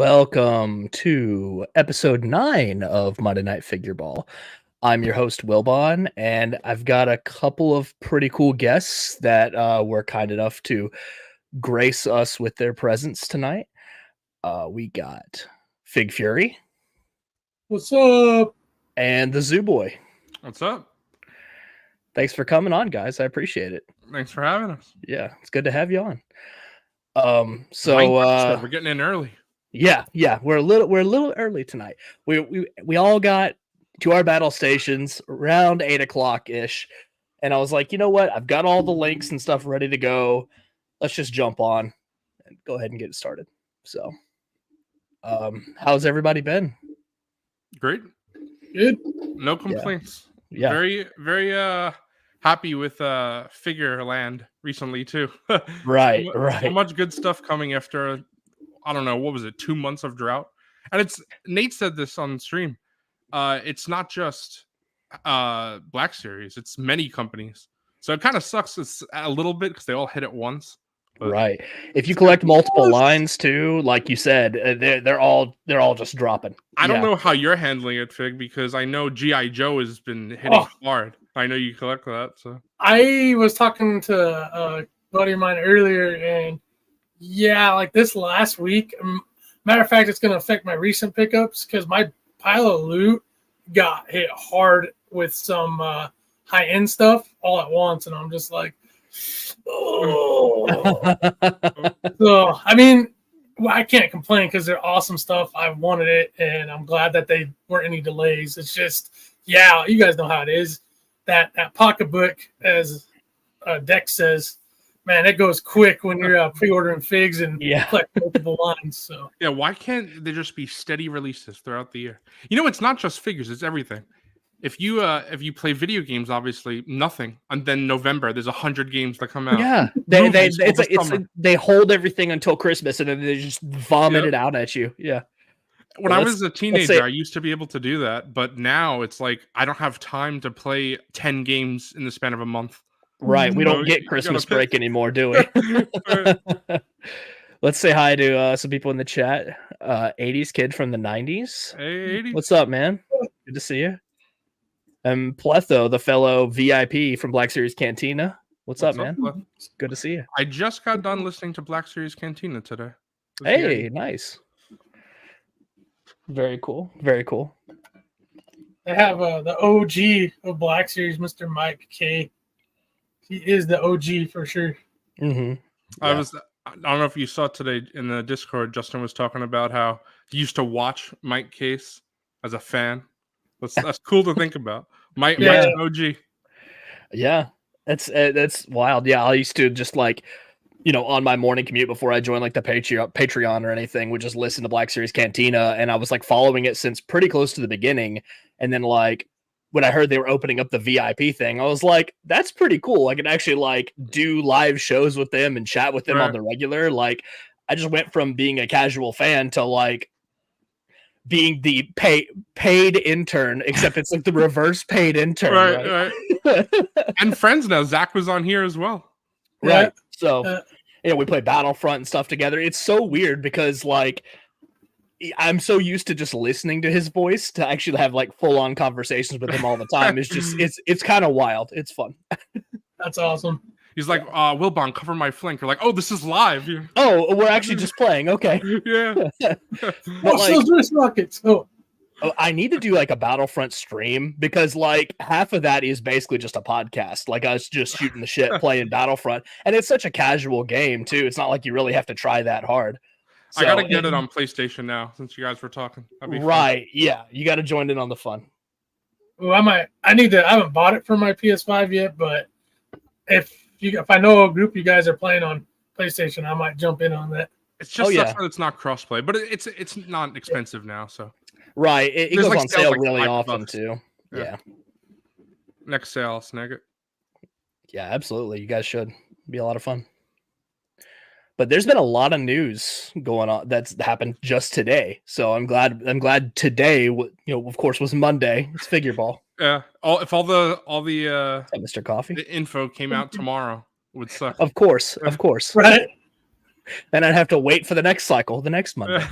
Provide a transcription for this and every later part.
Welcome to episode 9 of Monday Night Figureball. I'm your host, Wilbon, and I've got a couple of pretty cool guests that were kind enough to grace us with their presence tonight. We got Fig Fury What's up? and the Zoo Boy. What's up? Thanks for coming on, guys. I appreciate it. Thanks for having us. Yeah, it's good to have you on. We're getting in early. Yeah, we're a little early tonight. We all got to our battle stations around 8:00 ish, and I was like, you know what? I've got all the links and stuff ready to go. Let's just jump on and go ahead and get it started. So, how's everybody been? Great. Good. No complaints. Yeah. Very happy with Figureland recently too. Right. So much good stuff coming after I don't know, what was it, 2 months of drought? And it's Nate said this on stream. It's not just Black Series, it's many companies. So it kind of sucks a little bit because they all hit at once. Right. If you collect multiple lines too, like you said, they're all just dropping. I don't know how you're handling it, Fig, because I know G.I. Joe has been hitting hard. I know you collect that. So I was talking to a buddy of mine earlier, and yeah, like this last week, matter of fact, it's going to affect my recent pickups because my pile of loot got hit hard with some high-end stuff all at once, and I'm just like, oh. So, I mean, I can't complain because they're awesome stuff. I wanted it, and I'm glad that they weren't any delays. It's just, yeah, you guys know how it is. That pocketbook, as Dex says, man, it goes quick when you're pre-ordering figs and collect multiple lines. So yeah, why can't there just be steady releases throughout the year? You know, it's not just figures; it's everything. If you play video games, obviously nothing, and then November there's 100 games that come out. Yeah, they hold everything until Christmas and then they just vomit it out at you. Yeah. When I was a teenager, I used to be able to do that, but now it's like I don't have time to play 10 games in the span of a month. Right, we don't get Christmas break anymore, do we? Let's say hi to some people in the chat. 80s kid from the 90s. Hey, 80s. What's up, man? Good to see you. Pletho, the fellow VIP from Black Series Cantina. What's up, man? It's good to see you. I just got done listening to Black Series Cantina today. Hey, nice. Very cool. Very cool. They have the OG of Black Series, Mr. Mike K. He is the OG for sure. Mm-hmm. I don't know if you saw today in the Discord, Justin was talking about how he used to watch Mike Case as a fan. That's cool to think about. Mike's an OG. Yeah, that's wild. Yeah, I used to just on my morning commute before I joined like the Patreon or anything, would just listen to Black Series Cantina, and I was like following it since pretty close to the beginning, and then like when I heard they were opening up the VIP thing, I was like, that's pretty cool. I can actually like do live shows with them and chat with them on the regular. Like I just went from being a casual fan to like being the paid intern, except it's like the reverse paid intern. Right. And friends now. Zach was on here as well. Right. So, we play Battlefront and stuff together. It's so weird because like I'm so used to just listening to his voice to actually have like full on conversations with him all the time. It's just it's kind of wild. It's fun. That's awesome. He's like, Wilbon, cover my flank. You're like, oh, this is live. Oh, we're actually just playing. Okay. Yeah. But like, rockets. I need to do like a Battlefront stream because like half of that is basically just a podcast. Like us just shooting the shit, playing Battlefront. And it's such a casual game too. It's not like you really have to try that hard. So, I gotta get it on PlayStation now since you guys were talking. Right. Yeah. You got to join in on the fun. Well, I haven't bought it for my PS5 yet, but if I know a group you guys are playing on PlayStation, I might jump in on that. It's just that it's not crossplay, but it's not expensive now. So right, it goes on sale really often too. Yeah. Next sale, I'll snag it. Yeah, absolutely. You guys should. Be a lot of fun. But there's been a lot of news going on that's happened just today. So I'm glad today, of course, was Monday. It's Figureball. Yeah. If all the Mr. Coffee, the info came out tomorrow, it would suck. Of course. Right. Then I'd have to wait for the next cycle, the next Monday.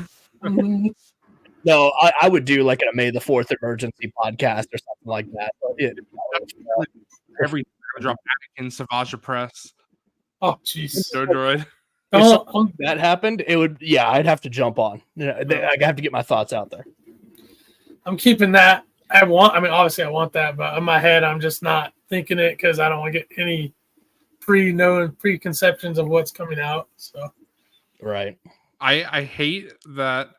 No, I would do like a May the 4th emergency podcast or something like that. Every drop Anakin, Savage Press. Oh, jeez. Droid. If something like that happened, it would. Yeah, I'd have to jump on. I have to get my thoughts out there. I'm keeping that. Obviously, I want that, but in my head, I'm just not thinking it because I don't want to get any preconceptions of what's coming out. So, right. I hate that.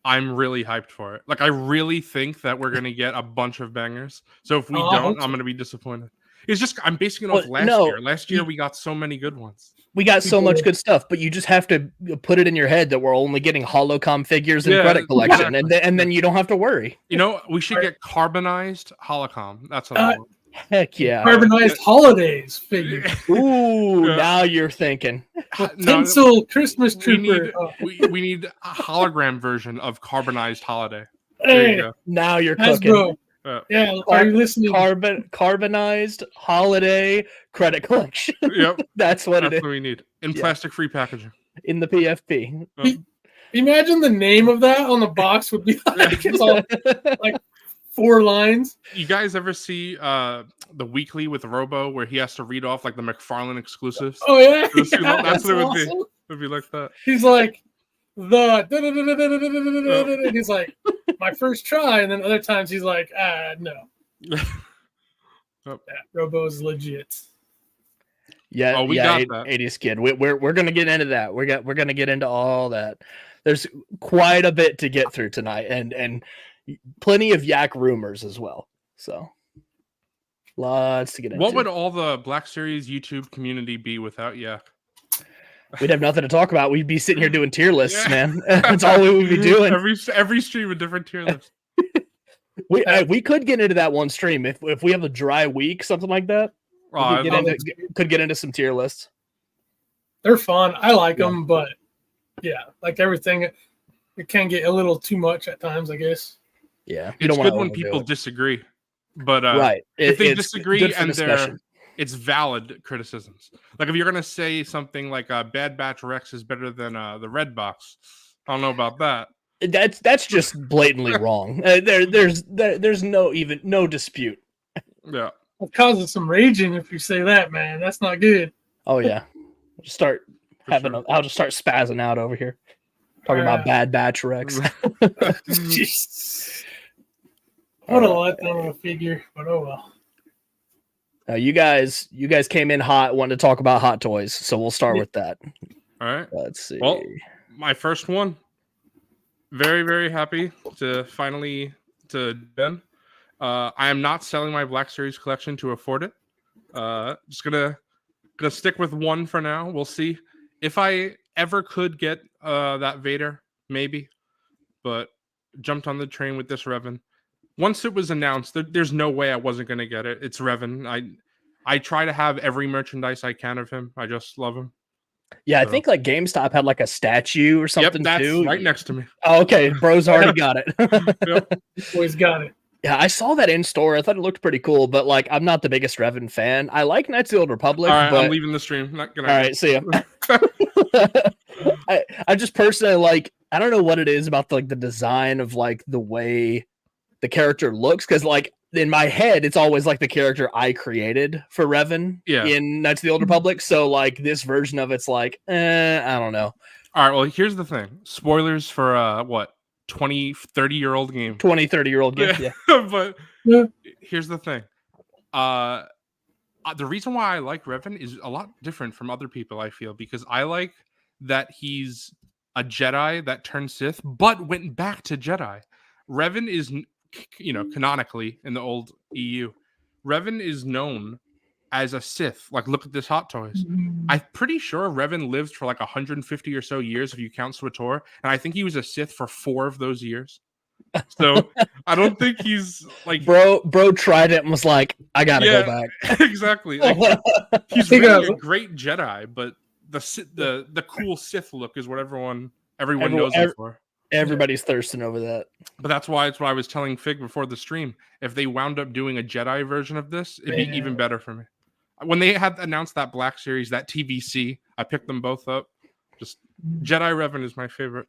I'm really hyped for it. Like, I really think that we're gonna get a bunch of bangers. So if we don't, I'm gonna be disappointed. It's just I'm basing it off last year. Last year we got so many good ones. We got so much good stuff, but you just have to put it in your head that we're only getting holocom figures and credit collection, and then you don't have to worry. You know, we should get carbonized holocom. That's what I want. Heck yeah. Carbonized holidays figure. Ooh, now you're thinking. Tinsel Christmas trooper. We need a hologram version of carbonized holiday. Hey, now you're cooking. Yeah, are you listening? Carbonized holiday credit collection. Yep. That's what we need. In plastic-free packaging. In the PFP. Imagine the name of that on the box would be like, it's all like 4 lines. You guys ever see the weekly with Robo where he has to read off like the McFarlane exclusives? Oh yeah, that's what it would be. It would be like that. He's like and he's like my first try, and then other times he's like no. Robo is legit. Yeah, we got that. 80s kid. We're gonna get into that. We're gonna get into all that. There's quite a bit to get through tonight, and plenty of Yak rumors as well. So lots to get into. What would all the Black Series YouTube community be without Yak? We'd have nothing to talk about. We'd be sitting here doing tier lists, man. That's all we would be doing. Every stream a different tier list. We could get into that one stream if we have a dry week, something like that. Could get into some tier lists. They're fun. I like them, but yeah, like everything, it can get a little too much at times, I guess. Yeah, it's good when people disagree, but if they disagree and it's valid criticisms. Like if you're gonna say something like Bad Batch Rex is better than the Red Box, I don't know about that. That's just blatantly wrong. There's no dispute. Yeah, it causes some raging if you say that, man. That's not good. Oh yeah, I'll just start spazzing out over here, talking about Bad Batch Rex. What a letdown of a figure, but oh well. You guys came in hot, wanted to talk about hot toys, so we'll start with that. All right. Let's see. Well, my first one. Very, very happy to finally Ben. I am not selling my Black Series collection to afford it. Just gonna stick with one for now. We'll see if I ever could get that Vader, maybe. But jumped on the train with this Revan. Once it was announced, there's no way I wasn't going to get it. It's Revan. I try to have every merchandise I can of him. I just love him. Yeah, so. I think like GameStop had like a statue or something that's too. Right next to me. Oh, okay. Bro's already got it. Yep. Boy's got it. Yeah, I saw that in store. I thought it looked pretty cool, but like I'm not the biggest Revan fan. I like Knights of the Old Republic. All right, but... I'm leaving the stream. Not gonna. All right, see ya. I just personally like. I don't know what it is about the design of like the way the character looks, because like in my head it's always like the character I created for Revan in Knights of the Old Republic. So like this version of it's like I don't know. All right, well here's the thing. Spoilers for what 20-30-year-old game. 20-30-year-old game. Yeah. But here's the thing. The reason why I like Revan is a lot different from other people, I feel, because I like that he's a Jedi that turned Sith but went back to Jedi. Revan is, canonically in the old EU, Revan is known as a Sith. Like, look at this Hot Toys. I'm pretty sure Revan lived for like 150 or so years if you count SWTOR, and I think he was a Sith for 4 of those years. So I don't think he's like bro tried it and was like, I gotta go back. Exactly. Like, he's really a great Jedi, but the cool Sith look is what everyone knows him for. Everybody's thirsting over that. But that's why it's what I was telling Fig before the stream. If they wound up doing a Jedi version of this, it'd be even better for me. When they had announced that Black Series, that TVC, I picked them both up. Just Jedi Revan is my favorite.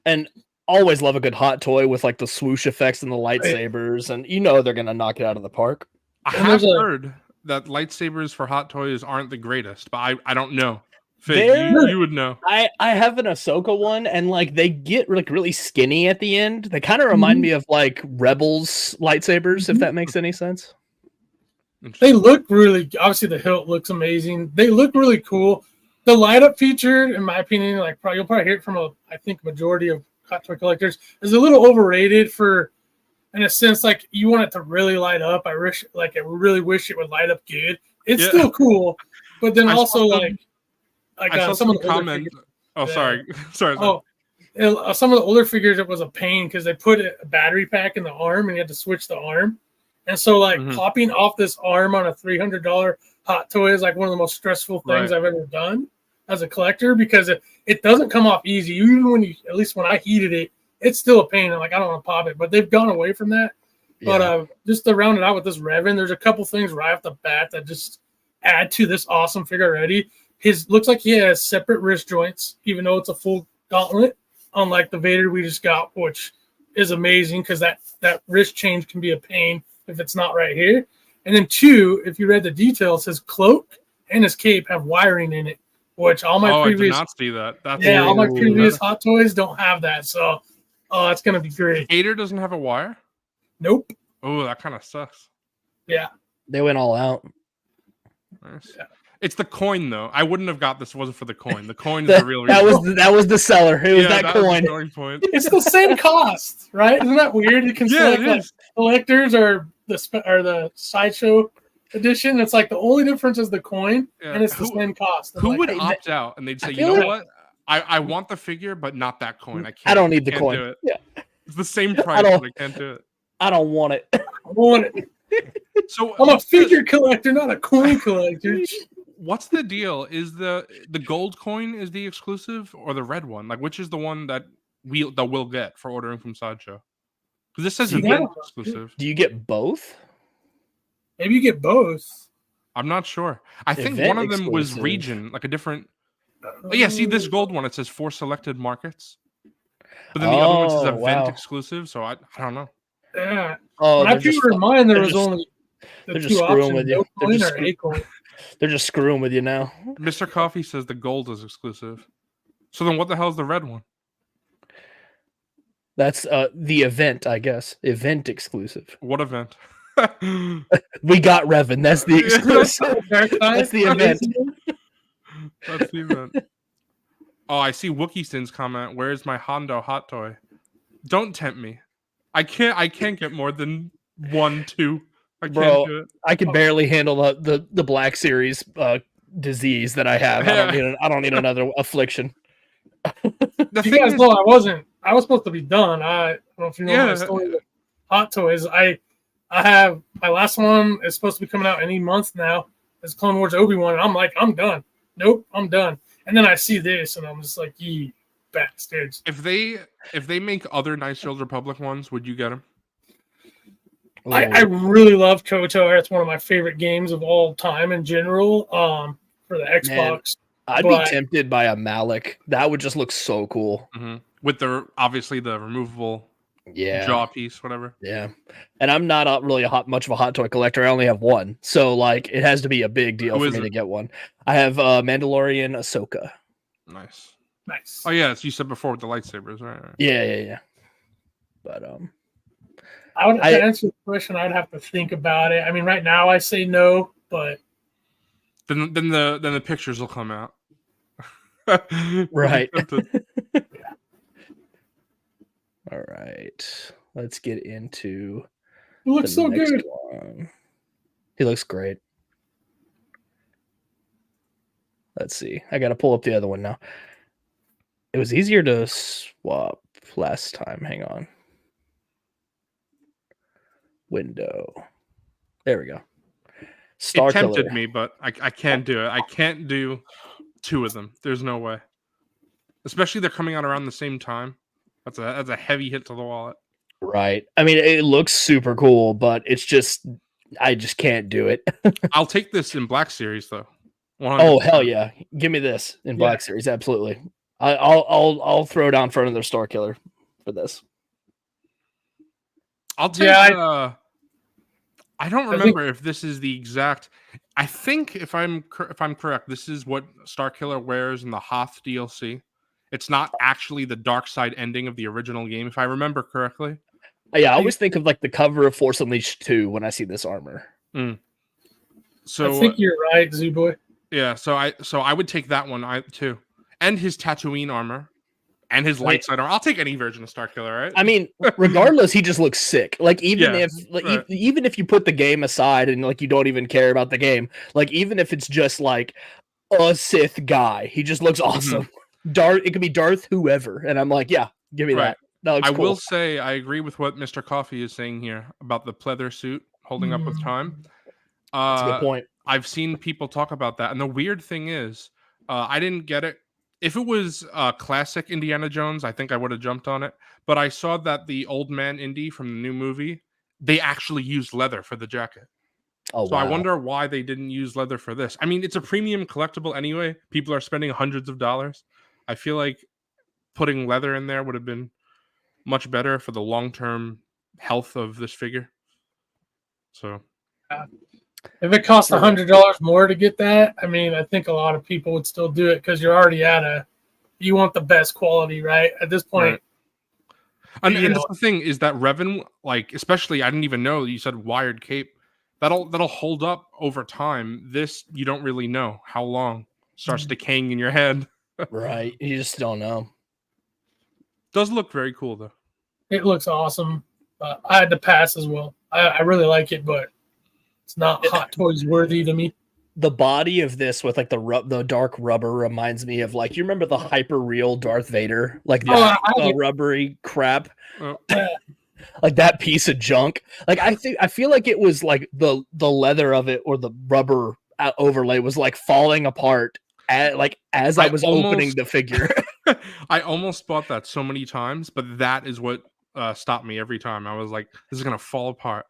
And always love a good hot toy with like the swoosh effects and the lightsabers, and they're gonna knock it out of the park. I have heard that lightsabers for hot toys aren't the greatest, but I don't know. Fig, you would know. I have an Ahsoka one, and like they get like really skinny at the end. They kind of remind me of like Rebels lightsabers, if that makes any sense. They look really. Obviously, the hilt looks amazing. They look really cool. The light up feature, in my opinion, like you'll probably hear it from I think majority of hot toy collectors, is a little overrated for, in a sense, like you want it to really light up. I really wish it would light up good. It's still cool, but then also like some of the comments. Sorry. Some of the older figures, it was a pain because they put a battery pack in the arm and you had to switch the arm, and so like popping off this arm on a $300 hot toy is like one of the most stressful things I've ever done as a collector, because it doesn't come off easy. Even when at least when I heated it, it's still a pain. I'm like, I don't want to pop it, but they've gone away from that. Yeah. But just to round it out with this Revan, there's a couple things right off the bat that just add to this awesome figure already. Looks like he has separate wrist joints, even though it's a full gauntlet, unlike the Vader we just got, which is amazing because that wrist change can be a pain if it's not right here. And then 2, if you read the details, his cloak and his cape have wiring in it, which all my previous I did not see that. all my previous hot toys don't have that. So it's gonna be great. Vader doesn't have a wire? Nope. Oh, that kind of sucks. Yeah. They went all out. Nice. Yeah. It's the coin, though. I wouldn't have got this if it wasn't for the coin. The coin is the real reason. That was the seller. It was that coin. Was point. It's the same cost, right? Isn't that weird? You can select like collectors or the sideshow edition. It's like the only difference is the coin, and it's the same cost. Who would opt out and they'd say, you know what? I want the figure, but not that coin. I don't need the coin. Do it. Yeah. It's the same price, but I can't do it. I don't want it. I want it. So I'm a figure collector, not a coin collector. What's the deal? Is the gold coin is the exclusive or the red one? Like, which is the one that we'll get for ordering from Sideshow? Because this says event exclusive. Do you get both? Maybe you get both. I'm not sure. I think one of them was region, like a different. Oh, yeah, see this gold one. It says 4 selected markets, but then the other one says event exclusive. So I don't know. Yeah. When I figured in mine, there was only the 2 options: no coin or a coin. They're just screwing with you now. Mr. Coffee says the gold is exclusive. So then what the hell is the red one? That's the event, I guess. Event exclusive. What event? We got Revan. That's the exclusive. That's the event. That's the event. Oh, I see Wookieeson's comment. Where's my Hondo hot toy? Don't tempt me. I can't get more than 1, 2. I can't do it. I can barely handle the Black Series disease that I have. I don't need another affliction. You guys know I was supposed to be done. I don't know if you know my story with hot toys. I have my last one is supposed to be coming out any month now. It's Clone Wars Obi-Wan, and I'm like, I'm done. Nope, I'm done. And then I see this, and I'm just like, ye bastards. If they make other Nice Old Republic ones, would you get them? I really love KOTOR. It's one of my favorite games of all time in general. For the Xbox, I'd be tempted by a Malik. That would just look so cool. Mm-hmm. With obviously the removable jaw piece, whatever. Yeah, and I'm not really much of a hot toy collector. I only have one, so like it has to be a big deal for me to get one. I have Mandalorian Ahsoka. Nice. Oh yeah, as you said before with the lightsabers, right? Yeah. But to answer the question, I'd have to think about it. I mean, right now I say no, but then the pictures will come out. Right. All right. Let's get into. He looks so good. One. He looks great. Let's see. I got to pull up the other one now. It was easier to swap last time. Hang on. Window. There we go. It tempted me, but I can't do it. I can't do 2 of them. There's no way. Especially they're coming out around the same time. That's a heavy hit to the wallet. Right. I mean, it looks super cool, but it's just I just can't do it. I'll take this in Black Series though. 100%. Oh hell yeah! Give me this in Black Series, absolutely. I'll throw down for another Star Killer for this. I'll take. Yeah, I don't remember if this is the exact. I think if I'm correct, this is what Star Killer wears in the Hoth DLC. It's not actually the dark side ending of the original game, if I remember correctly. Yeah, I always think of like the cover of Force Unleashed 2 when I see this armor. So I think you're right, Zooboy. Yeah, so I would take that one too, and his Tatooine armor, and his light side armor. I'll take any version of Star Killer, right? I mean, regardless, he just looks sick. Like even Yeah, if like, right. even if you put the game aside and like you don't even care about the game, like even if it's just like a Sith guy, he just looks awesome. It could be Darth whoever, and I'm like, yeah, give me that. That looks I cool. will say I agree with what Mr. Coffee is saying here about the pleather suit holding up with time. That's a good point. I've seen people talk about that, and the weird thing is, I didn't get it. If it was classic Indiana Jones, I think I would have jumped on it. But I saw that the old man Indy from the new movie, they actually used leather for the jacket. Oh, so wow. I wonder why they didn't use leather for this. I mean, it's a premium collectible anyway. People are spending hundreds of dollars. I feel like putting leather in there would have been much better for the long-term health of this figure. So, if it cost $100 more to get that, I mean, I think a lot of people would still do it because you're already you want the best quality, right? At this point. Right. And that's the thing is that Revan, like, especially, I didn't even know you said wired cape. That'll hold up over time. This, you don't really know how long. Starts decaying in your head. Right. You just don't know. Does look very cool, though. It looks awesome. I had to pass as well. I really like it, but it's not Hot Toys worthy to me. The body of this with like the dark rubber reminds me of like, you remember the hyper real Darth Vader, like the rubbery crap, like that piece of junk. Like I feel like it was like the leather of it or the rubber overlay was like falling apart as I was opening the figure. I almost bought that so many times, but that is what stopped me every time. I was like, this is gonna fall apart.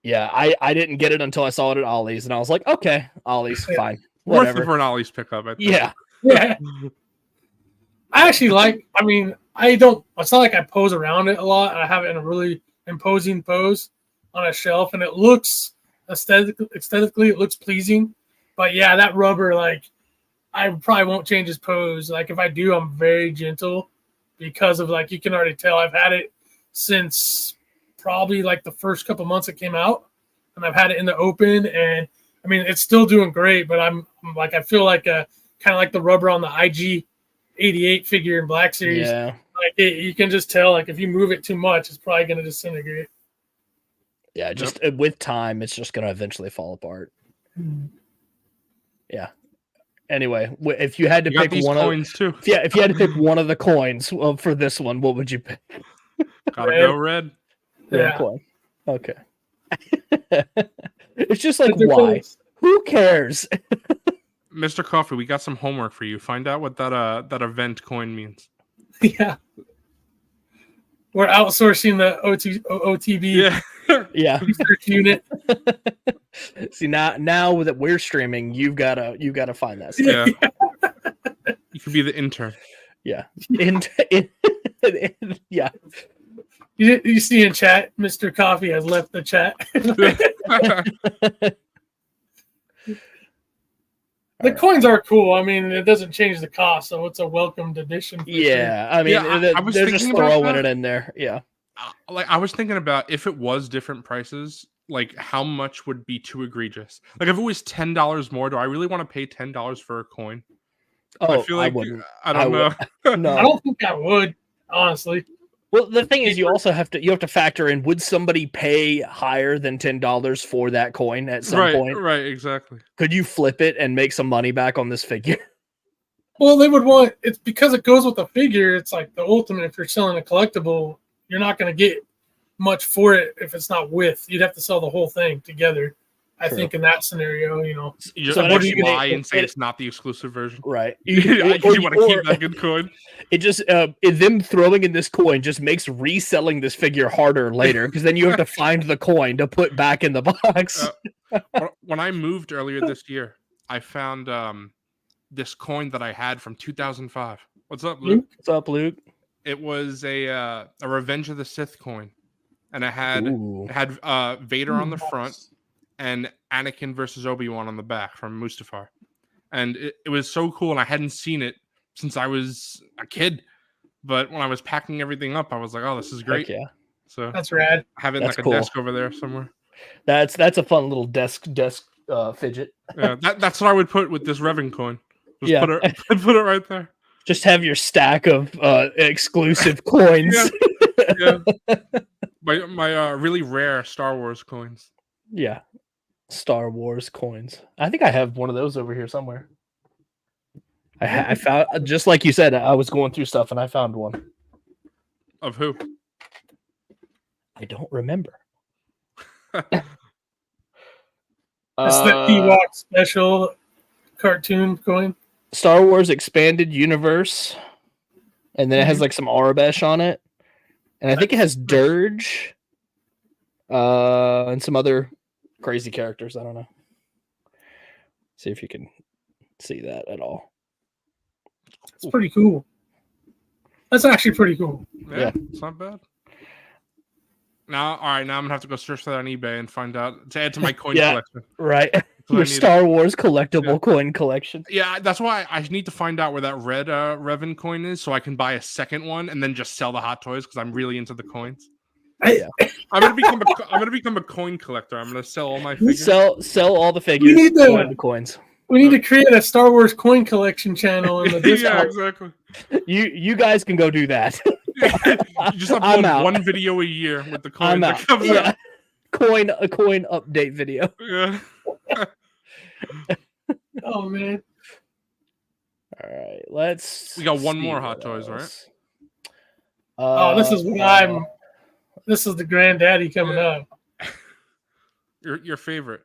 Yeah, I didn't get it until I saw it at Ollie's, and I was like, okay, Ollie's, fine. Worth it for an Ollie's pickup, I think. Yeah. I actually it's not like I pose around it a lot. I have it in a really imposing pose on a shelf, and it looks aesthetically, it looks pleasing. But yeah, that rubber, like, I probably won't change his pose. Like, if I do, I'm very gentle because of, like, you can already tell I've had it since probably like the first couple months it came out, and I've had it in the open, and I mean it's still doing great, but I'm like, I feel like kind of like the rubber on the IG-88 figure in Black Series. Yeah, like you can just tell, like, if you move it too much, it's probably going to disintegrate. Yeah, just with time, it's just going to eventually fall apart. Yeah. Anyway, if you had to pick one coins too. If you had to pick one of the coins for this one, what would you pick? Gotta go red. Yeah. Coin. Okay. It's just like, why? Who cares? Mr. Coffee, we got some homework for you. Find out what that event coin means. Yeah. We're outsourcing the OTB. Yeah. Research unit. See, now that we're streaming, you've gotta find that stuff. Yeah. You could be the intern. Yeah. Yeah. You see in chat, Mr. Coffee has left the chat. The coins are cool. I mean, it doesn't change the cost, so it's a welcomed addition. Yeah, sure. I mean, they're just throwing it in there. Yeah. Like, I was thinking about if it was different prices, like how much would be too egregious? Like, if it was $10 more, do I really want to pay $10 for a coin? Oh, I feel like I don't know. No, I don't think I would, honestly. Well, the thing is, you have to factor in, would somebody pay higher than $10 for that coin at some point? Right, exactly. Could you flip it and make some money back on this figure? Well, they would want it's because it goes with the figure. It's like the ultimate. If you're selling a collectible, you're not going to get much for it if it's not with. You'd have to sell the whole thing together. I think in that scenario, So what do you lie and say it's not the exclusive version? Right. You want to keep that good coin. It just them throwing in this coin just makes reselling this figure harder later, because then you have to find the coin to put back in the box. When I moved earlier this year, I found this coin that I had from 2005. What's up, Luke? What's up, Luke? It was a Revenge of the Sith coin, and it had Vader on the front and Anakin versus Obi-Wan on the back from Mustafar, and it was so cool. And I hadn't seen it since I was a kid, but when I was packing everything up, I was like, "Oh, this is great!" Heck yeah, So that's rad. I have it in that's like cool. a desk over there somewhere. That's a fun little desk fidget. Yeah, that's what I would put with this Revan coin. Just put it right there. Just have your stack of exclusive coins. Yeah. My really rare Star Wars coins. Yeah, Star Wars coins. I think I have one of those over here somewhere. I found, just like you said, I was going through stuff and I found one. Of who? I don't remember. It's the Ewok special cartoon coin. Star Wars Expanded Universe, and then it has like some Arabesh on it, and I think it has Dirge, and some other crazy characters. I don't know. See if you can see that at all. It's pretty cool. That's actually pretty cool. Yeah, it's not bad. Now, all right, now I'm gonna have to go search that on eBay and find out to add to my coin collection. Right. Your Star Wars collectible coin collection. Yeah, that's why I need to find out where that red Revan coin is, so I can buy a second one and then just sell the Hot Toys because I'm really into the coins. Yeah. I'm gonna become a coin collector. I'm gonna sell all my figures. Sell all the figures. We need the coins. We need to create a Star Wars coin collection channel in the Discord. Yeah, exactly. You guys can go do that. You just upload one video a year with the coin that comes out. A coin update video. Yeah. Oh man. All right, we got one more Hot Toys, Oh, right? this is the granddaddy coming up. Your favorite.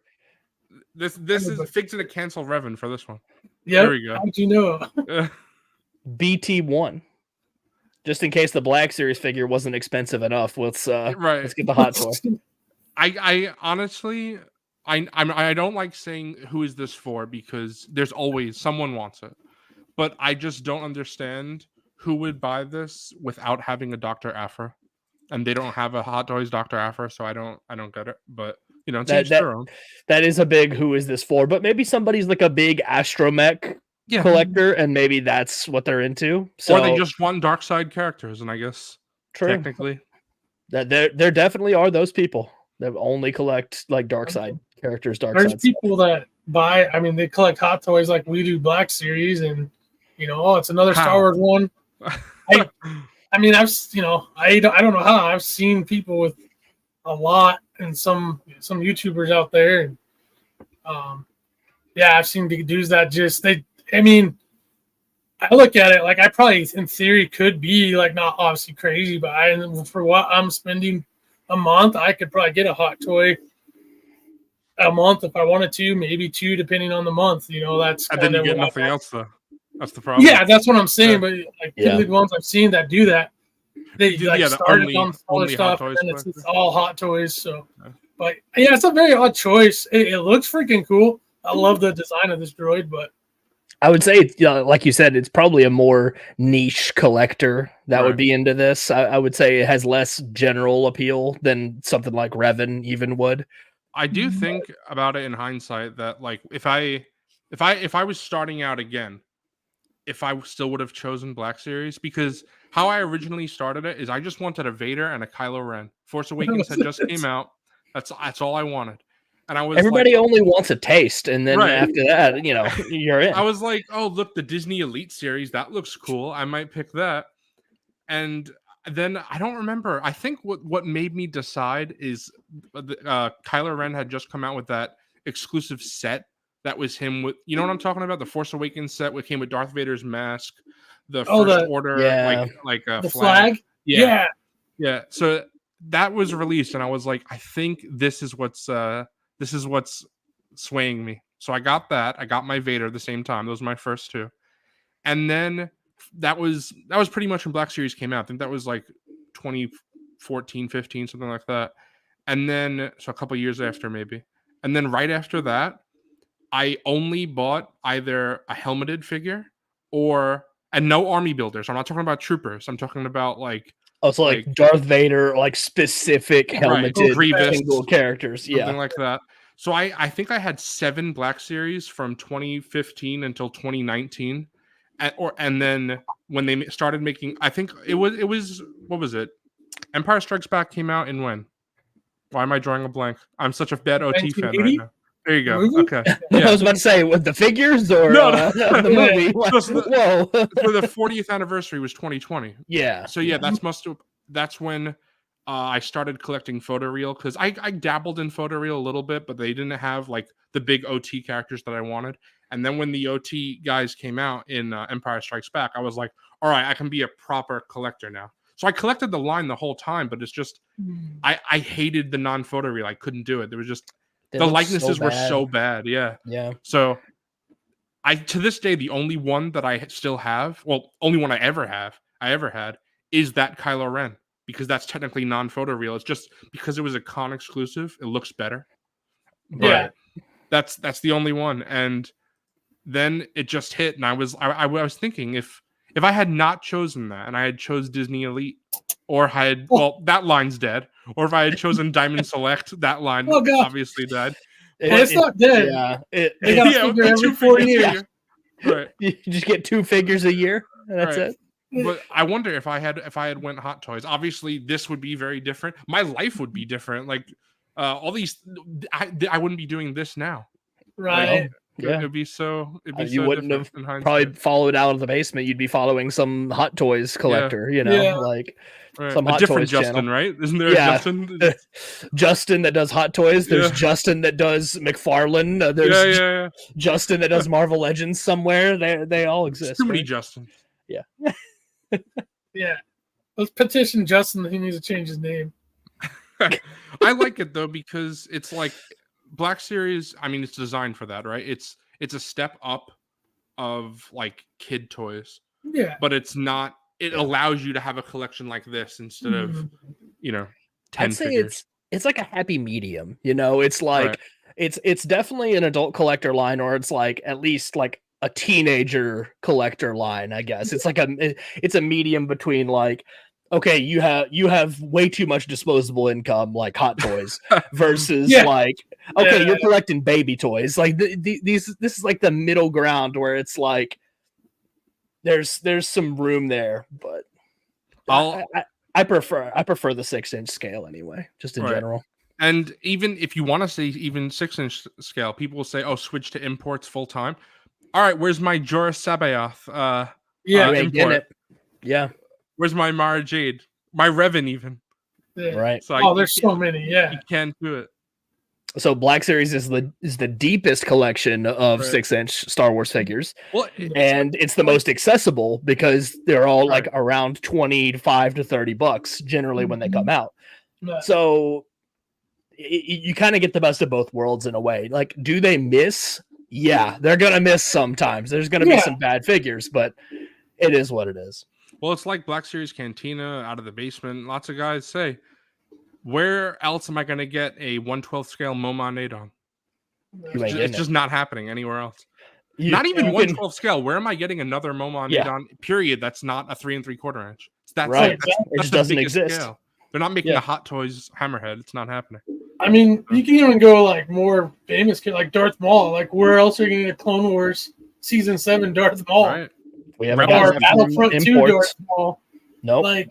This is fixing to cancel Revan for this one. Yeah. There we go. How'd you know? BT1. Just in case the Black Series figure wasn't expensive enough, let's get the Hot Toy. I honestly, I don't like saying who is this for because there's always someone wants it, but I just don't understand who would buy this without having a Dr. Aphra, and they don't have a Hot Toys Dr. Aphra, so I don't get it. But you know, that is a big who is this for? But maybe somebody's like a big astromech collector, and maybe that's what they're into. So, or they just want dark side characters, and I guess technically that there definitely are those people that only collect like dark side characters. There's people that buy. I mean, they collect Hot Toys like we do Black Series, and it's another Star Wars one. I mean, I don't know how. I've seen people with a lot, and some YouTubers out there, and I've seen dudes that I look at it like I probably, in theory, could be like not obviously crazy, but for what I'm spending a month, I could probably get a Hot Toy a month if I wanted to, maybe two, depending on the month. That's and then you get nothing else though. That's the problem. Yeah, that's what I'm saying. But typically the ones I've seen that do that, they started on smaller stuff, and it's all Hot Toys. So, but it's a very odd choice. It looks freaking cool. I love the design of this droid, but I would say, like you said, it's probably a more niche collector that would be into this. I would say it has less general appeal than something like Revan even would. I do think about it in hindsight that like if I was starting out again, if I still would have chosen Black Series, because how I originally started it is I just wanted a Vader and a Kylo Ren. Force Awakens had just came out. That's all I wanted. And I was everybody only wants a taste, and then after that, you're in. I was like, oh, look, the Disney Elite series, that looks cool. I might pick that. And then I don't remember. I think what made me decide is Kylo Ren had just come out with that exclusive set that was him with, you know what I'm talking about? The Force Awakens set which came with Darth Vader's mask, the First Order, like a flag. Yeah. So that was released, and I was like, I think this is what's swaying me. So I got that. I got my Vader at the same time. Those were my first two. And then that was pretty much when Black Series came out. I think that was like 2014, 15, something like that. And then, so a couple years after maybe. And then right after that, I only bought either a helmeted figure or And no army builders. I'm not talking about troopers. I'm talking about like like Darth Vader, like specific helmeted Grievous, single characters, something like that. So I think I had 7 Black Series from 2015 until 2019, and then when they started making, I think it was what was it? Empire Strikes Back came out in when? Why am I drawing a blank? I'm such a bad OT fan right now. There you go. Okay. Yeah. I was about to say, with the figures or the movie? Whoa. For the 40th anniversary was 2020. Yeah. So that's when I started collecting photoreal, because I dabbled in photoreal a little bit, but they didn't have like the big OT characters that I wanted. And then when the OT guys came out in Empire Strikes Back, I was like, all right, I can be a proper collector now. So I collected the line the whole time, but it's just I hated the non-photoreal. I couldn't do it. There was just the likenesses were so bad. Yeah. So to this day, the only one that I still have, well, only one I ever had, is that Kylo Ren, because that's technically non-photoreal. It's just because it was a con exclusive, it looks better. But that's the only one. And then it just hit, and I was thinking, if I had not chosen that and I had chose Disney Elite, or that line's dead, or if I had chosen Diamond Select, that line obviously died. It's not dead. Yeah, they got a figure every 4 years. Right. You just get 2 figures a year, and that's it. But I wonder if I had went Hot Toys. Obviously, this would be very different. My life would be different. Like all these, I wouldn't be doing this now. Right. It'd be so. You wouldn't have probably followed out of the basement. You'd be following some Hot Toys collector. Like some Hot different Toys Justin, channel. Right? Isn't there a Justin? Justin that does Hot Toys. There's Justin that does McFarlane. There's Justin that does Marvel Legends somewhere. They all exist. There's too many Justins. Yeah. Yeah. Let's petition Justin. He needs to change his name. I like it though, because it's like Black Series. I mean, it's designed for that, right? It's a step up of like kid toys. Yeah. But it's not. It allows you to have a collection like this instead of 10 I'd say figures. It's like a happy medium. It's like it's definitely an adult collector line, or it's like at least like a teenager collector line, I guess. It's like it's a medium between like, okay, you have way too much disposable income, like Hot Toys, versus like, okay, you're collecting baby toys. Like this is like the middle ground where it's like there's some room there, but I prefer the 6-inch scale anyway, just in general. And even if you want to say even 6-inch scale, people will say, "Oh, switch to imports full time." All right, where's my Jorah Sabaoth? Import? Yeah. Where's my Mara Jade? My Revan even. Yeah. Right. So there's so many. Yeah. You can't do it. So Black Series is the deepest collection of 6-inch Star Wars figures, and it's the most accessible because they're all like around $25 to $30 generally when they come out. So you kind of get the best of both worlds in a way. Like, do they miss? Yeah, they're gonna miss sometimes. There's gonna be some bad figures, but it is what it is. Well, it's like Black Series Cantina, Out of the Basement. Lots of guys say, where else am I going to get a 1/12 scale Moma Nadon? It's just not happening anywhere else. Not even 1/12 scale. Where am I getting another Moma Nadon? Period. That's not a 3 3/4 inch. That's it just doesn't exist. Scale. They're not making a Hot Toys Hammerhead. It's not happening. I mean, you can even go like more famous, like Darth Maul. Like, where else are you going to get Clone Wars Season 7 Darth Maul? Right. We haven't or Battlefront 2 Darth Maul. Nope. Like,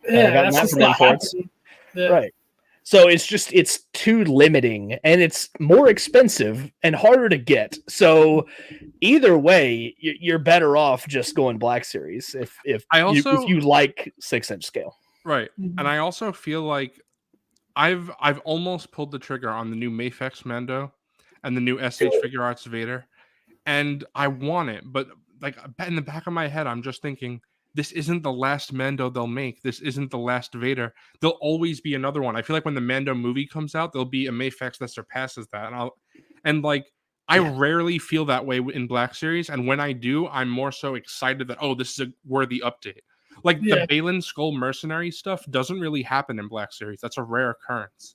that's just not happening. Right. So it's too limiting, and it's more expensive and harder to get. So either way, you're better off just going Black Series if you like 6-inch scale. Right. And I also feel like I've almost pulled the trigger on the new Mafex Mando and the new SH Figure Arts Vader, and I want it, but like in the back of my head, I'm just thinking, this isn't the last Mando they'll make. This isn't the last Vader. There'll always be another one. I feel like when the Mando movie comes out, there'll be a Mafex that surpasses that. I rarely feel that way in Black Series, and when I do, I'm more so excited that, oh, this is a worthy update. Like the Balin Skull Mercenary stuff doesn't really happen in Black Series. That's a rare occurrence.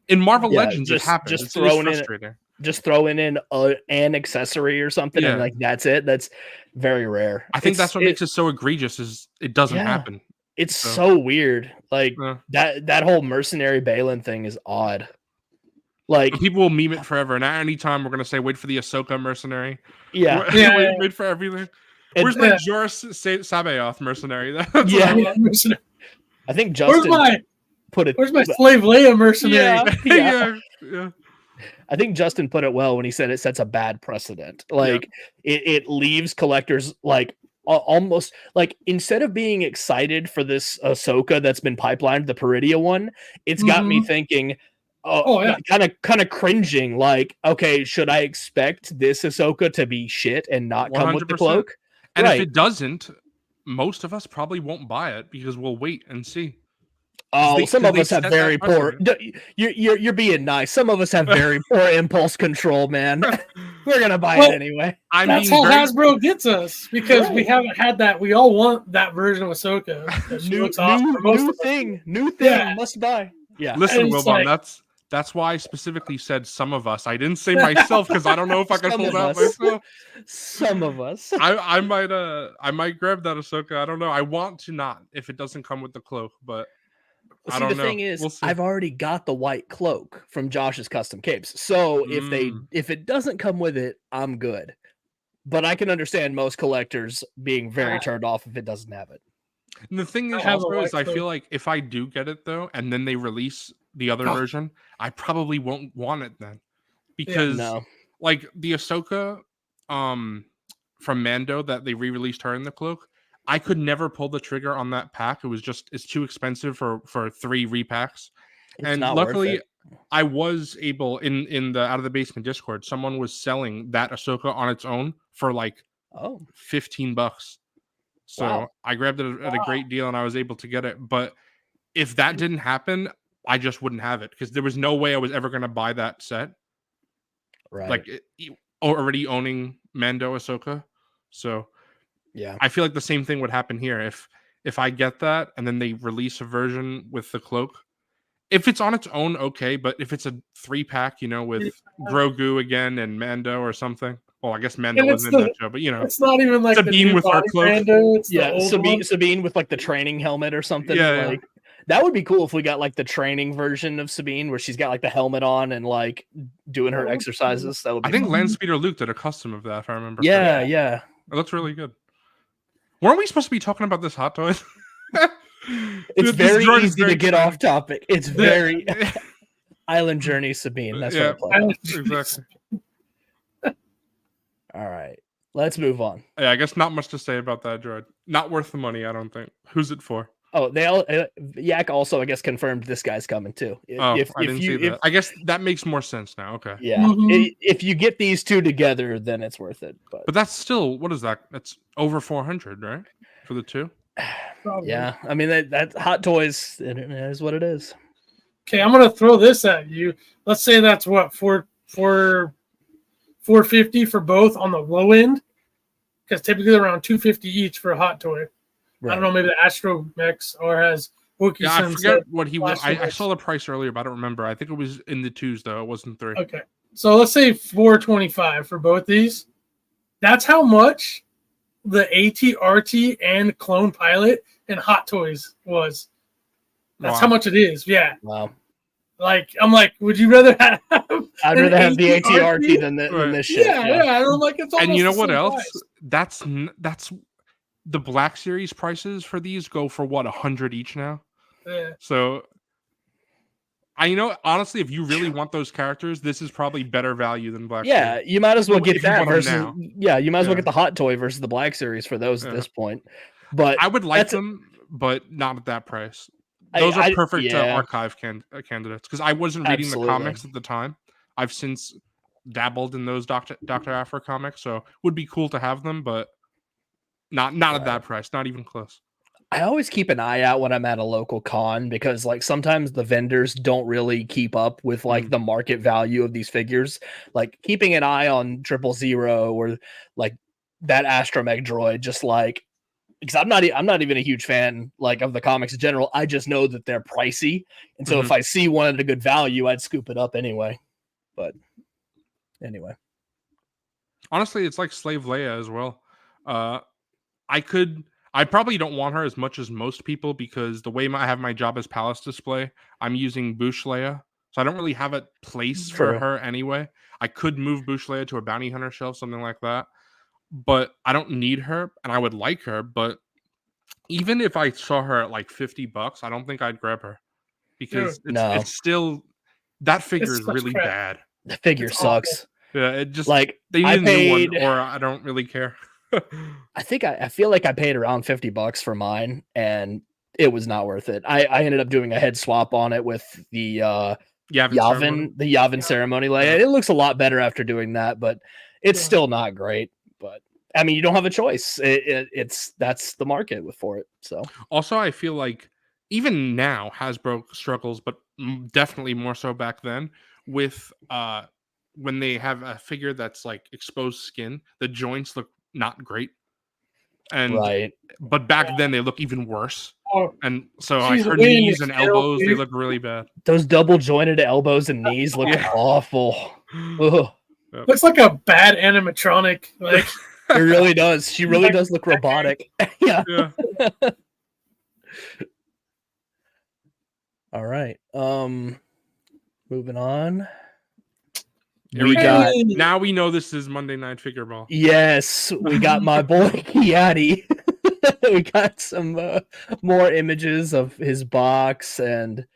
In Marvel Legends, it happens. Just throwing in just throwing in an accessory or something, and like that's it. That's very rare. I think that's what makes it so egregious. Is it doesn't happen. It's so weird. Like Yeah. that whole mercenary Balin thing is odd. Like people will meme it forever, and at any time we're gonna say, "Wait for the Ahsoka mercenary." Yeah, wait for everything. Where's my Joris Sabaoth mercenary? I think Justin put it. Where's my Slave Leia mercenary? Yeah. I think Justin put it well when he said it sets a bad precedent. Like it leaves collectors like almost like instead of being excited for this Ahsoka that's been pipelined, the Peridia one, it's got me thinking. Kind of cringing. Like, okay, should I expect this Ahsoka to be shit and not come with the cloak? And if it doesn't, most of us probably won't buy it because we'll wait and see. Oh, some of us have very poor. You're being nice. Some of us have very poor impulse control, man. We're gonna buy it anyway. That's how Hasbro gets us because we haven't had that. We all want that version of Ahsoka. New thing, must buy. Yeah. Listen, Wilbon, that's why I specifically said some of us. I didn't say myself because I don't know if I can hold out myself. Some of us. I might grab that Ahsoka. I don't know. I want to not if it doesn't come with the cloak, but I don't know. The thing is, I've already got the white cloak from Josh's custom capes. So if it doesn't come with it, I'm good. But I can understand most collectors being very turned off if it doesn't have it. And the thing is also is I feel like if I do get it though, and then they release the other version, I probably won't want it then. Because like the Ahsoka from Mando that they re-released her in the cloak, I could never pull the trigger on that pack. It's too expensive for 3 repacks. And luckily I was able in the Out of the Basement Discord, someone was selling that Ahsoka on its own for like $15. So I grabbed it at a great deal and I was able to get it. But if that didn't happen, I just wouldn't have it because there was no way I was ever going to buy that set. Right. Like already owning Mando Ahsoka. So yeah, I feel like the same thing would happen here. If I get that and then they release a version with the cloak, if it's on its own, okay. But if it's a 3-pack, with Grogu again and Mando or something. Well, I guess Mando wasn't in that show, but it's not even like Sabine with her cloak. Mando, Sabine with like the training helmet or something. Yeah, that would be cool if we got like the training version of Sabine where she's got like the helmet on and like doing her exercises. That would be I think Landspeeder Luke did a custom of that, if I remember. Yeah. It looks really good. Weren't we supposed to be talking about this hot toy? It's very easy to get off topic. It's very Island Journey Sabine. That's what I play. Exactly. All right, let's move on. Yeah, I guess not much to say about that droid. Not worth the money, I don't think. Who's it for? Oh, they all Yak also, I guess, confirmed this guy's coming too. I didn't see that. I guess that makes more sense now. Okay. Yeah. If you get these two together, then it's worth it. But that's still, what is that? That's over 400, right? For the two. Yeah, I mean that Hot Toys. It is what it is. Okay, I'm gonna throw this at you. Let's say that's what 450 for both on the low end, because typically around 250 each for a hot toy. Right. I don't know, maybe the Astromech or has Wookiee. Yeah, I forget what he was. I saw the price earlier, but I don't remember. I think it was in the 2s though. It wasn't 3. Okay, so let's say 425 for both these. That's how much the AT-RT and Clone Pilot and Hot Toys was. That's how much it is. Yeah. Wow. Like, I'm like, would you rather have? I'd rather have the AT-RT than this shit. Yeah. I'm like, it's almost and you know what else? Price. That's the Black Series prices for these go for what, 100 each now. Yeah. So, honestly, if you really want those characters, this is probably better value than Black. Yeah, Series. you might as well get that versus. Yeah, you might as well get the Hot Toy versus the Black Series for those at this point. But I would like them, but not at that price. Those are perfect archive candidates because I wasn't reading the comics at the time. I've since dabbled in those Dr. Aphra comics, so would be cool to have them, but not at that price, not even close. I always keep an eye out when I'm at a local con because like sometimes the vendors don't really keep up with like the market value of these figures. Like keeping an eye on 000 or like that Astromech droid, just like. Because I'm not even a huge fan like of the comics in general. I just know that they're pricey, and so if I see one at a good value, I'd scoop it up anyway. But Anyway, honestly, it's like Slave Leia as well. I probably don't want her as much as most people because the way I have my job as Palace Display, I'm using Bush Leia. So I don't really have a place for her anyway. I could move Bush Leia to a bounty hunter shelf, something like that. But I don't need her, and I would like her. But even if I saw her at like $50, I don't think I'd grab her because it's still that figure is really bad. The figure sucks. Yeah, it just like they need a new one, or I don't really care. I feel like I paid around $50 for mine, and it was not worth it. I ended up doing a head swap on it with the Yavin ceremony Leia. Yeah. It looks a lot better after doing that, but it's still not great. But I mean, you don't have a choice. That's the market for it. So also, I feel like even now Hasbro struggles, but definitely more so back then with when they have a figure that's like exposed skin, the joints look not great. And but back then they look even worse. And so like her knees and elbows, they look really bad. Those double jointed elbows and knees look awful. Looks like a bad animatronic. Like it really does. She really does look robotic. Yeah. All right. Moving on. Now we know this is Monday Night Figureball. Yes, we got my boy Kiati. We got some more images of his box, and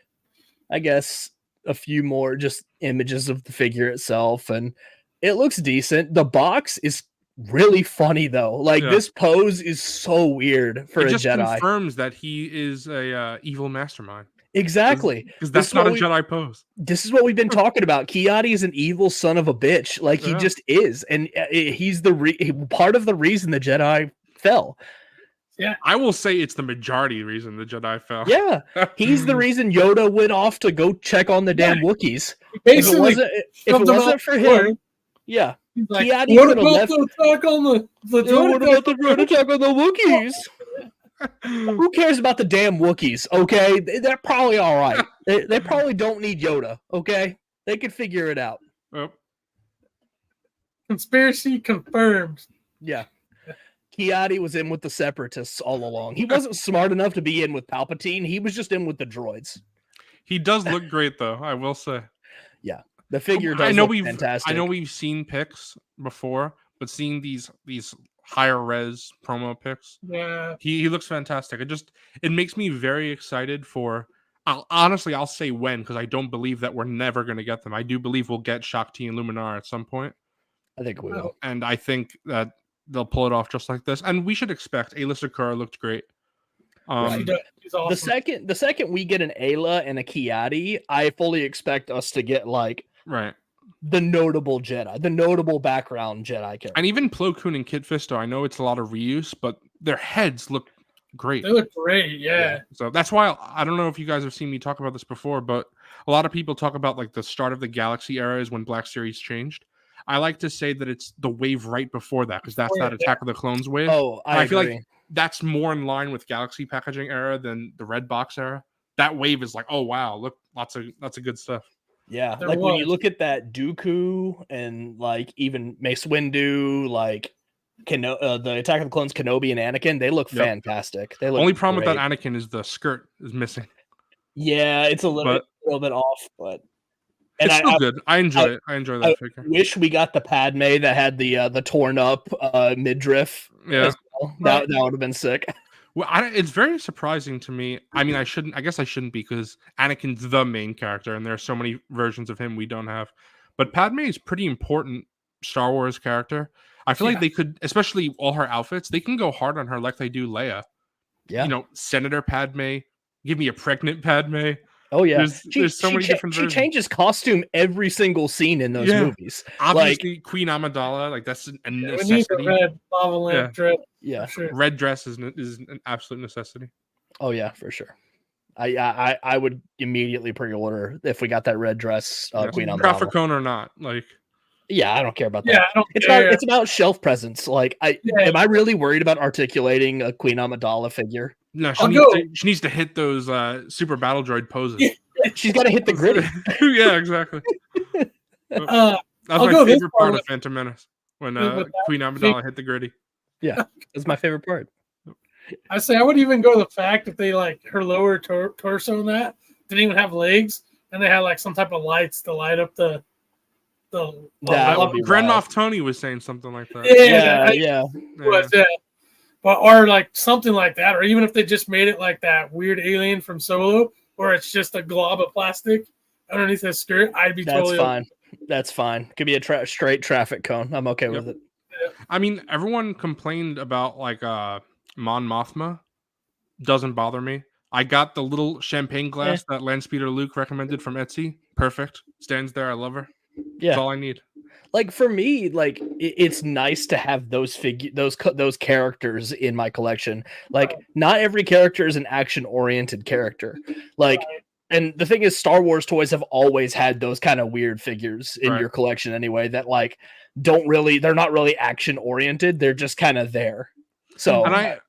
I guess a few more just images of the figure itself, and it looks decent. The box is really funny though. Like this pose is so weird for a Jedi. It just confirms that he is a evil mastermind. Exactly, because that's not a Jedi pose. This is what we've been talking about. Kiati is an evil son of a bitch. Like he just is, and he's the part of the reason the Jedi fell. Yeah, I will say it's the majority reason the Jedi fell. Yeah, he's the reason Yoda went off to go check on the damn Wookiees. If it wasn't for him, yeah. Like, what about the attack on the attack on the Wookiees? Who cares about the damn Wookiees? Okay, they're probably all right. They probably don't need Yoda. Okay, they could figure it out. Yep. Conspiracy confirmed. Yeah. Kiati was in with the Separatists all along. He wasn't smart enough to be in with Palpatine. He was just in with the droids. He does look great, though, I will say. Yeah, the figure does look fantastic. I know we've seen pics before, but seeing these higher res promo pics, he looks fantastic. It makes me very excited for. I'll say when, because I don't believe that we're never going to get them. I do believe we'll get Shakti and Luminar at some point. I think we will, and I think that they'll pull it off just like this. And we should expect Ayla Sakura looked great. She's awesome. The second we get an Ayla and a Kiati, I fully expect us to get like the notable Jedi, the notable background Jedi character. And even Plo Koon and Kit Fisto, I know it's a lot of reuse, but their heads look great. They look great, yeah. So that's why I don't know if you guys have seen me talk about this before, but a lot of people talk about like the start of the Galaxy era is when Black Series changed. I like to say that it's the wave right before that, because that's that Attack of the Clones wave. Oh, I feel like that's more in line with Galaxy packaging era than the Red Box era. That wave is like, oh wow, look, lots of good stuff. Yeah, like when you look at that Dooku and like even Mace Windu, like the Attack of the Clones, Kenobi and Anakin, they look fantastic. They look only problem with that Anakin is the skirt is missing. Yeah, it's a little bit off, but. And it's still good. I enjoy it. I enjoy that figure. Wish we got the Padme that had the torn up midriff. Yeah, that would have been sick. Well, it's very surprising to me. I mean, I guess I shouldn't, because Anakin's the main character, and there are so many versions of him we don't have. But Padme is pretty important Star Wars character. I feel like they could, especially all her outfits, they can go hard on her like they do Leia. Yeah, Senator Padme. Give me a pregnant Padme. Oh yeah, there's so many different versions. She changes costume every single scene in those movies. Obviously, Queen Amidala, like that's a necessity. We need the red lava lamp dress. Yeah, sure. Red dress is an absolute necessity. Oh yeah, for sure. I would immediately pre-order if we got that red dress. Queen Amidala, graphic cone or not, like. Yeah, I don't care about that. Yeah, I don't care. It's about shelf presence. Like, am I really worried about articulating a Queen Amidala figure? No, she needs to hit those super battle droid poses. She's got to hit the gritty. Yeah, exactly. That I'll was go my this favorite far part with- of Phantom Menace when with that Queen Amidala hit the gritty. Yeah, that's my favorite part. I say I would even go the fact if they like her lower torso and that didn't even have legs, and they had like some type of lights to light up the. That would be Grand wild. Moff Tony was saying something like that. Yeah, Yeah. was yeah. But or like something like that, or even if they just made it like that weird alien from Solo, where it's just a glob of plastic underneath his skirt, I'd be That's totally fine. That's fine. Could be a straight traffic cone. I'm okay with it. I mean, everyone complained about like Mon Mothma. Doesn't bother me. I got the little champagne glass that Lance Peter Luke recommended from Etsy. Perfect. Stands there. I love her. Yeah. That's all I need. Like for me, like it's nice to have those those characters in my collection. Like not every character is an action-oriented character. Like and the thing is Star Wars toys have always had those kind of weird figures in your collection anyway that like they're not really action-oriented. They're just kind of there. So and I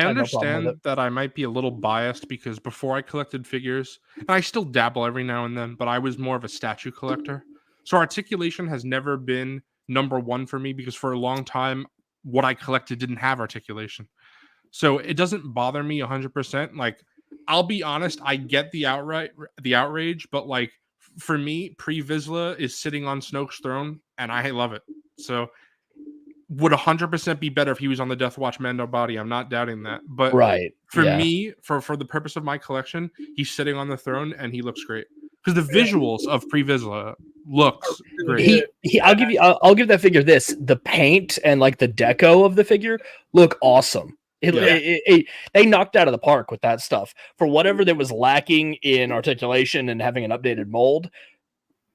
understand no that I might be a little biased because before I collected figures, and I still dabble every now and then, but I was more of a statue collector. So articulation has never been number one for me because for a long time, what I collected didn't have articulation. So it doesn't bother me 100%. Like, I'll be honest, I get the outrage, but like for me, Pre-Vizsla is sitting on Snoke's throne, and I love it. So would 100% be better if he was on the Death Watch Mando body. I'm not doubting that. But for me, for the purpose of my collection, he's sitting on the throne and he looks great. Because the visuals of Pre-Vizsla looks great. I'll give that figure this. The paint and like the deco of the figure look awesome. They knocked out of the park with that stuff. For whatever that was lacking in articulation and having an updated mold,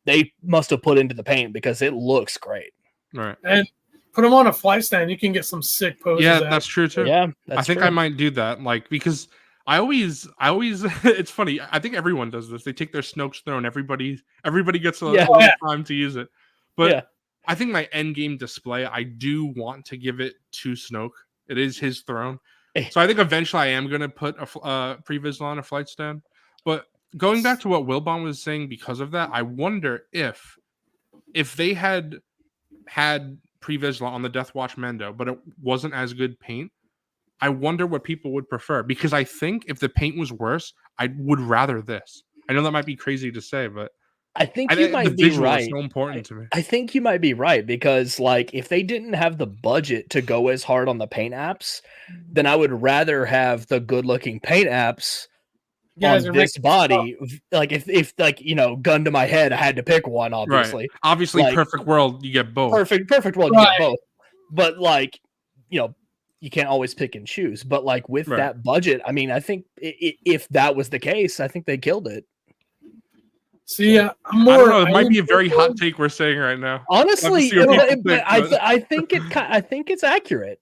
they must have put into the paint because it looks great. Right. And put them on a flight stand. You can get some sick poses. Yeah, that's true too. Yeah, I think I might do that. Like because I always it's funny. I think everyone does this. They take their Snoke's throne. Everybody gets a little time to use it. But I think my end game display, I do want to give it to Snoke. It is his throne. So I think eventually I am going to put a Pre-Vizsla on a flight stand. But going back to what Wilbon was saying, because of that, I wonder if they had Pre-Vizsla on the Death Watch Mando, but it wasn't as good paint, I wonder what people would prefer. Because I think if the paint was worse, I would rather this. I know that might be crazy to say, but I think you might be right. Is so important to me. I think you might be right because, like, if they didn't have the budget to go as hard on the paint apps, then I would rather have the good-looking paint apps on this body. Like, if like gun to my head, I had to pick one. Obviously, obviously, like, perfect world, you get both. Perfect world, you get both. But like, you can't always pick and choose. But like with that budget, I mean, I think if that was the case, I think they killed it. See, I don't know. It might be a very hot take we're saying right now. Honestly, I think it's accurate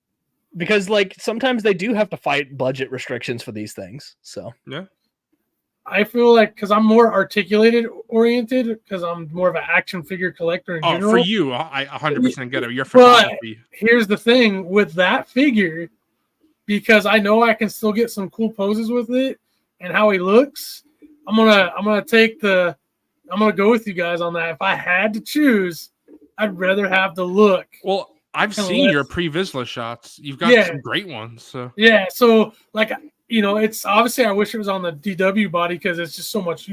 because like sometimes they do have to fight budget restrictions for these things. So yeah, I feel like because I'm more articulated oriented because I'm more of an action figure collector in general. For you, I 100% get it. Your photography. Here's the thing with that figure, because I know I can still get some cool poses with it and how he looks. I'm gonna go with you guys on that. If I had to choose, I'd rather have the look. Well, I've seen your Pre-Vizsla shots. You've got some great ones. So yeah, so like it's obviously I wish it was on the DW body because it's just so much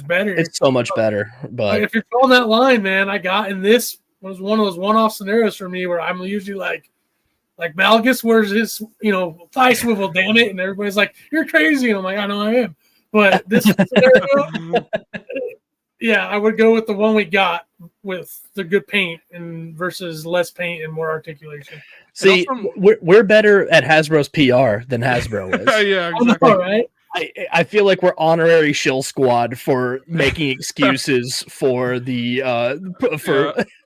better. It's so much better. But if you're on that line, man, and this was one of those one-off scenarios for me where I'm usually like Malgus wears his thigh swivel, damn it, and everybody's like, "You're crazy," and I'm like, "I know I am." But this scenario, yeah, I would go with the one we got with the good paint and versus less paint and more articulation. See, we're better at Hasbro's PR than Hasbro is. Yeah, exactly. Know, right? I feel like we're honorary shill squad for making excuses for the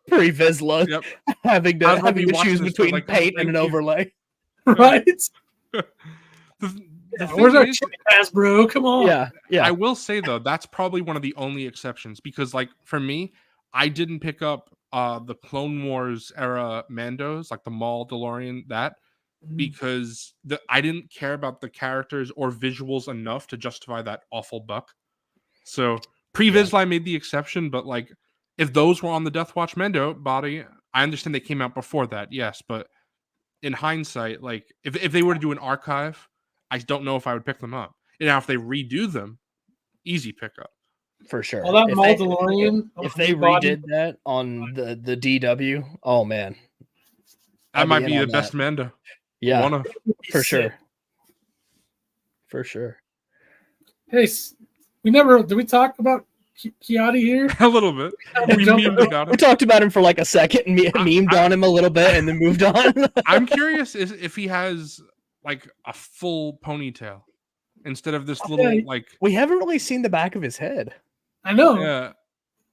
Pre-Vizsla having issues between paint and an overlay. Right? Where's our Hasbro? Come on. Yeah. I will say though, that's probably one of the only exceptions because, like, for me, I didn't pick up the Clone Wars era Mandos, like the Maul DeLorean, because I didn't care about the characters or visuals enough to justify that awful buck. So Pre-Vizsla made the exception, but like if those were on the Death Watch Mando body, I understand they came out before that, yes, but in hindsight, like if they were to do an archive, I don't know if I would pick them up. And now if they redo them, easy pickup. For sure. Well, that Mandalorian. If they redid that on the DW, oh man. That might be the best Mando. Yeah. One of. For sure. For sure. Hey, did we talk about Kiadi here? A little bit. We talked about him for like a second and memed on him a little bit and then moved on. I'm curious if he has like a full ponytail instead of this little like. We haven't really seen the back of his head. I know. Yeah,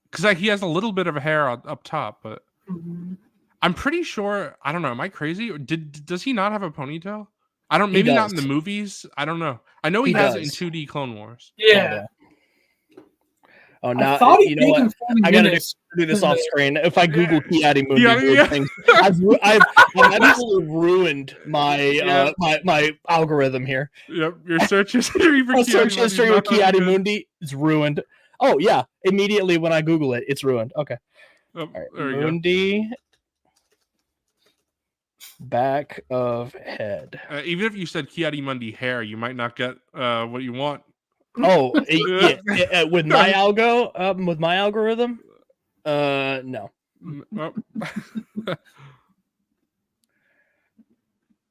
because he has a little bit of hair up top, but I'm pretty sure. I don't know. Am I crazy? Does he not have a ponytail? I don't. Maybe not in the movies. I don't know. I know he has it in 2D Clone Wars. Yeah. Oh, now you know what? I gotta do this off screen. If I Google Kiadi movie things, I've absolutely ruined my my algorithm here. Yep, your search history for Kiadi Mundi is ruined. Oh yeah, immediately when I Google it, it's ruined. Okay. All right, Mundi back of head. Even if you said Kiadi Mundi hair, you might not get what you want. Oh, with my algorithm, no.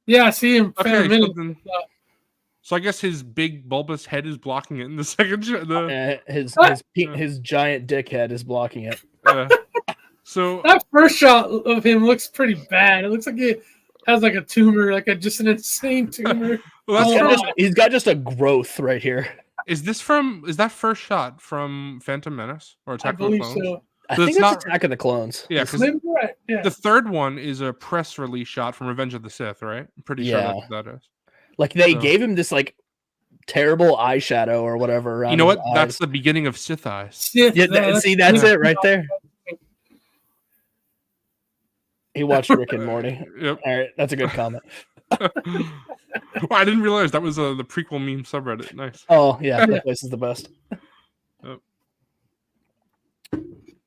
Yeah, I see him. Okay, so I guess his big bulbous head is blocking it in the second. His giant dick head is blocking it. So that first shot of him looks pretty bad. It looks like he has like a tumor, just an insane tumor. He's got just a growth right here. Is that first shot from Phantom Menace or Attack of the Clones? So. I think it's Attack of the Clones. Yeah, because the third one is a press release shot from Revenge of the Sith, right? I'm pretty sure that's what that is. Like they gave him this like terrible eyeshadow or whatever. You know what? That's the beginning of Sith eyes. That's it right there. He watched Rick and Morty. Yep. All right, that's a good comment. Well, I didn't realize that was the prequel meme subreddit. Nice. Oh yeah, that place is the best. Yep.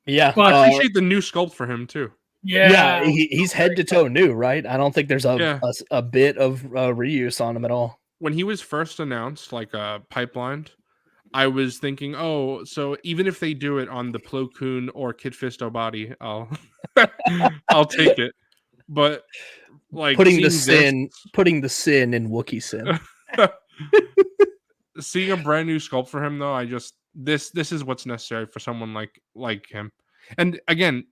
Yeah, well, I appreciate the new sculpt for him too. Yeah, he's head to toe new, right? I don't think there's a bit of reuse on him at all. When he was first announced, pipelined, I was thinking, oh, so even if they do it on the Plo Koon or Kit Fisto body, I'll take it. But putting the sin in Wookiee sin. Seeing a brand new sculpt for him though, this is what's necessary for someone like him. And again,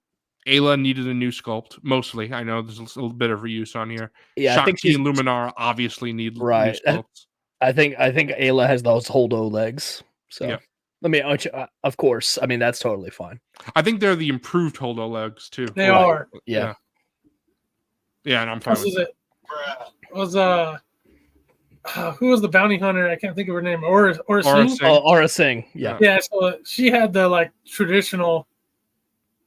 Ayla needed a new sculpt. Mostly, I know there's a little bit of reuse on here. Yeah, Shakti and Luminar obviously need new sculpts. I think Ayla has those Holdo legs. So of course, I mean that's totally fine. I think they're the improved Holdo legs too. They are. Yeah. Yeah, and I'm fine with it. Who was the bounty hunter? I can't think of her name. Aura Singh? Aura Singh. Yeah. Yeah, so she had the traditional,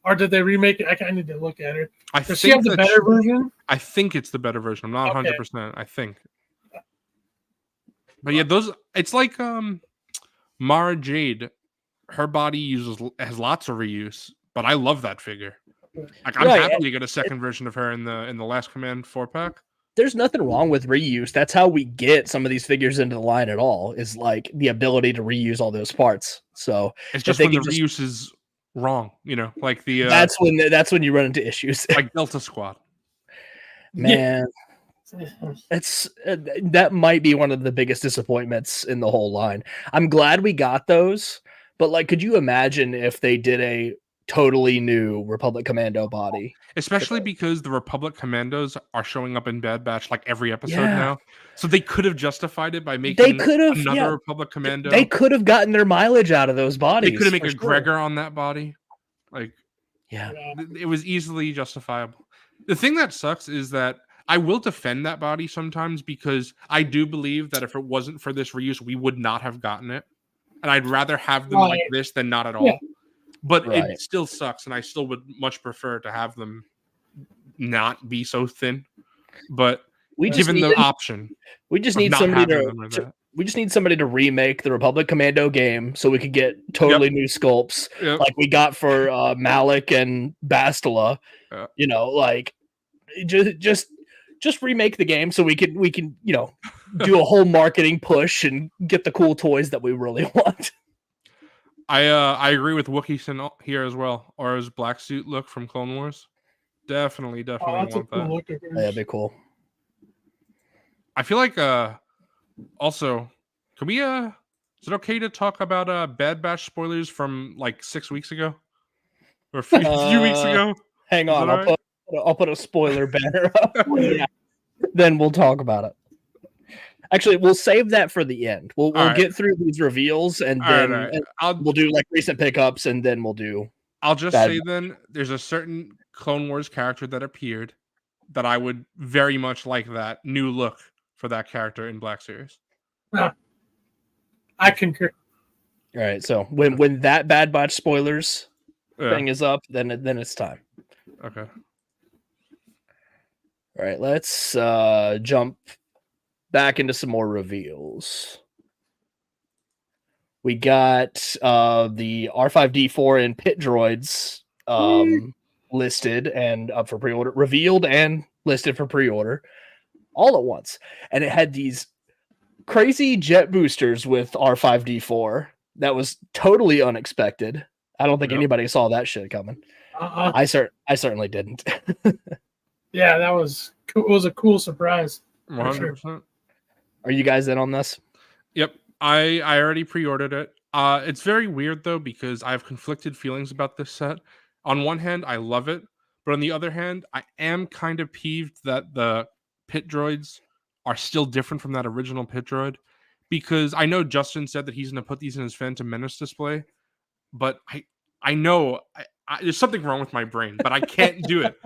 or did they remake it? I need to look at her. Does she have the better version? I think it's the better version. I'm not 100%. I think. But yeah, it's like Mara Jade. Her body has lots of reuse, but I love that figure. I'm happy to get a second version of her in the Last Command 4-pack. There's nothing wrong with reuse. That's how we get some of these figures into the line at all, is the ability to reuse all those parts. So it's just when the reuse is wrong, that's when you run into issues. Like Delta Squad. Man, it's that might be one of the biggest disappointments in the whole line. I'm glad we got those, but could you imagine if they did a totally new Republic Commando body? Especially because the Republic Commandos are showing up in Bad Batch every episode now. So they could have justified it by making another Republic Commando. They could have gotten their mileage out of those bodies. They could have made a Gregor on that body. Yeah. It was easily justifiable. The thing that sucks is that I will defend that body sometimes because I do believe that if it wasn't for this reuse, we would not have gotten it. And I'd rather have them like this than not at all. Yeah. But it still sucks, and I still would much prefer to have them not be so thin. But given the option, we just need somebody to We just need somebody to remake the Republic Commando game so we could get totally new sculpts like we got for Malik and Bastila. You know, like just remake the game so we can do a whole marketing push and get the cool toys that we really want. I agree with Wookieson here as well, or his black suit look from Clone Wars. Definitely want cool that. Look That'd be cool. I feel like also, can we is it okay to talk about Bad Batch spoilers from like 6 weeks ago? Or a few weeks ago? Hang on, I'll put a spoiler banner up. Yeah. Then we'll talk about it. Actually, we'll save that for the end. We'll get through these reveals and then we'll do like recent pickups and then we'll do. I'll just say then there's a certain Clone Wars character that appeared that I would very much like that new look for that character in Black Series. I concur. All right, so when that Bad Batch spoilers thing is up, then it's time. Okay. All right, let's jump back into some more reveals. We got the R5D4 and pit droids listed and up for pre-order, revealed and listed for pre-order all at once. And it had these crazy jet boosters with R5D4 that was totally unexpected. I don't think anybody saw that shit coming. I certainly didn't. Yeah, that was cool. It was a cool surprise. 100%. Sure. Are you guys in on this? Yep. I already pre-ordered it. It's very weird though because I have conflicted feelings about this set. On one hand, I love it, but on the other hand, I am kind of peeved that the pit droids are still different from that original pit droid, because I know Justin said that he's going to put these in his Phantom Menace display, but I know there's something wrong with my brain, but I can't do it.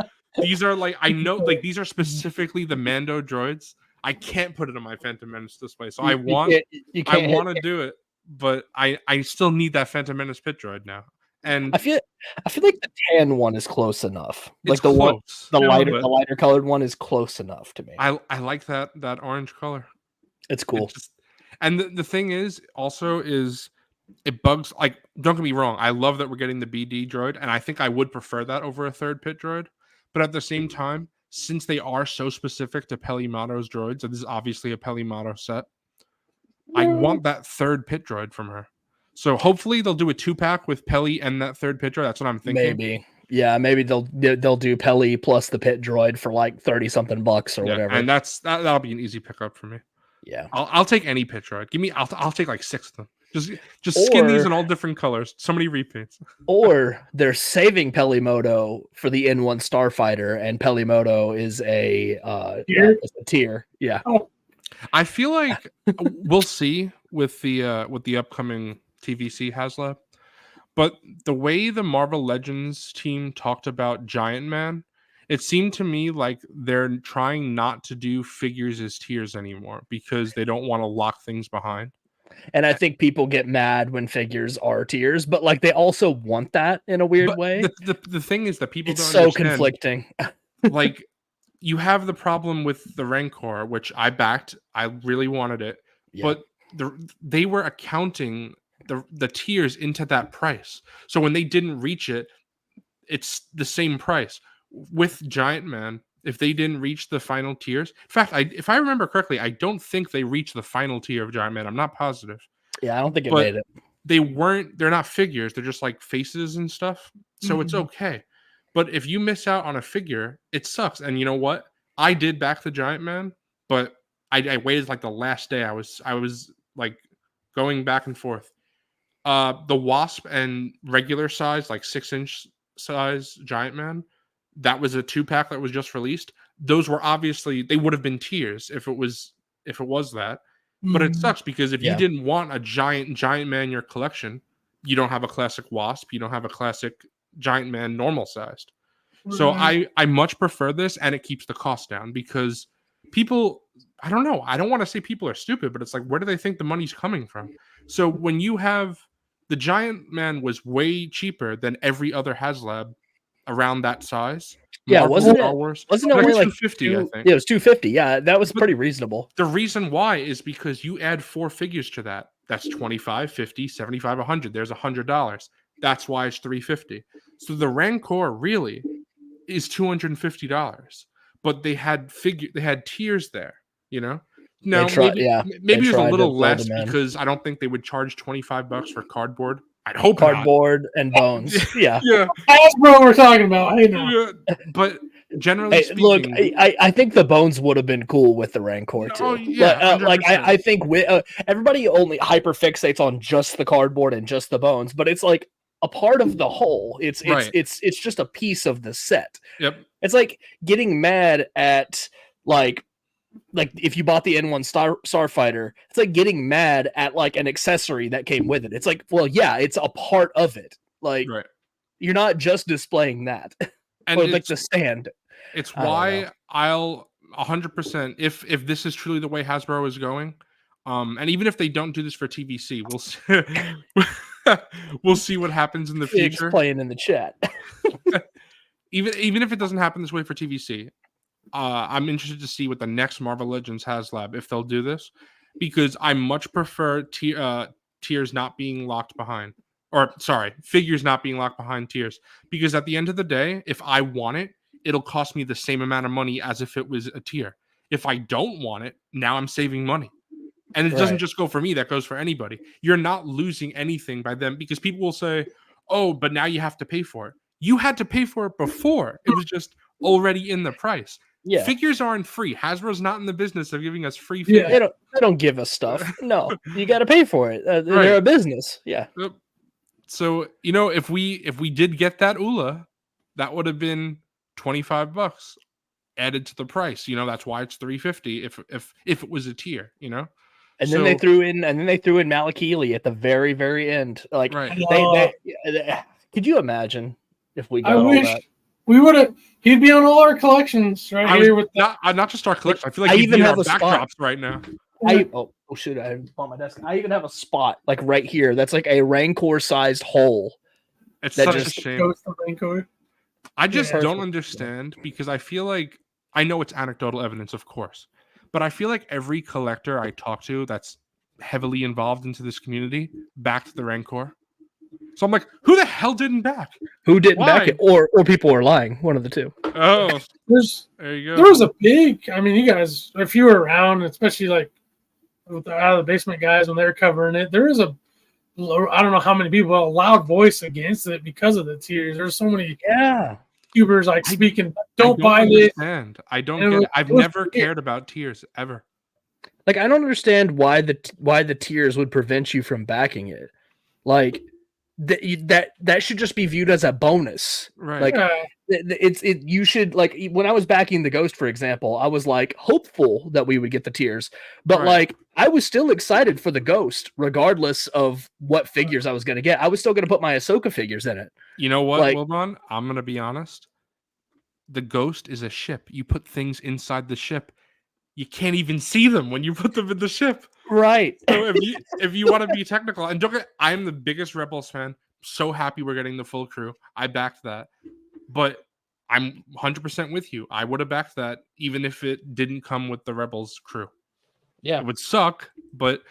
These are like, I know, like these are specifically the Mando droids. I can't put it on my Phantom Menace display, so I want to do it, but I still need that Phantom Menace pit droid now. And I feel like the tan one is close enough. Like the close. the lighter colored one is close enough to me. I like that orange color. It's cool. And the thing is also is it bugs, like, don't get me wrong, I love that we're getting the BD droid, and I think I would prefer that over a third pit droid. But at the same time, since they are so specific to Peli Motto's droids, and this is obviously a Peli Motto set, I want that third pit droid from her. So hopefully they'll do a 2-pack with Peli and that third pit droid. That's what I'm thinking. Maybe. Yeah, maybe they'll do Peli plus the pit droid for like $30-something bucks or whatever. And that'll be an easy pickup for me. Yeah. I'll take any pit droid. I'll take like 6 of them. Just skin these in all different colors. So many repaints. Or they're saving Pelimoto for the N1 Starfighter, and Pelimoto is a tier. Yeah. Oh. I feel like we'll see with the upcoming TVC HasLab. But the way the Marvel Legends team talked about Giant Man, it seemed to me like they're trying not to do figures as tiers anymore because they don't want to lock things behind. And I think people get mad when figures are tiers, but like they also want that in a weird way. The thing is that people it's don't so understand. Conflicting. Like you have the problem with the Rancor, which I backed. I really wanted it, but they were accounting the tiers into that price. So when they didn't reach it, it's the same price. With Giant Man, if they didn't reach the final tiers, in fact, if I remember correctly, I don't think they reached the final tier of Giant Man. I'm not positive. Yeah, I don't think it made it. They're not figures. They're just like faces and stuff. So it's okay. But if you miss out on a figure, it sucks. And you know what? I did back the Giant Man, but I waited like the last day. I was like going back and forth. The Wasp and regular size, like 6-inch size Giant Man, that was a 2-pack that was just released. Those were obviously, they would have been tiers if it was that. But it sucks because if you didn't want a giant man in your collection, you don't have a classic Wasp, you don't have a classic Giant Man normal sized. So I much prefer this, and it keeps the cost down because people, I don't know, I don't want to say people are stupid, but it's like, where do they think the money's coming from? So when you have the Giant Man was way cheaper than every other HasLab around that size. Yeah, Marvel, wasn't Star it? Wars. Wasn't it Like only like 250, I think. Yeah, it was 250. Yeah, that was But- pretty reasonable. The reason why is because you add 4 figures to that. That's 25, 50, 75, 100. There's $100. That's why it's 350. So the Rancor really is $250. But they had tiers there, you know? Now maybe they it was a tried to little build less them in. because I don't think they would charge $25 for cardboard. I'd hope Cardboard and bones. Yeah. Yeah. That's what we're talking about. Hey, now. Yeah. But generally Hey, look, speaking, I think the bones would have been cool with the Rancor too. Oh, yeah, Like 100%. I think everybody only hyper fixates on just the cardboard and just the bones, but it's like a part of the whole. It's Right. it's just a piece of the set. Yep. It's like getting mad at like if you bought the N1 Starfighter, it's like getting mad at like an accessory that came with it. It's like, well, yeah, it's a part of it. Like Right. you're not just displaying that. And or like the stand. It's I don't why know. I'll 100% if this is truly the way Hasbro is going, and even if they don't do this for TVC, we'll see, we'll see what happens in the Figs future. playing in the chat. Even if it doesn't happen this way for TVC, I'm interested to see what the next Marvel Legends HasLab if they'll do this, because I much prefer tiers not being locked behind, or sorry, figures not being locked behind tiers, because at the end of the day, if I want it, it'll cost me the same amount of money as if it was a tier. If I don't want it, now I'm saving money. And it doesn't just go for me, that goes for anybody. You're not losing anything by them, because people will say, oh, but now you have to pay for it. You had to pay for it before. It was just already in the price. Yeah. Figures aren't free. Hasbro's not in the business of giving us free figures. Yeah, they don't give us stuff. No, you got to pay for it. They're a business. Yeah. So, if we did get that Ula, that would have been $25 added to the price. That's why it's $350 if it was a tier, And then they threw in Malakili at the very, very end. Like could you imagine if we got all that? We would have. He'd be on all our collections here with not just our collection. I feel like I he'd even be have our a backdrops right now. Oh shit! I on my desk. I even have a spot like right here. That's like a Rancor-sized hole. It's such a shame. Goes to Rancor. I just don't understand, because I feel like, I know it's anecdotal evidence, of course, but I feel like every collector I talk to that's heavily involved into this community backed the Rancor. So I'm like, who the hell didn't back? Who didn't back it? Or people are lying. One of the two. Oh, there you go. There was a big. I mean, you guys, if you were around, especially like with the Out of the Basement guys when they were covering it, there was I don't know how many people, a loud voice against it because of the tiers. There's so many YouTubers like speaking. Don't buy this. I don't get it. I've never cared about tiers ever. Like, I don't understand why the tiers would prevent you from backing it. Like that should just be viewed as a bonus. Right. Like you should, like, when I was backing the Ghost, for example, I was like hopeful that we would get the tiers, but like I was still excited for the Ghost regardless of what figures I was going to get. I was still going to put my Ahsoka figures in it. You know what, Wilbon? I'm going to be honest. The Ghost is a ship. You put things inside the ship. You can't even see them when you put them in the ship. Right. So if you want to be technical, and I am the biggest Rebels fan. So happy we're getting the full crew. I backed that. But I'm 100% with you. I would have backed that even if it didn't come with the Rebels crew. Yeah. It would suck, but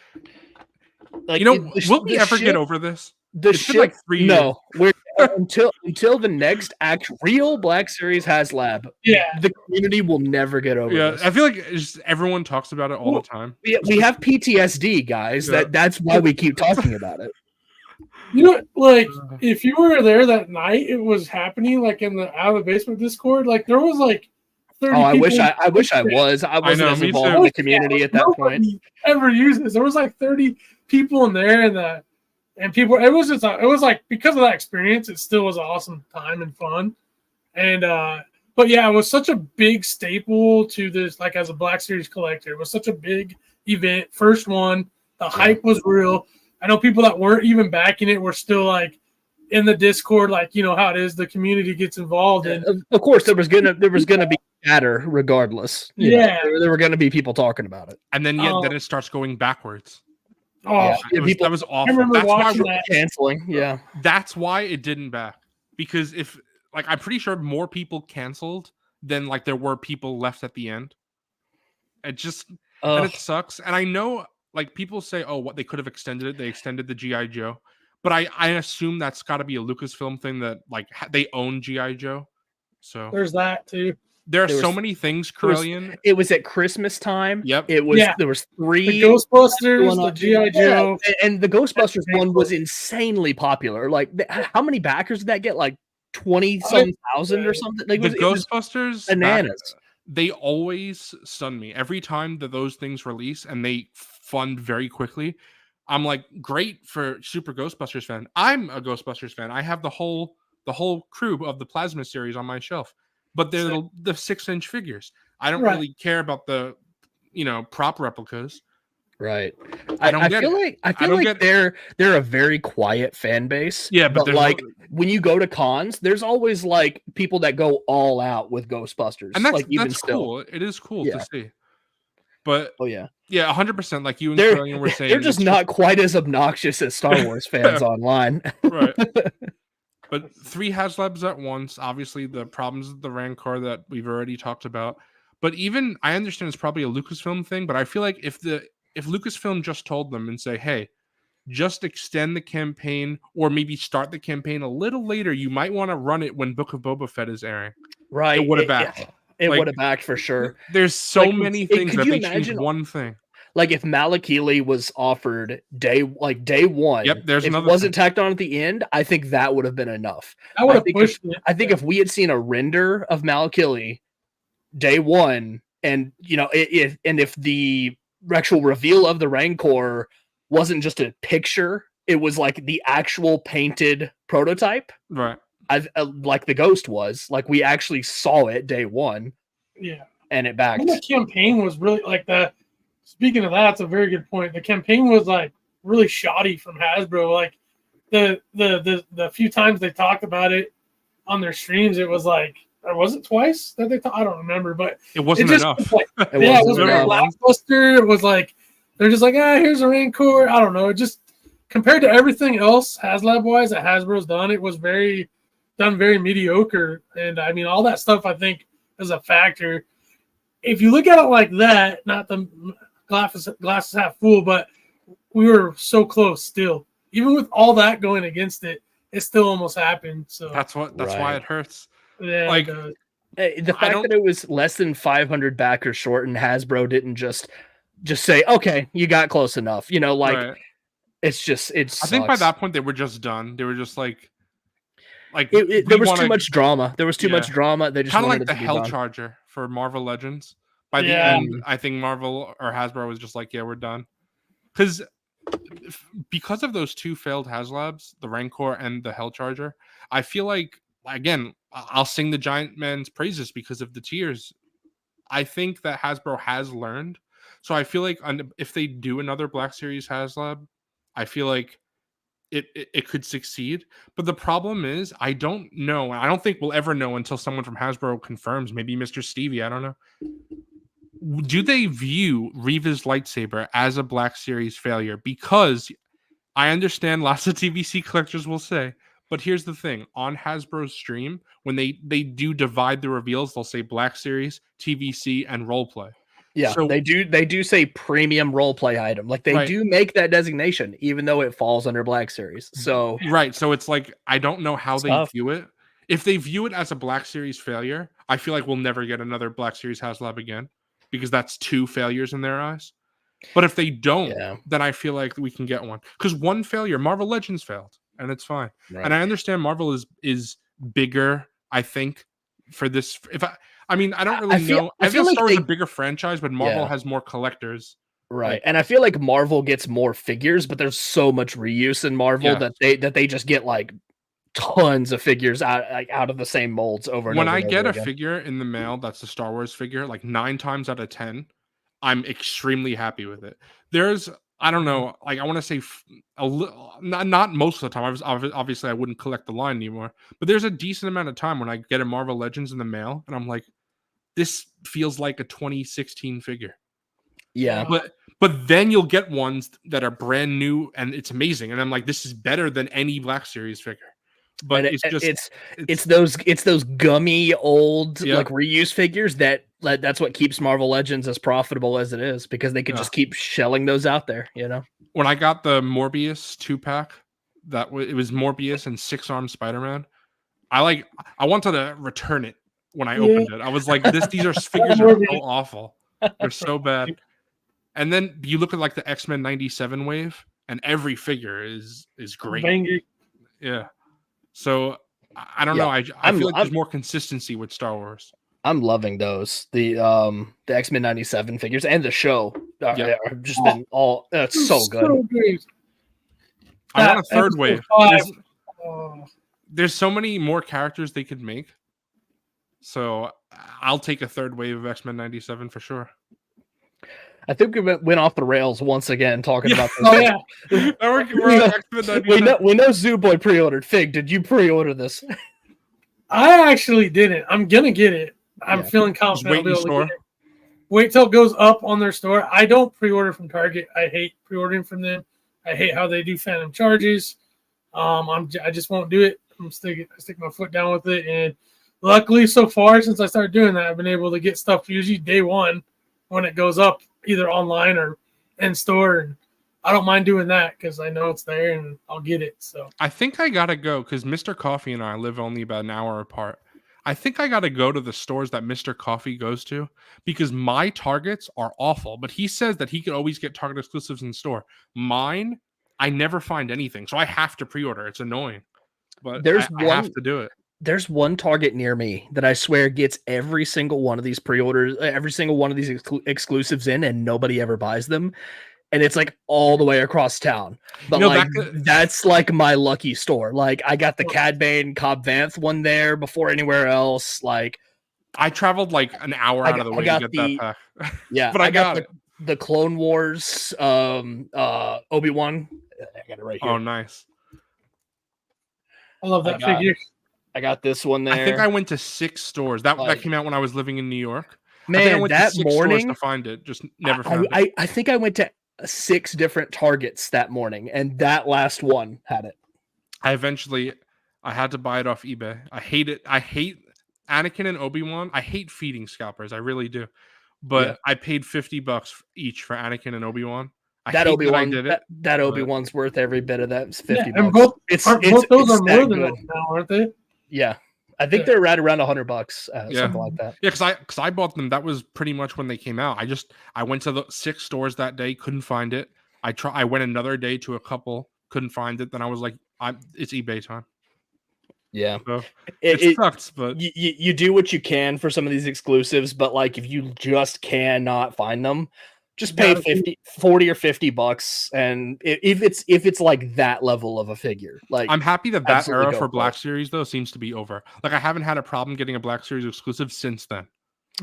like, will we ever get over this? It's ship, like 3 years. No, we're until the next real Black Series HasLab. Yeah, the community will never get over. Yeah, this. I feel like everyone talks about it all the time. We have PTSD, guys. Yeah. That's why we keep talking about it. Like if you were there that night, it was happening. Like in the Out of the Basement Discord, like there was like 30 I wish I was. I wasn't as involved in the community at that point. Ever used this? There was like 30 people in there, and people. It was like, because of that experience, it still was an awesome time and fun. And but yeah, it was such a big staple to this. Like as a Black Series collector, it was such a big event. First one, the hype was real. I know people that weren't even backing it were still like in the Discord, like, you know how it is. The community gets involved, and of course there was gonna be chatter regardless. There were gonna be people talking about it, and then then it starts going backwards. Oh, that was awful. I remember that's watching why that. Canceling. Yeah, that's why it didn't back, because if like I'm pretty sure more people canceled than like there were people left at the end. It just and it sucks. And I know like people say, oh, what they could have extended it. They extended the G.I. Joe. But I assume that's got to be a Lucasfilm thing that like they own G.I. Joe. So There's that too. there are so many things, Corellian. It was at Christmas time. Yep. It was there was 3 the Ghostbusters, the G.I. Joe. And the Ghostbusters one was insanely popular. Like how many backers did that get? Like 20-some thousand or something? Like, the Ghostbusters bananas. They always stun me every time that those things release and they fund very quickly. I'm like, great for Super Ghostbusters fan. I'm a Ghostbusters fan. I have the whole crew of the Plasma series on my shelf, but they're the 6-inch figures. I don't really care about the, prop replicas. Right. I feel like they're a very quiet fan base. Yeah, but like when you go to cons, there's always like people that go all out with Ghostbusters. And that's like even that's still. cool. It is cool to see. But yeah, 100%. Like you and Corellian were saying, they're just not quite as obnoxious as Star Wars fans online. Right. But 3 HasLabs at once. Obviously, the problems with the Rancor that we've already talked about. But even I understand it's probably a Lucasfilm thing. But I feel like if Lucasfilm just told them and say, hey, just extend the campaign or maybe start the campaign a little later, you might want to run it when Book of Boba Fett is airing. Right. It would have backed. It would have backed for sure. There's so many things that they change one thing. Like if Malakili was offered day one, yep, there's if another it wasn't thing. tacked on at the end, I think that would have been enough. I would have pushed it. I think if we had seen a render of Malakili day one, and if the actual reveal of the Rancor wasn't just a picture, it was like the actual painted prototype, right? Like the Ghost was, like we actually saw it day one. Yeah, and it backed. The campaign was really like the. Speaking of that, it's a very good point. The campaign was like really shoddy from Hasbro. Like the few times they talked about it on their streams, it was like, or was it twice that they talked? I don't remember, but it wasn't enough. Like, it was very lackluster. It was like they're just like, here's a Rancor. I don't know. It just compared to everything else HasLab wise that Hasbro's done, it was very mediocre. And I mean, all that stuff I think is a factor. If you look at it like that, not the glass is half full, but we were so close still. Even with all that going against it, it still almost happened. So that's why it hurts. Yeah, like the fact that it was less than 500 backers short and Hasbro didn't just say, okay, you got close enough. Right. It's just I think by that point they were just done. They were just like there was too much drama. There was too much drama. They just kind of like the Hell Charger for Marvel Legends. By the end, I think Marvel or Hasbro was just like, yeah, we're done. Because of those 2 failed HasLabs, the Rancor and the Hell Charger, I feel like, again, I'll sing the Giant Man's praises because of the tiers. I think that Hasbro has learned. So I feel like if they do another Black Series HasLab, I feel like it could succeed. But the problem is, I don't know. I don't think we'll ever know until someone from Hasbro confirms. Maybe Mr. Stevie. I don't know. Do they view Reva's lightsaber as a Black Series failure? Because I understand lots of TVC collectors will say, but here's the thing. On Hasbro's stream, when they do divide the reveals, they'll say Black Series, TVC, and roleplay. Yeah, so, they do say premium roleplay item. Like they do make that designation, even though it falls under Black Series. So so it's like I don't know how they view it. If they view it as a Black Series failure, I feel like we'll never get another Black Series HasLab again because that's 2 failures in their eyes. But if they don't, then I feel like we can get one. Because one failure, Marvel Legends failed, and it's fine. Right. And I understand Marvel is bigger, I think, for this. I mean, I don't really know. I feel like Star Wars is a bigger franchise, but Marvel has more collectors. Right. And I feel like Marvel gets more figures, but there's so much reuse in Marvel that they just get like tons of figures out of the same molds over and over. When I get a figure in the mail that's a Star Wars figure, like 9 times out of 10, I'm extremely happy with it. There's, I don't know, like I want to say not most of the time. Obviously, I wouldn't collect the line anymore, but there's a decent amount of time when I get a Marvel Legends in the mail, and I'm like, this feels like a 2016 figure. Yeah, but then you'll get ones that are brand new and it's amazing, and I'm like, this is better than any Black Series figure. But And it's just it's those gummy old Yeah. like reuse figures that's what keeps Marvel Legends as profitable as it is, because they could Yeah. just keep shelling those out there, you know. when I got the Morbius 2-pack, it was Morbius and 6-armed Spider-Man. I wanted to return it when I opened it. I was like, these are figures are so awful. They're so bad. And then you look at like the X-Men 97 wave, and every figure is great. Banger. Yeah. So I don't know. I feel like there's more consistency with Star Wars. I'm loving those. The X-Men 97 figures and the show have just been all it's so good. So great. I want a third wave. Oh. There's so many more characters they could make. So I'll take a third wave of X-Men 97 for sure. I think we went off the rails once again talking about this. Oh yeah. We're on X-Men 97. We know Zooboy pre-ordered. Fig, did you pre-order this? I actually didn't. I'm gonna get it. I'm feeling confident. I'll be able to get it. Wait till it goes up on their store. I don't pre-order from Target. I hate pre-ordering from them. I hate how they do phantom charges. I just won't do it. I stick my foot down with it. And luckily, so far since I started doing that, I've been able to get stuff usually day one when it goes up, either online or in store. And I don't mind doing that because I know it's there and I'll get it. So I think I gotta go because Mr. Coffee and I live only about an hour apart. I think I gotta go to the stores that Mr. Coffee goes to because my Targets are awful. But he says that he could always get Target exclusives in store. Mine, I never find anything, so I have to pre-order. It's annoying, but I have to do it. There's one Target near me that I swear gets every single one of these pre-orders, every single one of these exclusives in, and nobody ever buys them. And it's like all the way across town. But that's like my lucky store. Like I got the Cad Bane Cobb Vanth one there before anywhere else. Like I traveled like an hour out of the way to get that pack. Yeah, but I got the Clone Wars Obi-Wan. I got it right here. Oh, nice. I love that figure. I got this one there. I think I went to 6 stores. That came out when I was living in New York. Man, I went that to 6 morning stores to find it. Just never found it. I think I went to 6 different Targets that morning, and that last one had it. I had to buy it off eBay. I hate it. I hate Anakin and Obi-Wan. I hate feeding scalpers. I really do. But I paid $50 each for Anakin and Obi-Wan. That Obi-Wan's worth every bit of that. It's $50. And both those are more than that now, aren't they? Yeah. I think they're right around $100, something like that. Yeah, because I bought them. That was pretty much when they came out. I went to the 6 stores that day, couldn't find it. I went another day to a couple, couldn't find it. Then I was like, it's eBay time. Yeah, so it sucks, but you do what you can for some of these exclusives. But like, if you just cannot find them, just pay $40 or $50, and if it's like that level of a figure, like I'm happy that era for Black Series though seems to be over. Like I haven't had a problem getting a Black Series exclusive since then.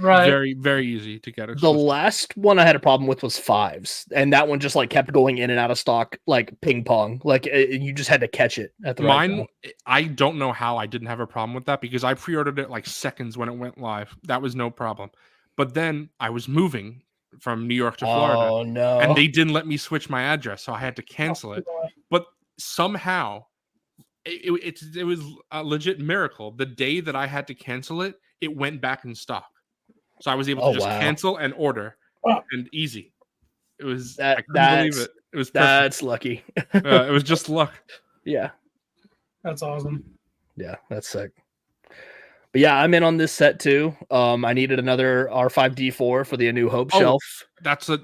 Right, very very easy to get. The last one I had a problem with was 5s, and that one just like kept going in and out of stock like ping pong. Like you just had to catch it at the right time. I don't know how I didn't have a problem with that because I pre-ordered it like seconds when it went live. That was no problem. But then I was moving from New York to Florida. Oh no! And they didn't let me switch my address, so I had to cancel it. But somehow, it was a legit miracle. The day that I had to cancel it, it went back in stock. So I was able to just cancel and order, and easy. It was I couldn't believe it. It was perfect. That's lucky. It was just luck. Yeah, that's awesome. Yeah, that's sick. But yeah, I'm in on this set too. I needed another R5D4 for the A New Hope shelf. So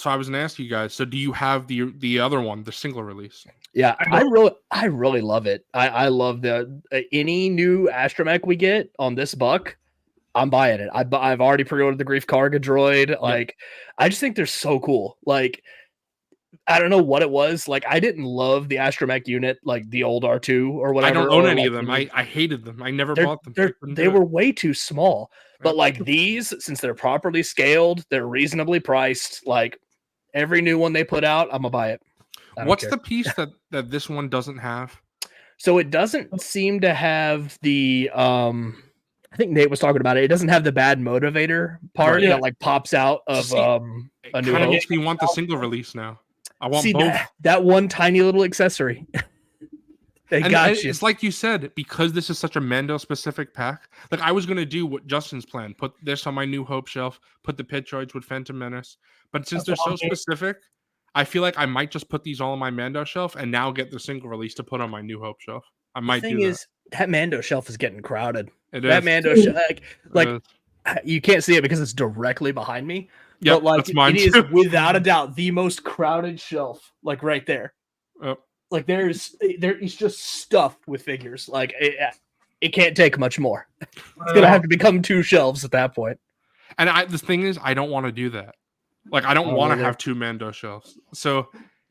I was gonna ask you guys. So do you have the other one, the single release? Yeah, I really love it. I love the any new astromech we get on this buck. I'm buying it. I've already pre-ordered the Grief Karga droid. Like, I just think they're so cool. Like, I don't know what it was. Like, I didn't love the astromech unit, like the old R2 or whatever. I don't own any of them. I hated them. I never bought them. They were way too small. But like these, since they're properly scaled, they're reasonably priced. Like every new one they put out, I'm gonna buy it. What's the piece that this one doesn't have? So it doesn't seem to have the I think Nate was talking about it. It doesn't have the bad motivator part that like pops out of A New Hope. Makes me want the single release now. I want both. That one tiny little accessory. They And got you. it's like you said, because this is such a Mando specific pack. Like I was gonna do what Justin's plan, put this on my New Hope shelf, put the pit droids with Phantom Menace. But since they're so specific, I feel like I might just put these all on my Mando shelf and now get the single release to put on my New Hope shelf. I might do that. The thing is, that Mando shelf is getting crowded. It that is. Mando shelf, like you can't see it because it's directly behind me. Yeah, but like that's mine it too. is without a doubt the most crowded shelf, like right there. Yep. Like it's just stuffed with figures. Like it can't take much more. It's gonna have to become 2 shelves at that point. And the thing is, I don't want to do that. Like I don't want to have 2 Mando shelves. So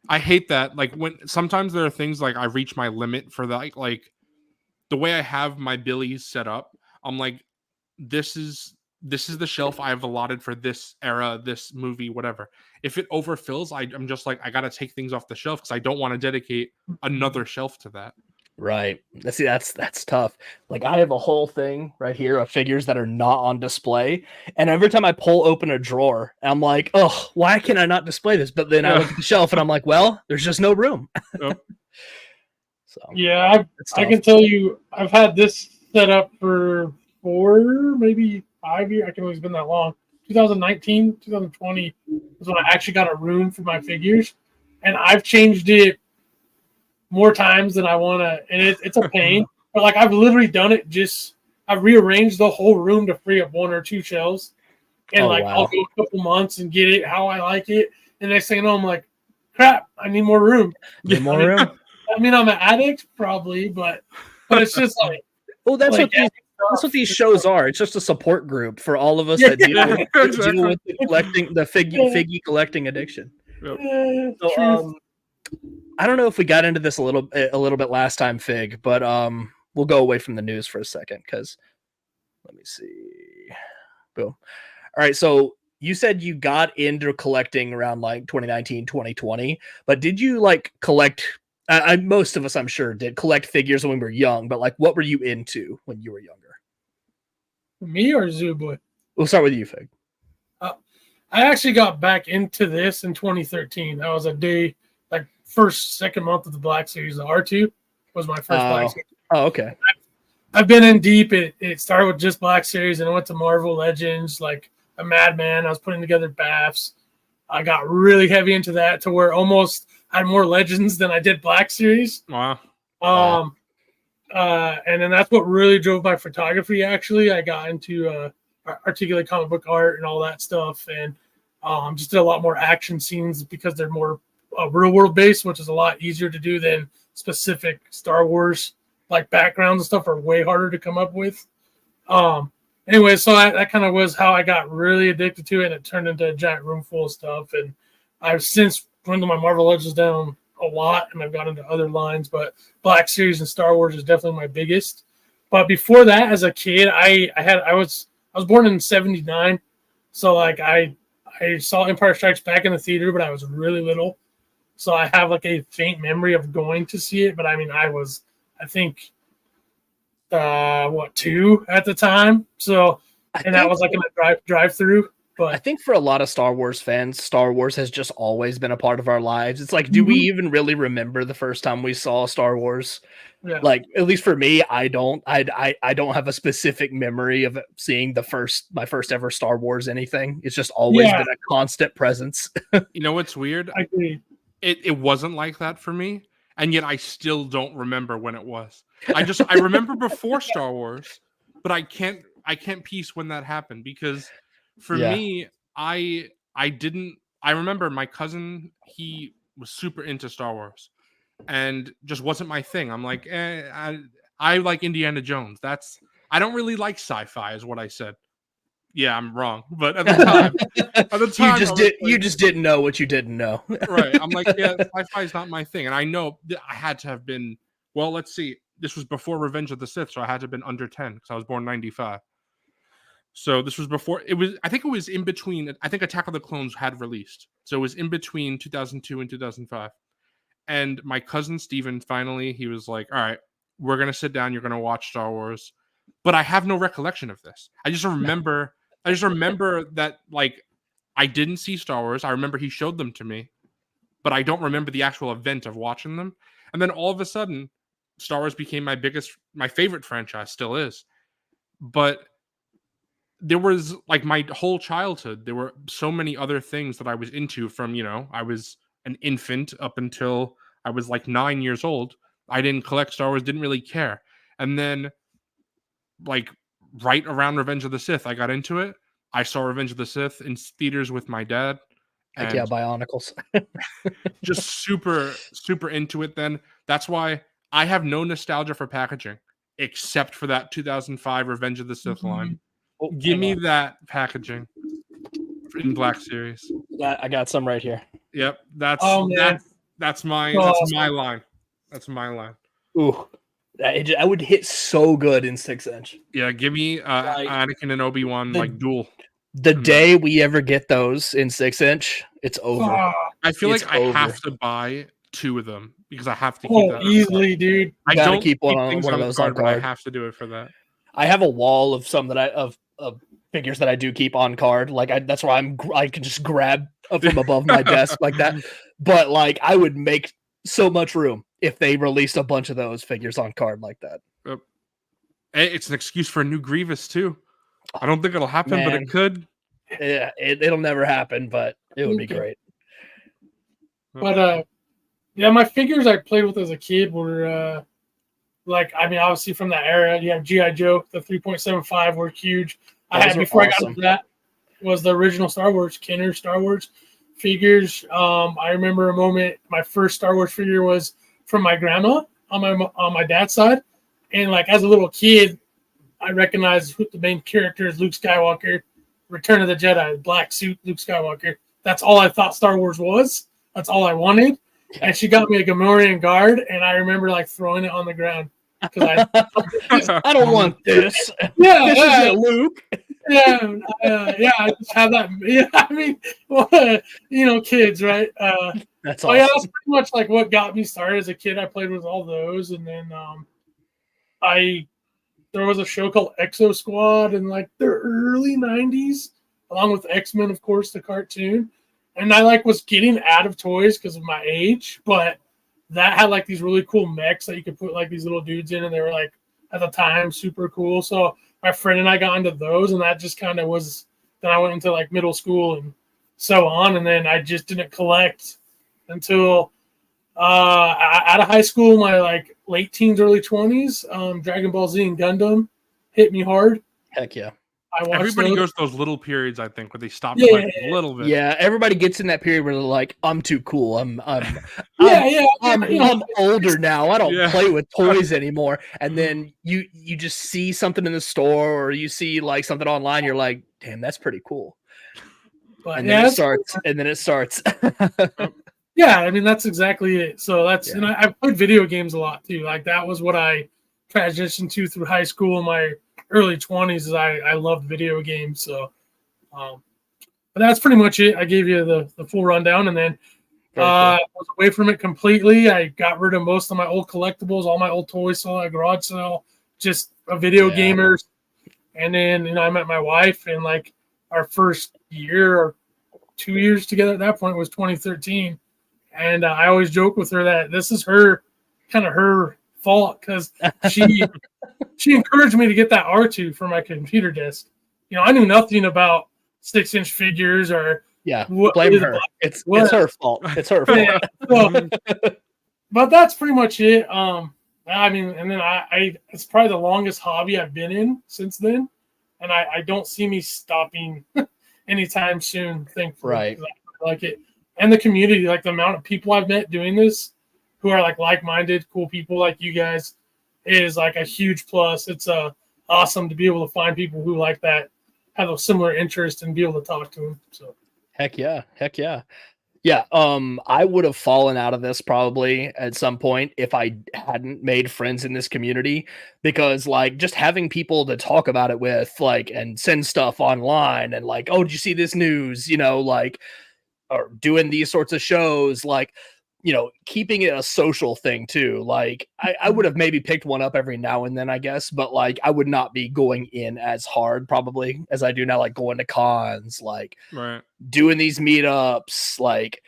I hate that. Like when sometimes there are things like I reach my limit for that. Like the way I have my Billies set up, I'm like, this is the shelf I've allotted for this era, this movie, whatever. If it overfills, I'm just like, I got to take things off the shelf because I don't want to dedicate another shelf to that. Right. See, that's tough. Like I have a whole thing right here of figures that are not on display. And every time I pull open a drawer, I'm like, oh, why can I not display this? But then I look at the shelf and I'm like, well, there's just no room. Yep. So yeah, I can tell you, I've had this set up for 4, maybe 5 years. I can't believe it's been that long. 2019, 2020 was when I actually got a room for my figures, and I've changed it more times than I want to, and it's a pain. But like I've literally done it. I've rearranged the whole room to free up 1 or 2 shelves, and I'll go a couple months and get it how I like it. And next thing you know, I'm like, crap, I need more room. Need more room. I mean, I'm an addict probably, but it's just like, well, that's like, that's what these shows are. It's just a support group for all of us that deal with the collecting, the figgy collecting addiction. Yep. So, I don't know if we got into this a little bit last time, Fig, but we'll go away from the news for a second because let me see. Boom. All right, so you said you got into collecting around like 2019, 2020, but did you like collect? Most of us, I'm sure, did collect figures when we were young, but like, what were you into when you were younger? Me or Zooboy? We'll start with you, Fig. I actually got back into this in 2013. That was a day, like second month of the Black Series. The R2 was my first Black Series. Oh, okay. I've been in deep. It started with just Black Series, and I went to Marvel Legends, like a madman. I was putting together BAFs. I got really heavy into that to where almost I had more Legends than I did Black Series. Wow. And then that's what really drove my photography. Actually, I got into articulate comic book art and all that stuff, and just did a lot more action scenes because they're more real world based, which is a lot easier to do than specific Star Wars like backgrounds and stuff are way harder to come up with. Anyway, so that kind of was how I got really addicted to it, and it turned into a giant room full of stuff. And I've since dwindled my Marvel Legends down a lot, and I've got into other lines, but Black Series and Star Wars is definitely my biggest. But before that, as a kid, I was born in '79, so like I saw Empire Strikes Back in the theater, but I was really little, so I have like a faint memory of going to see it. But I mean, I think 2 at the time, so that was like in a drive through. But I think for a lot of Star Wars fans, Star Wars has just always been a part of our lives. It's like, do we even really remember the first time we saw Star Wars? Yeah. Like, at least for me, I don't. I don't have a specific memory of seeing my first ever Star Wars anything. It's just always been a constant presence. You know what's weird? I agree. It wasn't like that for me, and yet I still don't remember when it was. I remember before Star Wars, but I can't piece when that happened because. For me, I remember my cousin, he was super into Star Wars and just wasn't my thing. I'm like, I like Indiana Jones. I don't really like sci-fi is what I said. Yeah, I'm wrong. But at the time, you just didn't know what you didn't know. Right. I'm like, yeah, sci-fi is not my thing. And I know I had to have been, well, let's see. This was before Revenge of the Sith, so I had to have been under 10 because I was born 95. So this was before I think it was in between. I think Attack of the Clones had released. So it was in between 2002 and 2005. And my cousin Steven, finally, he was like, all right, we're going to sit down. You're going to watch Star Wars. But I have no recollection of this. I just remember that like I didn't see Star Wars. I remember he showed them to me, but I don't remember the actual event of watching them. And then all of a sudden, Star Wars became my favorite franchise, still is. But there was like my whole childhood, there were so many other things that I was into from, I was an infant up until I was like 9 years old. I didn't collect Star Wars, didn't really care. And then like right around Revenge of the Sith, I got into it. I saw Revenge of the Sith in theaters with my dad. Heck yeah, Bionicles. Just super, super into it then. That's why I have no nostalgia for packaging, except for that 2005 Revenge of the Sith line. Oh, Give me that packaging in Black Series. I got some right here. Yep, that's my line. That's my line. Ooh, I would hit so good in 6-inch. Yeah, give me Anakin and Obi-Wan like duel. The day we ever get those in 6-inch, it's over. I feel like I have to buy 2 of them because I have to keep that easily, dude. I don't keep one of those on card, but I have to do it for that. I have a wall of some that of figures that I do keep on card. Like that's why I can just grab from above my desk like that. But like I would make so much room if they released a bunch of those figures on card like that. It's an excuse for a new Grievous too. I don't think it'll happen, but it could. Yeah, it'll never happen, but it would be great. But yeah, my figures I played with as a kid were obviously from that era. You have G.I. Joe, the 3.75 were huge. I got into that was the original Star Wars, Kenner Star Wars figures. I remember a moment, my first Star Wars figure was from my grandma on my dad's side. And like as a little kid, I recognized who the main character is, Luke Skywalker, Return of the Jedi, black suit, Luke Skywalker. That's all I thought Star Wars was. That's all I wanted. And she got me a Gamorrean guard, and I remember like throwing it on the ground because I don't want this. Yeah, this isn't Luke. Yeah, I just have that. Yeah, I mean, kids, right? That's awesome. Yeah, that's pretty much like what got me started as a kid. I played with all those, and then there was a show called Exo Squad in like the early 90s, along with X-Men, of course, the cartoon. And I was getting out of toys because of my age, but that had like these really cool mechs that you could put like these little dudes in, and they were like at the time super cool. So my friend and I got into those, and that just kind of was. Then I went into like middle school and so on, and then I just didn't collect until out of high school. My like late teens, early 20s. Dragon Ball Z and Gundam hit me hard. Heck yeah. Everybody goes those little periods, I think, where they stop playing a little bit. Yeah, everybody gets in that period where they're like, "I'm too cool. I'm older now. I don't play with toys anymore." And then you just see something in the store, or you see like something online. You're like, "Damn, that's pretty cool." And then it starts. Yeah, I mean that's exactly it. So and I played video games a lot too. Like that was what I transitioned to through high school and my early 20s. Is I loved video games. So, but that's pretty much it. I gave you the full rundown, and then I was away from it completely. I got rid of most of my old collectibles, all my old toys, sold at a garage sale, just a video gamer. And then I met my wife, and like our first year or 2 years together at that point was 2013. And I always joke with her that this is her fault because she encouraged me to get that R2 for my computer desk. I knew nothing about 6-inch figures or blame her. It's her fault. It's her fault. But that's pretty much it. I mean, and then it's probably the longest hobby I've been in since then, and I don't see me stopping anytime soon. Thankfully, right? I like it. And the community, like the amount of people I've met doing this who are like-minded, cool people like you guys is like a huge plus. It's awesome to be able to find people who like that, have a similar interest, and be able to talk to them. So, heck yeah. Yeah, I would have fallen out of this probably at some point if I hadn't made friends in this community, because like just having people to talk about it with, like, and send stuff online and like, oh, did you see this news? Or doing these sorts of shows, like, keeping it a social thing too. Like I would have maybe picked one up every now and then, I guess, but like I would not be going in as hard probably as I do now, like going to cons, like doing these meetups, like,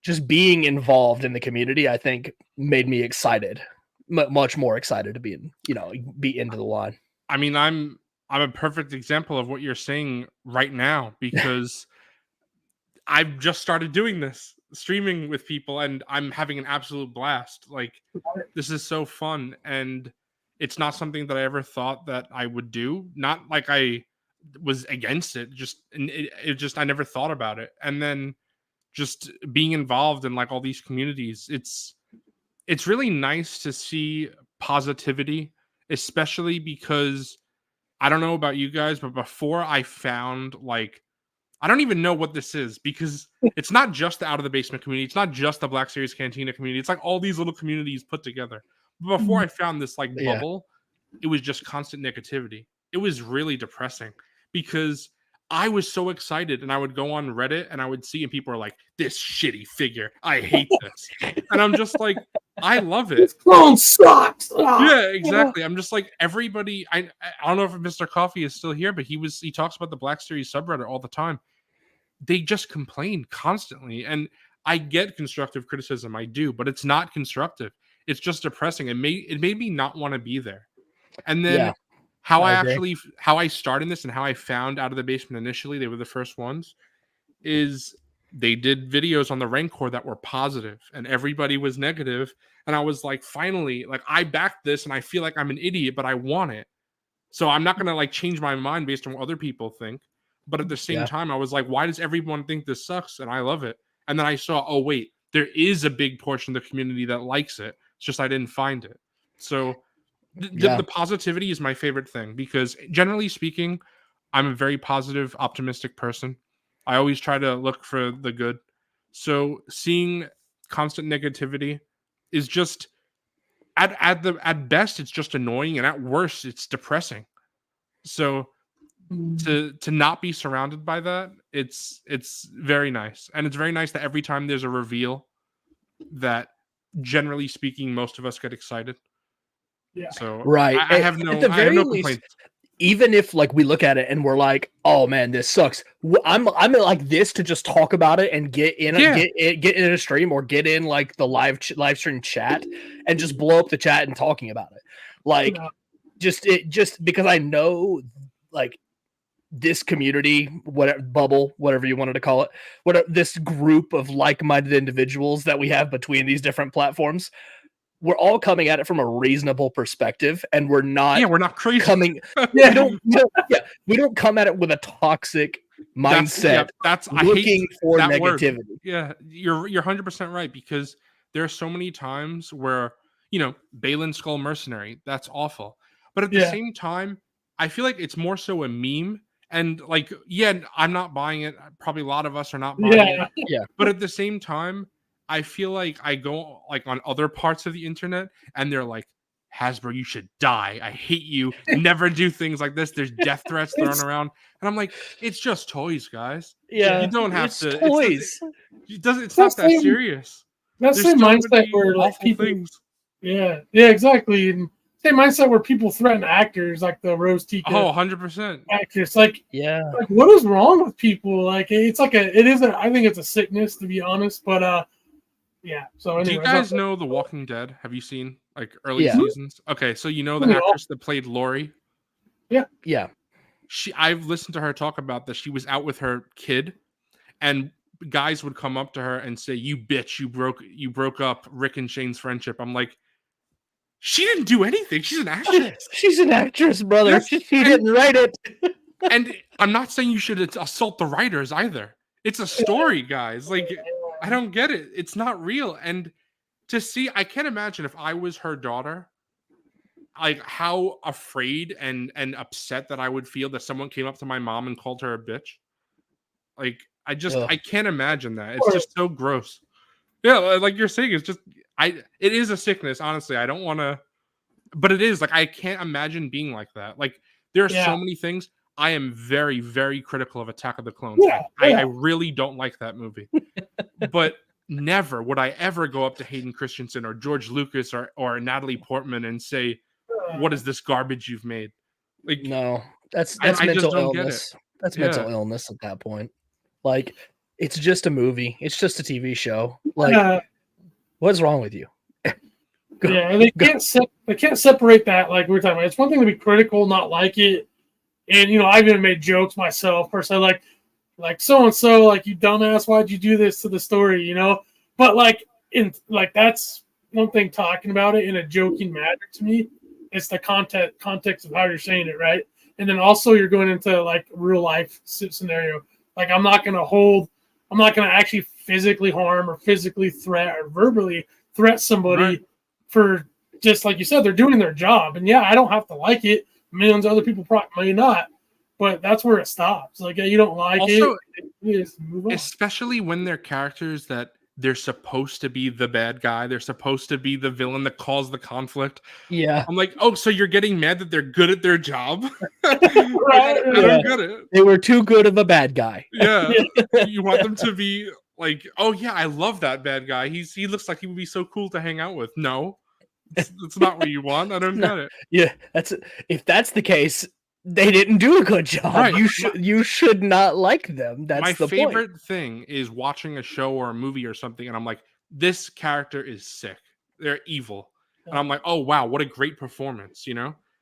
just being involved in the community, I think made me excited, much more excited to be in, be into the line. I mean, I'm a perfect example of what you're saying right now, because I've just started doing this, streaming with people, and I'm having an absolute blast. Like, this is so fun, and it's not something that I ever thought that I would do. Not like I was against it, I never thought about it. And then just being involved in like all these communities, it's really nice to see positivity, especially because I don't know about you guys, but before I found like, I don't even know what this is, because it's not just the Out of the Basement community. It's not just the Black Series Cantina community. It's like all these little communities put together. But before I found this like bubble, it was just constant negativity. It was really depressing, because I was so excited, and I would go on Reddit and I would see, and people are like, "This shitty figure, I hate this," and I'm just like, I love it. This clone sucks. Yeah, exactly. I'm just like, everybody. I don't know if Mr. Coffee is still here, but he talks about the Black Series subreddit all the time. They just complain constantly, and I get constructive criticism, I do, but it's not constructive. It's just depressing. It made me not want to be there. And then how I started this and how I found Out of the Basement initially, they were the first ones, is they did videos on the Rancor that were positive and everybody was negative. And I was like, finally, like, I backed this and I feel like I'm an idiot, but I want it. So I'm not going to like change my mind based on what other people think. But at the same time, I was like, why does everyone think this sucks? And I love it. And then I saw, oh, wait, there is a big portion of the community that likes it. It's just I didn't find it. So the positivity is my favorite thing, because generally speaking, I'm a very positive, optimistic person. I always try to look for the good. So seeing constant negativity is just at best it's just annoying, and at worst it's depressing. So to not be surrounded by that, it's very nice. And it's very nice that every time there's a reveal, that generally speaking most of us get excited. Yeah. So right. I have no complaints. Even if like we look at it and we're like, oh man, this sucks, I'm like this to just talk about it and get in a stream, or get in like the live stream chat and just blow up the chat and talking about it, like just because I know like this community, whatever you wanted to call it, this group of like-minded individuals that we have between these different platforms, we're all coming at it from a reasonable perspective, and we're not crazy. We don't come at it with a toxic mindset. I hate for that negativity. Word. Yeah, you're 100% right, because there are so many times where, Balin Skull Mercenary, that's awful. But at the same time, I feel like it's more so a meme. And like, I'm not buying it. Probably a lot of us are not buying it. Yeah. But at the same time, I feel like I go like on other parts of the internet and they're like, Hasbro, you should die. I hate you. Never do things like this. There's death threats thrown around. And I'm like, it's just toys, guys. Yeah. You don't have to. Toys. It's not that serious. That's the mindset where like people. Things. Yeah, exactly. And same mindset where people threaten actors like the Rose Tika. 100%. Actress. Like, what is wrong with people? Like, it's like I think it's a sickness, to be honest. But, so anyway, do you guys know The Walking Dead? Have you seen like early seasons? Okay, so you know the actress that played Lori? Yeah. I've listened to her talk about this. She was out with her kid, and guys would come up to her and say, "You bitch, you broke up Rick and Shane's friendship." I'm like, she didn't do anything. She's an actress. She's an actress, brother. She didn't write it. And I'm not saying you should assault the writers either. It's a story, guys. Like, I don't get it. It's not real. And to see, I can't imagine if I was her daughter, like how afraid and upset that I would feel that someone came up to my mom and called her a bitch. Like, I can't imagine that. It's just so gross. Yeah, like you're saying, it's just it is a sickness, honestly. I don't want to, but it is like, I can't imagine being like that. Like, there are so many things. I am very, very critical of Attack of the Clones. I really don't like that movie. But never would I ever go up to Hayden Christensen or George Lucas or Natalie Portman and say, "What is this garbage you've made?" Like, no, that's mental illness. That's mental illness at that point. Like, It's just a movie. It's just a TV show. Like, Uh, what's wrong with you? Go- yeah, and they can't separate that. Like we were talking about, it's one thing to be critical, not like it, and I've even made jokes myself. Personally, like so and so, like you dumbass, why'd you do this to the story? But that's one thing talking about it in a joking manner to me. It's the context of how you're saying it, right? And then also you're going into like real life scenario. Like I'm not gonna actually physically harm or physically threat or verbally threat somebody Right. for just like you said, they're doing their job. And yeah, I don't have to like it. Millions of other people probably may not, but that's where it stops. Like, yeah, you don't like Also, it, just move on. especially when they're characters that they're supposed to be the bad guy, they're supposed to be the villain that caused the conflict. Yeah. I'm like, oh, so you're getting mad that they're good at their job? Like, Right, I don't get it. They were too good of a bad guy. Yeah, you want them to be like, oh yeah, I love that bad guy. He looks like he would be so cool to hang out with. No, it's not what you want. I don't No. get it. Yeah, if that's the case, they didn't do a good job. Right. You should not like them. That's My the favorite point. thing is watching a show or a movie or something, and I'm like, this character is sick. They're evil, and I'm like, oh wow, what a great performance.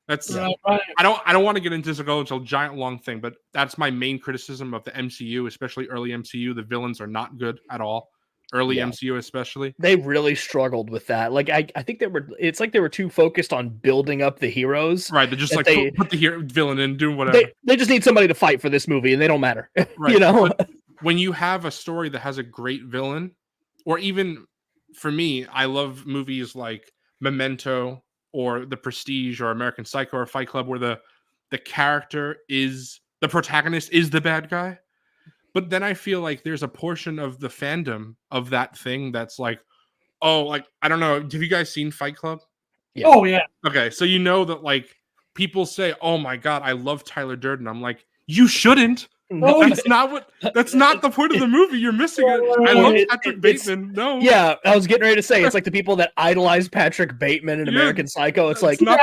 That's Right. I don't want to get into this and go into a giant long thing, but that's my main criticism of the MCU, especially early MCU. The villains are not good at all. Early Yeah. MCU especially. They really struggled with that. Like I think it's like they were too focused on building up the heroes. Right, they're just that like they- put the villain in, do whatever. They just need somebody to fight for this movie and they don't matter. Right. But When you have a story that has a great villain, or even for me, I love movies like Memento or The Prestige or American Psycho or Fight Club where the protagonist is the bad guy. But then I feel like there's a portion of the fandom of that thing that's like, oh, like I don't know. Have you guys seen Fight Club? Yeah. Oh yeah. Okay, so you know that like people say, "Oh my god, I love Tyler Durden." I'm like, you shouldn't. no, That's not the point of the movie. You're missing it. I love Patrick Bateman. No. yeah, I was getting ready to say it's like the people that idolize Patrick Bateman in Yeah, American Psycho. It's like, not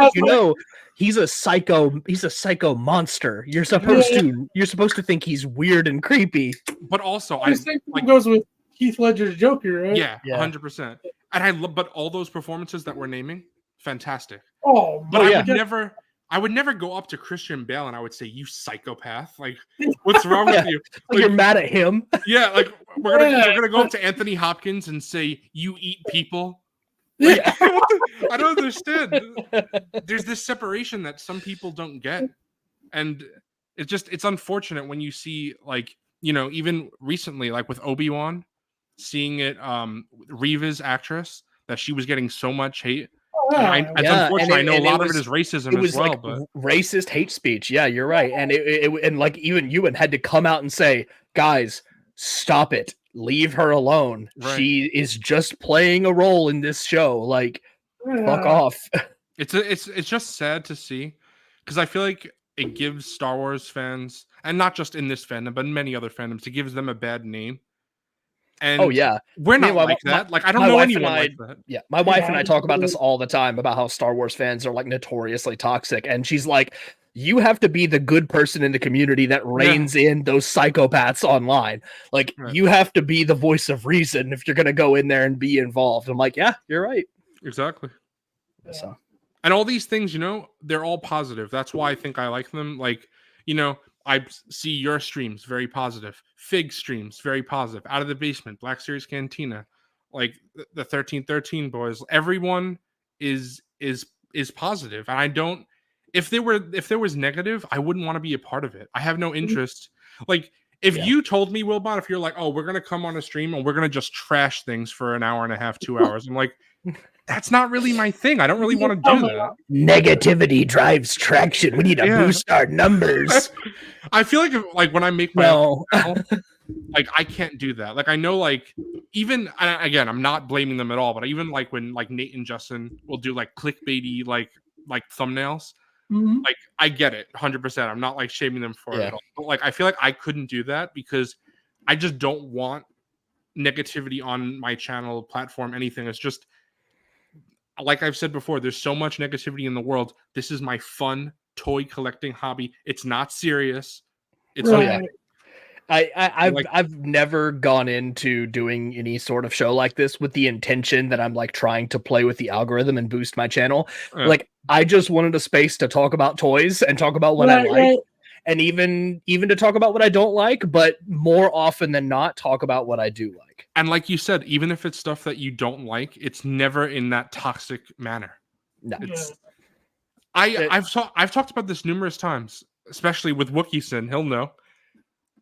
he's a psycho monster. You're supposed to think he's weird and creepy. But also, The same thing goes with Heath Ledger's Joker, right? yeah, Yeah. 100%. And I love, but all those performances that we're naming, fantastic. Oh, But yeah. I would never go up to Christian Bale and I would say, "You psychopath! Like, what's wrong with you?" Like, you're mad at him. Yeah, like we're gonna go up to Anthony Hopkins and say, "You eat people." Like, I don't understand. There's this separation that some people don't get, and it's unfortunate when you see like even recently like with Obi-Wan, seeing it Reva's actress that she was getting so much hate. And it's unfortunate. I know a lot of it is racism as well, like but racist hate speech. Yeah, you're right. And and like even Ewan had to come out and say, "Guys, stop it. Leave her alone. Right. She is just playing a role in this show. Like, fuck off." it's just sad to see because I feel like it gives Star Wars fans, and not just in this fandom, but in many other fandoms, it gives them a bad name. And Oh yeah, we're not Meanwhile, like that. Like I don't my know wife anyone and I- like that. Yeah, my wife and I Yeah. talk about this all the time about how Star Wars fans are like notoriously toxic, and she's like, "You have to be the good person in the community that reins in those psychopaths online. Like, Right. you have to be the voice of reason if you're gonna go in there and be involved." I'm like, "Yeah, you're right." Exactly. So And all these things, they're all positive. That's why I think I like them. Like, I see your streams very positive. Fig streams very positive. Out of the Basement, Black Series Cantina, like the 1313 boys. Everyone is positive. And I don't. If there was negative, I wouldn't want to be a part of it. I have no interest. Like if you told me, Wilbot, if you're like, oh, we're gonna come on a stream and we're gonna just trash things for an hour and a half, 2 hours, I'm like, that's not really my thing. I don't really want to do that. negativity drives traction. We need to boost our numbers. I feel like when I make my No. own channel, like I can't do that. Like I know, like even again, I'm not blaming them at all, but even like when like Nate and Justin will do like clickbaity like thumbnails, Mhm. like I get it 100%. I'm not like shaming them for it Yeah. at all. But like I feel like I couldn't do that because I just don't want negativity on my channel, platform, anything. It's just like I've said before, there's so much negativity in the world. This is my fun toy collecting hobby. It's not serious. It's Oh, okay. yeah. I've never gone into doing any sort of show like this with the intention that I'm like trying to play with the algorithm and boost my channel. Like I just wanted a space to talk about toys and talk about what I like. And even to talk about what I don't like, but more often than not, talk about what I do like. And like you said, even if it's stuff that you don't like, it's never in that toxic manner. No, I've talked about this numerous times, especially with Wookieson. He'll know.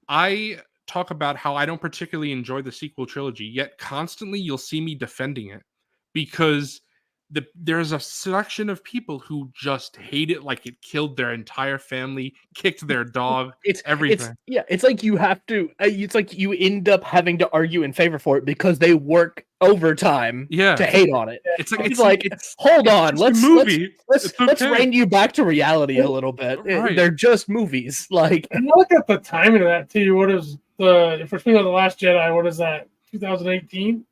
I talk about how I don't particularly enjoy the sequel trilogy, yet constantly you'll see me defending it because there's a selection of people who just hate it like it killed their entire family, kicked their dog, everything. It's like you have to. It's like you end up having to argue in favor for it because they work overtime to hate on it. It's hold on, let's rein you back to reality a little bit. Right. They're just movies. Like, and look at the timing of that too. What is if we're speaking of The Last Jedi? What is that? 2018.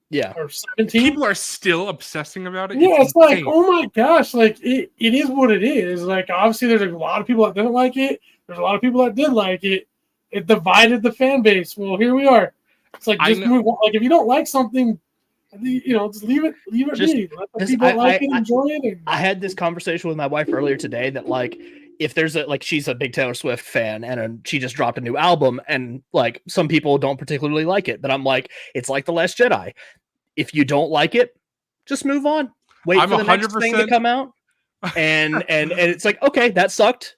Yeah, or 17. People are still obsessing about it. Yeah, it's like, oh my gosh, like it is what it is. Like obviously, there's a lot of people that didn't like it. There's a lot of people that did like it. It divided the fan base. Well, here we are. It's like just move on. Like if you don't like something, just leave it be. Let the people like it, enjoy it. I had this conversation with my wife earlier today that like, if there's she's a big Taylor Swift fan and she just dropped a new album and like some people don't particularly like it, but I'm like, it's like The Last Jedi. If you don't like it, just move on. Wait for the next thing to come out. And it's like, okay, that sucked.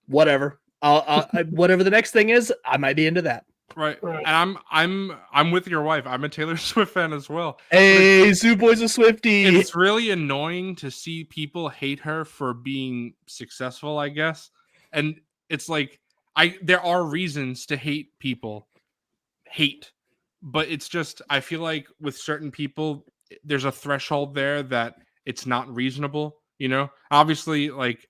Whatever. Whatever the next thing is, I might be into that. Right. And I'm with your wife. I'm a Taylor Swift fan as well. Hey, Zoo Boy's a Swiftie. It's really annoying to see people hate her for being successful, I guess. And it's like there are reasons to hate people. But it's just I feel like with certain people there's a threshold there that it's not reasonable, Obviously, like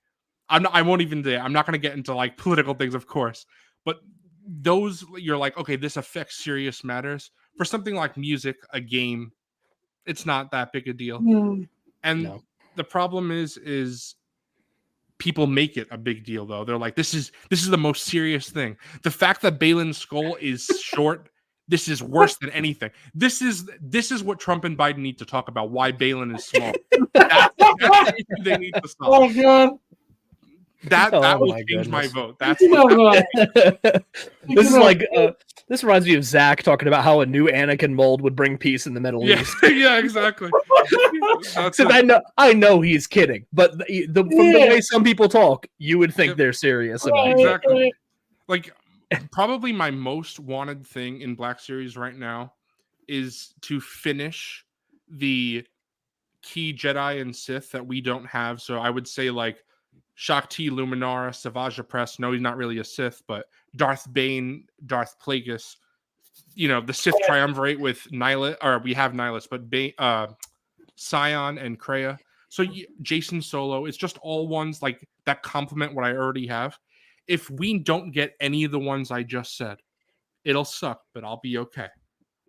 I'm not going to get into like political things, of course, but those you're like, okay, this affects serious matters. For something like music, a game, it's not that big a deal. And the problem is people make it a big deal though. They're like, this is the most serious thing. The fact that Balin's skull is short, this is worse than anything. This is what Trump and Biden need to talk about, why Balin is small. That's the issue they need to solve. Oh god. That will change my vote. This is like this reminds me of Zach talking about how a new Anakin mold would bring peace in the Middle East. Yeah, exactly. I know he's kidding, but from the way some people talk, you would think they're serious about it. Exactly. Like probably my most wanted thing in Black Series right now is to finish the key Jedi and Sith that we don't have. So I would say like Shakti, Luminara, Savage Press. No, he's not really a Sith, but Darth Bane, Darth Plagueis. The Sith triumvirate with Nihilus, or we have Nihilus, but Scion and Kreia. So Jason Solo, it's just all ones like that complement what I already have. If we don't get any of the ones I just said, it'll suck, but I'll be okay.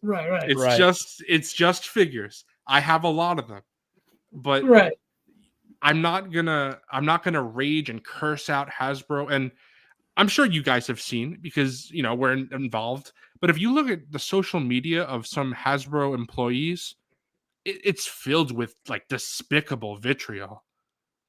Right. It's just figures. I have a lot of them, but I'm not gonna rage and curse out Hasbro, and I'm sure you guys have seen because we're involved. But if you look at the social media of some Hasbro employees, it's filled with like despicable vitriol.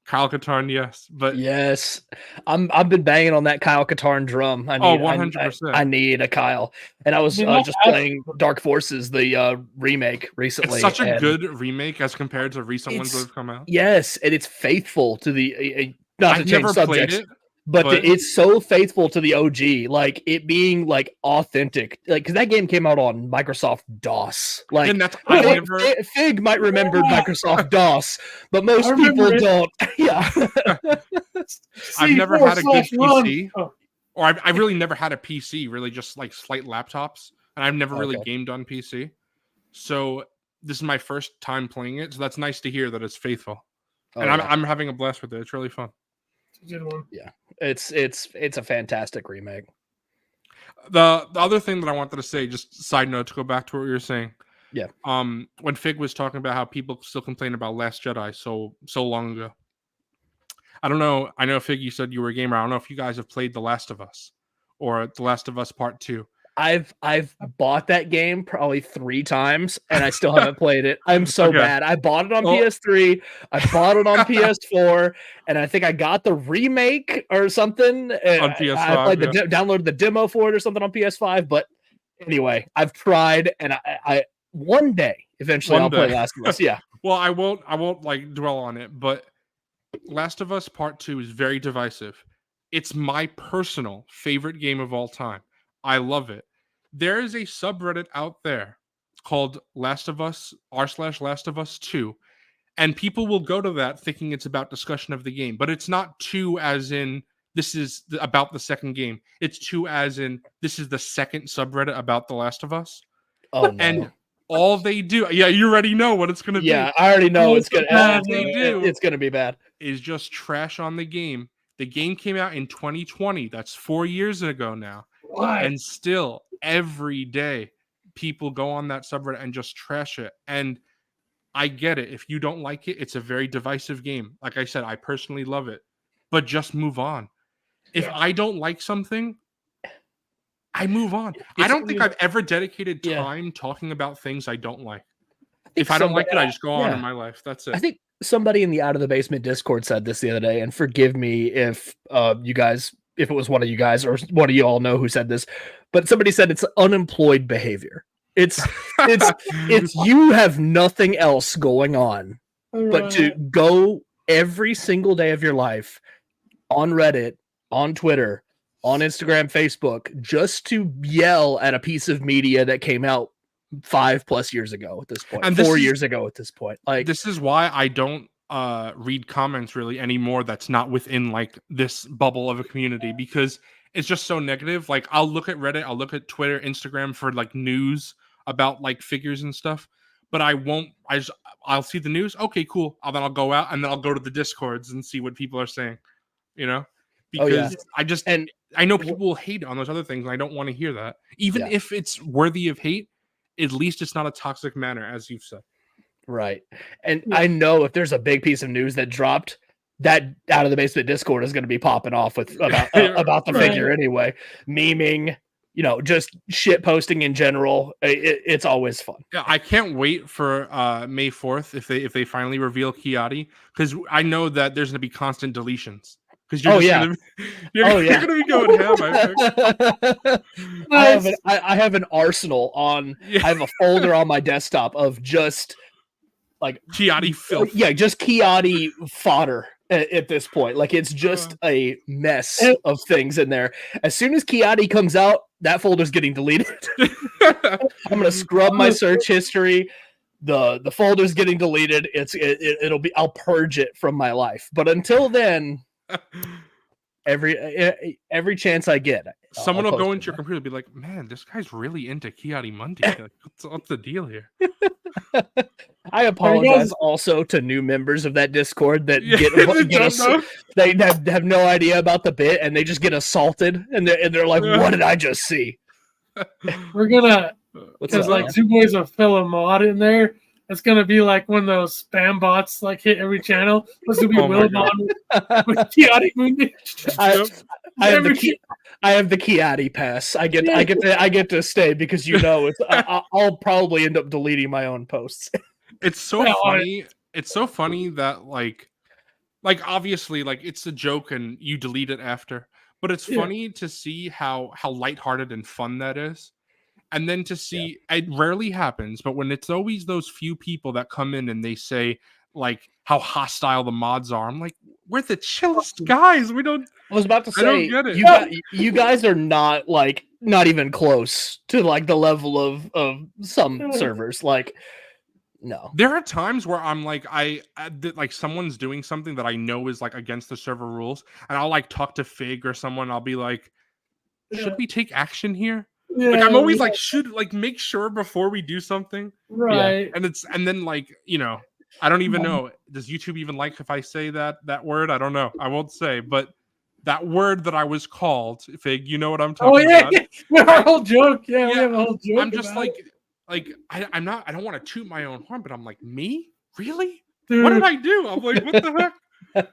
Kyle Katarn, yes, but yes, I've been banging on that Kyle Katarn drum. 100%. I need a Kyle, and I was just playing Dark Forces, the remake recently. It's such a good remake as compared to recent ones that have come out. Yes, and it's faithful to the not to change subjects. But it's so faithful to the OG, like it being like authentic, like because that game came out on Microsoft DOS. Like Fig might remember Microsoft DOS, but most people don't. Yeah, I've never had a good PC, or I've really never had a PC. Really, just like slight laptops, and I've never really gamed on PC. So this is my first time playing it, so that's nice to hear that it's faithful, and I'm having a blast with it. It's really fun. Good one. Yeah, it's a fantastic remake. The other thing that I wanted to say, just side note to go back to what you were saying. Yeah. When Fig was talking about how people still complain about Last Jedi so long ago. I don't know. I know Fig, you said you were a gamer. I don't know if you guys have played The Last of Us or The Last of Us Part 2? I've bought that game probably 3 times and I still haven't played it. I'm so bad. I bought it on PS3, I bought it on PS4, and I think I got the remake or something. On PS5, I played downloaded the demo for it or something on PS5. But anyway, I've tried, and I one day eventually I'll play Last of Us. Yeah. Well, I won't like dwell on it, but Last of Us Part 2 is very divisive. It's my personal favorite game of all time. I love it. There is a subreddit out there called Last of Us r/Last of Us 2, and people will go to that thinking it's about discussion of the game, but it's not 2 as in this is about the second game. It's 2 as in this is the second subreddit about The Last of Us. Oh no. And all they do, you already know what it's going to be. Yeah, I already know it's going to be bad. Is just trash on the game. The game came out in 2020. That's 4 years ago now. Why? And still, every day, people go on that subreddit and just trash it. And I get it. If you don't like it, it's a very divisive game. Like I said, I personally love it. But just move on. If I don't like something, I move on. I don't think I've ever dedicated time talking about things I don't like. If I don't like it, I just go on in my life. That's it. I think somebody in the Out of the Basement Discord said this the other day, and forgive me if you guys, if it was one of you guys or one of you all know who said this, but somebody said it's unemployed behavior. It's you have nothing else going on but to go every single day of your life on Reddit, on Twitter, on Instagram, Facebook, just to yell at a piece of media that came out 5+ years ago at this point, and 4 years ago at this point. Like, this is why I don't read comments really anymore that's not within like this bubble of a community, because it's just so negative. Like, I'll look at Reddit, I'll look at Twitter, Instagram for like news about like figures and stuff, but I'll see the news. Okay, cool. Then I'll go out and then I'll go to the Discords and see what people are saying, you know, because I know people will hate on those other things, and I don't want to hear that. Even if it's worthy of hate, at least it's not a toxic manner, as you've said. Right. And I know if there's a big piece of news that dropped, that Out of the Basement Discord is going to be popping off with about the figure anyway. Memeing, you know, just shit posting in general. It's always fun. Yeah, I can't wait for May 4th if they finally reveal Kiati, because I know that there's going to be constant deletions. Because you're going to be going ham, I think. I have an arsenal on. I have a folder on my desktop of just like Kiati filth. Yeah, just Kiati fodder at this point. Like, it's just a mess of things in there. As soon as Kiati comes out, that folder's getting deleted. I'm gonna scrub my search history. The folder's getting deleted. It'll be. I'll purge it from my life. But until then, every chance I get, someone will go into your computer and be like, "Man, this guy's really into Kiati Mundi. Like, what's the deal here?" I apologize also to new members of that Discord that they have no idea about the bit, and they just get assaulted, and they're like, "What did I just see?" We're gonna, because like 2 boys will fill a mod in there. It's gonna be like one of those spam bots like hit every channel. This will be Wilmon with Kiati Mundi. I have the Kiati pass. I get to stay because I'll probably end up deleting my own posts. It's so funny. It's so funny that like obviously like it's a joke and you delete it after, but it's funny to see how lighthearted and fun that is. And then to see, it rarely happens, but when it's always those few people that come in and they say like how hostile the mods are, I'm like, we're the chillest guys. We don't. I was about to say, I don't get it. You guys are not even close to like the level of some servers. Like, no. There are times where I'm like, like someone's doing something that I know is like against the server rules, and I'll like talk to Fig or someone. I'll be like, should we take action here? Yeah, like, I'm always like, should like make sure before we do something, right? And then like, you know, I don't even know. Does YouTube even like if I say that word? I don't know. I won't say, but that word that I was called, Fig, you know what I'm talking about? Yeah, our whole joke. Yeah, we have a whole joke. I'm just like I don't want to toot my own horn, but I'm like, me? Really? Dude. What did I do? I'm like, what the heck?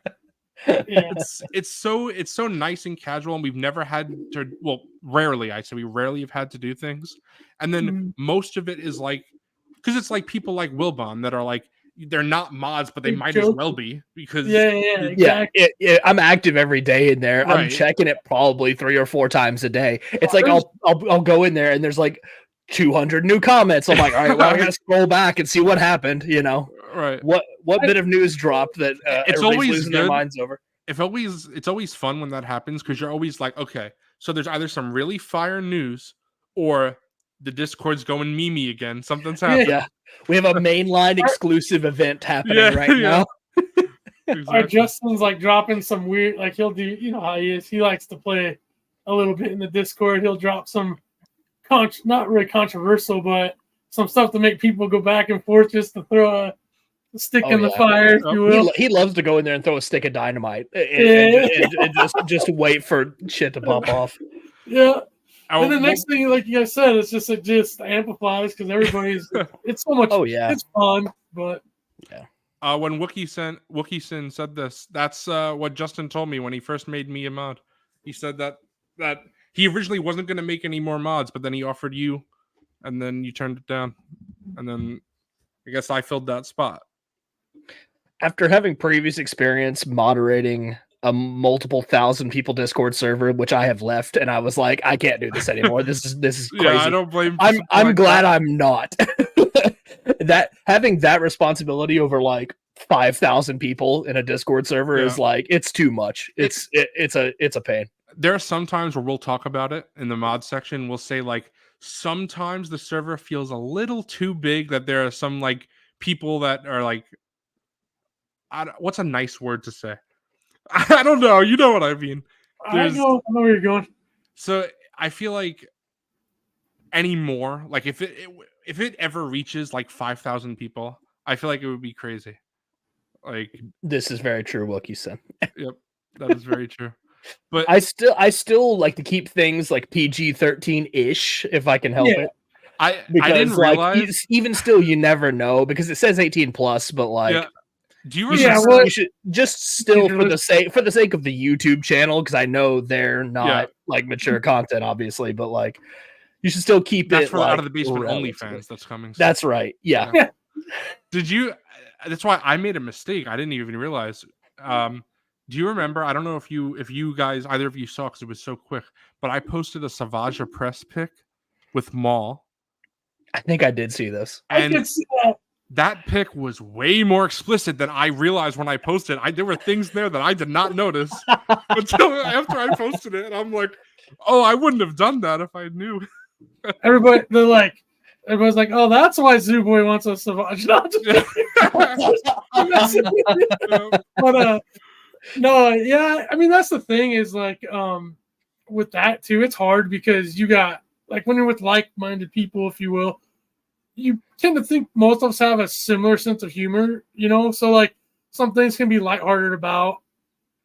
Yeah. It's so nice and casual, and we've never had to. Well, rarely. I say we rarely have had to do things, and then Mhm. most of it is like because it's like people like Wilbon that are like they're not mods, but they Big might as joke. well be because Yeah, exactly. I'm active every day in there. I'm Right. checking it probably 3 or 4 times a day. It's Oh, like there's- I'll go in there and there's like 200 new comments. I'm like, all right, well, I gotta scroll back and see what happened. You know, right. what bit of news dropped that It's everybody's always losing their good. minds over. It's always fun when that happens because you're always like, okay, so there's either some really fire news or the Discord's going meme again. Something's happening. Yeah, we have a mainline exclusive event happening Yeah, right now. Or Exactly. Justin's like dropping some weird, like he'll do, you know how he is. He likes to play a little bit in the Discord. He'll drop some, not really controversial, but some stuff to make people go back and forth just to throw a stick Oh, in the yeah. fire, if you will. He loves to go in there and throw a stick of dynamite and just wait for shit to pop off. Yeah. Oh, And the next thing, like you guys said, it's just it just amplifies because everybody's. It's so much. Oh yeah, It's fun, but when Wookieson said this, that's what Justin told me when he first made me a mod. He said that he originally wasn't going to make any more mods, but then he offered you, and then you turned it down, and then I guess I filled that spot. after having previous experience moderating a multiple thousand people Discord server, which I have left, and I was like, I can't do this anymore. This is crazy. Yeah, I don't blame. I'm glad I'm not. That having that responsibility over like 5,000 people in a Discord server is like it's too much. It's a pain. There are some times where we'll talk about it in the mod section. We'll say like sometimes the server feels a little too big. That there are some like people that are like, what's a nice word to say? I don't know. You know what I mean. I know where you're going. So I feel like anymore, like if it ever reaches like 5,000 people, I feel like it would be crazy. Like This is very true, Wookie-san. Yep, that is very true. But I still like to keep things like PG-13-ish if I can help it. I Because didn't like realize. even still, you never know because it says 18 plus, but like. Yeah. Do you Yeah, remember? well, you should just still for the sake of the YouTube channel, because I know they're not like mature content, obviously, but like you should still keep That's it for like, Out of the Basement relatively. OnlyFans that's coming. That's right. Yeah. Did you? That's why I made a mistake. I didn't even realize. Do you remember? I don't know if you guys, either of you saw, because it was so quick, but I posted a Savage Press pic with Maul. I think I did see this. I And could see that. that pic was way more explicit than I realized when I posted. There were things there that I did not notice until after I posted it. And I'm like, oh, I wouldn't have done that if I knew. Everybody's like, oh, that's why Zoo Boy wants a Savage. Not but no, yeah. I mean, that's the thing is like, with that too, it's hard because you got like when you're with like-minded people, if you will, you tend to think most of us have a similar sense of humor, you know. So like some things can be lighthearted about.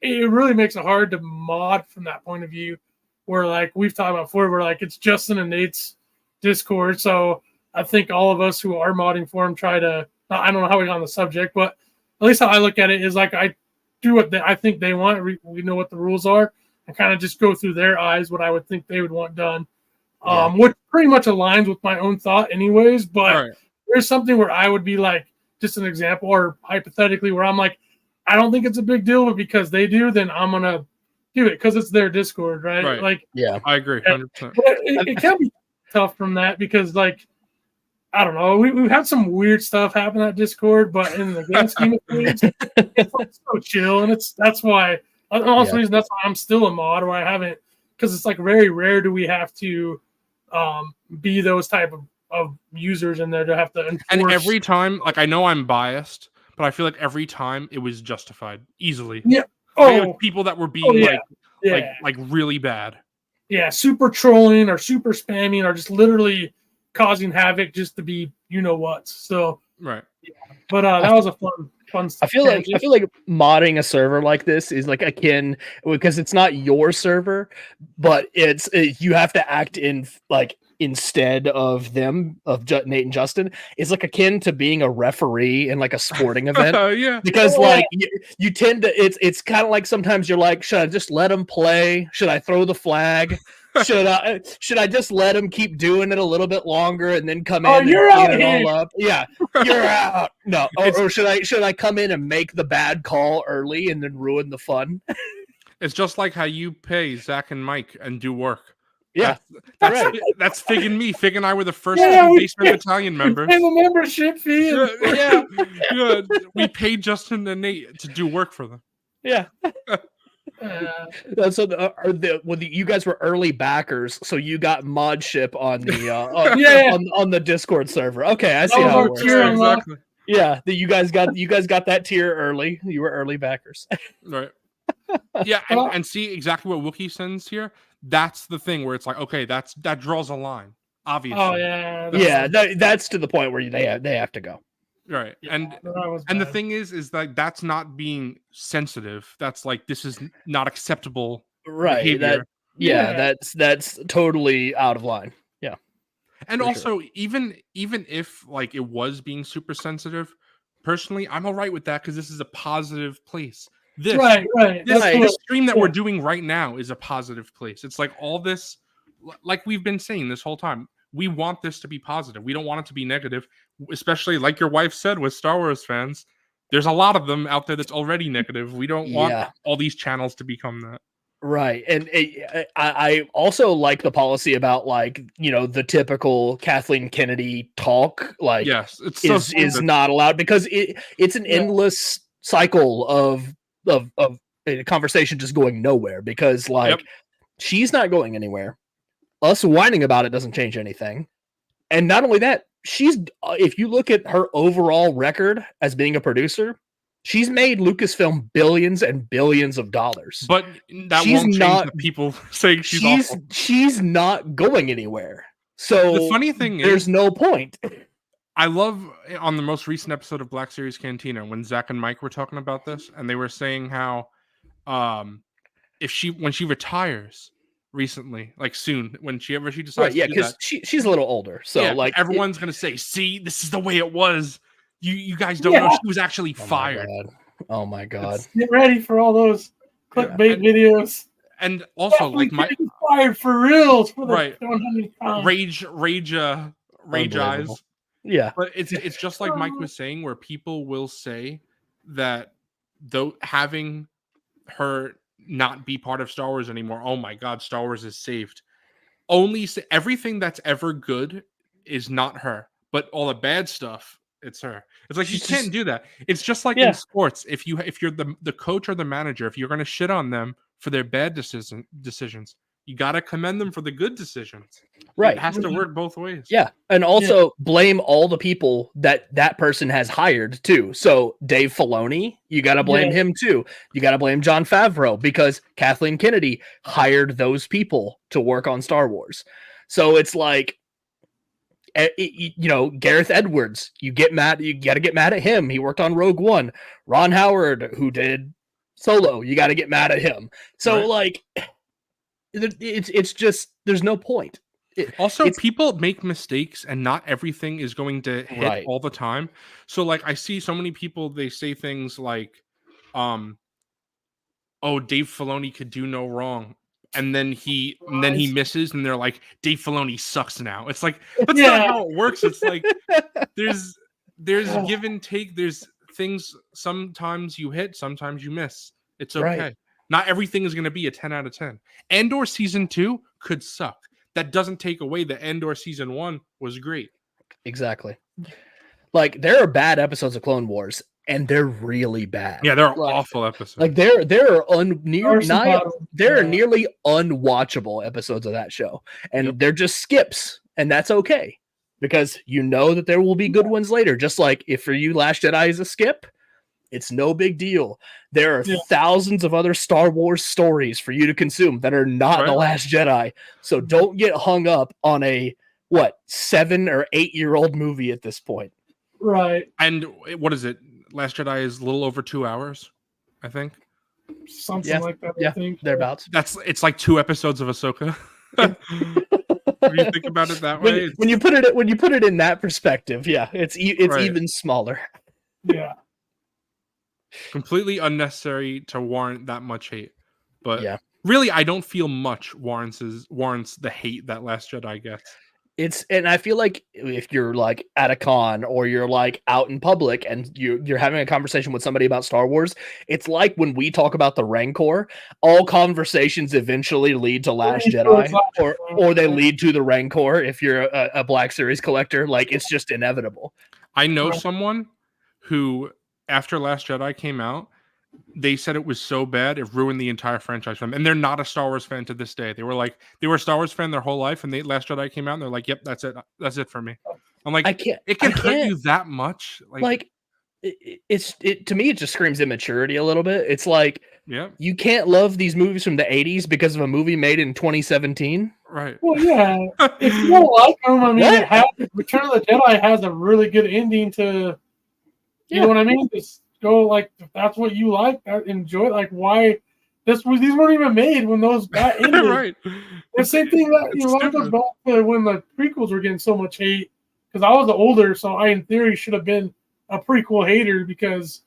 It really makes it hard to mod from that point of view. Where like we've talked about before, where like it's Justin and Nate's Discord, so I think all of us who are modding for them try to. I don't know how we got on the subject, but at least how I look at it is like I do what I think they want. We know what the rules are, and kind of just go through their eyes what I would think they would want done. Which pretty much aligns with my own thought, anyways. But there's something where I would be like, just an example, or hypothetically, where I'm like, I don't think it's a big deal, but because they do, then I'm gonna do it because it's their Discord, right? Like, yeah, I agree, 100%. It can be tough from that because, like, I don't know, we've had some weird stuff happen at Discord, but in the grand scheme of things, it's like so chill, and that's why. Also, reason that's why I'm still a mod, or I haven't, because it's like very rare do we have to be those type of users in there to have to enforce. And every time, like, I know I'm biased, but I feel like every time it was justified easily. Yeah. People that were being like really bad. Yeah, super trolling or super spamming or just literally causing havoc just to be what. So right. Yeah. But that was a fun stuff. I feel like modding a server like this is like akin, because it's not your server, but you have to act in like instead of them, of Nate and Justin, is like akin to being a referee in like a sporting event. Yeah. Because like you tend to, it's kind of like sometimes you're like, should I just let them play? Should I throw the flag? Should I just let them keep doing it a little bit longer and then come in and clean it all up? Yeah, you're out. No, or should I come in and make the bad call early and then ruin the fun? It's just like how you pay Zach and Mike and do work. Yeah, that's Fig and me. Fig and I were the first basement battalion members. Pay the membership fee. Yeah. We paid Justin and Nate to do work for them. Yeah. So you guys were early backers, so you got modship on the on the Discord server. Okay, I see how it works. Exactly. Yeah, you guys got that tier early. You were early backers. Right. Yeah, and see exactly what Wookiee sends here. That's the thing where it's like, okay, that draws a line. Obviously. Oh yeah. That's to the point where they have to go. Right. Yeah, and the thing is like that's not being sensitive. That's like this is not acceptable. Right. Behavior. That's totally out of line. Yeah. And also, even if like it was being super sensitive, personally, I'm all right with that because this is a positive place. This stream that we're doing right now is a positive place. It's like all this, like we've been saying this whole time. We want this to be positive. We don't want it to be negative, especially like your wife said with Star Wars fans. There's a lot of them out there that's already negative. We don't want all these channels to become that. Right. And I also like the policy about like, the typical Kathleen Kennedy talk, like is not allowed because it's an endless cycle of a conversation just going nowhere because like she's not going anywhere. Us whining about it doesn't change anything. And not only that, if you look at her overall record as being a producer, she's made Lucasfilm billions and billions of dollars. But that won't change the people saying she's awful. She's not going anywhere. So the funny thing there's no point. I love on the most recent episode of Black Series Cantina when Zach and Mike were talking about this, and they were saying how when she retires recently, like soon, when she decides to do that, she's a little older, so like everyone's gonna say, "See, this is the way it was." You guys don't know she was actually fired. Oh my god! Get ready for all those clickbait videos. And also, like Mike fired for real, right? Rage eyes. Yeah, but it's just like Mike was saying, where people will say that though having her not be part of Star Wars anymore, oh my god, Star Wars is saved. Everything that's ever good is not her, but all the bad stuff, it's her. It's like you can't do that. It's just like in sports. If you're the coach or the manager, if you're going to shit on them for their bad decisions, you got to commend them for the good decisions. Right. It has to work both ways. Yeah. And also blame all the people that person has hired too. So Dave Filoni, you got to blame him too. You got to blame Jon Favreau because Kathleen Kennedy hired those people to work on Star Wars. So it's like, Gareth Edwards, you got to get mad at him. He worked on Rogue One. Ron Howard, who did Solo, you got to get mad at Him. So like, it's just there's no point. People make mistakes and not everything is going to hit all the time. So like I see so many people, they say things like oh, Dave Filoni could do no wrong, and then he misses and they're like, Dave Filoni sucks now. It's like that's not how it works. It's like there's give and take. There's things sometimes you hit, sometimes you miss. It's okay. Not everything is going to be a 10 out of 10. Andor season 2 could suck. That doesn't take away that Andor season 1 was great. Exactly. Like there are bad episodes of Clone Wars, and they're really bad. Yeah, they're awful episodes. Like there are nearly unwatchable episodes of that show, and they're just skips, and that's okay because you know that there will be good ones later. Just like if for you Last Jedi is a skip, it's no big deal. There are thousands of other Star Wars stories for you to consume that are not The Last Jedi. So don't get hung up on a 7 or 8 year old movie at this point. Right. And what is it? Last Jedi is a little over 2 hours, I think. Something like that. Yeah, I think. Thereabouts. It's like 2 episodes of Ahsoka. When you think about it that way, when you put it in that perspective, yeah, it's Right. even smaller. Yeah. Completely unnecessary to warrant that much hate. But Yeah. really, I don't feel much warrants the hate that Last Jedi gets. And I feel like if you're like at a con or you're like out in public and you're having a conversation with somebody about Star Wars, it's like when we talk about the Rancor, all conversations eventually lead to Last Jedi, or they lead to the Rancor if you're a Black Series collector. Like, it's just inevitable. I know someone who, after Last Jedi came out, they said it was so bad it ruined the entire franchise for them, and they're not a Star Wars fan to this day. They were a Star Wars fan their whole life, and Last Jedi came out, and they're like, "Yep, that's it for me." I'm like, it can hurt you that much, like it to me, it just screams immaturity a little bit. It's like, yeah, you can't love these movies from the 80s because of a movie made in 2017, right? Well, yeah, if you don't like them, I mean, Return of the Jedi has a really good ending to, you know what I mean? Just go, like, if that's what you like, enjoy it. Like, why these weren't even made when that ended. Right. The same thing that goes back to when the prequels were getting so much hate, because I was older, so I in theory should have been a prequel hater because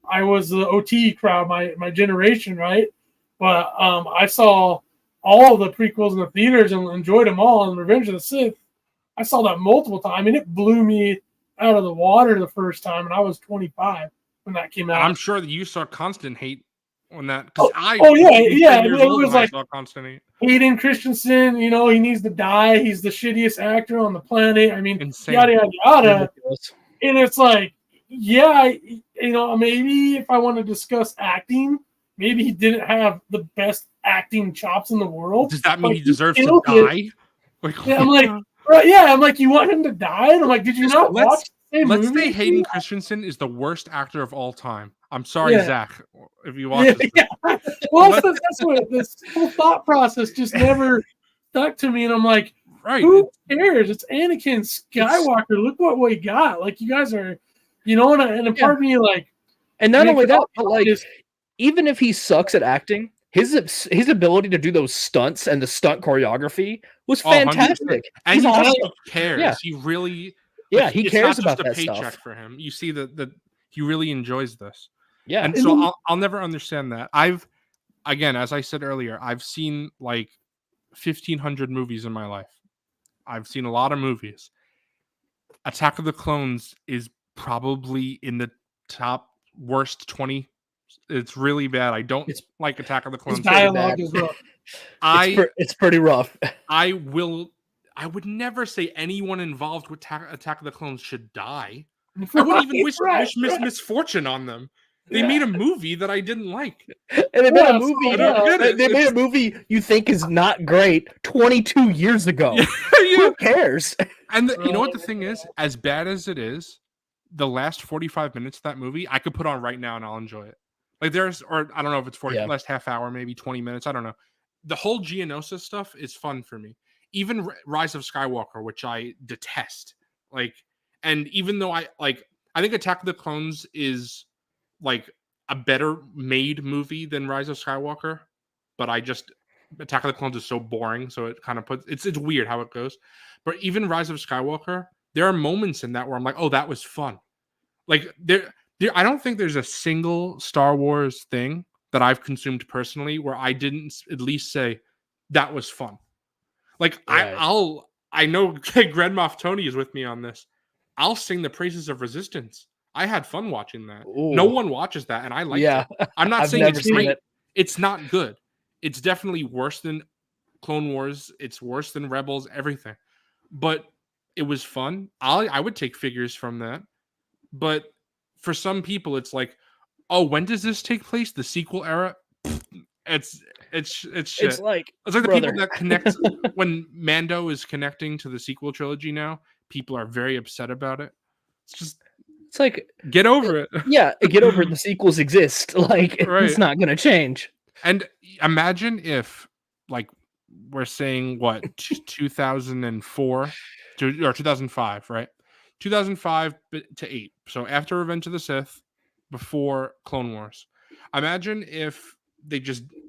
I was the OT crowd, my generation, right? But I saw all the prequels in the theaters and enjoyed them all. And Revenge of the Sith, I saw that multiple times. I mean, it blew me out of the water the first time, and I was 25 when that came out. I'm sure that you saw constant hate on that. Yeah. It was like saw constant hate. Hayden Christensen, he needs to die. He's the shittiest actor on the planet. I mean, Insane. yada yada yada. And it's like, yeah, maybe if I want to discuss acting, maybe he didn't have the best acting chops in the world. Does that mean he deserves to die? I'm like, right, yeah, I'm like, you want him to die? And I'm like, did you not watch the Let's movie? say Hayden Christensen is the worst actor of all time. I'm sorry, Zach, if you watch this. Yeah. Well, that's what this whole thought process just never stuck to me. And I'm like, who cares? It's Anakin Skywalker. Look what we got. Like, you guys are, and a part of me, like, and not only that, but like, even if he sucks at acting, his ability to do those stunts and the stunt choreography was fantastic. And He's awesome. Cares. Yeah. He really, he cares about that it's not just a paycheck stuff for him. You see that he really enjoys this. Yeah, and so I'll never understand that. Again, as I said earlier, I've seen like 1,500 movies in my life. I've seen a lot of movies. Attack of the Clones is probably in the top worst 20. It's really bad. I don't like Attack of the Clones. Dialogue is rough. It's pretty rough. I would never say anyone involved with Attack of the Clones should die. I wouldn't even wish misfortune on them. They made a movie that I didn't like. And they made a movie. They made a movie you think is not great 22 years ago. Who cares? And you know what the thing is? As bad as it is, the last 45 minutes of that movie, I could put on right now and I'll enjoy it. Like or I don't know if it's 40, last half hour, maybe 20 minutes. I don't know. The whole Geonosis stuff is fun for me. Even Rise of Skywalker, which I detest. And even though I think Attack of the Clones is like a better made movie than Rise of Skywalker, but Attack of the Clones is so boring, so it kind of it's weird how it goes. But even Rise of Skywalker, there are moments in that where I'm like, oh, that was fun. Like I don't think there's a single Star Wars thing that I've consumed personally where I didn't at least say that was fun. Like I know Grand Moff Tony is with me on this. I'll sing the praises of Resistance. I had fun watching that. Ooh. No one watches that, and I like it. I'm not saying it's great. It's not good. It's definitely worse than Clone Wars. It's worse than Rebels, everything. But it was fun. I would take figures from that. But for some people, it's like, oh, when does this take place? The sequel era? It's shit. It's like the people that connect when Mando is connecting to the sequel trilogy now. People are very upset about it. It's like, get over it. Yeah, get over it. The sequels exist. Like, it's not going to change. And imagine if, like, we're saying, 2004 or 2005, right? 2005 to 8. So after Revenge of the Sith, before Clone Wars. Imagine if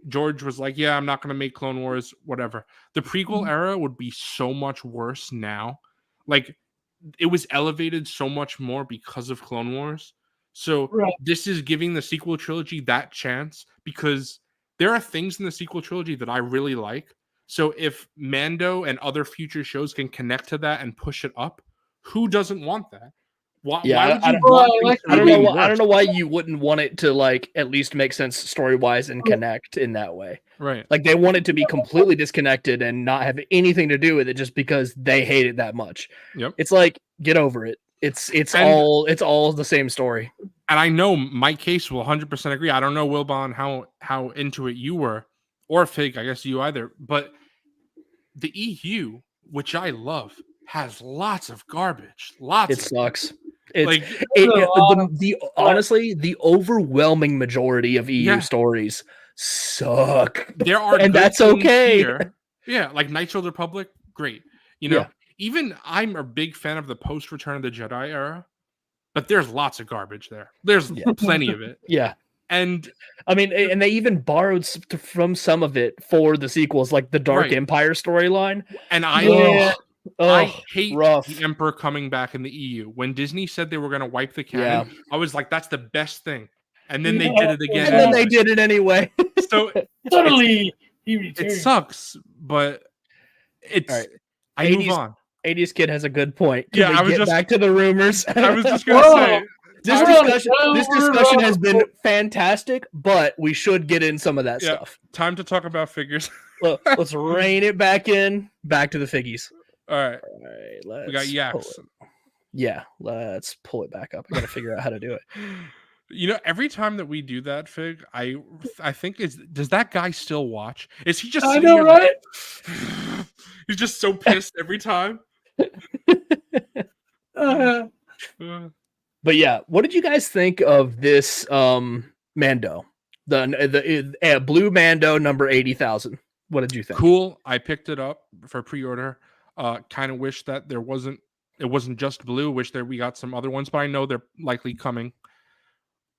George was like, yeah, I'm not going to make Clone Wars, whatever. The prequel era would be so much worse now. Like, it was elevated so much more because of Clone Wars. So this is giving the sequel trilogy that chance, because there are things in the sequel trilogy that I really like. So if Mando and other future shows can connect to that and push it up, who doesn't want that? Why would you want things to I don't remain know. I worse? don't know why you wouldn't want it to like at least make sense story wise and connect in that way. Right. Like they want it to be completely disconnected and not have anything to do with it just because they hate it that much. Yep. It's like, get over it. It's all the same story. And I know my case will 100% agree. I don't know, Wilbon, how into it you were, or Fig, I guess you either. But the EU, which I love, has lots of garbage. Lots. It sucks. It's like honestly, the overwhelming majority of EU stories suck. There are, and that's okay. Here. Yeah, like Knights of the Republic, great. You know, even I'm a big fan of the post Return of the Jedi era, but there's lots of garbage there. There's plenty of it. Yeah. And I mean, and they even borrowed from some of it for the sequels, like the Dark Empire storyline. And I hate the Emperor coming back in the EU. When Disney said they were going to wipe the canon, I was like, that's the best thing. And then they did it again. And then they did it anyway. So suddenly it sucks, but it's right. I move on. 80s kid has a good point. Can I was get back to the rumors. I was just going to say. This discussion has been fantastic, but we should get in some of that stuff. Time to talk about figures. Let's rein it back in. Back to the figgies. All right. We got yaks. Yeah, let's pull it back up. I got to figure out how to do it. You know, every time that we do that, Fig, I think does that guy still watch? Is he just? I know, right? He's just so pissed every time. But yeah, what did you guys think of this Mando? The blue Mando number 80,000. What did you think? Cool. I picked it up for pre-order. Kind of wish that it wasn't just blue. Wish that we got some other ones, but I know they're likely coming.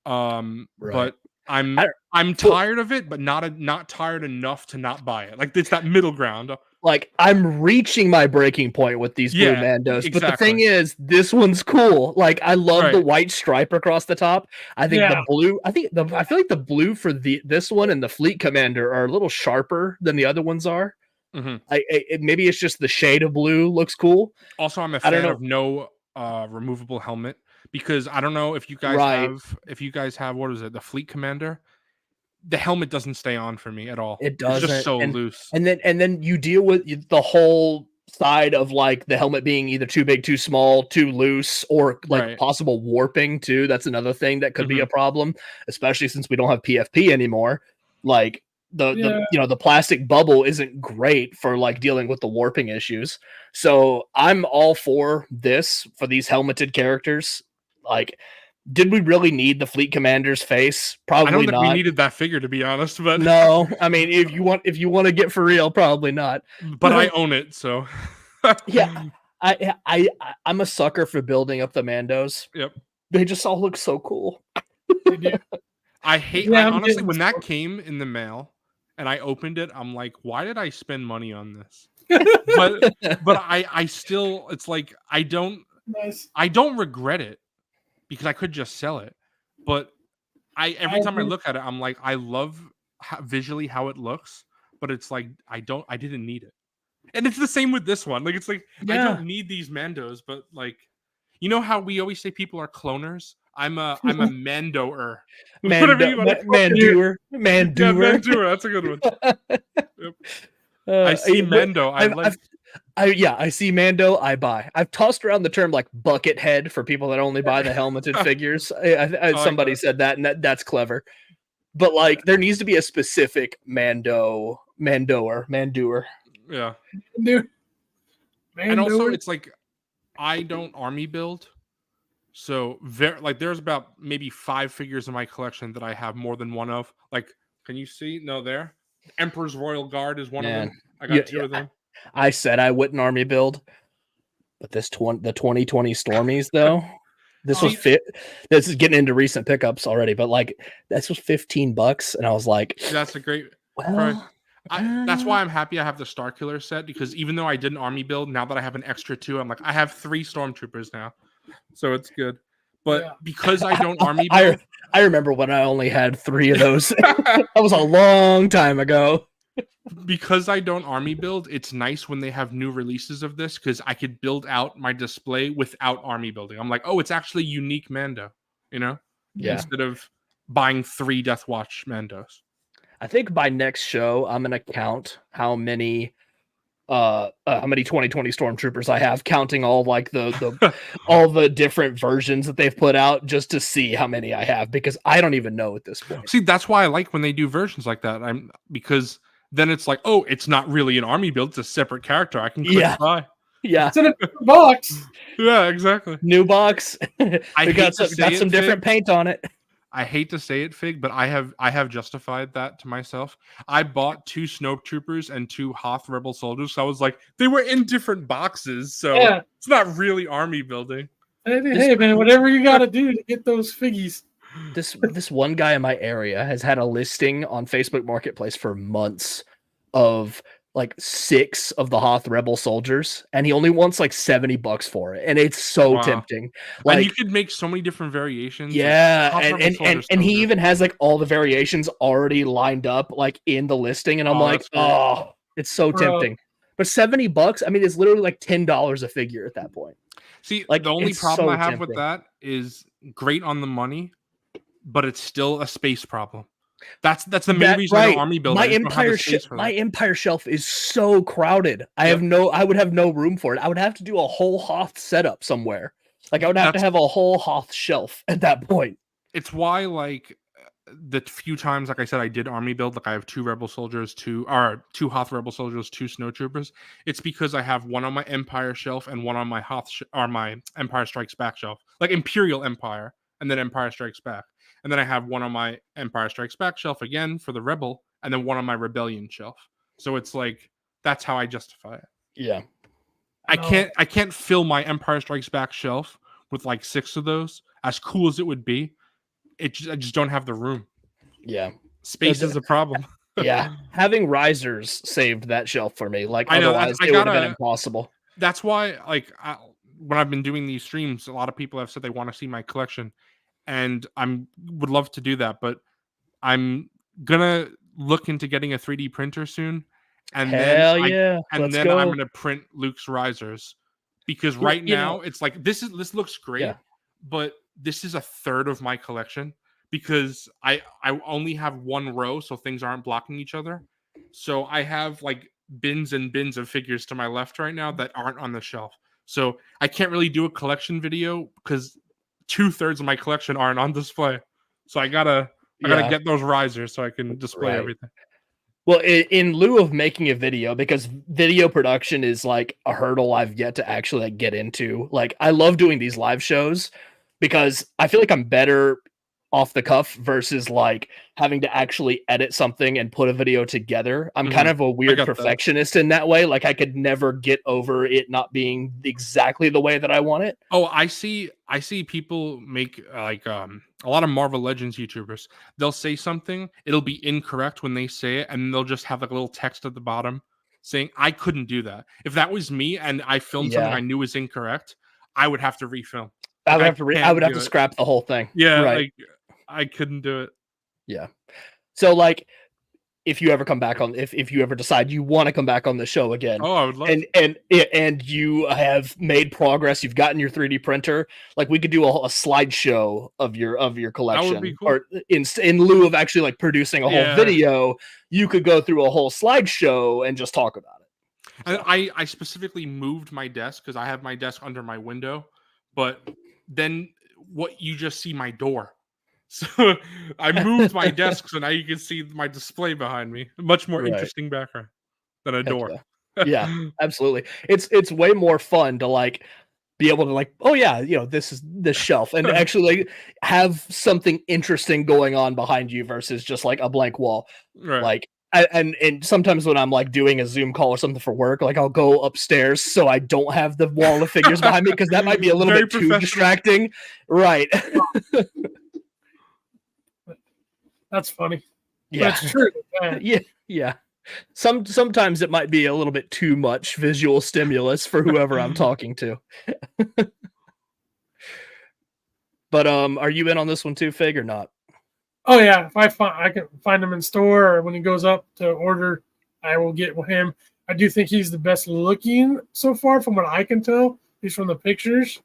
But I'm tired of it, but not tired enough to not buy it. Like, it's that middle ground. Like, I'm reaching my breaking point with these blue Mandos, exactly. But the thing is, this one's cool. Like, I love the white stripe across the top. I think the blue. I feel like the blue for this one and the Fleet Commander are a little sharper than the other ones are. Mm-hmm. Maybe it's just the shade of blue looks cool. Also, I'm a fan of no removable helmet, because I don't know if you guys have what is it, the Fleet Commander. The helmet doesn't stay on for me at all. It doesn't. It's just so loose. And then you deal with the whole side of like the helmet being either too big, too small, too loose, or like possible warping too. That's another thing that could be a problem, especially since we don't have PFP anymore. Like the plastic bubble isn't great for like dealing with the warping issues. So I'm all for this for these helmeted characters. Like, did we really need the Fleet Commander's face? Probably I don't think not. we needed that figure, to be honest. But no, I mean, if you want to get for real, probably not. But I own it, so yeah. I'm a sucker for building up the Mandos. Yep, they just all look so cool. They do. I honestly, when that came in the mail and I opened it, I'm like, why did I spend money on this? but I still, it's like I don't regret it, because I could just sell it. But every time I look at it, I'm like, I love visually how it looks, but it's like I didn't need it. And it's the same with this one. Like, it's like I don't need these Mandos, but like, you know how we always say people are cloners? I'm a Mandoer. Mandoer. Yeah, Mandoer. That's a good one. Yep. I see Mando. I see Mando. I buy. I've tossed around the term like bucket head for people that only buy the helmeted figures. Somebody said that, and that's clever. But like, there needs to be a specific Mandoer. Yeah. Mandoer. And also, it's like, I don't army build. So there's about maybe 5 figures in my collection that I have more than one of. Like, can you see? No, there. Emperor's Royal Guard is one of them. I got 2 of them. I said I wouldn't army build, but the 2020 Stormies though. This was this is getting into recent pickups already, but like this was $15, and I was like, that's a great well, that's why I'm happy I have the Star Killer set, because even though I did an army build, now that I have an extra 2, I'm like, I have 3 stormtroopers now, so it's good. But because I don't army build, I remember when I only had 3 of those. That was a long time ago. Because I don't army build, it's nice when they have new releases of this, because I could build out my display without army building. I'm like, oh, it's actually unique Mando, you know? Yeah. Instead of buying 3 Death Watch Mandos. I think by next show, I'm gonna count how many 2020 stormtroopers I have, counting all like the all the different versions that they've put out, just to see how many I have, because I don't even know at this point. See, that's why I like when they do versions like that. Because then it's like, oh, it's not really an army build, it's a separate character. I can click buy. Yeah. It's in a box. Yeah, exactly. New box. We got some different paint on it. I hate to say it, Fig, but I have justified that to myself. I bought 2 Snowtroopers and 2 Hoth Rebel soldiers. So I was like, they were in different boxes, so it's not really army building. Hey man, whatever you got to do to get those figgies. This one guy in my area has had a listing on Facebook Marketplace for months of like 6 of the Hoth Rebel soldiers, and he only wants like $70 for it, and it's so tempting. Like, and you could make so many different variations. Yeah, and he even has like all the variations already lined up like in the listing, and I'm like, oh, it's so tempting. But $70, I mean, it's literally like $10 a figure at that point. See, like the only problem I have with that is great on the money, but it's still a space problem. That's the main reason I don't army build. My Empire shelf is so crowded. I would have no room for it. I would have to do a whole Hoth setup somewhere. Like I would have to have a whole Hoth shelf at that point. It's why, like, the few times, like I said, I did army build. Like I have 2 Rebel soldiers, 2 Hoth Rebel soldiers, 2 Snowtroopers. It's because I have one on my Empire shelf and one on my my Empire Strikes Back shelf, like Imperial Empire, and then Empire Strikes Back. And then I have one on my Empire Strikes Back shelf again for the Rebel, and then one on my Rebellion shelf. So it's like, that's how I justify it. Yeah. I can't fill my Empire Strikes Back shelf with like 6 of those. As cool as it would be, I just don't have the room. Yeah. Space is a problem. Yeah. Having risers saved that shelf for me. Like otherwise it would have been impossible. That's why, like, when I've been doing these streams, a lot of people have said they want to see my collection. And would love to do that, but I'm gonna look into getting a 3D printer soon, and then I'm gonna print Luke's risers, because right now it's like this looks great, but this is a third of my collection, because I only have 1 row, so things aren't blocking each other. So I have like bins and bins of figures to my left right now that aren't on the shelf. So I can't really do a collection video because 2/3 of my collection aren't on display. So I gotta get those risers so I can display everything. Well, in lieu of making a video, because video production is like a hurdle I've yet to actually like get into. Like I love doing these live shows because I feel like I'm better off the cuff versus like having to actually edit something and put a video together. I'm kind of a weird perfectionist in that way. Like I could never get over it not being exactly the way that I want it. Oh, I see people make like a lot of Marvel Legends YouTubers. They'll say something, it'll be incorrect when they say it, and they'll just have like a little text at the bottom saying, I couldn't do that. If that was me and I filmed something I knew was incorrect, I would have to refilm. I would have to scrap the whole thing. Yeah, right. Like, I couldn't do it. Yeah. So like if you ever come back on, if you ever decide you want to come back on the show again, I would love and you have made progress, you've gotten your 3D printer, like we could do a slideshow of your collection. That would be cool. Or in lieu of actually like producing a whole video, you could go through a whole slideshow and just talk about it. And I specifically moved my desk because I have my desk under my window, but then what you just see my door. So I moved my desk so now you can see my display behind me. A much more interesting background than a door. Yeah, absolutely. It's way more fun to like be able to like, oh yeah, you know, this is this shelf, and actually like have something interesting going on behind you versus just like a blank wall. Right. Like and sometimes when I'm like doing a Zoom call or something for work, like I'll go upstairs so I don't have the wall of figures behind me because that might be a little Very bit too distracting. Right. That's funny. Yeah. That's true. Yeah. Sometimes it might be a little bit too much visual stimulus for whoever I'm talking to. But are you in on this one too, Fig, or not? Oh yeah, if I can find him in store or when he goes up to order, I will get him. I do think he's the best looking so far, from what I can tell, at least from the pictures.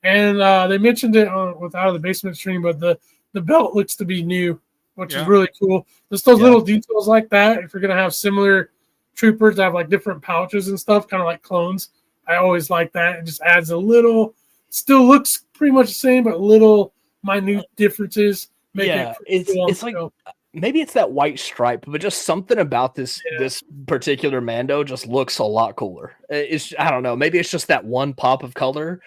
And they mentioned it with Out of the Basement stream, but the belt looks to be new, which is really cool. Just those little details like that. If you're gonna have similar troopers that have like different pouches and stuff, kind of like clones, I always like that. It just adds a little. Still looks pretty much the same, but little minute differences. It's like maybe it's that white stripe, but just something about this particular Mando just looks a lot cooler. I don't know, maybe it's just that one pop of color,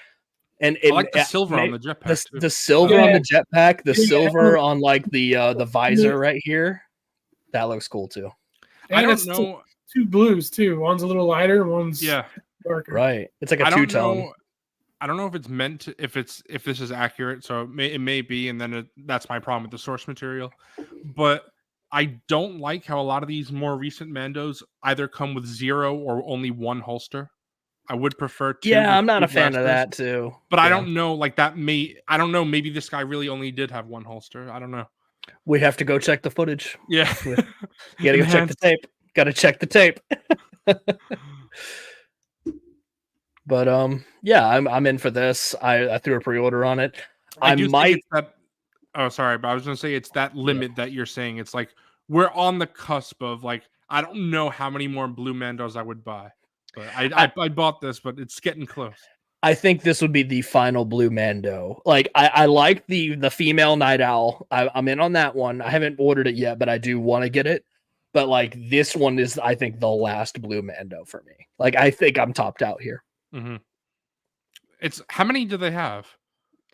and I like the silver on the jetpack. The silver on the jetpack, the silver on like the visor right here. That looks cool too. And I don't know. Two blues too. One's a little lighter, one's darker. Right. It's like a two-tone. I don't know if it's meant to, if this is accurate, so it may be, and then that's my problem with the source material. But I don't like how a lot of these more recent Mandos either come with 0 or only 1 holster. I would prefer 2. Yeah, I'm not a fan of that too. But I don't know, like that I don't know, maybe this guy really only did have 1 holster. I don't know. We have to go check the footage. Yeah. You gotta go check the tape. Gotta check the tape. But I'm in for this. I threw a pre-order on it. I might. But I was gonna say it's that limit that you're saying. It's like we're on the cusp of like I don't know how many more blue Mandos I would buy, but I bought this, but it's getting close. I think this would be the final blue Mando. Like I like the female Night Owl. I'm in on that one. I haven't ordered it yet, but I do want to get it. But like this one is, I think, the last blue Mando for me. Like I think I'm topped out here. Mm-hmm. It's how many do they have?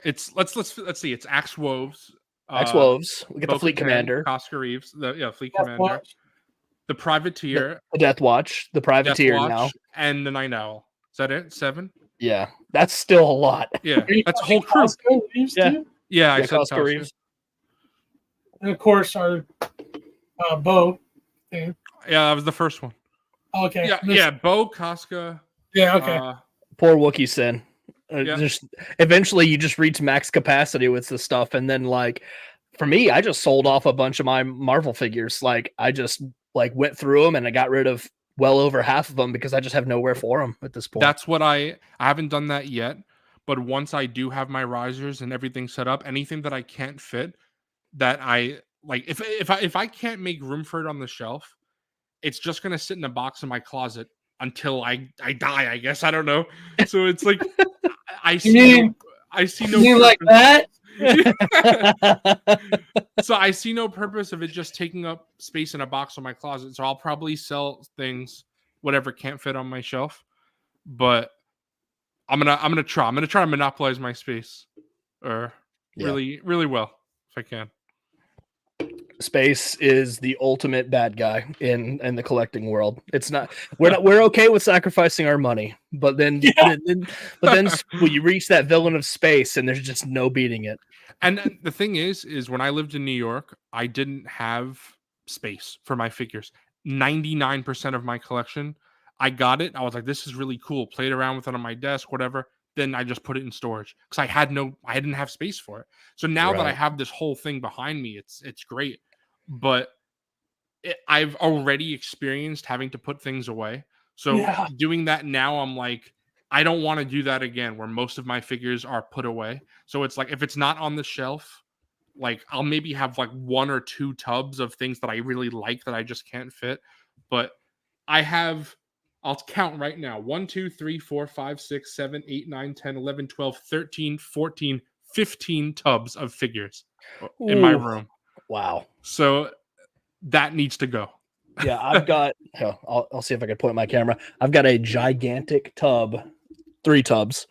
It's let's see. It's Axe Woves. We get the Fleet Commander, Oscar Reeves. Fleet Commander. The Privateer, the Death Watch, the Privateer now, and the Night Owl. Is that it? 7? Yeah, that's still a lot. Yeah, that's a whole crew. Yeah, I said Oscar Reeves. And of course, our Bo. Yeah, that was the first one. Okay. Yeah, Bo, Casca. Yeah, okay. Poor Wookiee Sin. Just eventually you just reach max capacity with the stuff, and then like for me, I just sold off a bunch of my Marvel figures. Like I just like went through them and I got rid of well over half of them because I just have nowhere for them at this point. That's what I haven't done that yet, but once I do have my risers and everything set up, anything that I can't fit, that I like, if I can't make room for it on the shelf, it's just gonna sit in a box in my closet until I die, I guess. I don't know. So it's like I see no purpose. Like that. So I see no purpose of it just taking up space in a box in my closet. So I'll probably sell things, whatever can't fit on my shelf. But I'm gonna try to monopolize my space, or really well if I can. Space is the ultimate bad guy in the collecting world. It's not we're okay with sacrificing our money, but then when you reach that villain of space and there's just no beating it. And the thing is when I lived in New York, I didn't have space for my figures. 99% of my collection, I got it. I was like, this is really cool. Played around with it on my desk, whatever. Then I just put it in storage because I didn't have space for it. So now that I have this whole thing behind me, it's great. But I've already experienced having to put things away. So doing that now, I'm like, I don't want to do that again, where most of my figures are put away. So it's like, if it's not on the shelf, like I'll maybe have like 1 or 2 tubs of things that I really like that I just can't fit. But I'll count right now. 1, 2, 3, 4, 5, 6, 7, 8, 9, 10, 11, 12, 13, 14, 15 tubs of figures in my room. Wow. So that needs to go. Yeah, I've got, I'll see if I can point my camera. I've got a gigantic tub, 3 tubs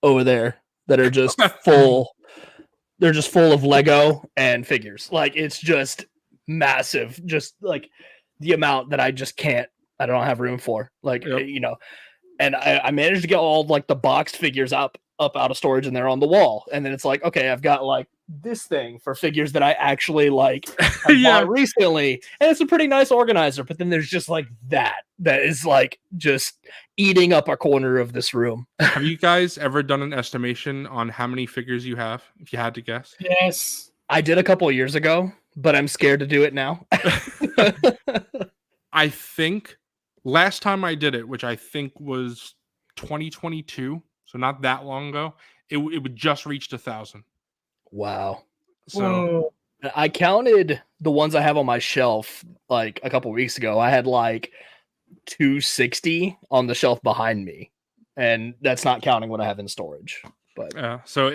over there that are just full. They're just full of Lego and figures. Like it's just massive, just like the amount that I don't have room for. Like, Yep. you know, and I managed to get all like the boxed figures up out of storage, and they're on the wall. And then it's like, okay, I've got like this thing for figures that I actually like have bought recently, and it's a pretty nice organizer. But then there's just like that is like just eating up a corner of this room. Have you guys ever done an estimation on how many figures you have, if you had to guess? Yes. I did a couple of years ago, but I'm scared to do it now. I think last time I did it, which I think was 2022, so not that long ago, it would just reached 1,000. Wow. So Whoa. I counted the ones I have on my shelf like a couple weeks ago. I had like 260 on the shelf behind me, and that's not counting what I have in storage. But yeah, so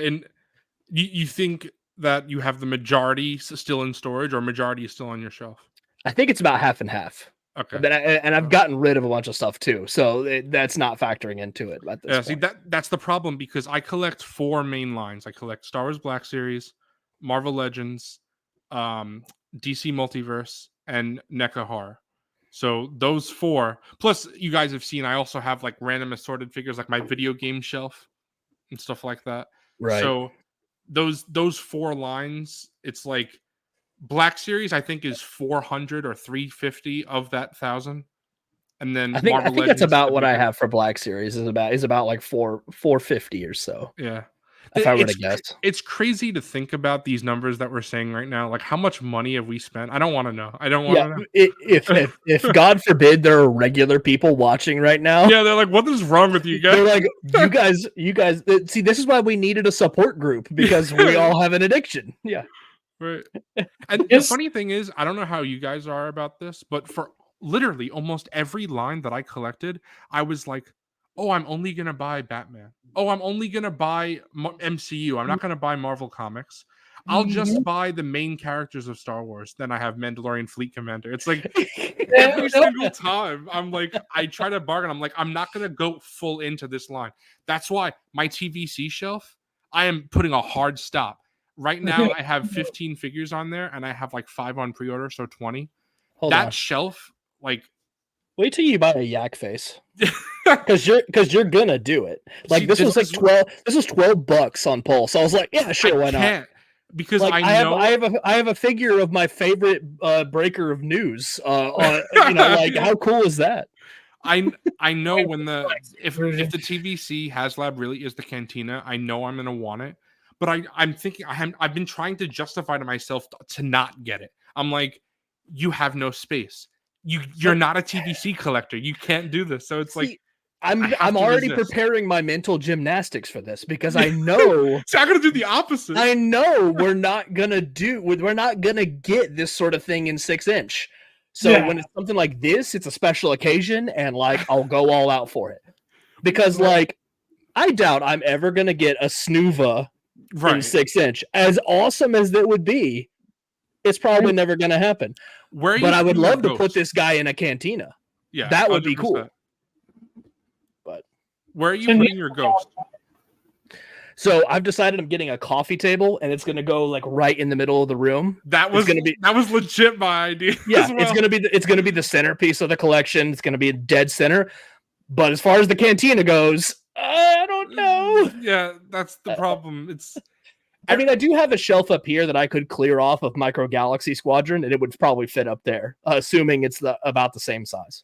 you think that you have the majority still in storage, or majority is still on your shelf? I think it's about half and half. Okay. And I've gotten rid of a bunch of stuff too, so that's not factoring into it at this point. See, that's the problem, because I collect 4 main lines. I collect Star Wars Black Series, Marvel Legends, DC Multiverse, and NECA Horror. So those 4, plus you guys have seen, I also have like random assorted figures, like my video game shelf and stuff like that. Right. So those 4 lines, it's like Black Series, I think, is 400 or 350 of that 1,000, and then I think Marvel that's Legends, about what I have for Black Series is about like 450 or so. Yeah, if I were to guess. It's crazy to think about these numbers that we're saying right now. Like, how much money have we spent? I don't want to know. I don't want to know. If God forbid there are regular people watching right now. Yeah, they're like, what is wrong with you guys? They're like, you guys. See, this is why we needed a support group, because we all have an addiction. Yeah. Right. And the funny thing is, I don't know how you guys are about this, but for literally almost every line that I collected, I was like, oh, I'm only going to buy Batman. Oh, I'm only going to buy MCU. I'm not going to buy Marvel Comics. I'll just buy the main characters of Star Wars. Then I have Mandalorian Fleet Commander. It's like every single time I'm like, I try to bargain. I'm like, I'm not going to go full into this line. That's why my TVC shelf, I am putting a hard stop. Right now, I have 15 figures on there, and I have like 5 on pre-order, so 20. Hold on. Shelf, like, wait till you buy a yak face, because you're gonna do it. Like, this was like $12 on Pulse. So I was like, yeah, sure, why not? Because like, I have a figure of my favorite breaker of news. Like, how cool is that? I know when if the TVC HasLab really is the Cantina, I know I'm gonna want it. But I'm thinking, I've been trying to justify to myself to not get it. I'm like, you have no space. You're not a TVC collector. You can't do this. So it's like, I'm already preparing my mental gymnastics for this, because I know. So I'm gonna do the opposite. I know we're not gonna get this sort of thing in 6-inch. So when it's something like this, it's a special occasion, and like I'll go all out for it, because like I doubt I'm ever gonna get a Snuva. Right. In 6-inch, as awesome as that would be, it's probably never going to happen. But I would love to put this guy in a Cantina. Yeah, that would be cool. But where are you putting your ghost? So I've decided I'm getting a coffee table, and it's going to go like right in the middle of the room. That was legit my idea. Yeah, well. It's going to be the centerpiece of the collection. It's going to be a dead center. But as far as the Cantina goes, I don't know. Yeah, that's the problem. I mean, I do have a shelf up here that I could clear off of Micro Galaxy Squadron, and it would probably fit up there, assuming it's about the same size.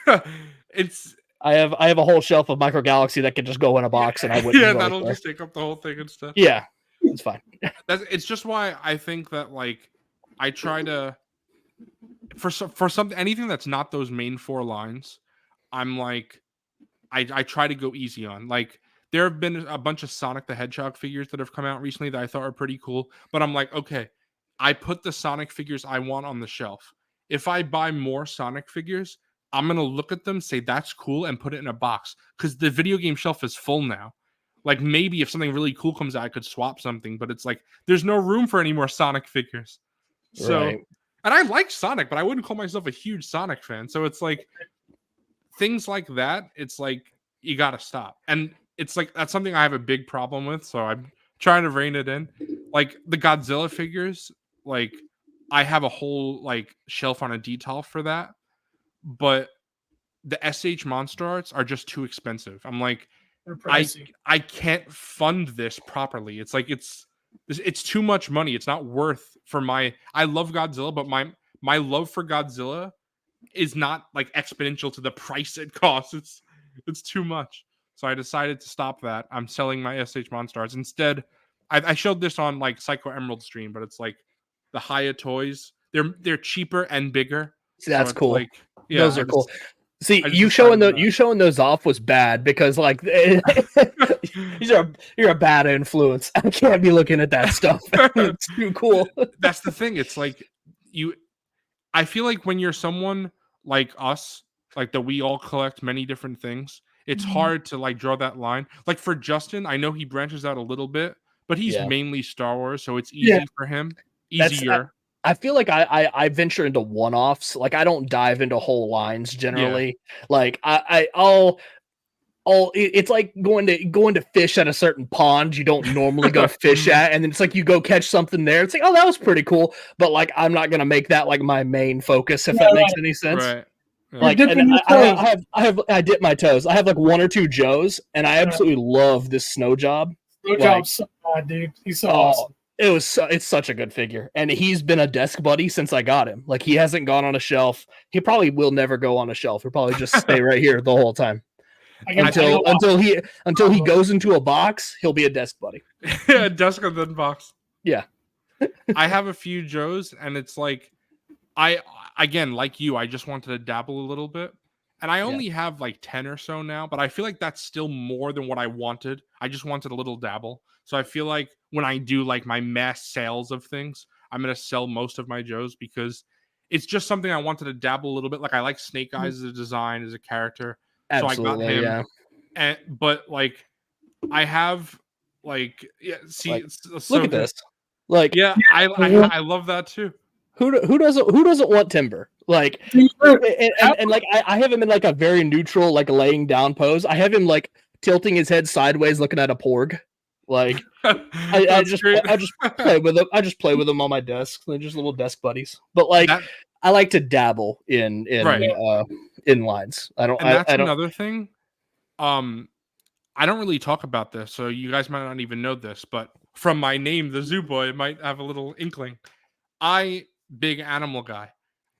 I have a whole shelf of Micro Galaxy that could just go in a box, and I wouldn't. Yeah, that'll just take up the whole thing and stuff. Yeah, it's fine. It's just why I think that, like, I try to for something, anything that's not those main 4 lines, I'm like, I try to go easy on. Like, there have been a bunch of Sonic the Hedgehog figures that have come out recently that I thought were pretty cool. But I'm like, okay, I put the Sonic figures I want on the shelf. If I buy more Sonic figures, I'm going to look at them, say that's cool, and put it in a box. Because the video game shelf is full now. Like, maybe if something really cool comes out, I could swap something. But it's like, there's no room for any more Sonic figures. So, right. And I like Sonic, but I wouldn't call myself a huge Sonic fan. So it's like, things like that, it's like, you got to stop. And it's like, that's something I have a big problem with. So I'm trying to rein it in. Like, the Godzilla figures, like, I have a whole like shelf on a detail for that, but the SH Monster Arts are just too expensive. I'm like, They're pricey. I can't fund this properly. It's like it's too much money. It's not worth for my. I love Godzilla, but my love for Godzilla is not like exponential to the price it costs. It's too much. So I decided to stop that. I'm selling my SH Monster Arts instead. I showed this on like Psycho Emerald stream, but it's like the Haya toys. They're cheaper and bigger. See, that's it's cool. Like, yeah, those are cool. See, I just you showing decided those off was bad because like you're a bad influence. I can't be looking at that stuff. It's too cool. That's the thing. It's like I feel like when you're someone like us, like that we all collect many different things, it's hard to like draw that line. Like for Justin, I know he branches out a little bit, but he's mainly Star Wars, so it's easy for him. Easier. I feel like I venture into one-offs. Like I don't dive into whole lines generally. Yeah. Like I'll it's like going to fish at a certain pond you don't normally go fish at, and then it's like you go catch something there. It's like, oh, that was pretty cool, but like I'm not gonna make that like my main focus, if that makes any sense. Right. Yeah. Like, and I dip my toes. I have like 1 or 2 Joes, and I absolutely love this Snow Job. Snow Job's so bad, dude. He's so awesome. It's such a good figure, and he's been a desk buddy since I got him. Like he hasn't gone on a shelf. He probably will never go on a shelf. He'll probably just stay right here the whole time. Until he goes into a box, he'll be a desk buddy. Yeah, desk and then box. Yeah. I have a few Joes, and it's like again, like you, I just wanted to dabble a little bit. And I only have like 10 or so now, but I feel like that's still more than what I wanted. I just wanted a little dabble. So I feel like when I do like my mass sales of things, I'm going to sell most of my Joes because it's just something I wanted to dabble a little bit. Like I like Snake Eyes as a design, as a character. Absolutely, so I got him. Yeah. But like I have like, look at this. Like, yeah, I love that too. Who doesn't want Timber? Like, and like I have him in like a very neutral, like laying down pose. I have him like tilting his head sideways, looking at a porg. Like, I just play with him. I just play with them on my desk. They're just little desk buddies. But like, I like to dabble in lines. That's another thing. I don't really talk about this, so you guys might not even know this. But from my name, the Zoo Boy, might have a little inkling. Big animal guy.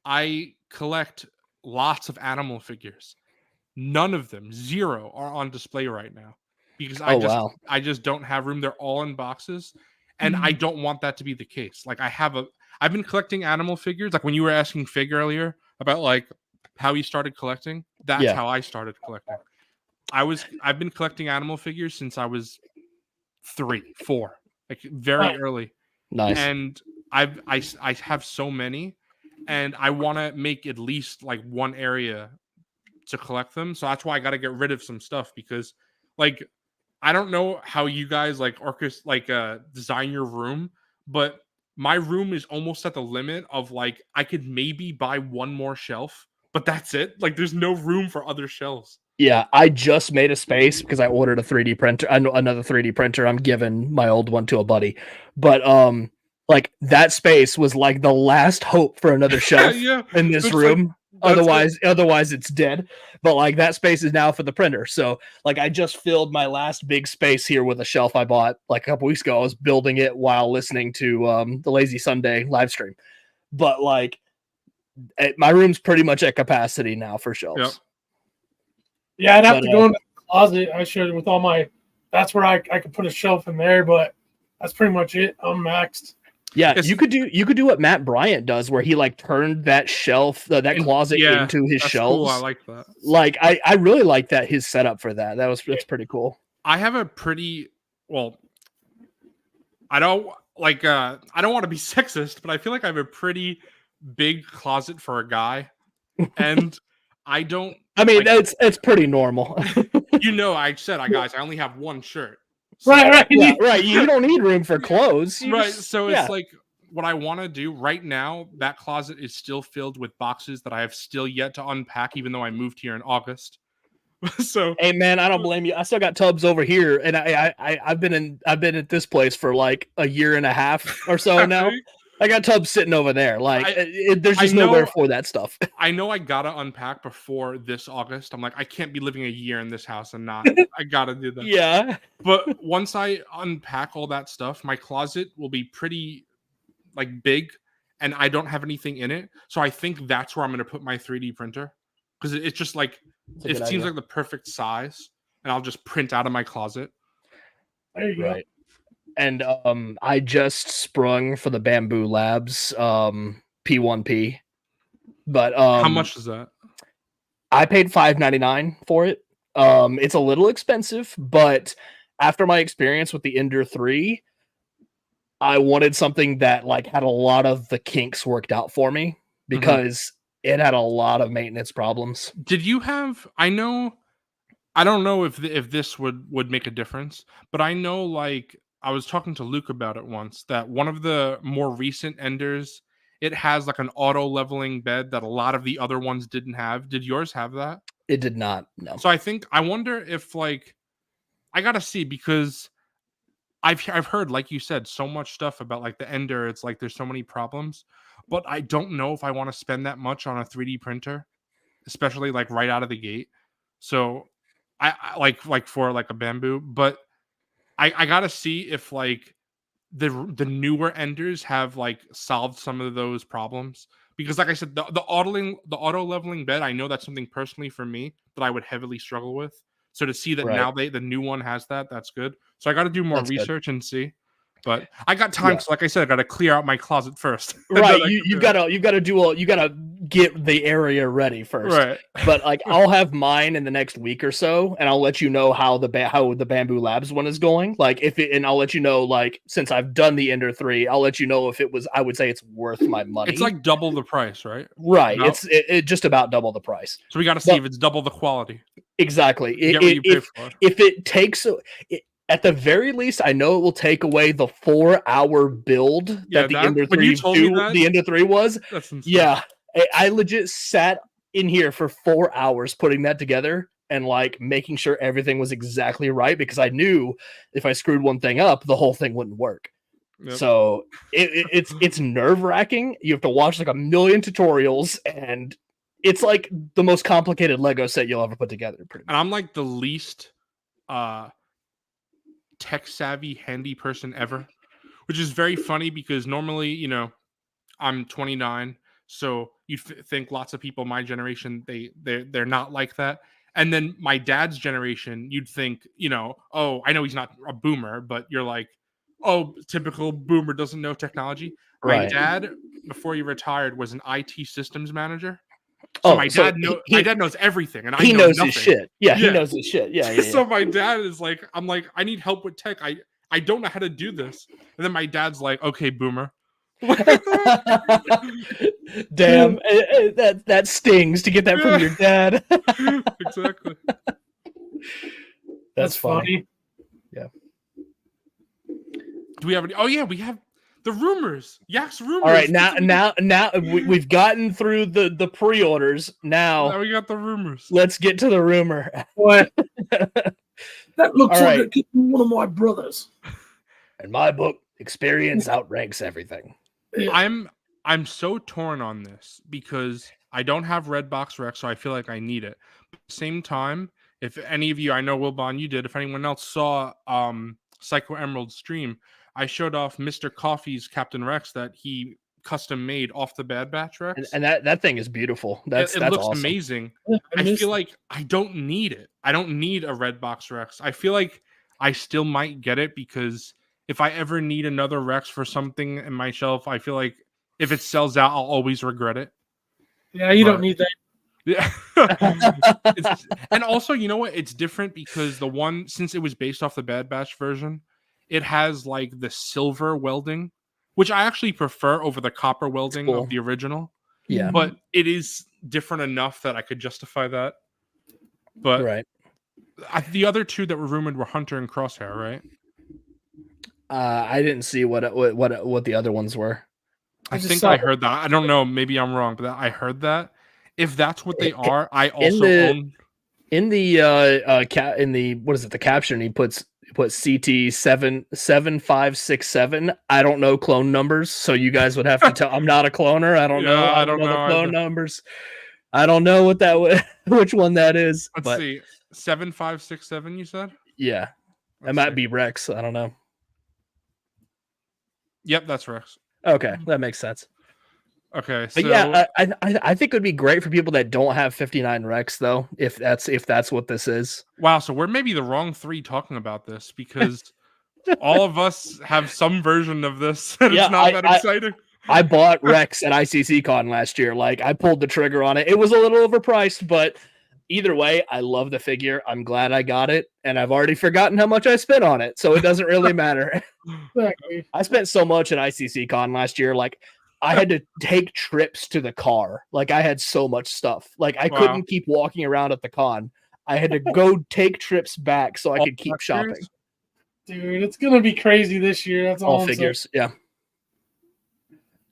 I collect lots of animal figures. None of them, 0, are on display right now because I just don't have room. They're all in boxes, and I don't want that to be the case. Like I've been collecting animal figures. Like when you were asking Fig earlier about like how he started collecting, that's how I started collecting. I've been collecting animal figures since I was 3, 4, like very early. Nice. And I have so many, and I want to make at least like one area to collect them. So that's why I got to get rid of some stuff because, like, I don't know how you guys like design your room, but my room is almost at the limit of like I could maybe buy one more shelf, but that's it. Like, there's no room for other shelves. Yeah, I just made a space because I ordered a 3D printer, another 3D printer. I'm giving my old one to a buddy, but like that space was like the last hope for another shelf in this room. Like, otherwise it's dead. But like that space is now for the printer. So like I just filled my last big space here with a shelf I bought like a couple weeks ago. I was building it while listening to the Lazy Sunday live stream. But like my room's pretty much at capacity now for shelves. Yep. Yeah, I'd have to go into the closet. I should with all my. That's where I could put a shelf in there, but that's pretty much it. I'm maxed. Yeah, you could do what Matt Bryant does, where he like turned that shelf, that closet into his shelves. Cool. I like that. Like I really like that his setup for that. That's pretty cool. I have a pretty I don't want to be sexist, but I feel like I have a pretty big closet for a guy, and I don't. I mean, it's pretty normal. I said, guys, I only have one shirt. So, right. Yeah, right. You don't need room for clothes. It's like what I want to do right now. That closet is still filled with boxes that I have still yet to unpack, even though I moved here in August. So, hey man, I don't blame you. I still got tubs over here, and I've been at this place for like a year and a half or so now. I got tubs sitting over there. Like, there's just nowhere for that stuff. I know I gotta unpack before this August. I'm like, I can't be living a year in this house and not. I gotta do that. Yeah. But once I unpack all that stuff, my closet will be pretty like big, and I don't have anything in it. So I think that's where I'm gonna put my 3D printer because it's just like it seems like the perfect size, and I'll just print out of my closet. There you go. And I just sprung for the Bamboo Labs P1P. But how much is that? I paid $5.99 for it. It's a little expensive, but after my experience with the Ender 3, I wanted something that like had a lot of the kinks worked out for me because it had a lot of maintenance problems. Did you have? I don't know if this would make a difference, but I know like I was talking to Luke about it once that one of the more recent Enders, it has like an auto leveling bed that a lot of the other ones didn't have. Did yours have that? It did not. No. So I wonder if like I gotta see because I've heard, like you said, so much stuff about like the Ender. It's like there's so many problems, but I don't know if I want to spend that much on a 3D printer, especially like right out of the gate. So I like for like a Bamboo, but I gotta see if like the newer Enders have like solved some of those problems because like I said, the auto leveling bed, I know that's something personally for me that I would heavily struggle with. So to see that now the new one has that's good. So I got to do more research and see. But I got time, so like I said, I got to clear out my closet first. Right, you gotta get the area ready first. Right. But like I'll have mine in the next week or so, and I'll let you know how the Bamboo Labs one is going. Like and I'll let you know like since I've done the Ender 3, I'll let you know if it was. I would say it's worth my money. It's like double the price, right? Right. About. It's just about double the price. So we got to see if it's double the quality. Exactly. If it takes. At the very least, I know it will take away the 4-hour build that the Ender 3 was. That's insane. Yeah, I legit sat in here for 4 hours putting that together and like making sure everything was exactly right because I knew if I screwed one thing up, the whole thing wouldn't work. Yep. So it's nerve-wracking. You have to watch like a million tutorials, and it's like the most complicated Lego set you'll ever put together. Pretty much. And I'm like the least tech savvy handy person ever, which is very funny because normally, you know, I'm 29, so you think lots of people my generation they're not like that. And then my dad's generation, you'd think, you know, oh, I know he's not a boomer, but you're like, oh, typical boomer doesn't know technology. Right. My dad, before he retired, was an IT systems manager. So my dad knows everything, and he knows nothing. His shit. Yeah, he knows his shit. Yeah. So my dad is like, I'm like, I need help with tech. I don't know how to do this. And then my dad's like, okay, boomer. Damn, that stings to get that from your dad. Exactly. That's funny. Yeah. Do we have any? Oh yeah, we have the rumors. Yak's rumors. All right, now we've gotten through the pre-orders. Now we got the rumors. Let's get to the rumor. What? That looks like one of my brothers. In my book, experience outranks everything. I'm so torn on this because I don't have Redbox Rex, so I feel like I need it. But at the same time, if any of you, I know Wilbon, you did. If anyone else saw Psycho Emerald's stream, I showed off Mr. Coffee's Captain Rex that he custom made off the Bad Batch Rex. And that thing is beautiful. It looks awesome. Amazing. I feel like I don't need it. I don't need a Redbox Rex. I feel like I still might get it because if I ever need another Rex for something in my shelf, I feel like if it sells out, I'll always regret it. Yeah, you don't need that. Yeah. And also, you know what? It's different because the one, since it was based off the Bad Batch version, it has like the silver welding, which I actually prefer over the copper welding of the original. Yeah. But it is different enough that I could justify that. But the other two that were rumored were Hunter and Crosshair, right? I didn't see what the other ones were. I think I heard that. I don't know. Maybe I'm wrong, but I heard that. If that's what they are, I also own. In the what is it? The caption he puts put CT7567. I don't know clone numbers, so you guys would have to tell. I'm not a cloner. I don't know. I don't know the know clone either. numbers. I don't know what which one that is. Let's but see. 7567, you said? Yeah. Let's It might see. be Rex. I don't know. Yep, that's Rex. Okay, that makes sense. Okay, so But yeah, I think it would be great for people that don't have 59 Rex though, if that's what this is. wow, so we're maybe the wrong three talking about this because all of us have some version of this, and it's not that exciting. I bought Rex at ICC Con last year. Like, I pulled the trigger on it. It was a little overpriced, but either way, I love the figure. I'm glad I got it, and I've already forgotten how much I spent on it, so it doesn't really matter. Exactly. I spent so much at ICC Con last year. Like, I had to take trips to the car. Like, I had so much stuff. Like, I couldn't keep walking around at the con. I had to go take trips back so I could keep shopping. Dude, it's gonna be crazy this year. That's all figures, yeah.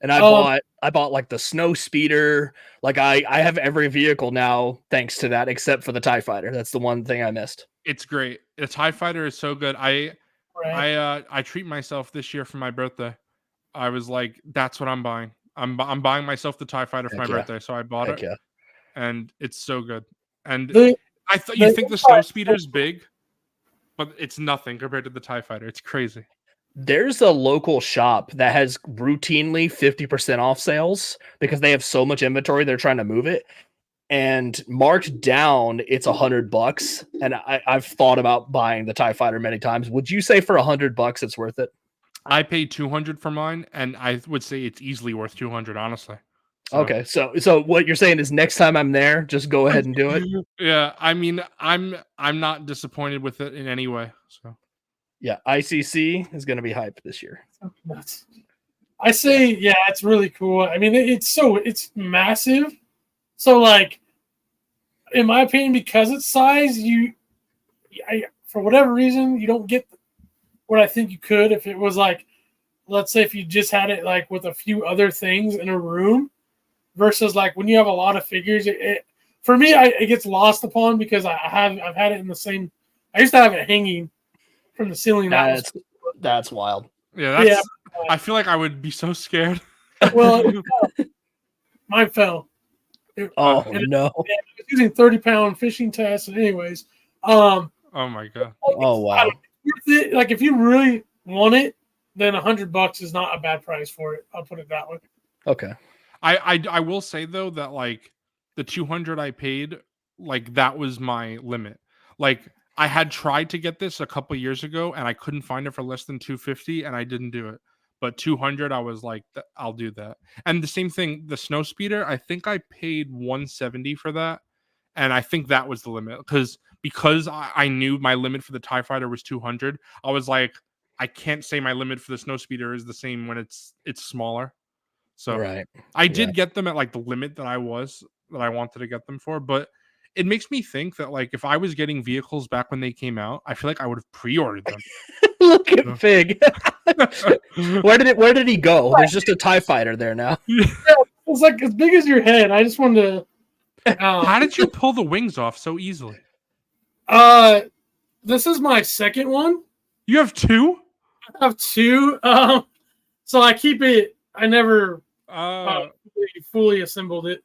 And I bought like the snow speeder. Like, I have every vehicle now thanks to that, except for the TIE Fighter. That's the one thing I missed. It's great. The TIE Fighter is so good. I treat myself this year for my birthday. I was like, that's what I'm buying. I'm buying myself the TIE Fighter for my birthday, so I bought it. Yeah. And it's so good. And you think the snow speeder is big, but it's nothing compared to the TIE Fighter. It's crazy. There's a local shop that has routinely 50% off sales because they have so much inventory. They're trying to move it, and marked down, it's $100. And I've thought about buying the TIE Fighter many times. Would you say for $100 it's worth it? I paid $200 for mine, and I would say it's easily worth $200, honestly. So. Okay, so what you're saying is next time I'm there, just go ahead and do it. Yeah, I mean, I'm not disappointed with it in any way. So yeah, ICC is going to be hyped this year. I say, yeah, it's really cool. I mean, it's massive. So, like, in my opinion, because it's size, for whatever reason, you don't get what I think you could if it was like, let's say if you just had it like with a few other things in a room versus like when you have a lot of figures, for me, it gets lost upon because I've had it in the same, I used to have it hanging from the ceiling. That's wild. Yeah. I feel like I would be so scared. Well, mine fell. No. I was using 30-pound fishing tests. Anyways. Oh my God. Oh, wow. Like, if you really want it, then $100 is not a bad price for it. I'll put it that way. Okay. I will say though that like the $200 I paid, like that was my limit. Like I had tried to get this a couple years ago and I couldn't find it for less than $250 and I didn't do it. But $200, I was like, I'll do that. And the same thing, the snow speeder, I think I paid $170 for that. And I think that was the limit because I knew my limit for the TIE Fighter was $200. I was like, I can't say my limit for the snow speeder is the same when it's smaller. So right. I did get them at like the limit that I wanted to get them for. But it makes me think that like if I was getting vehicles back when they came out, I feel like I would have pre-ordered them. Look at Fig. Where did he go? There's just a TIE Fighter there now. Yeah, it's like as big as your head. I just wanted to. How did you pull the wings off so easily? This is my second one. You have two? I have two. So I keep it. I never fully assembled it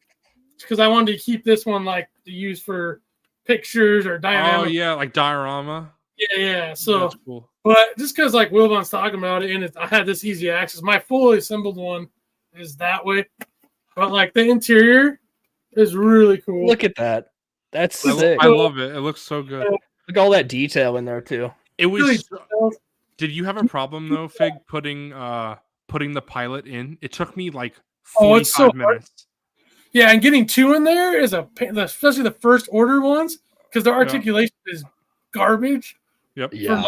because I wanted to keep this one like to use for pictures or diorama. Oh yeah, like diorama. Yeah. So that's cool. But just because like Wilbon's talking about it, and I had this easy access. My fully assembled one is that way, but like the interior is really cool. Look at that. That's sick. I love it. It looks so good. Look at all that detail in there too. It was. Did you have a problem though, Fig, putting the pilot in? It took me like 45 minutes. Hard. Yeah, and getting two in there is especially the first order ones because their articulation is garbage. Yep. Yeah.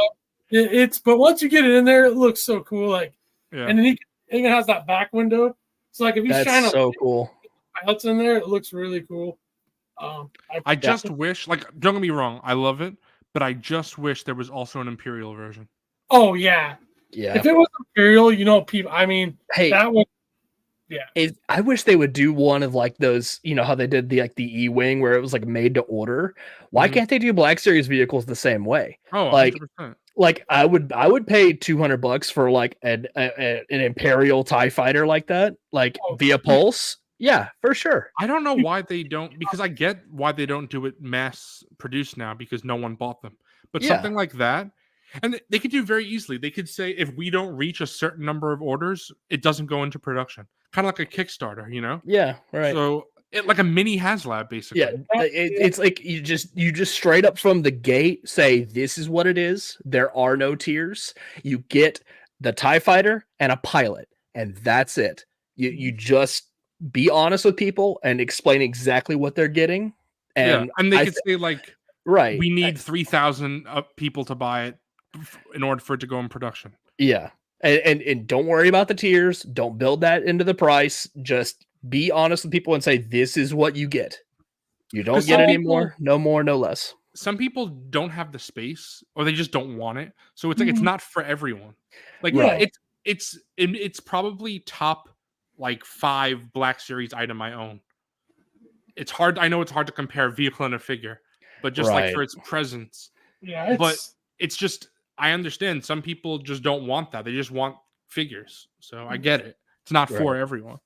But once you get it in there, it looks so cool. Like, and then it even has that back window. So like if you shine cool pilots in there, it looks really cool. I just wish, like, don't get me wrong, I love it, but I just wish there was also an Imperial version. Oh yeah. If it was Imperial, people. I mean, that would. Yeah. I wish they would do one of like those. You know how they did the E-wing where it was like made to order. Why can't they do Black Series vehicles the same way? Oh, like 100%. Like I would pay $200 for like an Imperial TIE fighter like that, like via Pulse. Yeah, for sure. I don't know why they don't, because I get why they don't do it mass produced now because no one bought them. But Yeah. something like that, and they could do very easily. They could say if we don't reach a certain number of orders, it doesn't go into production. Kind of like a Kickstarter, you know? Yeah, right. So like a mini HasLab, basically. Yeah, it's like you just straight up from the gate say this is what it is. There are no tiers. You get the TIE fighter and a pilot, and that's it. You just be honest with people and explain exactly what they're getting. And and they could say like, right, we need 3,000 people to buy it in order for it to go in production. Yeah, and don't worry about the tiers. Don't build that into the price. Just be honest with people and say this is what you get. You don't get any more, no more, no less. Some people don't have the space, or they just don't want it. So it's like it's not for everyone. Like it's probably top like 5 Black Series item I own. It's hard. I know it's hard to compare a vehicle and a figure, but just like for its presence. Yeah, but it's just, I understand some people just don't want that. They just want figures. So I get it. It's not for everyone.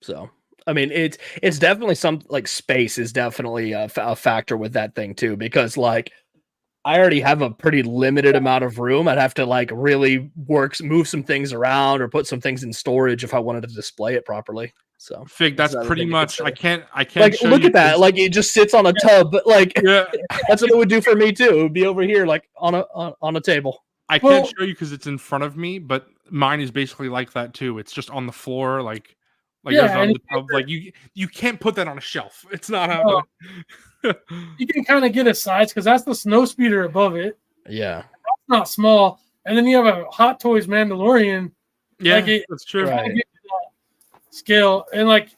So, I mean, it's definitely some like space is definitely a factor with that thing too, because like I already have a pretty limited amount of room. I'd have to like really move some things around or put some things in storage if I wanted to display it properly. So Fig, that's pretty much. I can't. Like look at that. Like it just sits on a tub, but like that's what it would do for me too. It would be over here, like on a table. I can't show you because it's in front of me, but mine is basically like that too. It's just on the floor, like on the tub. Like you can't put that on a shelf. It's not happening. You can kind of get a size because that's the snow speeder above it. Yeah, that's not small. And then you have a Hot Toys Mandalorian. Yeah, that's true. Scale and like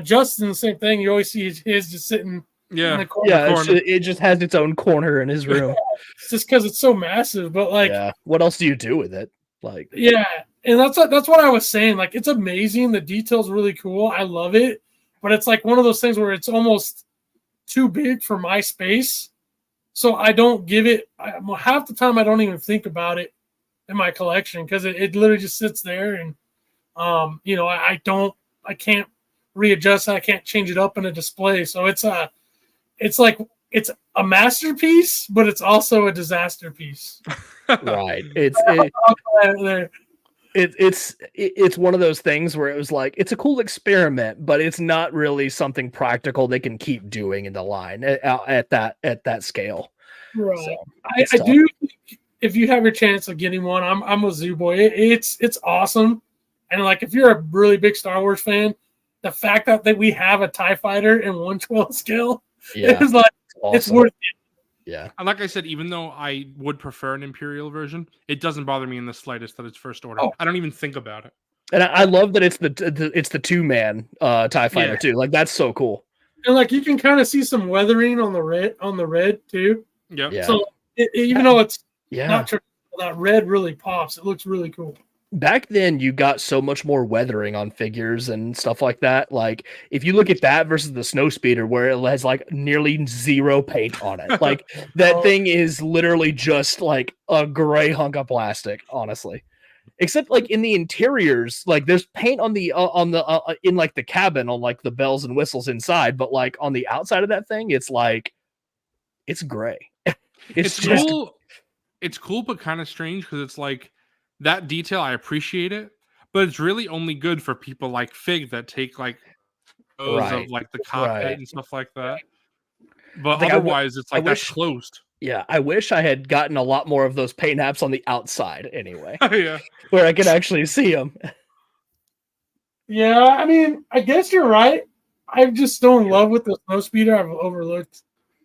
Justin, the same thing. You always see his just sitting. Yeah, in the corner. It just has its own corner in his room. It's just because it's so massive. But like, what else do you do with it? Like, and that's what I was saying. Like, it's amazing. The detail's really cool. I love it. But it's like one of those things where it's almost too big for my space, so I don't give it. Half the time, I don't even think about it in my collection because it literally just sits there, and I can't readjust. I can't change it up in a display. So it's a masterpiece, but it's also a disaster piece. Right. It's one of those things where it was like it's a cool experiment, but it's not really something practical they can keep doing in the line at that scale. Right. So, I do think if you have your chance of getting one, I'm a Zoo Boy. It's awesome, and like if you're a really big Star Wars fan, the fact that we have a TIE fighter in 1/12 scale is like awesome. It's worth it. Yeah. And like I said, even though I would prefer an Imperial version, it doesn't bother me in the slightest that it's first order. I don't even think about it. And I love that it's the 2-man TIE fighter too. Like that's so cool. And like you can kind of see some weathering on the red too. Yeah. So even though it's not true, that red really pops. It looks really cool. Back then, you got so much more weathering on figures and stuff like that. Like, if you look at that versus the snow speeder, where it has like nearly zero paint on it, like that thing is literally just like a gray hunk of plastic, honestly. Except like in the interiors, like there's paint on the in like the cabin on like the bells and whistles inside, but like on the outside of that thing, it's like it's gray. It's just cool. It's cool, but kind of strange because it's like. That detail, I appreciate it, but it's really only good for people like Fig that take like photos of like the cockpit and stuff like that. But like otherwise, it's like that's closed. Yeah, I wish I had gotten a lot more of those paint apps on the outside anyway. Yeah, where I could actually see them. Yeah, I mean, I guess you're right. I'm just still in love with the snow speeder. I've overlooked.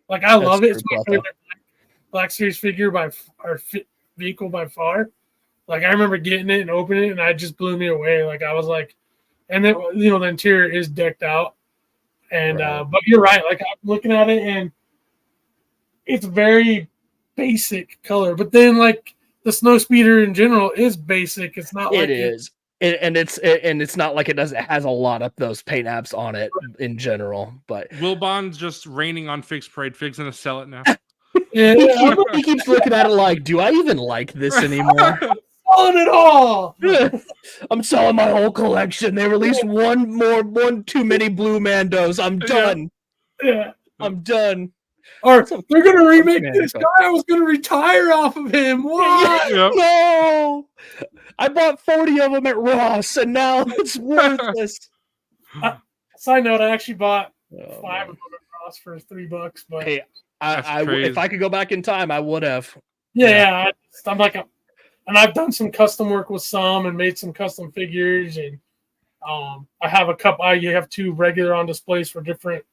Like I love it. It's my favorite Black Series figure vehicle by far. Like I remember getting it and opening it, and it just blew me away. Like I was like, and then the interior is decked out, and but you're right. Like I'm looking at it, and it's very basic color. But then like the snow speeder in general is basic. It's not like it is, and it's not like it has a lot of those paint apps on it in general. But Wilbon's just raining on Fig's parade. Fig's gonna sell it now. Yeah, He keeps looking at it like, do I even like this anymore? selling it all. I'm selling my whole collection. They released one too many Blue Mandos. I'm done. Yeah. I'm done. Or they're gonna remake Man, this guy. I was gonna retire off of him. Why? Yep. No, I bought 40 of them at Ross, and now it's worthless. Side note: I actually bought Oh, 5 of them at Ross for $3. But hey, That's if I could go back in time, I would have. yeah. I'm like and I've done some custom work with some and made some custom figures, and I have a couple. I have 2 regular on displays for different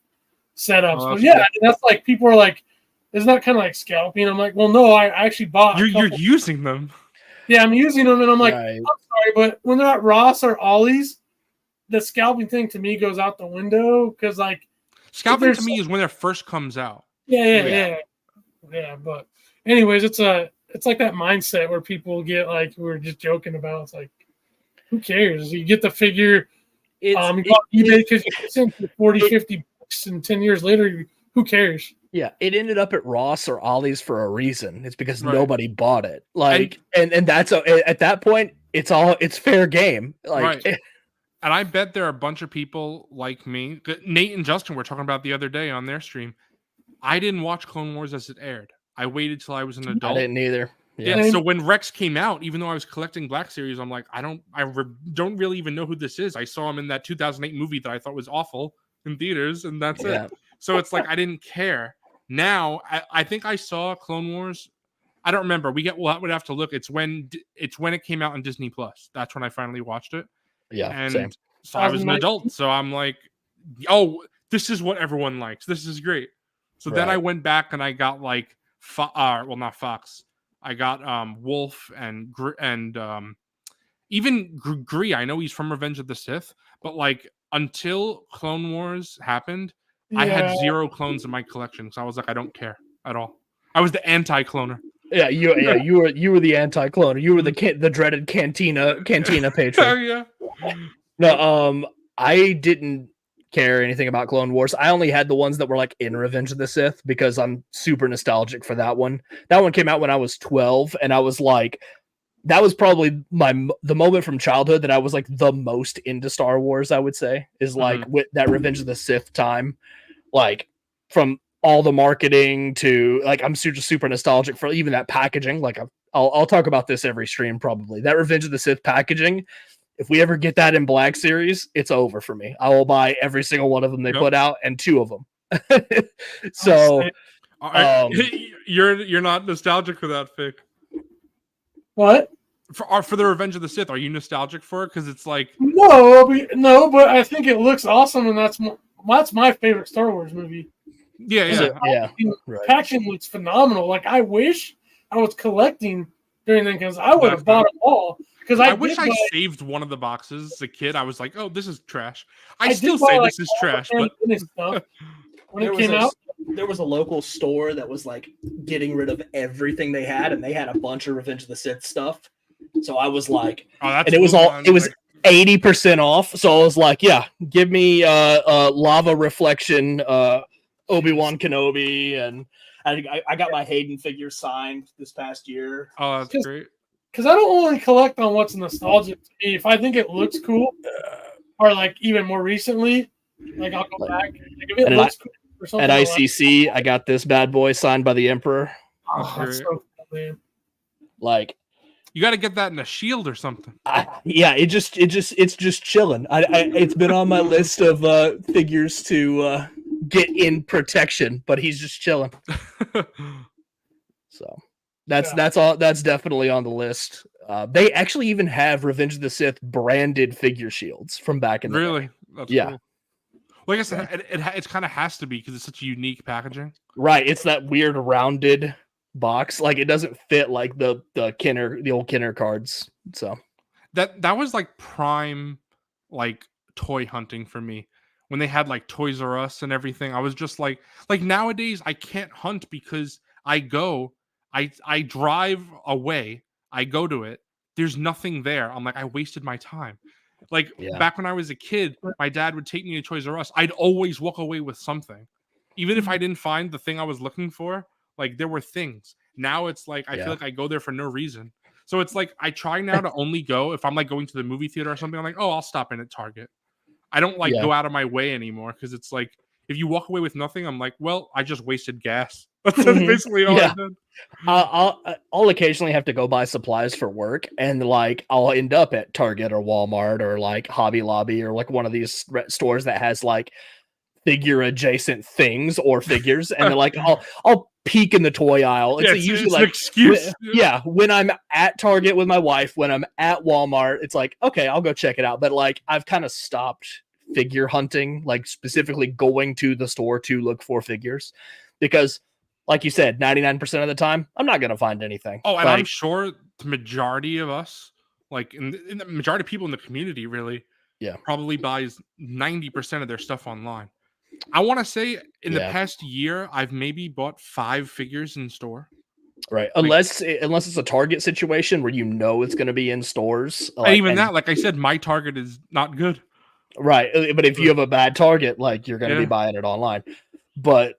setups. Oh, But yeah, that's like people are like, isn't that kind of like scalping? I'm like, well, no, I actually bought. You're using them. Yeah, I'm using them, and I'm like, Right. I'm sorry, but when they're at Ross or Ollie's, the scalping thing to me goes out the window because like Scalping to me is when it first comes out. Yeah. But anyways, it's like that mindset where people get like we were just joking about. It's like, who cares? You get the figure. You go on eBay because you send for 40, 50 bucks, and 10 years later, who cares? Yeah, it ended up at Ross or Ollie's for a reason. It's because Right. nobody bought it. Like, and that's at that point, it's fair game. Like, Right. And I bet there are a bunch of people like me. Nate and Justin were talking about the other day on their stream. I didn't watch Clone Wars as it aired. I waited till I was an adult. I didn't either. Yeah. So when Rex came out, even though I was collecting Black Series, I'm like, I don't really even know who this is. I saw him in that 2008 movie that I thought was awful in theaters, and that's it. So it's like I didn't care. Now I think I saw Clone Wars. I don't remember. We'd have to look. It's when it came out on Disney Plus. That's when I finally watched it. Yeah, and same. so I was an adult. So I'm like, oh, this is what everyone likes. This is great. So then I went back and I got like, not Fox. I got Wolf and even Gree. I know he's from Revenge of the Sith, but like until Clone Wars happened, I had 0 clones in my collection. So I was like, I don't care at all. I was the anti-cloner. Yeah, you were the anti-cloner. You were the dreaded cantina patron. Yeah. No, I didn't care anything about Clone Wars. I only had the ones that were like in Revenge of the Sith because I'm super nostalgic for that one. That one came out when I was 12, and I was like, that was probably the moment from childhood that I was like the most into Star Wars. I would say is like with that Revenge of the Sith time, like from all the marketing to like I'm super nostalgic for even that packaging. Like I'll talk about this every stream probably. That Revenge of the Sith packaging. If we ever get that in Black Series, it's over for me. I will buy every single one of them they put out and 2 of them. So you're not nostalgic for that fic. What? For the Revenge of the Sith, are you nostalgic for it? Because it's like no, but I think it looks awesome, and that's my favorite Star Wars movie. Yeah. Packaging looks phenomenal. Like I wish I was collecting during then because I would have bought them all. Because I wish I saved one of the boxes as a kid. I was like, oh, this is trash. I still say this is trash, but when it came out, there was a local store that was like getting rid of everything they had, and they had a bunch of Revenge of the Sith stuff. So I was like, and it was 80% off. So I was like, yeah, give me Lava Reflection, Obi-Wan Kenobi, and I got my Hayden figure signed this past year. Oh, that's great. Because I don't only collect on what's nostalgic to me. If I think it looks cool, or like even more recently, like I'll go back. Like if it looks cool or something. At ICC, I got this bad boy signed by the Emperor. Oh, that's so cool, man. Like, you got to get that in a shield or something. It's just chilling. It's been on my list of figures to get in protection, but he's just chilling. So. That's all. That's definitely on the list. They actually even have Revenge of the Sith branded figure shields from back in the day. That's cool. Like I said, it kind of has to be because it's such a unique packaging. Right. It's that weird rounded box. Like it doesn't fit like the old Kenner cards. So that was like prime like toy hunting for me when they had like Toys R Us and everything. I was just like nowadays I can't hunt because I drive away. I go to it. There's nothing there. I'm like, I wasted my time. Like back when I was a kid, my dad would take me to Toys R Us. I'd always walk away with something. Even if I didn't find the thing I was looking for, Like there were things. Now it's like I feel like I go there for no reason. So it's like I try now to only go if I'm like going to the movie theater or something. I'm like, oh, I'll stop in at Target. I don't like go out of my way anymore because it's like if you walk away with nothing, I'm like, well, I just wasted gas. That's basically all I did. I'll occasionally have to go buy supplies for work, and like I'll end up at Target or Walmart or like Hobby Lobby or like one of these stores that has like figure adjacent things or figures, and then like I'll peek in the toy aisle. It's usually like an excuse. When I'm at Target with my wife, when I'm at Walmart, it's like, okay, I'll go check it out. But like I've kind of stopped figure hunting, like specifically going to the store to look for figures, because like you said, 99% of the time, I'm not going to find anything. Oh, and like, I'm sure the majority of us, like in the majority of people in the community, really, probably buys 90% of their stuff online. I want to say in the past year, I've maybe bought 5 figures in store. Right, unless it's a Target situation where you know it's going to be in stores. Like, and even that, like I said, my Target is not good. Right, but if you have a bad Target, like you're going to be buying it online. But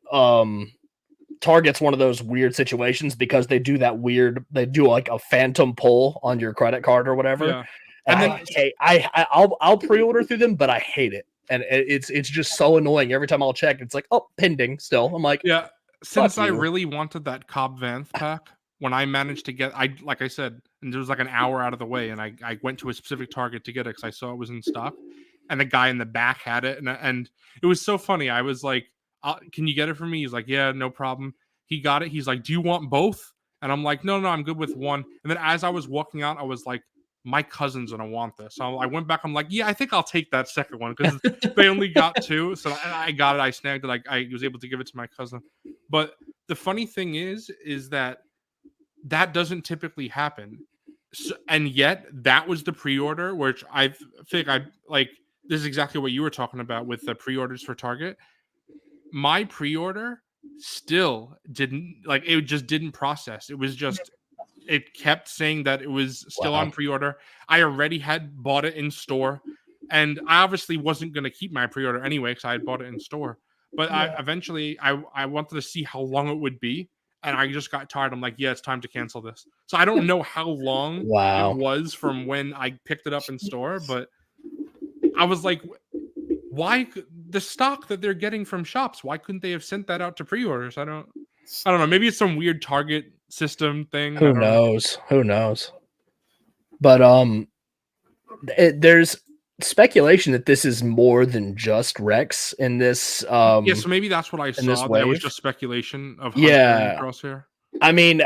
Target's one of those weird situations because they do like a phantom pull on your credit card or whatever. Yeah. And then I'll pre-order through them, but I hate it. And it's just so annoying. Every time I'll check, it's like, oh, pending still. I'm like, yeah. Since I really wanted that Cobb Vanth pack, when I managed to get, like I said, and it was like an hour out of the way, and I went to a specific Target to get it because I saw it was in stock, and the guy in the back had it, and it was so funny. I was like, can you get it for me? He's like, yeah, no problem. He got it. He's like, do you want both? And I'm like, no, I'm good with one. And then as I was walking out, I was like, my cousin's gonna want this. So I went back. I'm like, yeah, I think I'll take that second one because they only got 2. So I got it. I snagged it. I was able to give it to my cousin. But the funny thing is that doesn't typically happen. So, and yet that was the pre-order, which I think I like. This is exactly what you were talking about with the pre-orders for Target. My pre-order still didn't it just didn't process. It was just it kept saying that it was still on pre-order. I already had bought it in store, and I obviously wasn't going to keep my pre-order anyway because I had bought it in store. But I eventually wanted to see how long it would be, and I just got tired. I'm like, yeah, it's time to cancel this. So I don't know how long it was from when I picked it up in store, but I was like, why the stock that they're getting from shops? Why couldn't they have sent that out to pre-orders? I don't know. Maybe it's some weird Target system thing. Who knows? But there's speculation that this is more than just Rex in this. So maybe that's what I saw. That was just specation of Crosshair. I mean,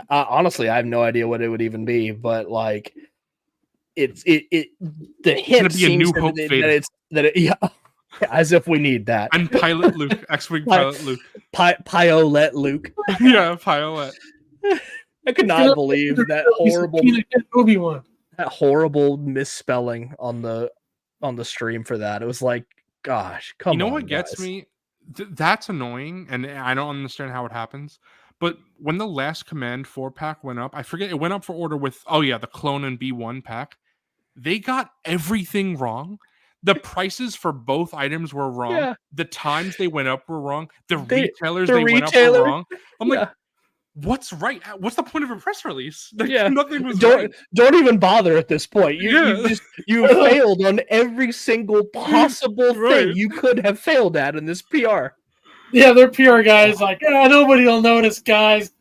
honestly, I have no idea what it would even be, but like, the hint seems as if we need that. And Pilot Luke, X-Wing Pilot Luke. Pilot Luke. Yeah, Pilot. I could not believe that horrible misspelling on the stream for that. It was like, gosh, come on. You know what gets me? That's annoying, and I don't understand how it happens. But when the last Command 4-pack went up, I forget, it went up for order with, the Clone and B1 pack. They got everything wrong. The prices for both items were wrong. Yeah. The times they went up were wrong. The retailers went up were wrong. I'm like, what's right? What's the point of a press release? Nothing was right. Don't even bother at this point. You failed on every single possible thing you could have failed at in this PR. Yeah, their PR guy is like, nobody will notice, guys.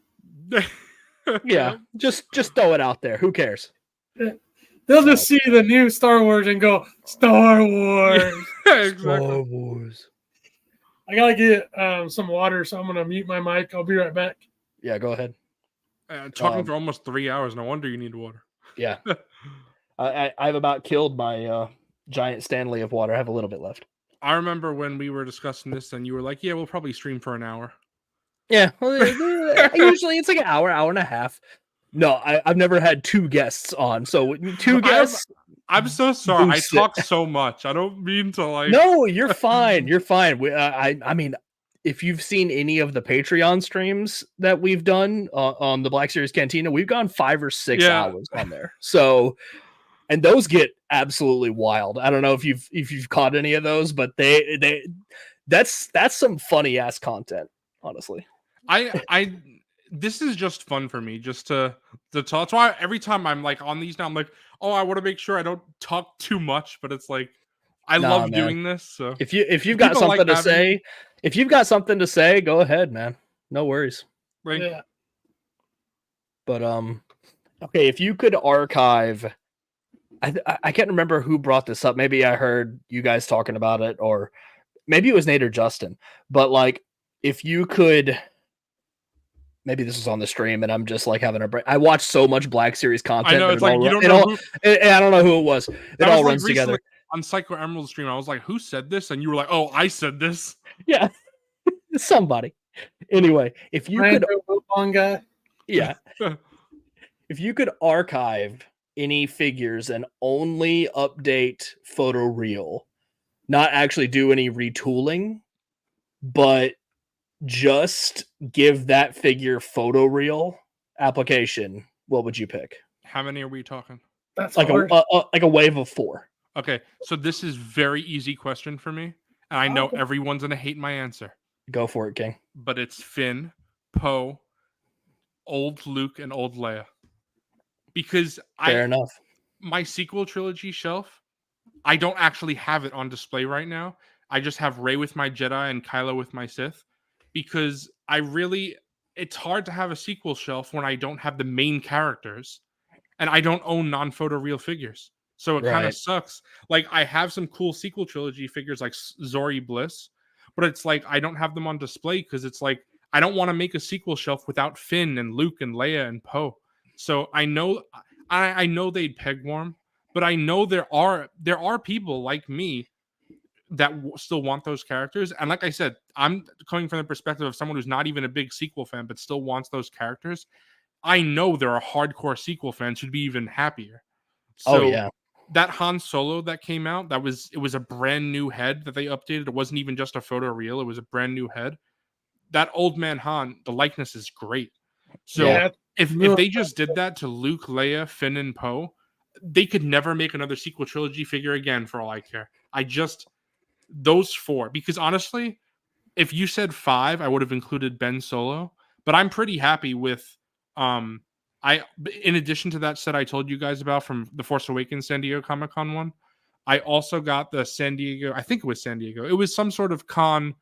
Just throw it out there. Who cares? They'll just see the new Star Wars and go, Star Wars. Exactly. Star Wars. I gotta get some water, so I'm gonna mute my mic. I'll be right back. Yeah, go ahead. Talking for almost 3 hours. No wonder you need water. Yeah. I've about killed my giant Stanley of water. I have a little bit left. I remember when we were discussing this, and you were like, yeah, we'll probably stream for an hour. Yeah. Well, usually it's like an hour and a half. No, I've never had 2 guests on. So 2 guests. I'm so sorry. I talk so much. I don't mean to like. No, you're fine. You're fine. I mean, if you've seen any of the Patreon streams that we've done on the Black Series Cantina, we've gone 5 or 6 hours on there. So, and those get absolutely wild. I don't know if you've caught any of those, but that's some funny ass content, honestly. I this is just fun for me, just to talk. That's why every time I'm like on these now, I'm like, oh, I want to make sure I don't talk too much, but it's like I Nah, love man. doing this. So If you've got people like something to having me, say, if you've got something to say, go ahead, man. No worries. like, Yeah. But okay, if you could archive, I can't remember who brought this up. Maybe I heard you guys talking about it, or maybe it was Nate or Justin. But like, if you could, maybe this was on the stream, and I'm just like having a break. I watch so much Black Series content. I know that it's like you don't know who. I don't know who it was. It That all was like runs together. recently on Psycho Emerald stream. I was like, who said this? And you were like, oh, I said this. Yeah, somebody. Anyway, if you could, guy. yeah, if you could archive any figures and only update photo reel, not actually do any retooling, but just give that figure photo reel application, what would you pick? How many are we talking? That's Like hard. like a wave of 4. Okay, so this is very easy question for me, and I know everyone's gonna hate my answer. Go for it, King. But it's Finn, Poe, old Luke, and old Leia. Because Fair enough. My sequel trilogy shelf, I don't actually have it on display right now. I just have Rey with my Jedi and Kylo with my Sith. Because it's hard to have a sequel shelf when I don't have the main characters, and I don't own non-photo real figures. So it kind of sucks. Like, I have some cool sequel trilogy figures like Zori Bliss, but it's like I don't have them on display because it's like I don't want to make a sequel shelf without Finn and Luke and Leia and Poe. So I know they'd peg warm, but I know there are people like me that still want those characters. And like I said, I'm coming from the perspective of someone who's not even a big sequel fan but still wants those characters. I know there are hardcore sequel fans who'd be even happier. So yeah. That Han Solo that came out, it was a brand new head that they updated. It wasn't even just a photo reel. It was a brand new head. That old man Han, the likeness is great. So if they just did that to Luke, Leia, Finn, and Poe, they could never make another sequel trilogy figure again for all I care. Those 4, because honestly, if you said 5, I would have included Ben Solo, but I'm pretty happy with in addition to that set I told you guys about from the Force Awakens San Diego Comic-Con one, I also got the San Diego, I think it was San Diego. It was some sort of con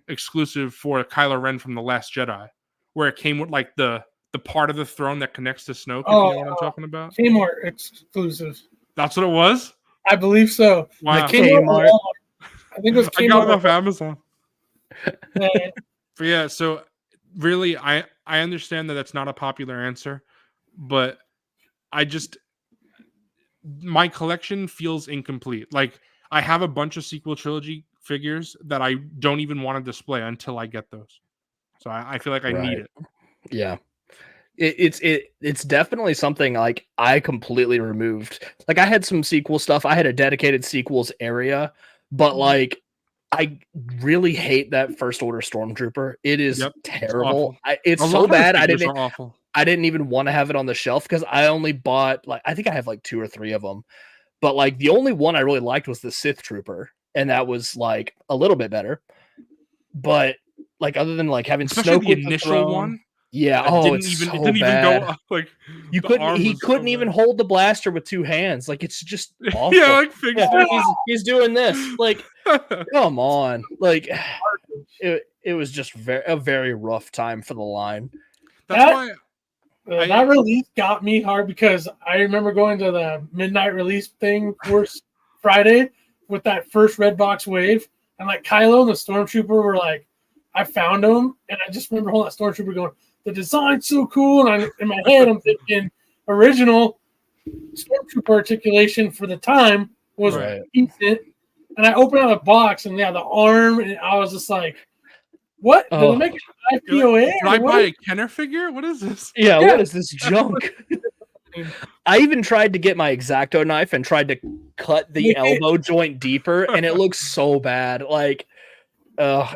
exclusive for Kylo Ren from The Last Jedi, where it came with like the part of the throne that connects to Snoke, if you know what I'm talking about. Kmart exclusive. That's what it was? I believe so. Wow. Kmart. I think it was Kmart. I got it off Amazon. Yeah. But yeah, so really, I understand that that's not a popular answer, but my collection feels incomplete. Like, I have a bunch of sequel trilogy figures that I don't even want to display until I get those. So I feel like I need it. Yeah. It's definitely something like I completely removed. Like, I had some sequel stuff. I had a dedicated sequels area, but like I really hate that First Order Stormtrooper. It is terrible. It's so bad. I didn't even want to have it on the shelf because I only bought I think I have like 2 or 3 of them. But like the only one I really liked was the Sith Trooper, and that was like a little bit better. But like other than like having Snoke the initial one. Yeah. It didn't even go up. Like, he couldn't even hold the blaster with 2 hands. Like, it's just awful. Yeah, like he's doing this. Like, come on. Like, it was just a very rough time for the line. That release got me hard because I remember going to the midnight release thing first Friday with that first red box wave, and like Kylo and the Stormtrooper were like, I found them, and I just remember holding that Stormtrooper going, the design's so cool, and in my head I'm thinking original Stormtrooper articulation for the time was decent, and I opened out a box and the arm, and I was just like, what? Did I make an IPOA? Did I buy a Kenner figure? What is this? Yeah, what is this junk? I even tried to get my X-Acto knife and tried to cut the elbow joint deeper, and it looks so bad. Like,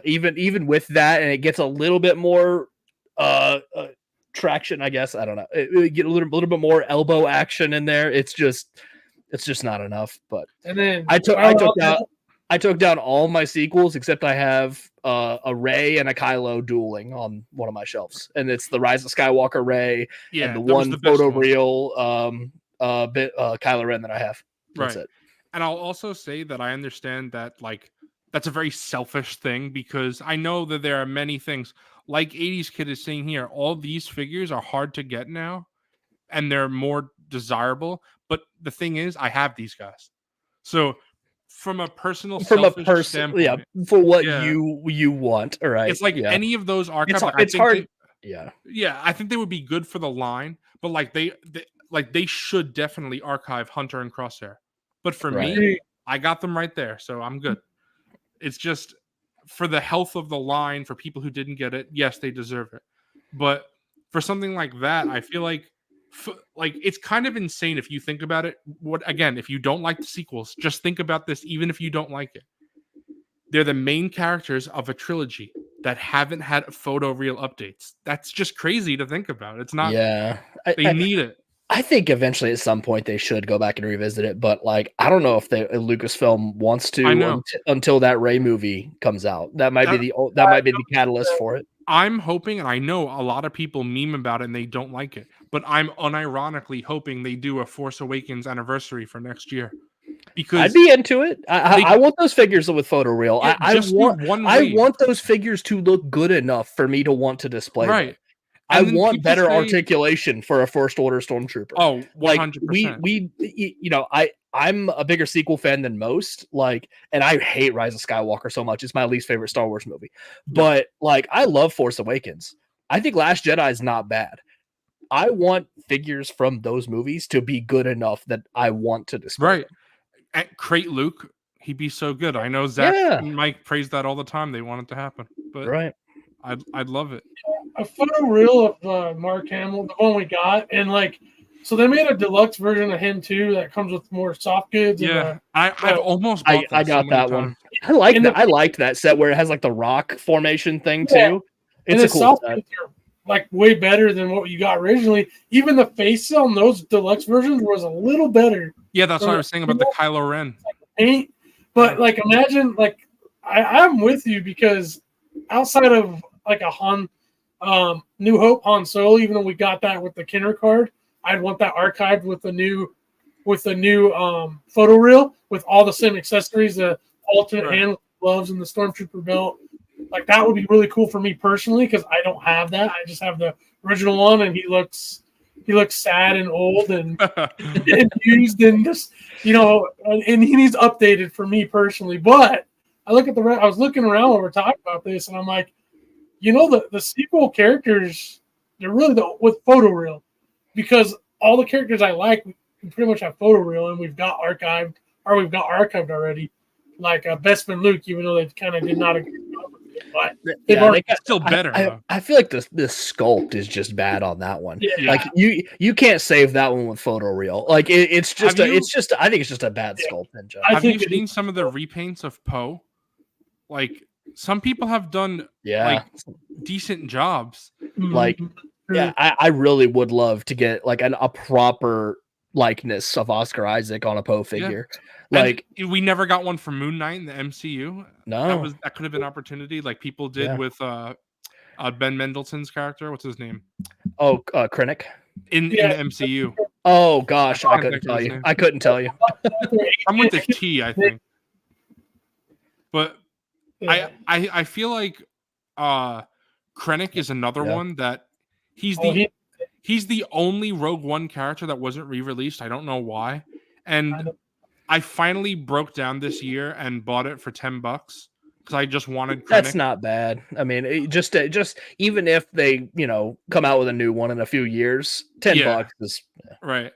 even with that, and it gets a little bit more traction, I guess. I don't know. It get a little bit more elbow action in there. It's just not enough. But and then I took out. I took down all my sequels except I have a Rey and a Kylo dueling on one of my shelves, and it's the Rise of Skywalker Rey and the that was one the best photo one. real Kylo Ren that I have. That's Right. it. And I'll also say that I understand that like that's a very selfish thing because I know that there are many things like 80s Kid is saying here. All these figures are hard to get now, and they're more desirable. But the thing is, I have these guys, so from a personal From a selfish person, standpoint, for what yeah, you want, all right? it's like Yeah, any of those archives. Like I it's think hard. Yeah, I think they would be good for the line, but like they should definitely archive Hunter and Crosshair. But for right. me, I got them right there, so I'm good. It's just for the health of the line, for people who didn't get it, yes, they deserve it. But for something like that, I feel like it's kind of insane if you think about it. What again, if you don't like the sequels, just think about this, even if you don't like it. They're the main characters of a trilogy that haven't had photo real updates. That's just crazy to think about. It's not. Yeah, They need it. I think eventually at some point they should go back and revisit it, but like I don't know if Lucasfilm wants I to know. until that Rey movie comes out. That might be the catalyst for it. I'm hoping, and I know a lot of people meme about it and they don't like it, but I'm unironically hoping they do a Force Awakens anniversary for next year. Because I'd be into it. I want those figures with photoreal. Yeah, I I want those figures to look good enough for me to want to display them. I And then want people better say- articulation for a First Order Stormtrooper. Oh, 100%. Like we you know, I'm a bigger sequel fan than most. Like, and I hate Rise of Skywalker so much. It's my least favorite Star Wars movie. But like, I love Force Awakens. I think Last Jedi is not bad. I want figures from those movies to be good enough that I want to display. Right. At Crate Luke, he'd be so good. I know Zach and Mike praise that all the time. They want it to happen. But right. I'd love it. A photo reel of Mark Hamill, the one we got, and like, so they made a deluxe version of him too that comes with more soft goods. Yeah, I've almost bought I got so that one. I like that. I liked that set where it has like the rock formation thing too. It's a cool set. Like way better than what you got originally. Even the face cell in those deluxe versions was a little better. Yeah, that's what I was saying about the Kylo Ren paint. But like, imagine like I'm with you because outside of like a Han, New Hope Han Solo, even though we got that with the Kenner card, I'd want that archived with the new photo reel with all the same accessories, the alternate hand gloves and the Stormtrooper belt. Like that would be really cool for me personally because I don't have that. I just have the original one, and he looks sad and old and used and just and he needs updated for me personally. But I was looking around when we're talking about this, and I'm like, the sequel characters, they're really with photo reel because all the characters I like we pretty much have photo reel and we've got archived already. Like Bespin Luke, even though they kind of did not agree. But they still better. I feel like the sculpt is just bad on that one. Yeah. Like you can't save that one with photo reel. Like I think it's just a bad sculpt. Have you seen some of the repaints of Poe? Like some people have done like decent jobs. Like I really would love to get like a proper likeness of Oscar Isaac on a Poe figure. Yeah. Like we never got one for Moon Knight in the MCU. No, that could have been an opportunity, like people did with Ben Mendelsohn's character. What's his name? Oh, Krennic in the MCU. Oh gosh, I couldn't tell you. I'm with the T, I think. But I feel like Krennic is another one that he's the only Rogue One character that wasn't re-released. I don't know why, and I finally broke down this year and bought it for $10 because I just wanted Krennic. That's not bad. I mean, just even if they come out with a new one in a few years, $10 is right.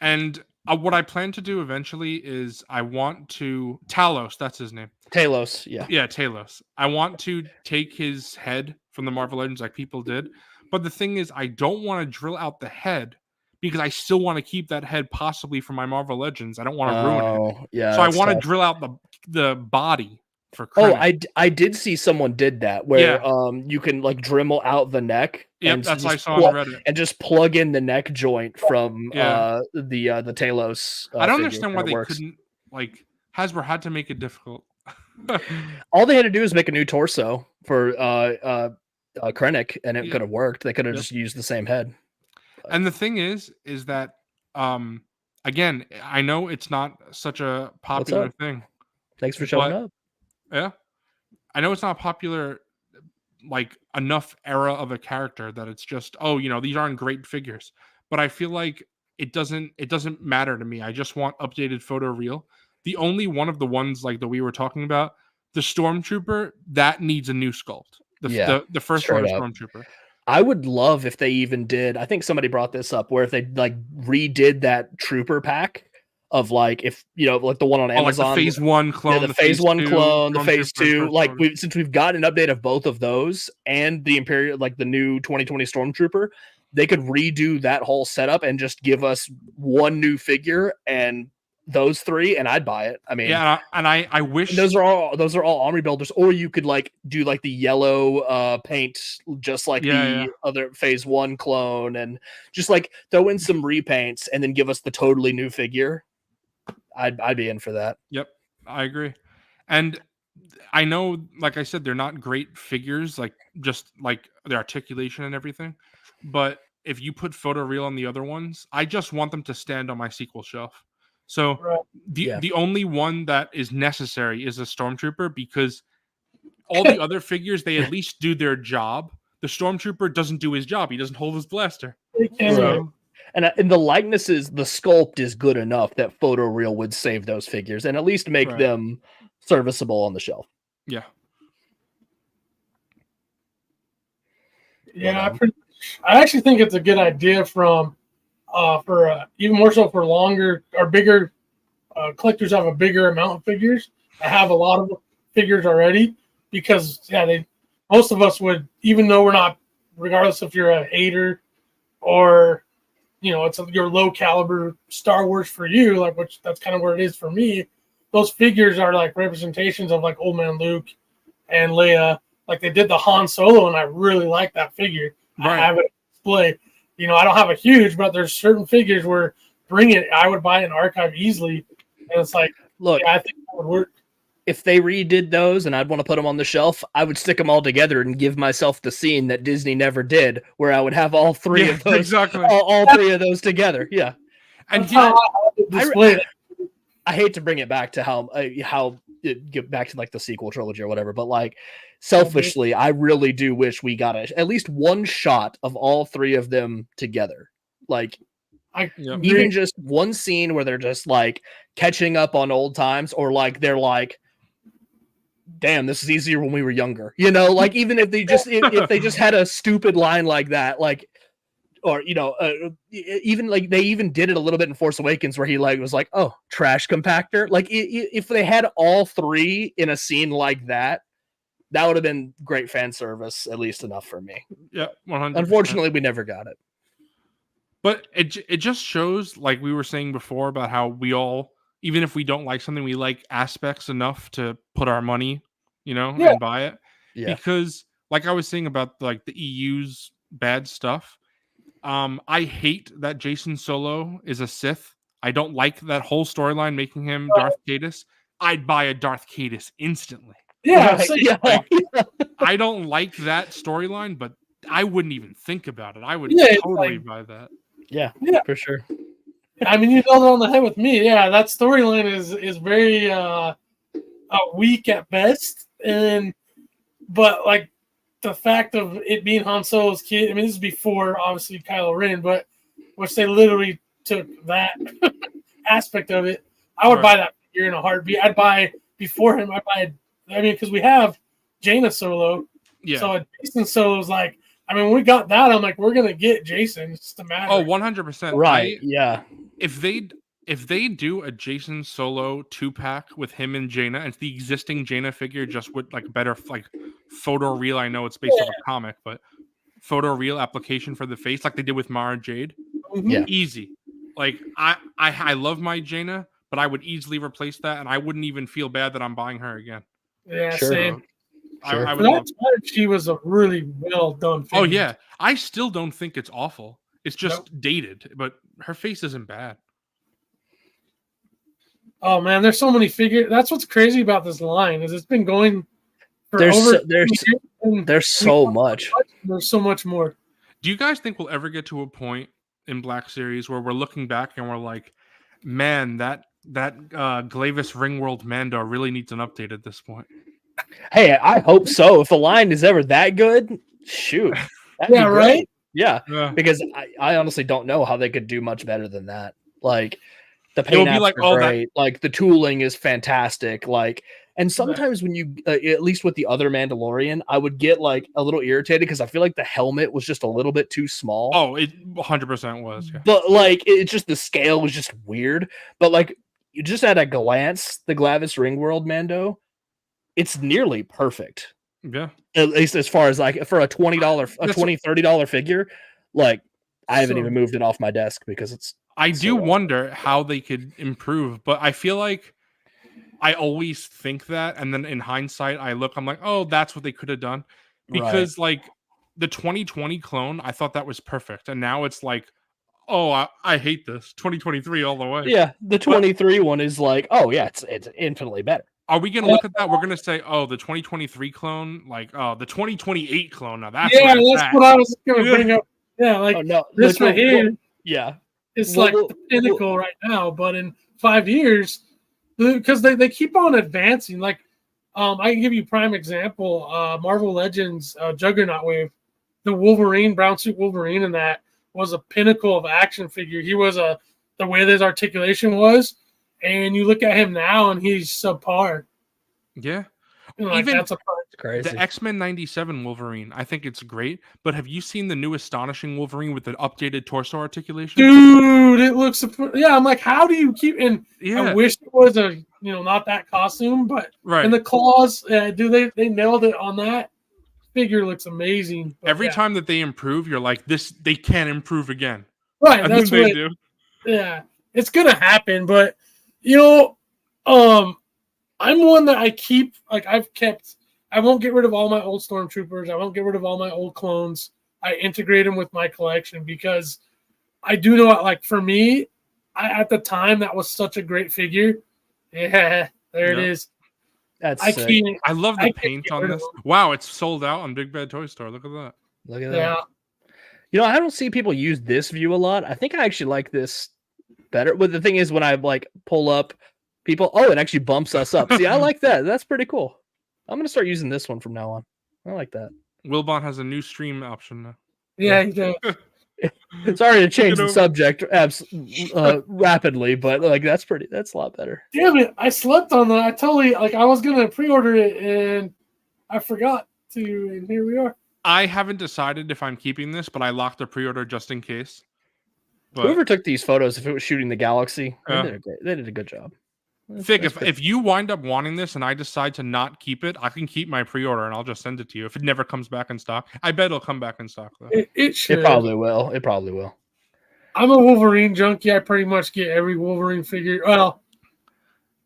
And what I plan to do eventually is I want to Talos. That's his name. Talos. Yeah, Talos. I want to take his head from the Marvel Legends like people did, but the thing is, I don't want to drill out the head. Because I still want to keep that head possibly for my Marvel Legends. I don't want to ruin it. Yeah. So I want to drill out the body for Krennic. I did see someone did that where you can like Dremel out the neck. Yep, that's what I saw on Reddit. And just plug in the neck joint from the Talos. I don't understand why they couldn't Hasbro had to make it difficult. All they had to do is make a new torso for Krennic, and it Yeah. could have worked. They could have Yep. just used the same head. And the thing is that again, I know it's not such a popular thing. Thanks for showing up. Yeah. I know it's not popular like enough era of a character that it's just, oh, these aren't great figures. But I feel like it doesn't matter to me. I just want updated photo real. The only one of the ones like that we were talking about, the Stormtrooper, that needs a new sculpt. The first one is Stormtrooper. I would love if they even did. I think somebody brought this up where if they like redid that trooper pack of like if like the one on Amazon, like the phase 1 clone, the phase 1 clone, the phase 2. Like clone. since we've got an update of both of those and the Imperial, like the new 2020 Stormtrooper, they could redo that whole setup and just give us one new figure and those three, and I'd buy it. I mean, yeah, and I wish those are all army builders, or you could like do like the yellow paint, just like other phase 1 clone, and just like throw in some repaints and then give us the totally new figure. I'd be in for that. Yep, I agree. And I know, like I said, they're not great figures, like just like the articulation and everything. But if you put photoreal on the other ones, I just want them to stand on my sequel shelf. So the only one that is necessary is a Stormtrooper, because all the other figures, they at least do their job. The Stormtrooper doesn't do his job. He doesn't hold his blaster. So, and the likenesses, the sculpt is good enough that photoreal would save those figures and at least make them serviceable on the shelf. Yeah. Yeah, I actually think it's a good idea for even more so for longer or bigger collectors have a bigger amount of figures. I have a lot of figures already because most of us would, even though we're not, regardless if you're a hater or it's your low caliber Star Wars for you, like which that's kind of where it is for me. Those figures are like representations of like Old Man Luke and Leia. Like they did the Han Solo, and I really like that figure. I have it display. I don't have a huge, but there's certain figures where I would buy an archive easily. And it's like, look, I think that would work. If they redid those and I'd want to put them on the shelf, I would stick them all together and give myself the scene that Disney never did, where I would have all three of those, all three of those together. Yeah. And I hate to bring it back to how get back to like the sequel trilogy or whatever, but like selfishly, I really do wish we got at least one shot of all three of them together. Like, even just one scene where they're just like catching up on old times, or like they're like, damn, this is easier when we were younger. Like even if they just if they just had a stupid line like that, like, or even like they even did it a little bit in Force Awakens where he like was like, oh, trash compactor. Like if they had all three in a scene like that, that would have been great fan service, at least enough for me. Yeah, 100%. Unfortunately, we never got it. But it just shows, like we were saying before, about how we all, even if we don't like something, we like aspects enough to put our money, and buy it. Yeah. Because, like I was saying about like the EU's bad stuff, I hate that Jason Solo is a Sith. I don't like that whole storyline making him Darth Caedus. I'd buy a Darth Caedus instantly. Yeah, I don't like that storyline, but I wouldn't even think about it. I would totally buy that. Yeah, for sure. I mean, you nailed it on the head with me. Yeah, that storyline is very weak at best, but like the fact of it being Han Solo's kid. I mean, this is before obviously Kylo Ren, but which they literally took that aspect of it. I would buy that figure in a heartbeat. I'd buy before him. Because we have Jaina Solo. Yeah. So Jason Solo's like. I mean, when we got that, I'm like, we're gonna get Jason. It's just a matter. Oh, 100%. Right. Yeah. If they do a Jason Solo 2-pack with him and Jaina, and it's the existing Jaina figure just with like better like photoreal. I know it's based off a comic, but photoreal application for the face, like they did with Mara Jade. Yeah. Easy. Like I love my Jaina, but I would easily replace that, and I wouldn't even feel bad that I'm buying her again. Yeah, same. Sure. I would love she was a really well done figure. Oh yeah, I still don't think it's awful. It's just dated, but her face isn't bad. Oh man, there's so many figures. That's what's crazy about this line is it's been going for There's over. there's so much. There's so much more. Do you guys think we'll ever get to a point in Black Series where we're looking back and we're like, man, that Glavis Ringworld Mando really needs an update at this point? Hey, I hope so. If the line is ever that good, shoot. Yeah, right? Yeah, Yeah. because I honestly don't know how they could do much better than that. Like, the It'll paint be apps like, are oh, great. Like, the tooling is fantastic. Like, and sometimes when you, at least with the other Mandalorian, I would get like a little irritated because I feel like the helmet was just a little bit too small. Oh, it 100% was. Yeah. But like, it's just the scale was just weird. But like, you just at a glance, the Glavis Ringworld Mando, it's nearly perfect. Yeah. At least as far as like for a $20 figure, like I haven't even moved it off my desk because it's. I do wonder how they could improve, but I feel like I always think that, and then in hindsight, I'm like, oh, that's what they could have done, because like the 2020 clone, I thought that was perfect, and now it's like, oh, I hate this 2023 all the way. Yeah, the 23 one is like, oh yeah, it's infinitely better. Are we going to look at that? We're going to say, oh, the 2023 clone, like, oh, the 2028 clone. Now that's what I was going to bring up. Yeah, like this right here. Yeah, it's like the pinnacle right now, but in 5 years, because they keep on advancing. Like, I can give you a prime example. Marvel Legends Juggernaut Wave, the Wolverine, brown suit Wolverine, and that was a pinnacle of action figure. He was the way his articulation was. And you look at him now, and he's subpar. Yeah, like, even that's crazy. The X-Men '97 Wolverine, I think it's great. But have you seen the new Astonishing Wolverine with the updated torso articulation? Dude, it looks. Yeah, I'm like, how do you keep? And yeah. I wish it was not that costume, but and the claws, they nailed it on that. Figure looks amazing. Every time that they improve, you're like, they can improve again. Right, and that's what they do. Yeah, it's gonna happen, but. I'm one that I keep, like I won't get rid of all my old Stormtroopers. I won't get rid of all my old clones. I integrate them with my collection because I do know, like, for me, at the time, that was such a great figure. Yeah, there it is. I love the paint on this. Wow, it's sold out on Big Bad Toy Store. Look at that. Look at that. Yeah. I don't see people use this view a lot. I think I actually like this better. But the thing is, when I like pull up people, it actually bumps us up. See, I like that. That's pretty cool. I'm gonna start using this one from now on. I like that. Wilbon has a new stream option now. Yeah, he does. Sorry to change the subject rapidly, but like that's a lot better. Damn it, I slept on that. I totally I was gonna pre-order it and I forgot to, and here we are. I haven't decided if I'm keeping this, but I locked a pre-order just in case. But whoever took these photos, if it was shooting the galaxy, they did a good job. Fig, if you wind up wanting this and I decide to not keep it, I can keep my pre-order and I'll just send it to you. If it never comes back in stock, I bet it'll come back in stock though. It should. It probably will. It probably will. I'm a Wolverine junkie. I pretty much get every Wolverine figure. Well,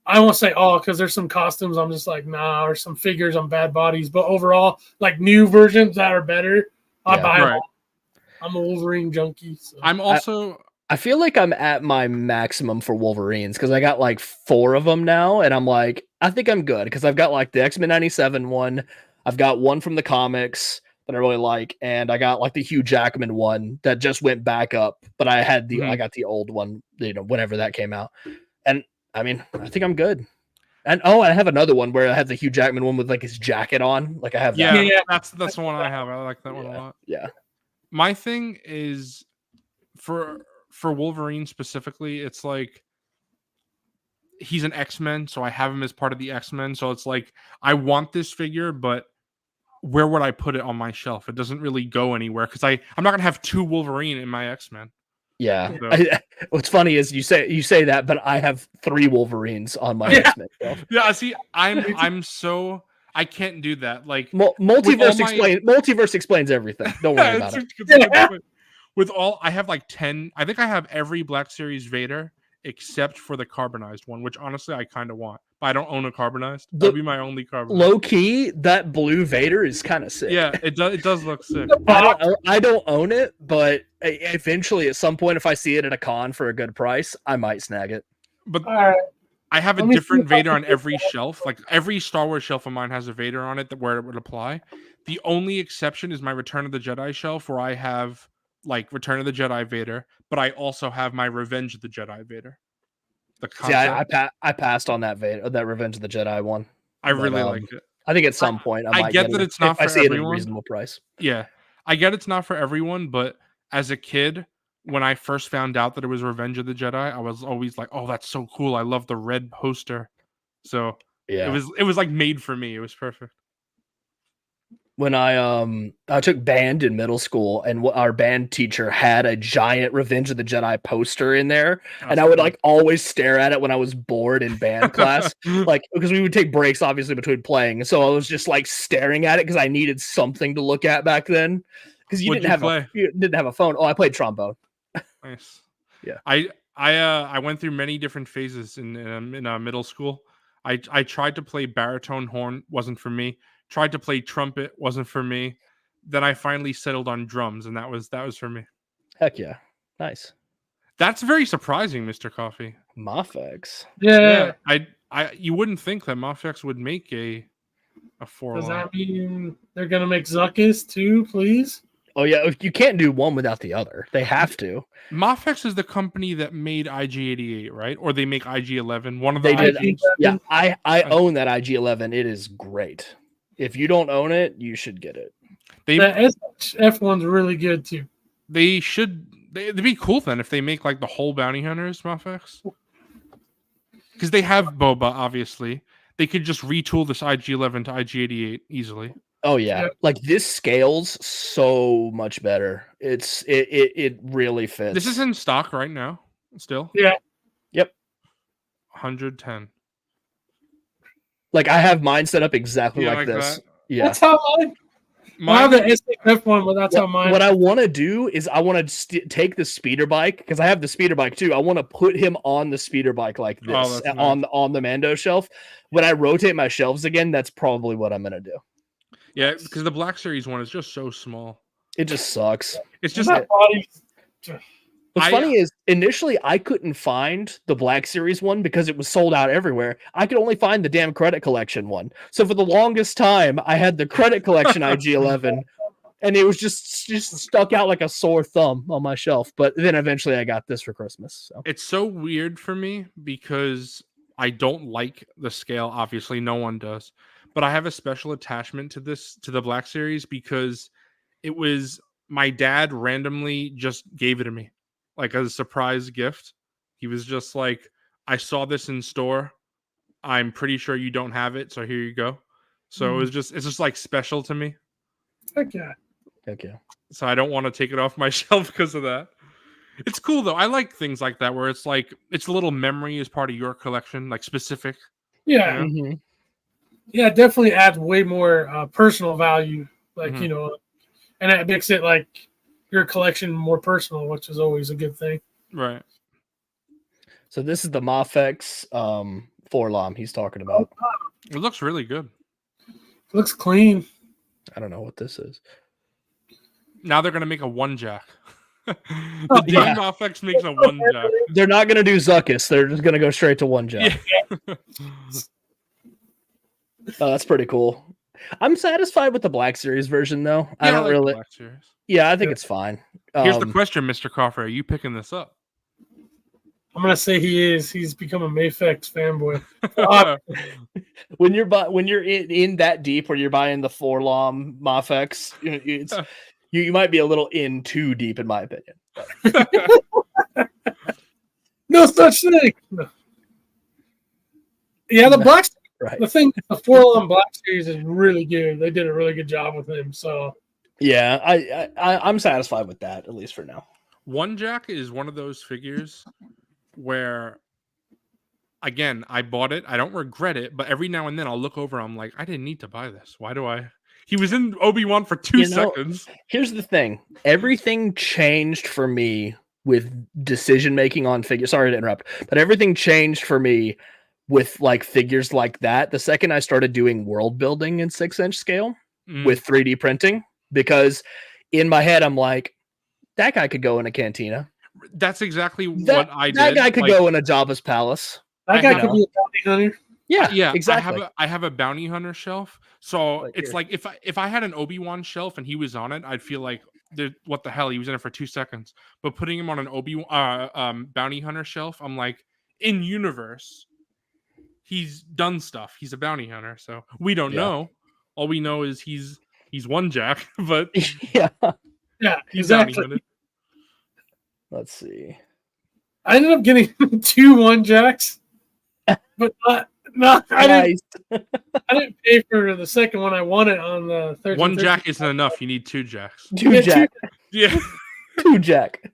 I won't say all because there's some costumes I'm just like, nah, or some figures on bad bodies. But overall, like new versions that are better, I buy them all. I'm a Wolverine junkie. So. I'm also... I feel like I'm at my maximum for Wolverines because I got like 4 of them now, and I'm like, I think I'm good because I've got like the X-Men '97 one, I've got one from the comics that I really like, and I got like the Hugh Jackman one that just went back up, but I had I got the old one, whenever that came out, and I mean, I think I'm good. And I have another one where I have the Hugh Jackman one with like his jacket on, like I have that. Yeah, that's the one I have. I like that one a lot. Yeah, my thing is for Wolverine specifically, it's like he's an X-Men, so I have him as part of the X-Men. So it's like I want this figure, but where would I put it on my shelf? It doesn't really go anywhere because I'm not gonna have 2 Wolverine in my X-Men. Yeah. So. What's funny is you say that, but I have 3 Wolverines on my X-Men shelf. Yeah, see, I'm so I can't do that. Like multiverse explains everything. Don't worry about it. With I have like 10. I think I have every Black Series Vader except for the carbonized one, which honestly I kind of want. But I don't own a carbonized. That'll be my only carbonized. Low key, that blue Vader is kind of sick. Yeah, it does look sick. I don't own it, but eventually at some point, if I see it at a con for a good price, I might snag it. But I have a Let me see different if I Vader can on get every that. shelf. Like every Star Wars shelf of mine has a Vader on it where it would apply. The only exception is my Return of the Jedi shelf, where I have like Return of the Jedi Vader, but I also have my Revenge of the Jedi Vader. The See, concept. I passed on that Vader, that Revenge of the Jedi one. I But really like it. I think at some point I I might get get that it it's if not I for see it at a everyone. reasonable price. Yeah, I get it's not for everyone, but as a kid, when I first found out that it was Revenge of the Jedi, I was always like, "Oh, that's so cool! I love the red poster." So Yeah. it was like made for me. It was perfect. When I took band in middle school, and our band teacher had a giant Revenge of the Jedi poster in there, and I would like always stare at it when I was bored in band class, like because we would take breaks obviously between playing, so I was just like staring at it because I needed something to look at back then because you What'd didn't you have play? you didn't have a phone. Oh, I played trombone. Nice. Yeah. I went through many different phases in middle school. I tried to play baritone horn, wasn't for me. Tried to play trumpet, wasn't for me. Then I finally settled on drums, and that was for me. Heck yeah, nice. That's very surprising, Mr. Coffee. Mafex. Yeah. I you wouldn't think that Mafex would make a four. Does that mean they're gonna make Zuckus too? Please. Oh yeah, you can't do one without the other. They have to. Mafex is the company that made IG-88, right? Or they make IG-11. One of They the did. IG-11. Yeah, I own that IG-11. It is great. If you don't own it, you should get it. The SF one's really good too. They should. It'd be cool then if they make like the whole bounty hunters Mafex, because they have Boba. Obviously, they could just retool this IG-11 to IG-88 easily. Oh yeah, like this scales so much better. It really fits. This is in stock right now. Still. Yeah. Yep. 110. Like I have mine set up exactly Yeah, like this. that. Yeah. That's how I have the SF one, but that's how mine. What I want to do is I want to take the speeder bike because I have the speeder bike too. I want to put him on the speeder bike like this on the Mando shelf. When I rotate my shelves again, that's probably what I'm gonna do. Yeah, because the Black Series one is just so small. It just sucks. It's just What's funny is initially I couldn't find the Black Series one because it was sold out everywhere. I could only find the damn Credit Collection one. So for the longest time, I had the Credit Collection IG-11, and it was just stuck out like a sore thumb on my shelf. But then eventually I got this for Christmas. So. It's so weird for me because I don't like the scale. Obviously, no one does. But I have a special attachment to the Black Series because it was my dad randomly just gave it to me. Like as a surprise gift. He was just like, I saw this in store. I'm pretty sure you don't have it, so here you go. So it's just like special to me. Heck yeah. Heck yeah. So I don't want to take it off my shelf because of that. It's cool though. I like things like that where it's like it's a little memory as part of your collection, like specific. Yeah. Mm-hmm. Yeah, it definitely adds way more personal value. Like, you know, and it makes it like your collection more personal, which is always a good thing. Right. So this is the Mafex Forlom he's talking about. It looks really good. It looks clean. I don't know what this is. Now they're gonna make a one jack. The day Mafex makes a one jack. They're not gonna do Zuckus. They're just gonna go straight to one jack. Yeah. Oh, that's pretty cool. I'm satisfied with the Black Series version, though. Yeah, I don't like really. Black Series. Yeah, I think it's fine. Here's the question, Mr. Coffer. Are you picking this up? I'm gonna say he is. He's become a Mafex fanboy. When you're in that deep, where you're buying the Forlom Mafex, it's you might be a little in too deep, in my opinion. No such thing. No. Yeah, the Black. Right. The thing, the Forlom Black Series is really good. They did a really good job with him. So yeah, I'm satisfied with that, at least for now. One Jack is one of those figures where, again, I bought it. I don't regret it, but every now and then I'll look over. I'm like, I didn't need to buy this. Why do I? He was in Obi-Wan for 2 seconds. Here's the thing. Everything changed for me with decision making on figures. Sorry to interrupt, but everything changed for me with like figures like that the second I started doing world building in 6-inch scale with 3D printing, because in my head I'm like, that guy could go in a cantina. That's exactly what I did. That guy could go in a Jabba's palace. that guy could be a Hunter. Yeah, exactly. I have a bounty hunter shelf. So Like it's here. like if I had an Obi-Wan shelf and he was on it, I'd feel like what the hell, he was in it for 2 seconds. But putting him on an bounty hunter shelf, I'm like, in universe, he's done stuff. He's a bounty hunter, so we don't know. All we know is he's one Jack, but Yeah. Yeah, he's bounty exactly. hunted. Let's see. I ended up getting 2 1 Jacks, but I didn't pay for the second one. I won it on the 13. One Jack isn't enough. You need 2 Jacks. 2 Jack. Yeah. 2 Jack.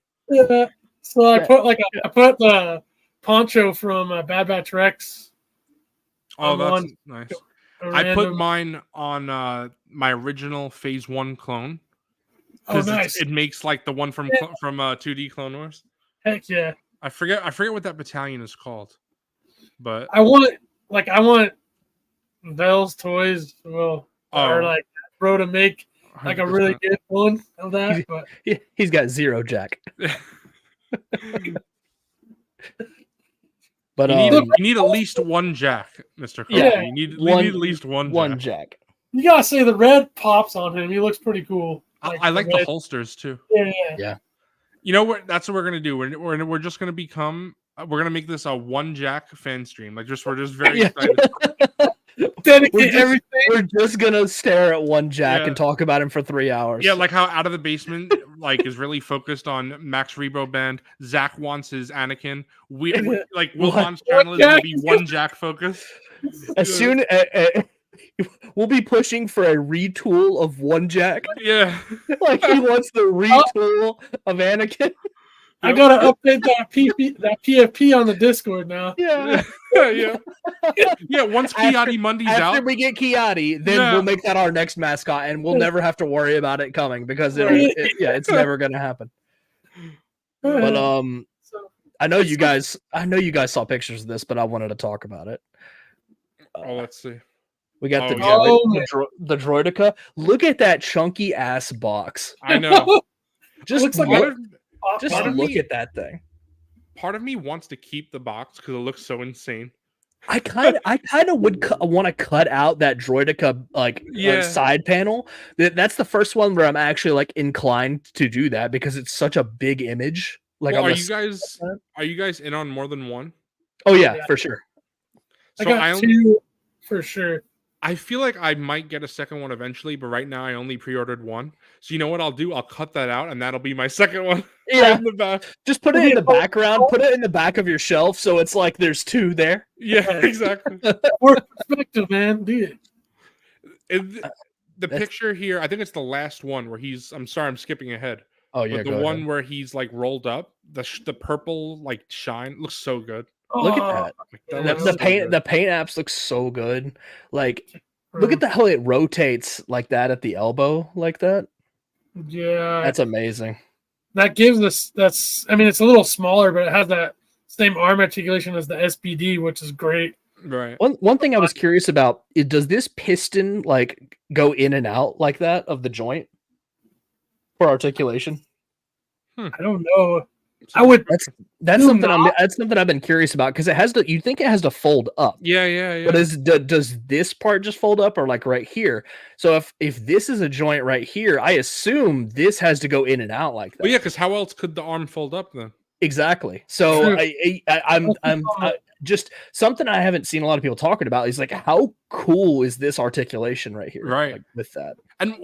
So I put the poncho from Bad Batch Rex. Oh, that's one. nice. I put mine on my original Phase 1 clone. Oh, nice. It makes like the one from 2D Clone Wars. Heck yeah. I forget what that battalion is called. But I want Bell's Toys or like bro to make like 100%. A really good one of that. But he's got 0 Jack. But you need at least 1 Jack, Mr. Cole. Yeah, you need at least one Jack. You gotta say the red pops on him. He looks pretty cool. I like the holsters too. Yeah. You know what? That's what we're gonna do. We're just gonna become. We're gonna make this a 1 Jack fan stream. Like we're just very excited. We're just gonna stare at 1 Jack and talk about him for 3 hours. Yeah, like how Out of the Basement is really focused on Max Rebo Band. Zach wants his Anakin. Wilhelm's channel is gonna be 1 Jack focus. As soon we'll be pushing for a retool of 1 Jack. Yeah, like he wants the retool of Anakin. I gotta update that PFP on the Discord now. Yeah. Once Kiati Mundy's out, after we get Kiati, then we'll make that our next mascot, and we'll never have to worry about it coming because it's never gonna happen. But I know you guys saw pictures of this, but I wanted to talk about it. Let's see. We got the Droideka. Look at that chunky ass box. I know. Just look at that thing. Part of me wants to keep the box because it looks so insane. I kind of would want to cut out that Droideka side panel. That's the first one where I'm actually inclined to do that because it's such a big image. Are you guys in on more than one? Oh yeah, for sure. So I got 2 for sure. I feel like I might get a second one eventually, but right now I only pre-ordered 1. So you know what I'll do? I'll cut that out, and that'll be my second one. Yeah, in the back. Just put it in the background. Put it in the back of your shelf, so it's like there's 2 there. Yeah, exactly. More perspective, man. Dude. The picture here, I think it's the last one where he's. I'm sorry, I'm skipping ahead. Oh yeah, but the one where he's rolled up, the purple shine looks so good. Look at that. The paint apps look so good. Look at how it rotates like that at the elbow, like that. Yeah, that's amazing. That gives us it's a little smaller, but it has that same arm articulation as the SBD, which is great. Right. One thing I was curious about is, does this piston go in and out like that of the joint for articulation? I don't know. I would. That's something I've been curious about because it has to. You think it has to fold up? Yeah. But does this part just fold up or right here? So if this is a joint right here, I assume this has to go in and out like that. Well, yeah, because how else could the arm fold up then? Exactly. So I'm just something I haven't seen a lot of people talking about is how cool is this articulation right here? Right. With that. And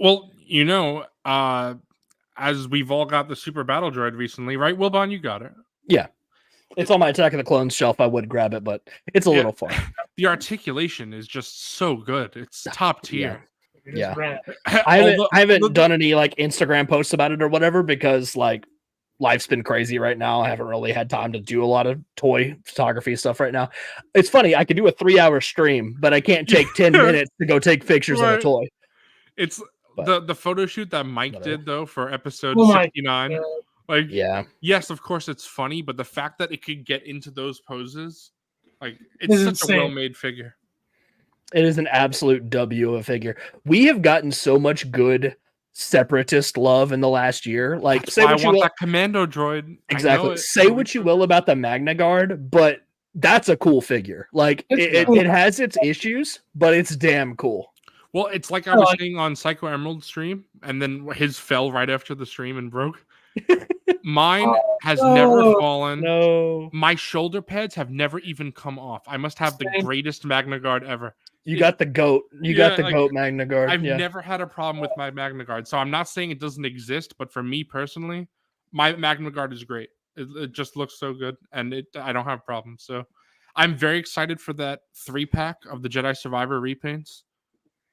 as we've all got the Super Battle Droid recently, right, Wilbon? You got it. Yeah. It's on my Attack of the Clones shelf. I would grab it, but it's a little far. The articulation is just so good. It's top tier. Yeah. I haven't done any Instagram posts about it or whatever because life's been crazy right now. I haven't really had time to do a lot of toy photography stuff right now. It's funny. I could do a 3-hour stream, but I can't take 10 minutes to go take pictures of a toy. It's the photo shoot that Mike did though for episode 69. Yes, of course it's funny, but the fact that it could get into those poses, it's such insane. A well-made figure. It is an absolute W of a figure. We have gotten so much good separatist love in the last year. Say what you will. That commando droid. Exactly. Say what you will about the Magna Guard, but that's a cool figure. Like it has its issues, but it's damn cool. Well, it's like I was saying on Psycho Emerald stream, and then his fell right after the stream and broke. Mine has never fallen. No. My shoulder pads have never even come off. I must have the greatest Magna Guard ever. You got the goat. You got the goat Magna Guard. I've never had a problem with my Magna Guard. So I'm not saying it doesn't exist, but for me personally, my Magna Guard is great. It just looks so good, and I don't have problems. So I'm very excited for that 3-pack of the Jedi Survivor repaints.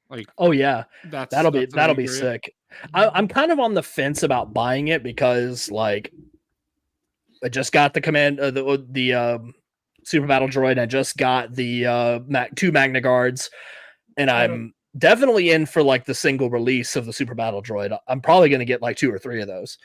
Like, oh yeah, that'll be great. sick. I'm kind of on the fence about buying it because like I just got the the Super Battle Droid. I just got the 2 Magna Guards, and I'm definitely in for like the single release of the Super Battle Droid. I'm probably going to get like 2 or 3 of those.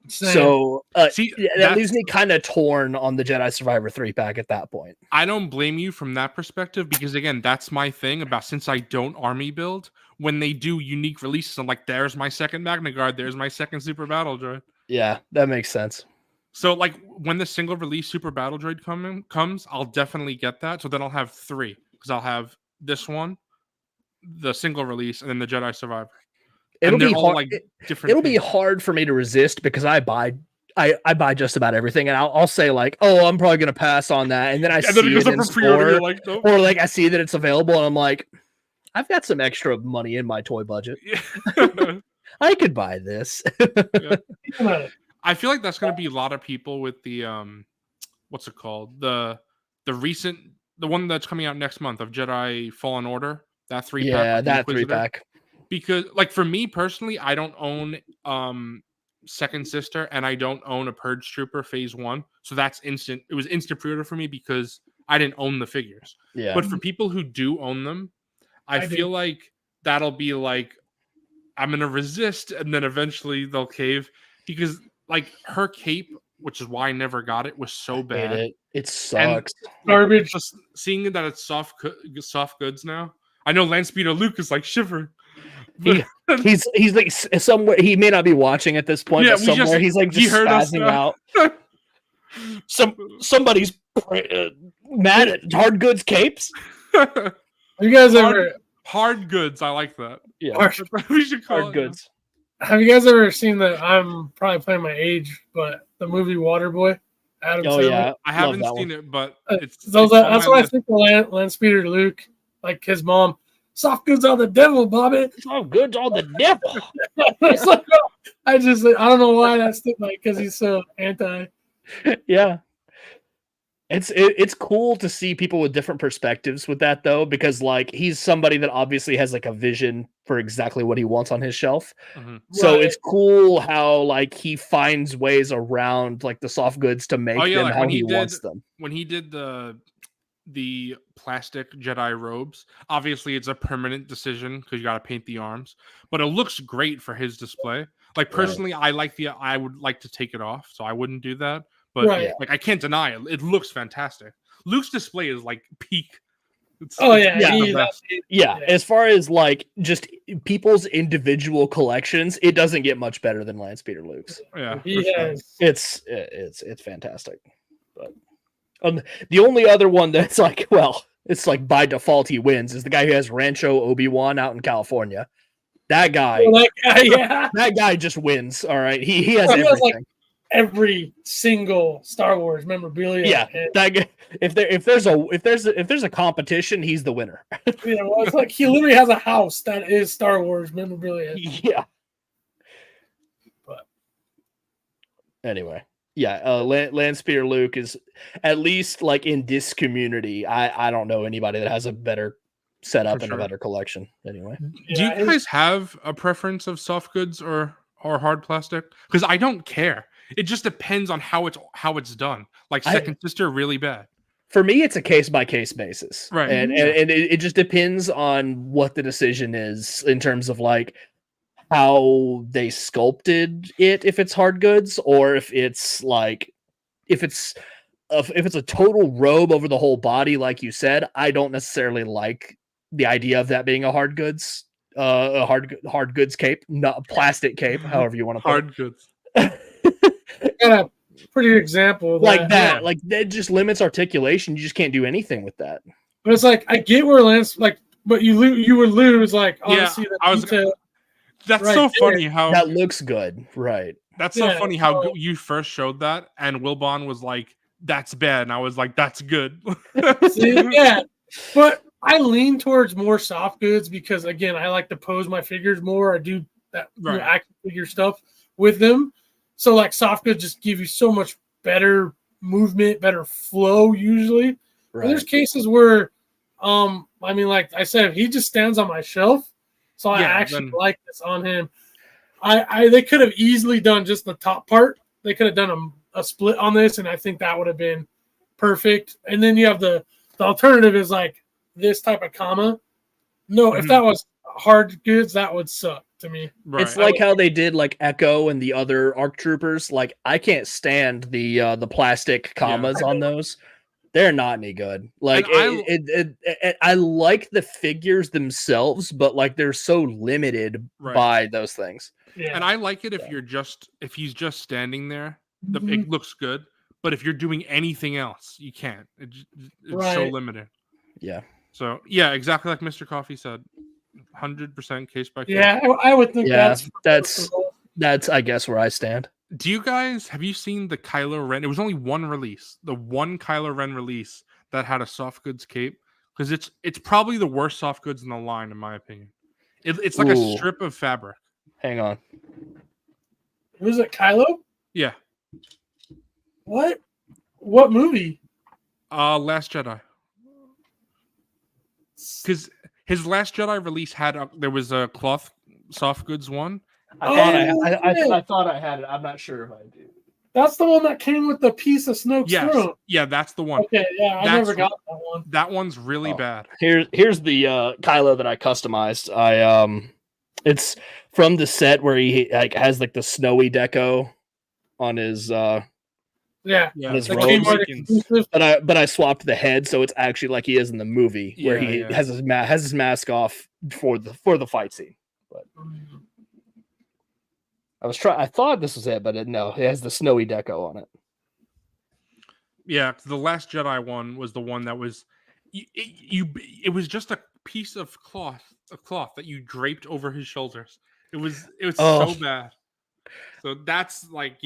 So that leaves me kind of torn on the Jedi Survivor 3-pack at that point. I don't blame you from that perspective because again, that's my thing about since I don't army build, when they do unique releases, I'm like, there's my second Magna Guard, there's my second Super Battle Droid. Yeah, that makes sense. So like when the single release Super Battle Droid comes, I'll definitely get that. So then I'll have 3 because I'll have this one, the single release, and then the Jedi Survivor. It'll be hard. Like it'll be hard for me to resist because I buy just about everything, and I'll say like, "Oh, I'm probably gonna pass on that," and then I see it in store, nope. Or like I see that it's available, and I'm like, "I've got some extra money in my toy budget. Yeah. I could buy this." Yeah. I feel like that's gonna be a lot of people with the what's it called? The one that's coming out next month of Jedi Fallen Order. That 3-pack. Yeah, that 3-pack. Because like for me personally, I don't own Second Sister and I don't own a Purge Trooper Phase 1. So that's instant. It was instant pre-order for me because I didn't own the figures. Yeah. But for people who do own them, I feel like that'll be like I'm gonna resist and then eventually they'll cave because like her cape, which is why I never got it, was so bad. It sucks. Garbage. Just seeing that it's soft goods now. I know Landspeeder Luke is like shivering. He's like somewhere. He may not be watching at this point, but somewhere he's like just spazzing out. Somebody's mad at hard goods capes. Have you guys ever hard goods? I like that. Yeah, we should call hard goods. Have you guys ever seen that? I'm probably playing my age, but the movie Waterboy. Adam Sandler. Yeah, I haven't seen it, but that's what I think. The Landspeeder Luke, like his mom. Soft goods on the devil, Bobby. Soft goods on the devil. It's like, I don't know why that's like because he's so anti. Yeah, it's cool to see people with different perspectives with that though, because like he's somebody that obviously has like a vision for exactly what he wants on his shelf. Mm-hmm. So it's cool how like he finds ways around like the soft goods to make them like how he wants them. When he did the plastic Jedi robes, obviously it's a permanent decision because you got to paint the arms, but it looks great for his display. Like personally, I would like to take it off, so I wouldn't do that. But like I can't deny it; it looks fantastic. Luke's display is like peak. As far as like just people's individual collections, it doesn't get much better than Landspeeder Luke's. Yeah, sure. It's fantastic, but. The only other one that's like, well, it's like by default he wins is the guy who has Rancho Obi-Wan out in California. That guy, that guy just wins. All right, he has everything. Like every single Star Wars memorabilia. Yeah, that guy, if there's a competition, he's the winner. It's like he literally has a house that is Star Wars memorabilia. Yeah. But anyway. Yeah, Landspeeder Luke is at least like in this community. I don't know anybody that has a better setup and a better collection. Anyway, do you guys have a preference of soft goods or hard plastic? Because I don't care. It just depends on how it's done. Like Second Sister, really bad. For me, it's a case by case basis, right? And it just depends on what the decision is in terms of like how they sculpted it, if it's hard goods or if it's a total robe over the whole body, like you said. I don't necessarily like the idea of that being a hard goods cape, not a plastic cape, however you want to put hard goods. I got a pretty good example of like that. Yeah. Like that just limits articulation. You just can't do anything with that. But it's like I get where Lance like, but you would lose like Yeah, honestly the I was- detail. That's Right so there. funny how That looks good, right? that's so Yeah, funny how so- you first showed that, and Wilbon was like, "That's bad," and I was like, "That's good." See, yeah, but I lean towards more soft goods because again, I like to pose my figures more. I do that Right. action figure stuff with them. So like soft goods just give you so much better movement, better flow usually. But there's cases where, I mean, like I said, if he just stands on my shelf, so I Yeah, actually then- like this on him. They could have easily done just the top part. They could have done a split on this, and I think that would have been perfect. And then you have the alternative is like this type of comma. No, if Mhm. that was hard goods, that would suck to me. Right. It's like how they did like Echo and the other ARC Troopers. Like I can't stand the plastic commas on those. They're not any good. Like I like the figures themselves, but like they're so limited Right. by those things. Yeah. And I like it if he's just standing there, Mhm. it looks good. But if you're doing anything else, you can't. It's so Right. limited. Yeah. So yeah, exactly like Mr. Coffee said, 100% case by case. Yeah, I would think Yeah, that's that's I guess where I stand. Do you guys have you seen the Kylo Ren? It was only one release, the one Kylo Ren release that had a soft goods cape, because it's probably the worst soft goods in the line, in my opinion. It's like a Ooh. strip of fabric. Hang on. Was it Kylo? Yeah, What movie? Last Jedi. Because his Last Jedi release had there was a cloth soft goods one. I thought I had it. I'm not sure if I do. That's the one that came with the piece of Snoke's Yes, throat. yeah, that's the one. Okay, yeah, I That's never got that one. That one's really Oh. bad. Here's the Kylo that I customized. It's from the set where he like has like the snowy deco on his Yeah, Yeah, his the robes. Kmart exclusive. but I swapped the head so it's actually like he is in the movie where Yeah, he yeah. has his mask off for the fight scene. I thought this was it, but no, it has the snowy deco on it. Yeah, the Last Jedi one was the one that was it was just a piece of cloth that you draped over his shoulders. It was so bad. So that's like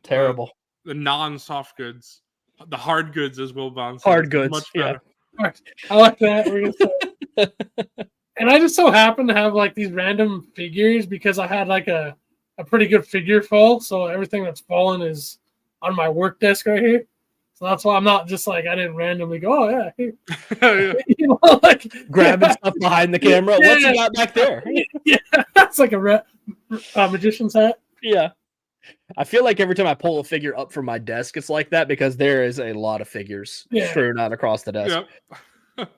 Terrible. The non-soft goods, the hard goods, as Will Bond said. Hard It's goods, much yeah. better. I like that. We're gonna say. And I just so happen to have like these random figures because I had like a pretty good figure fall. So everything that's fallen is on my work desk right here. So that's why I'm not just like I didn't randomly go, oh yeah, here. You know, like Grabbing stuff behind the camera. What's he got back there? Yeah, that's like a magician's hat. Yeah. I feel like every time I pull a figure up from my desk, it's like that because there is a lot of figures strewn out across the desk. Yep.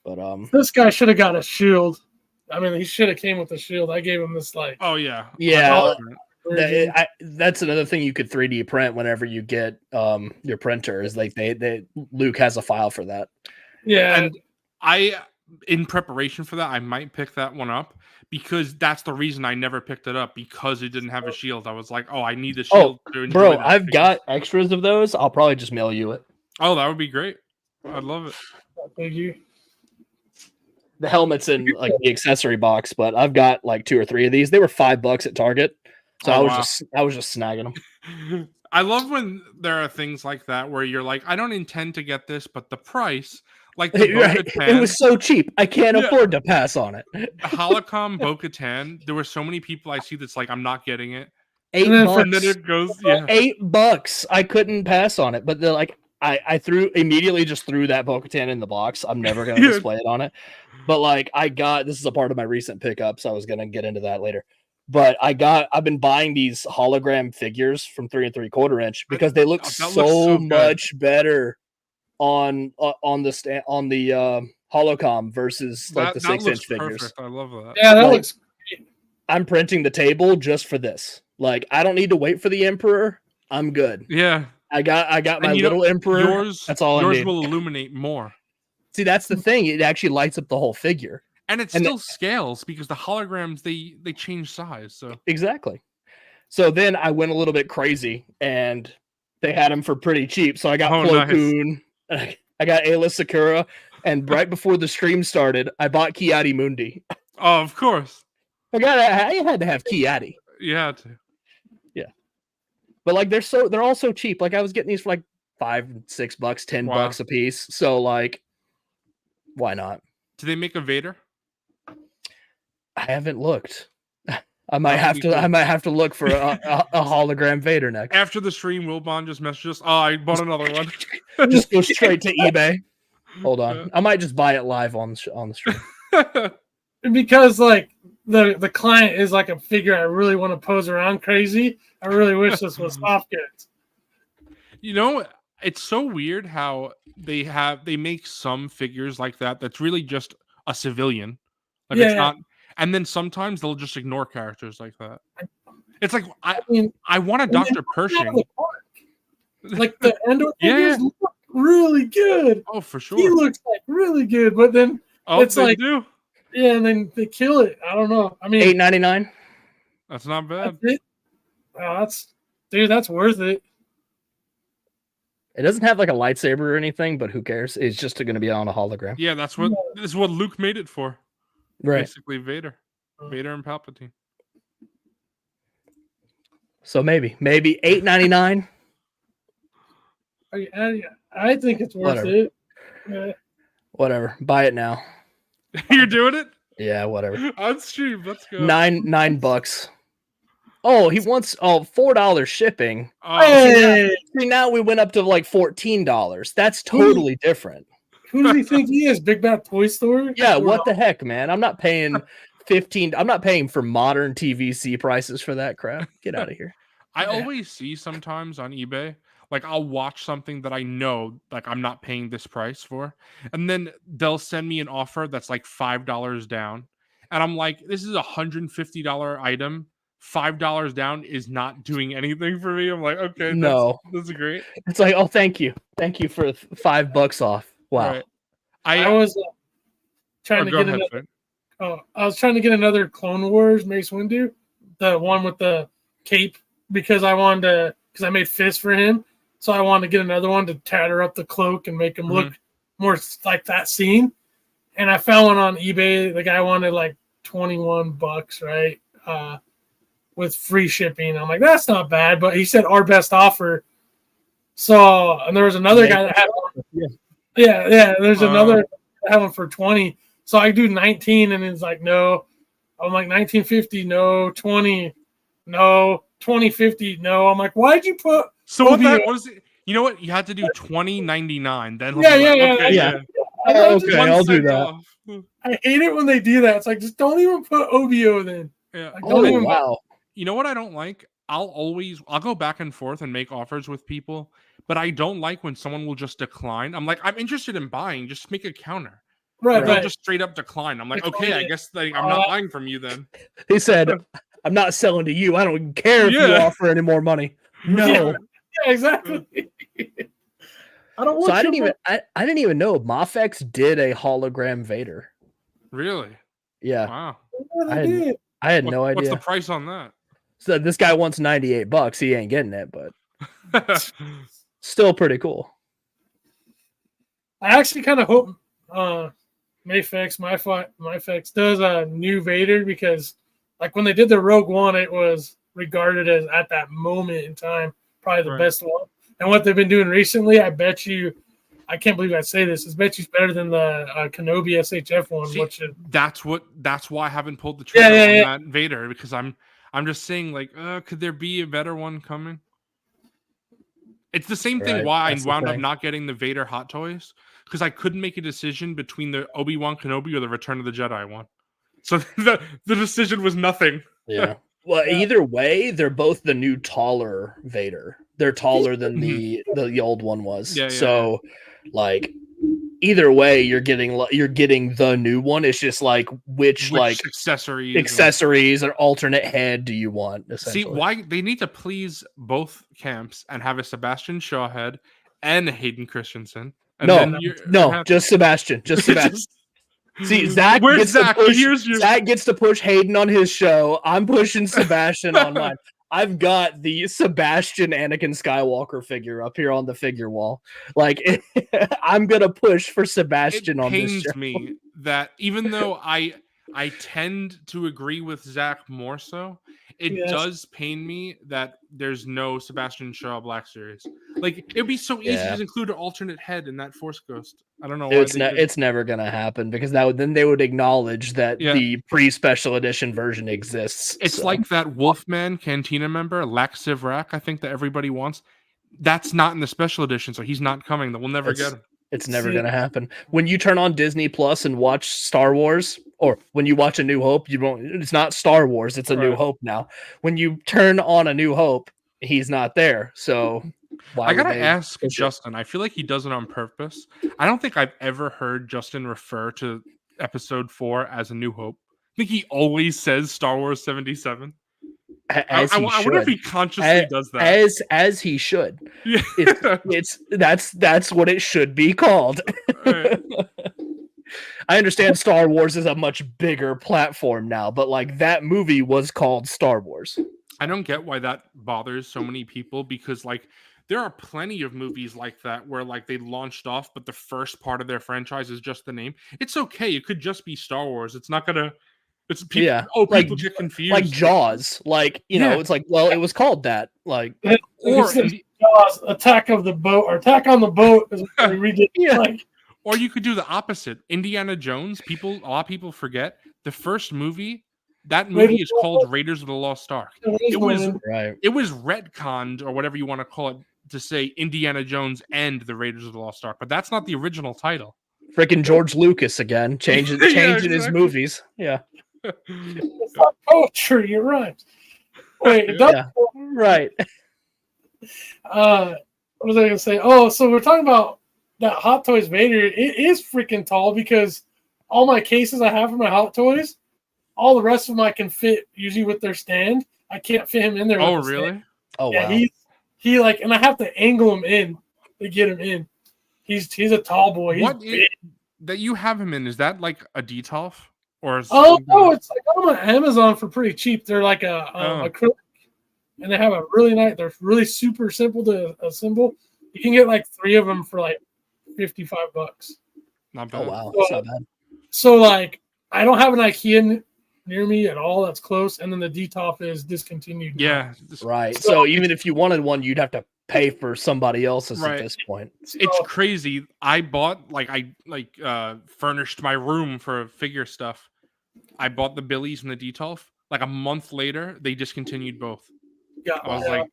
But This guy should have got a shield. I mean, he should have came with a shield. I gave him this like Oh yeah. yeah, version. that's another thing you could 3D print whenever you get your printer is like they Luke has a file for that. Yeah, And in preparation for that, I might pick that one up because that's the reason I never picked it up, because it didn't have a shield. I was like, oh, I need a shield to enjoy Bro, that I've figure. got extras of those. I'll probably just mail you it. Oh, that would be great. I'd love it. figure. The helmet's in like the accessory box, but I've got like 2 or 3 of these. They were $5 at Target. So Oh, I was just snagging them. I love when there are things like that where you're like, I don't intend to get this, but the price, like the Right. Bo-Katan, It was so cheap. I can't Yeah. afford to pass on it. the Holocom Bo-Katan, there were so many people I see that's like, I'm not getting it. $8 And then for- And then it goes, yeah. $8. I couldn't pass on it, but they're like, I immediately just threw that Bo-Katan in the box. I'm never gonna Yeah. display it on it. But like this is a part of my recent pickups. I was gonna get into that later. But I've been buying these hologram figures from 3 3/4 inch because they look That looks so so good. much better on the holocom versus like the That 6 looks inch figures. perfect. I love that. Yeah, that Like, looks. I'm printing the table just for this. Like I don't need to wait for the Emperor. I'm good. Yeah. I got my And you know, little Emperor. Yours, That's all I yours need. will illuminate more. See, that's the thing. It actually lights up the whole figure. And it And still scales because the holograms they change size. So Exactly. So then I went a little bit crazy, and they had them for pretty cheap. So I got Oh, Plo nice. Koon, I got Ayla Sakura, and right before the stream started, I bought Kiadi Mundi. Oh, of course. I had to have Kiadi. You had to. But like they're all so cheap. Like I was getting these for like $5, $6, $10 a piece. So like, why not? Do they make a Vader? I haven't looked. I might have to look for a hologram Vader next. After the stream, Wilbon just messaged us. Oh, I bought another one. Just go straight to eBay. Hold on, I might just buy it live on the stream. Because like the client is like a figure I really want to pose around crazy. I really wish this was soft goods. You know, it's so weird how they make some figures like that that's really just a civilian. Like it's not, and then sometimes they'll just ignore characters like that. It's like I want a Dr. Pershing. Like the Endor figures look really good. Oh, for sure. He looks like really good, but then it's like do. Yeah, and then they kill it. I don't know. I mean, $8.99. That's not bad. That's worth it. It doesn't have like a lightsaber or anything, but who cares? It's just going to be on a hologram. Yeah, this is what Luke made it for. Right. Basically, Vader and Palpatine. So maybe $8.99. I think it's worth it. Yeah. Whatever. Buy it now. You're doing it? Yeah, whatever. On stream, let's go. $9. Oh, he wants $4 shipping. Oh. Hey! See, now we went up to like $14. That's totally different. Who does he think he is? Big Bad Toy Store? Yeah, what the heck, man? I'm not paying $15. I'm not paying for modern TVC prices for that crap. Get out of here. I always see sometimes on eBay, like I'll watch something that I know like I'm not paying this price for, and then they'll send me an offer that's like $5 down, and I'm like, this is $150 item. $5 down is not doing anything for me. I'm like, okay, that's great. It's like, oh, thank you for $5 off. Wow. Right. I was trying to get another. I was trying to get another Clone Wars Mace Windu, the one with the cape, because I wanted to, because I made fists for him, so I wanted to get another one to tatter up the cloak and make him look more like that scene. And I found one on eBay. The guy wanted like $21, right? With free shipping. I'm like, that's not bad, but he said our best offer. So, and there was another guy that had one. Yeah. There's another that had one for 20. So I do 19, and it's like, no. I'm like 1950, no. 20, no. 2050, no. I'm like, why'd you put? So what was it? You know what? You had to do $20.99. Then yeah. Okay, I'll do that. Off. I hate it when they do that. It's like, just don't even put OBO then. Yeah. Like, wow. You know what I don't like? I'll go back and forth and make offers with people, but I don't like when someone will just decline. I'm like, I'm interested in buying, just make a counter. Right. They'll just straight up decline. I'm like, okay, I guess I'm not buying from you then. He said, I'm not selling to you. I don't care if you offer any more money. No. Yeah, exactly. I don't want so I didn't even know Mafex did a hologram Vader. Really? Yeah. Wow. I had no idea. What's the price on that? So this guy wants $98. He ain't getting it, but still pretty cool. I actually kind of hope Mafex does a new Vader, because like when they did the Rogue One, it was regarded as at that moment in time probably the best one. And what they've been doing recently, I bet you, I can't believe I say this, I bet you it's better than the Kenobi SHF one. See, that's why I haven't pulled the trigger on that Vader, because I'm just saying, like, could there be a better one coming? It's the same thing why I wound up not getting the Vader Hot Toys, because I couldn't make a decision between the Obi-Wan Kenobi or the Return of the Jedi one. So the decision was nothing. Yeah. Well, either way, they're both the new taller Vader. They're taller than the old one was. Yeah. So, like, either way, you're getting the new one. It's just like which like accessories or alternate head do you want? See, why they need to please both camps and have a Sebastian Shaw head and a Hayden Christensen. And just Sebastian. Just Sebastian. See, Zach gets to push Hayden on his show. I'm pushing Sebastian on mine. I've got the Sebastian Anakin Skywalker figure up here on the figure wall. Like, I'm gonna push for Sebastian It on this pains show. me that even though I tend to agree with Zach more so, it Yes. does pain me that there's no Sebastian Shaw Black Series. Like, it'd be so easy to Yeah. just include an alternate head in that Force Ghost. I don't know why It's never gonna happen because then they would acknowledge that Yeah. the pre-special edition version exists. It's so. like that Wolfman Cantina member, Laxiv Rack, I think that everybody wants. That's not in the special edition, so he's not coming. That we'll never get him. It's never gonna happen. When you turn on Disney Plus and watch Star Wars, or when you watch A New Hope, you won't. It's not Star Wars. It's A New Hope now. When you turn on A New Hope, he's not there. So I gotta ask Justin. I feel like he does it on purpose. I don't think I've ever heard Justin refer to Episode 4 as A New Hope. I think he always says Star Wars 77. I wonder if he consciously does that. As he should. Yeah. That's what it should be called. Right. I understand Star Wars is a much bigger platform now, but like that movie was called Star Wars. I don't get why that bothers so many people because like there are plenty of movies like that where like they launched off, but the first part of their franchise is just the name. It's okay. It could just be Star Wars. It's not gonna. It's people. Yeah. People get confused. Like Jaws. Like it's like it was called that. Like or Jaws, Attack of the Boat or Attack on the Boat is what we read it. Yeah. Like. Or you could do the opposite. Indiana Jones. A lot of people forget the first movie. That movie is called Raiders of the Lost Ark. It was retconned or whatever you want to call it to say Indiana Jones and the Raiders of the Lost Ark, but that's not the original title. Freaking George Lucas again, changing his movies. Yeah. It's not poetry, it rhymes. Wait, right. What was I gonna say? Oh, so we're talking about that Hot Toys Vader. It is freaking tall because all my cases I have for my Hot Toys, all the rest of them I can fit usually with their stand. I can't fit him in there. Oh, really? Stand. Oh, yeah, wow. He like, and I have to angle him in to get him in. He's a tall boy. That you have him in? Is that like a Detolf or? It's like I got them on Amazon for pretty cheap. They're like a acrylic, and they have a really nice. They're really super simple to assemble. You can get like 3 of them for like $55. Not bad. Oh wow, that's not bad. So like, I don't have an IKEA near me at all that's close, and then the Detolf is discontinued. Yeah, right. So even if you wanted one, you'd have to pay for somebody else's at this point. It's crazy. I bought furnished my room for figure stuff. I bought the Billies and the Detolf. Like a month later, they discontinued both. Yeah, I was like,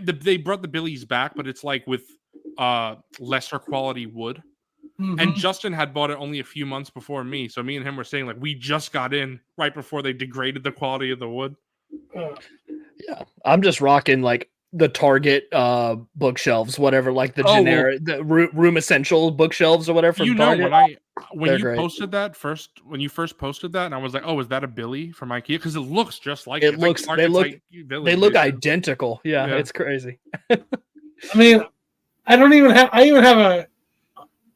they brought the Billies back, but it's like with lesser quality wood. Mm-hmm. And Justin had bought it only a few months before me. So me and him were saying like we just got in right before they degraded the quality of the wood. Yeah. I'm just rocking like the Target bookshelves, whatever, like the generic the room essential bookshelves or whatever. You know, Target. when you posted that first, when you first posted that, and I was like, oh, is that a Billy from IKEA? Because it looks just like it. Looks like they look Billy, they look identical. Yeah, it's crazy. I mean, I even have a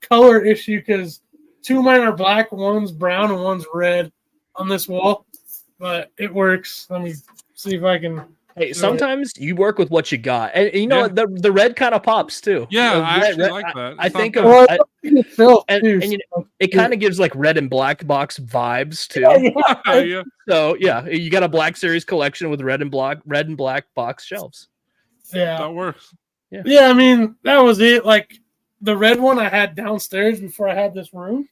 color issue because 2 of mine are black, one's brown, and one's red on this wall. But it works. Let me see if I can. Hey, sometimes you work with what you got, and you know what? The red kind of pops too. Yeah, I actually like that. I think it kind of gives like red and black box vibes too. Yeah. So yeah, you got a Black Series collection with red and black box shelves. Yeah, that works. Yeah. I mean, that was it. Like the red one I had downstairs before I had this room,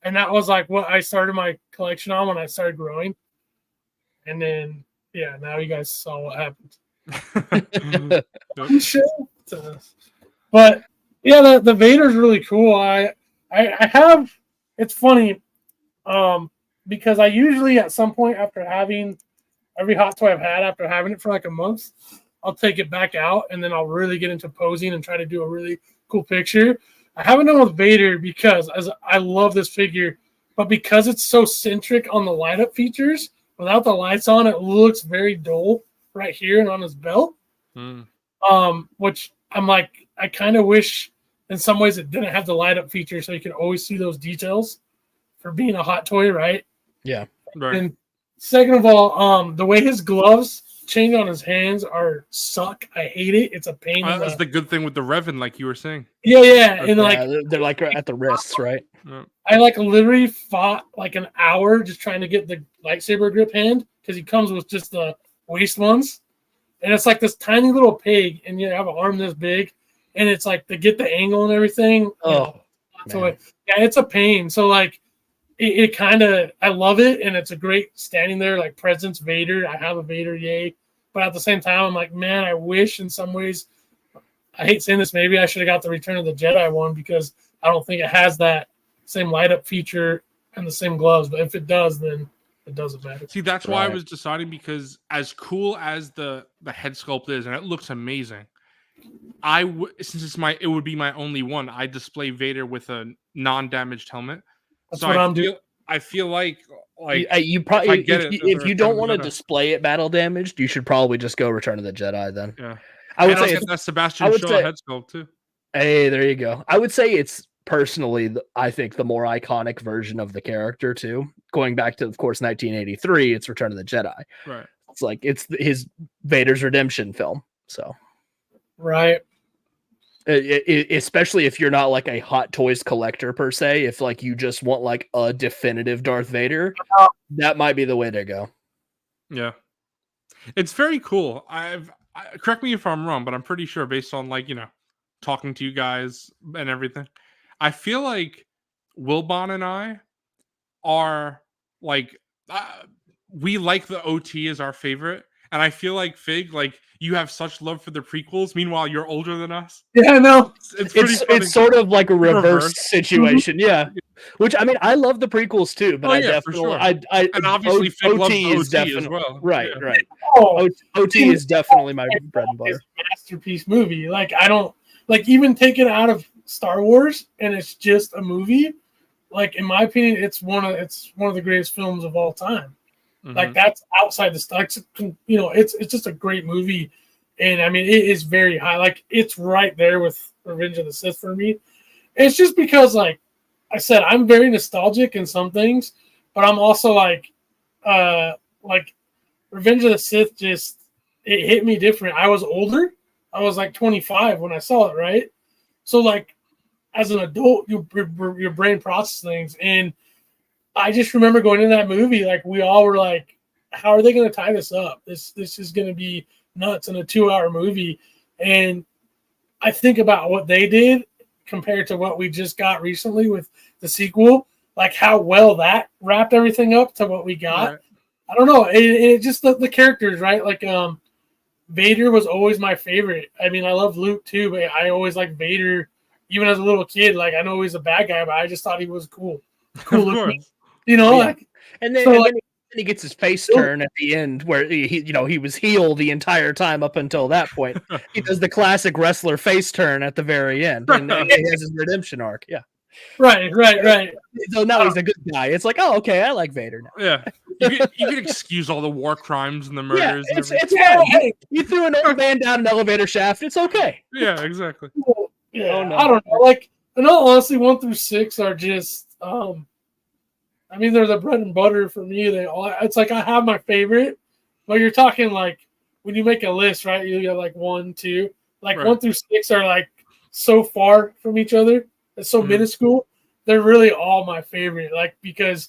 and that was like what I started my collection on when I started growing, and then. Yeah, now you guys saw what happened. But yeah, the Vader's really cool. I have. It's funny, because I usually at some point after having every hot toy I've had after having it for like a month, I'll take it back out and then I'll really get into posing and try to do a really cool picture. I haven't done with Vader because I love this figure, but because it's so centric on the light up features. Without the lights on, it looks very dull right here and on his belt. Which I'm like, I kind of wish in some ways it didn't have the light up feature so you can always see those details for being a hot toy, right? Yeah. Right. And second of all, the way his gloves change on his hands suck. I hate it. It's a pain. That's the good thing with the Revan, like you were saying. Yeah. And like they're like at the wrists, right? Yeah. I like literally fought like an hour just trying to get the lightsaber grip hand because he comes with just the waist ones. And it's like this tiny little pig, and you have an arm this big, and it's like to get the angle and everything. So it's a pain. So like it kind of, I love it, and it's a great standing there like presence Vader. I have a Vader, yay! But at the same time, I'm like, man, I wish in some ways, I hate saying this, maybe I should have got the Return of the Jedi one because I don't think it has that same light up feature and the same gloves. But if it does, then it doesn't matter. See, that's why I was deciding, because as cool as the head sculpt is, and it looks amazing, since it would be my only one, I display Vader with a non-damaged helmet. That's what I'm doing. I feel like you probably if you don't want to display it battle damaged, you should probably just go Return of the Jedi then. Yeah, I would say that Sebastian Shaw head sculpt too. Hey, there you go. I would say it's personally, I think the more iconic version of the character too. Going back to, of course, 1983, it's Return of the Jedi. Right. It's like it's his Vader's redemption film. So, right. Especially if you're not like a Hot Toys collector per se, if like you just want like a definitive Darth Vader, that might be the way to go. Yeah, it's very cool. Correct me if I'm wrong, but I'm pretty sure based on talking to you guys and everything, I feel like Wilbon and I are like we like the OT as our favorite, and I feel like Fig, like you have such love for the prequels. Meanwhile, you're older than us. Yeah, I know. It's sort of like a reverse situation. Yeah, which I mean, I love the prequels too, but I definitely, for sure. and obviously Fig OT is definitely as well. Right. Oh, OT is definitely my bread and butter. Masterpiece movie. Like I don't like even take it out of Star Wars, and it's just a movie. Like in my opinion, it's one of the greatest films of all time. Mm-hmm. Like that's outside the stocks. It's just a great movie, and I mean it is very high. Like it's right there with Revenge of the Sith for me. It's just because, like I said, I'm very nostalgic in some things, but I'm also like Revenge of the Sith just it hit me different. I was older. I was like 25 when I saw it, right? So like as an adult, your brain processes things, and I just remember going in that movie, like we all were like, how are they going to tie this up? This is going to be nuts in a 2-hour movie. And I think about what they did compared to what we just got recently with the sequel, like how well that wrapped everything up to what we got. Right. I don't know. It just the characters, right? Like Vader was always my favorite. I mean, I love Luke too, but I always liked Vader even as a little kid. Like I know he's a bad guy, but I just thought he was cool. Looking. And then he gets his face turn at the end where he was heel the entire time up until that point. He does the classic wrestler face turn at the very end, and he has his redemption arc. Yeah, right. So now he's a good guy. It's like, oh, okay, I like Vader now. Yeah, you can excuse all the war crimes and the murders. Yeah, it's fine. You threw an old man down an elevator shaft. It's okay. Yeah, exactly. Yeah, I don't know. Like, in all honesty, 1 through 6 are just. I mean, they're the bread and butter for me. It's like I have my favorite, but you're talking like when you make a list, right? You get like 1, 2, like right. 1 through 6 are like so far from each other. It's so minuscule. They're really all my favorite. Like because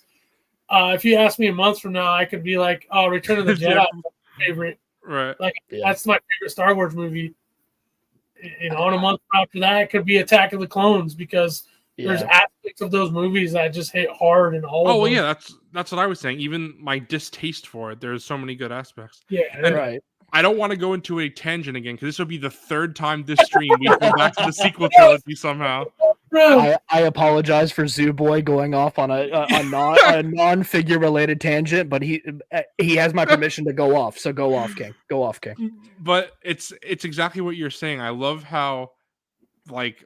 if you ask me a month from now, I could be like, "Oh, Return of the Jedi is my favorite." Right. Like that's my favorite Star Wars movie. And a month after that, it could be Attack of the Clones because. There's aspects of those movies that just hit hard and all. Oh, well, yeah, that's what I was saying. Even my distaste for it, there's so many good aspects. Yeah, and right. I don't want to go into a tangent again because this will be the 3rd time this stream we go back to the sequel trilogy somehow. I apologize for Zoo Boy going off on a non-figure related tangent, but he has my permission to go off. So go off, King. Go off, King. But it's exactly what you're saying. I love how like.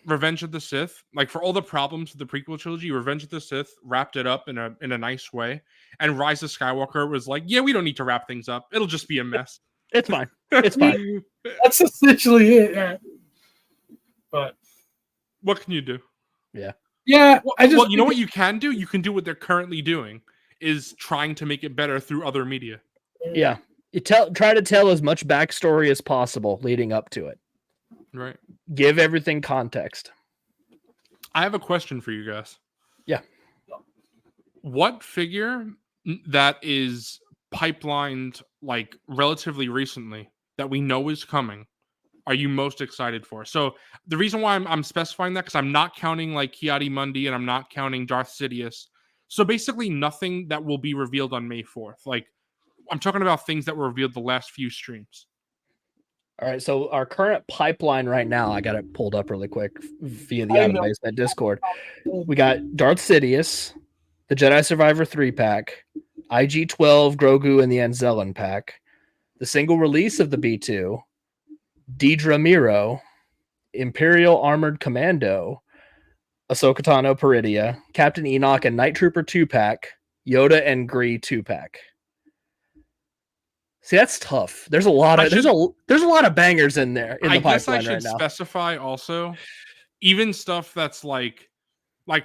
Revenge of the Sith, like for all the problems with the prequel trilogy, Revenge of the Sith wrapped it up in a nice way, and Rise of Skywalker was like, yeah, we don't need to wrap things up. It'll just be a mess. It's fine. It's fine. That's essentially it. Yeah. But what can you do? Yeah. Well, you know what you can do? You can do what they're currently doing, is trying to make it better through other media. Yeah. Try to tell as much backstory as possible leading up to it. Right. Give everything context. I have a question for you guys. Yeah. What figure that is pipelined like relatively recently that we know is coming are you most excited for? So the reason why I'm specifying that because I'm not counting like Ki-Adi-Mundi and I'm not counting Darth Sidious. So basically nothing that will be revealed on May 4th. Like I'm talking about things that were revealed the last few streams. All right, so our current pipeline right now, I got it pulled up really quick via the Out of the Basement Discord. We got Darth Sidious, the Jedi Survivor 3-pack, IG-12 Grogu and the Anzellan pack, the single release of the B2, Deidre Miro, Imperial Armored Commando, Ahsoka Tano Peridia, Captain Enoch and Night Trooper 2-pack, Yoda and Gree 2-pack. See, that's tough. There's a lot of there's a lot of bangers in there in the pipeline right now. I guess I should specify also even stuff that's like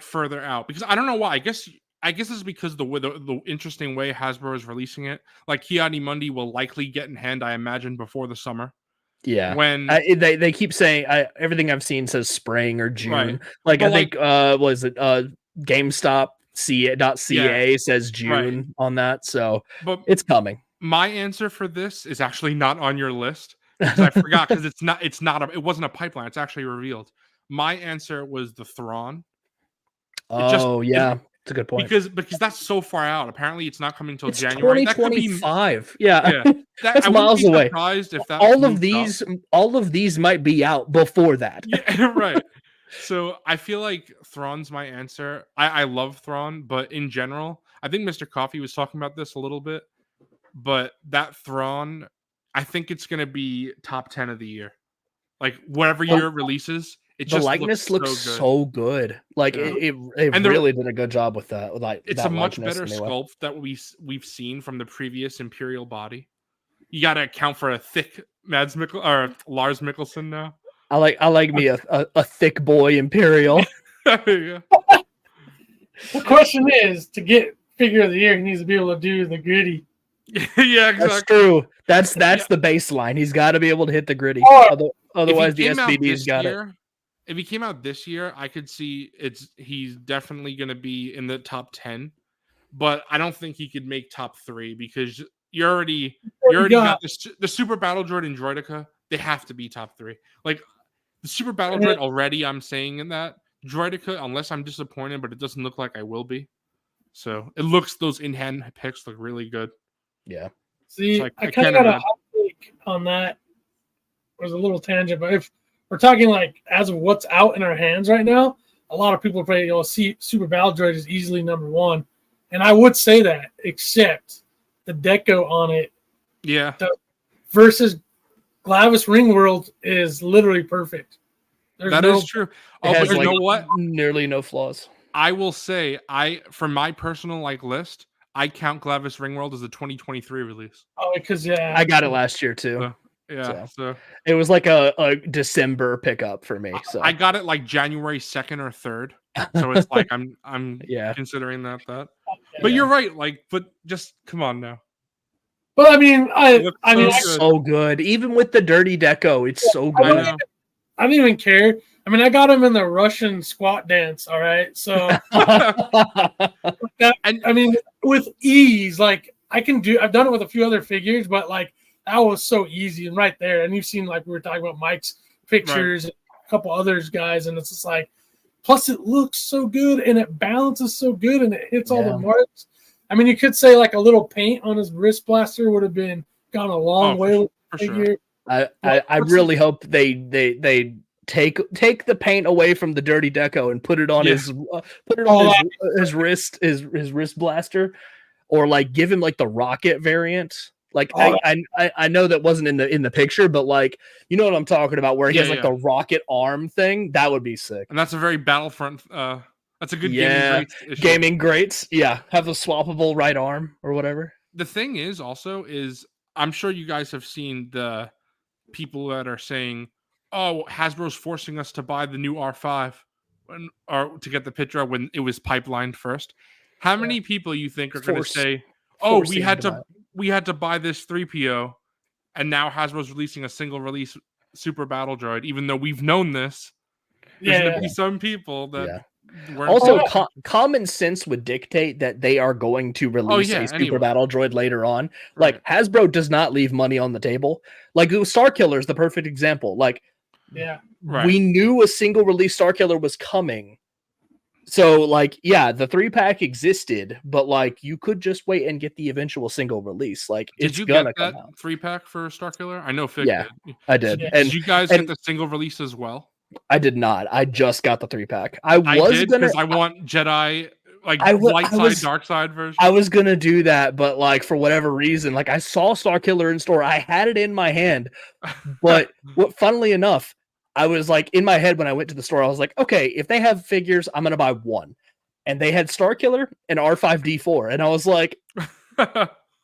further out because I don't know why. I guess it's because the interesting way Hasbro is releasing it. Like Ki-Adi-Mundi will likely get in hand, I imagine, before the summer. Yeah, when they keep saying everything I've seen says spring or June. Right. Like but I think was it GameStop .ca says June on that, so but it's coming. My answer for this is actually not on your list because I forgot because it wasn't a pipeline. It's actually revealed. My answer was the Thrawn. Yeah. It's a good point. Because that's so far out. Apparently, it's not coming until January. 2025. Yeah. That's miles away. If that all of these might be out before that. Yeah, right. So I feel like Thrawn's my answer. I love Thrawn, but in general, I think Mr. Coffee was talking about this a little bit. But that Thrawn, I think it's going to be top 10 of the year. Like whatever year it releases. The likeness looks so good. Like it really did a good job with that. Like it's a much better sculpt that we've seen from the previous Imperial body. You got to account for a thick Lars Mikkelsen now. I like me a thick boy Imperial. The question is, to get figure of the year, he needs to be able to do the gritty. Yeah, exactly. That's true. That's the baseline. He's got to be able to hit the gritty. Otherwise, the SBD's got it. If he came out this year, I could see he's definitely going to be in the top 10, but I don't think he could make top 3 because you already got the Super Battle Droid and Droideka. They have to be top 3. Like the Super Battle Droid already, I'm saying in that Droideka, unless I'm disappointed, but it doesn't look like I will be. So those in-hand picks look really good. Yeah. See, so I kind of got a hot take on that. It was a little tangent, but if we're talking like as of what's out in our hands right now, a lot of people probably see Super Battle Droid is easily number 1, and I would say that, except the deco on it. Yeah. Versus Glavis Ringworld is literally perfect. That is true. But you know what? Nearly no flaws. I will say, for my personal list, I count Glavis Ringworld as a 2023 release. Oh, because I got it last year too. So it was like a December pickup for me. So I got it like January 2nd or 3rd. So it's like I'm considering that. But you're right. But just come on now. But I mean, it's so good. Even with the dirty deco, it's so good. I don't even care. I mean, I got him in the Russian squat dance. All right, so with ease, I've done it with a few other figures, but that was so easy and right there. And you've seen we were talking about Mike's pictures, and a couple others guys, and it's just plus it looks so good and it balances so good and it hits all the marks. I mean, you could say a little paint on his wrist blaster would have gone a long way with the figure. Sure. I really hope they take the paint away from the dirty deco and put it on his wrist blaster, or give him the rocket variant. I know that wasn't in the picture, but you know what I'm talking about, where he has the rocket arm thing. That would be sick. And that's a very Battlefront. That's a good gaming greats. Yeah, have the swappable right arm or whatever. The thing is I'm sure you guys have seen the people that are saying, "Oh, Hasbro's forcing us to buy the new R5 or to get the picture when it was pipelined first." How many people you think are going to say, "Oh, we had we had to buy this 3PO, and now Hasbro's releasing a single release Super Battle Droid, even though we've known this. There's going to be some people that weren't. Also, common sense would dictate that they are going to release a Super Battle Droid later on. Like, Hasbro does not leave money on the table. Like, Starkiller is the perfect example. Like, we knew a single release Starkiller was coming. So, like, yeah, the 3-pack existed, but like, you could just wait and get the eventual single release. Like, it's gonna come out. 3-pack for Starkiller? I know Fig did. I did. So, did you guys get the single release as well? I did not. I just got the 3-pack. I did because I want Jedi, like light side, dark side version. I was gonna do that, but like for whatever reason, like I saw Starkiller in store. I had it in my hand, but funnily enough, I was like in my head when I went to the store, I was like, okay, if they have figures, I'm gonna buy one. And they had Starkiller and R5D4, and I was like,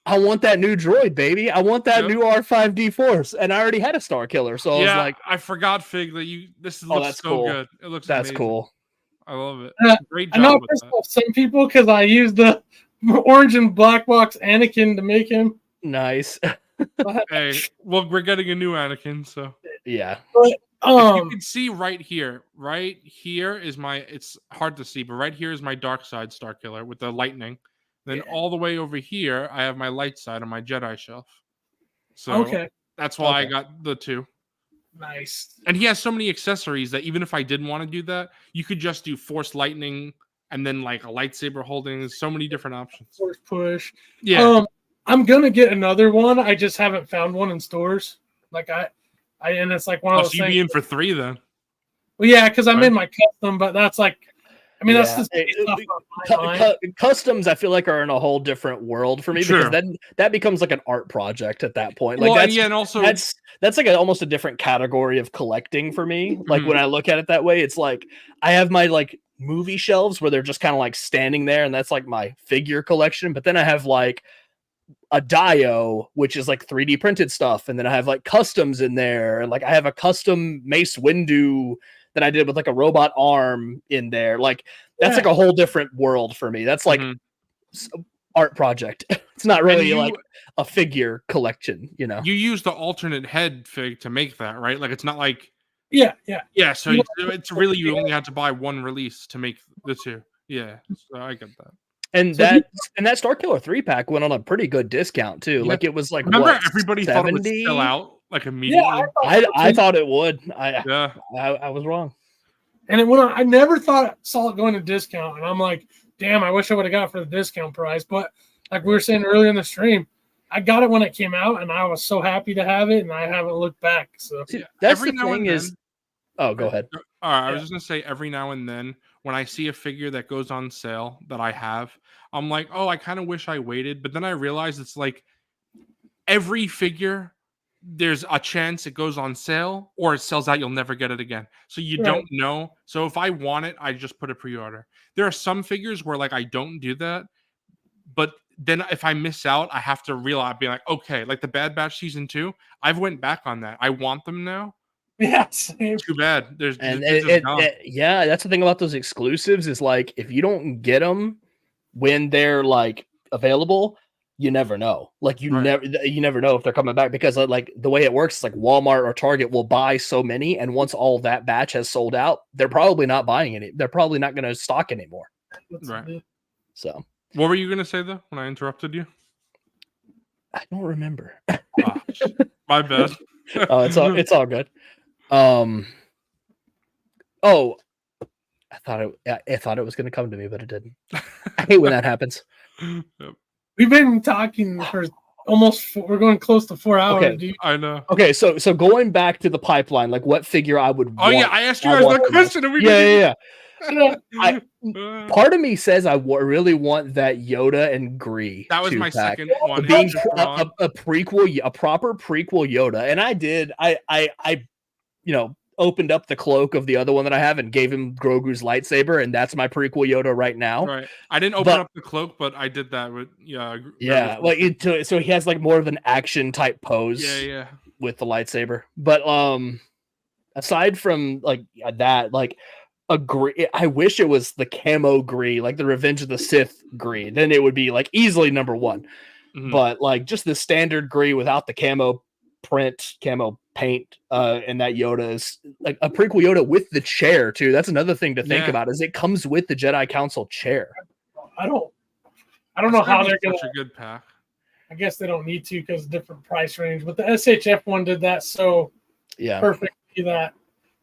I want that new droid, baby. I want that new R5D4, and I already had a Starkiller, so I was like, I forgot, Fig, that this looks so cool. good. It looks that's amazing. Cool. I love it. Great job. I know with some people because I used the orange and black box Anakin to make him nice. Hey, well, we're getting a new Anakin, so yeah. But, you can see right here is my. It's hard to see, but right here is my dark side Starkiller with the lightning. Then all the way over here, I have my light side on my Jedi shelf. So that's why I got the 2. Nice. And he has so many accessories that even if I didn't want to do that, you could just do Force Lightning and then like a lightsaber holding. There's so many different options. Force push. Yeah. I'm gonna get another one. I just haven't found one in stores. Like and it's like one of those things. So you'd be in for 3 then. Well, yeah, because I'm in my custom, but that's like, I mean, that's just customs. I feel like are in a whole different world for me because then that becomes like an art project at that point. Like and also that's like almost a different category of collecting for me. Like when I look at it that way, it's like I have my like movie shelves where they're just kind of like standing there, and that's like my figure collection. But then I have like a Dio, which is like 3D printed stuff, and then I have like customs in there, and like I have a custom Mace Windu that I did with like a robot arm in there. Like that's like a whole different world for me. That's like art project. It's not really like a figure collection, you know. You use the alternate head Fig to make that, right? Like it's not like yeah. So it's really you only had to buy one release to make the 2. Yeah, so I get that. And that Starkiller 3-pack went on a pretty good discount too. Like it was like remember everybody 70? Thought it would sell out like immediately. Yeah, I thought it would. I was wrong. And I never saw it going to discount, and I'm like, damn, I wish I would have got it for the discount price. But like we were saying earlier in the stream, I got it when it came out, and I was so happy to have it, and I haven't looked back. So that's the thing is. Oh, go ahead. All right, I was just gonna say every now and then when I see a figure that goes on sale that I have, I'm like, oh, I kind of wish I waited. But then I realize it's like every figure, there's a chance it goes on sale or it sells out. You'll never get it again. So you don't know. So if I want it, I just put a pre-order. There are some figures where like I don't do that. But then if I miss out, I have to realize, be like, okay, like the Bad Batch season 2, I've went back on that. I want them now. Yes. Too bad. That's the thing about those exclusives is like if you don't get them when they're like available, you never know. Like you never know if they're coming back because like the way it works is like Walmart or Target will buy so many, and once all that batch has sold out, they're probably not buying any. They're probably not going to stock anymore. Right. So what were you going to say though when I interrupted you? I don't remember. My bad. Oh, it's all good. I thought it was going to come to me, but it didn't. I hate when that happens. Yep. We've been talking for we're going close to 4 hours. Okay. Dude. I know. Okay, so going back to the pipeline, like what figure I would want. Yeah, I asked you guys that question. Part of me says I really want that Yoda and Gree. That was my second one. Being a prequel, a proper prequel Yoda, and I did. I opened up the cloak of the other one that I have and gave him Grogu's lightsaber, and that's my prequel Yoda right now. Right. I didn't open up the cloak, but I did that with so he has like more of an action type pose. Yeah. With the lightsaber, but aside from like that, like a Gree, I wish it was the camo Gree, like the Revenge of the Sith Gree. Then it would be like easily number one. but like just the standard gray without the camo paint, and that Yoda is like a prequel Yoda with the chair too. That's another thing to think about, is it comes with the Jedi Council chair. I don't know how they're going to. A good pack. I guess they don't need to because different price range, but the SHF one did that so perfectly that.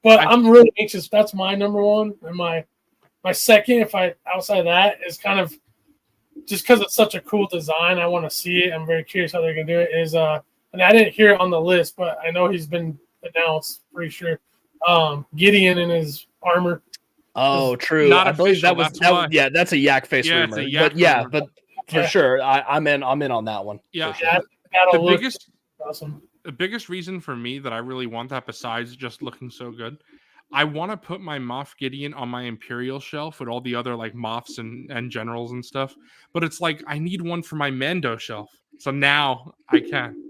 But I'm really anxious. That's my number one, and my second, if I outside of that, is kind of just because it's such a cool design. I want to see it. I'm very curious how they're going to do it. Is and I didn't hear it on the list, but I know he's been announced. Pretty sure Gideon in his armor. Oh, true. I believe that was that's a yak face rumor. But for sure, I'm in on that one. Yeah, sure. The biggest reason for me that I really want that, besides just looking so good, I want to put my Moff Gideon on my Imperial shelf with all the other like Moffs and generals and stuff. But it's like I need one for my Mando shelf. So now I can.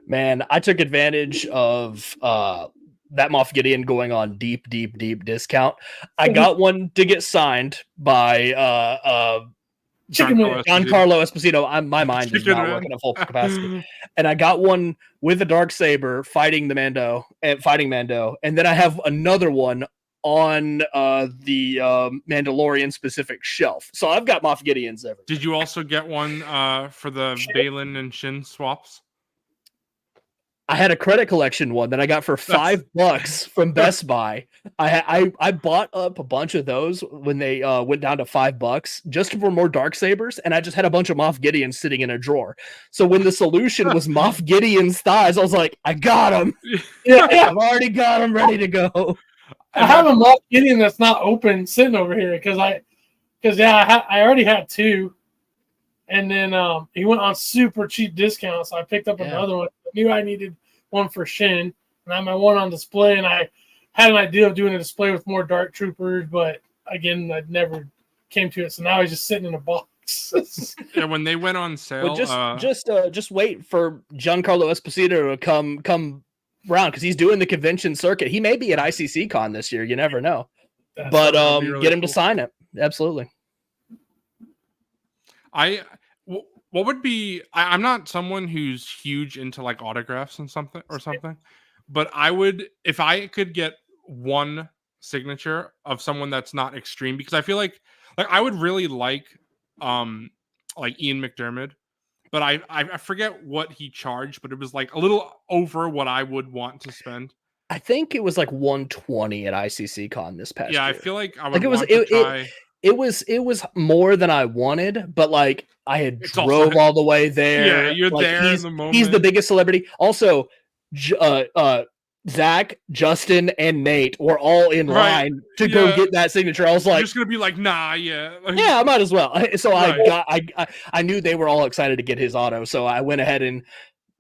Man, I took advantage of that Moff Gideon going on deep discount. I got one to get signed by Giancarlo Esposito. My mind is not working at full capacity. And I got one with a Darksaber fighting Mando, and then I have another one on the Mandalorian specific shelf. So I've got Moff Gideons everywhere. Did you also get one for the Balin and Shin swaps? I had a credit collection one that I got for $5 from Best Buy. I bought up a bunch of those when they went down to $5 just for more Darksabers, and I just had a bunch of Moff Gideons sitting in a drawer. So when the solution was Moff Gideon's thighs, I was like, I got them. Yeah, I've already got them ready to go. I have a Moff Gideon that's not open sitting over here because I already had two, and then he went on super cheap discount, so I picked up another one. I knew I needed one for Shin, and I had my one on display, and I had an idea of doing a display with more Dark Troopers, but again, I never came to it. So now he's just sitting in a box. Yeah, when they went on sale, just wait for Giancarlo Esposito to come around, because he's doing the convention circuit. He may be at ICC Con this year. You never know. But really get him to sign it. Absolutely. What would be? I'm not someone who's huge into like autographs and something, but I would, if I could get one signature of someone that's not extreme, because I feel like I would really like Ian McDermott, but I forget what he charged, but it was like a little over what I would want to spend. I think it was like 120 at ICC Con this past year. I feel like I would want to try. It was more than I wanted, but like I had drove all the way there. Yeah, you're there in the moment. He's the biggest celebrity. Also, Zach, Justin, and Nate were all in line to go get that signature. I was like, you're just gonna be like, nah, yeah, I might as well. So I knew they were all excited to get his auto, so I went ahead and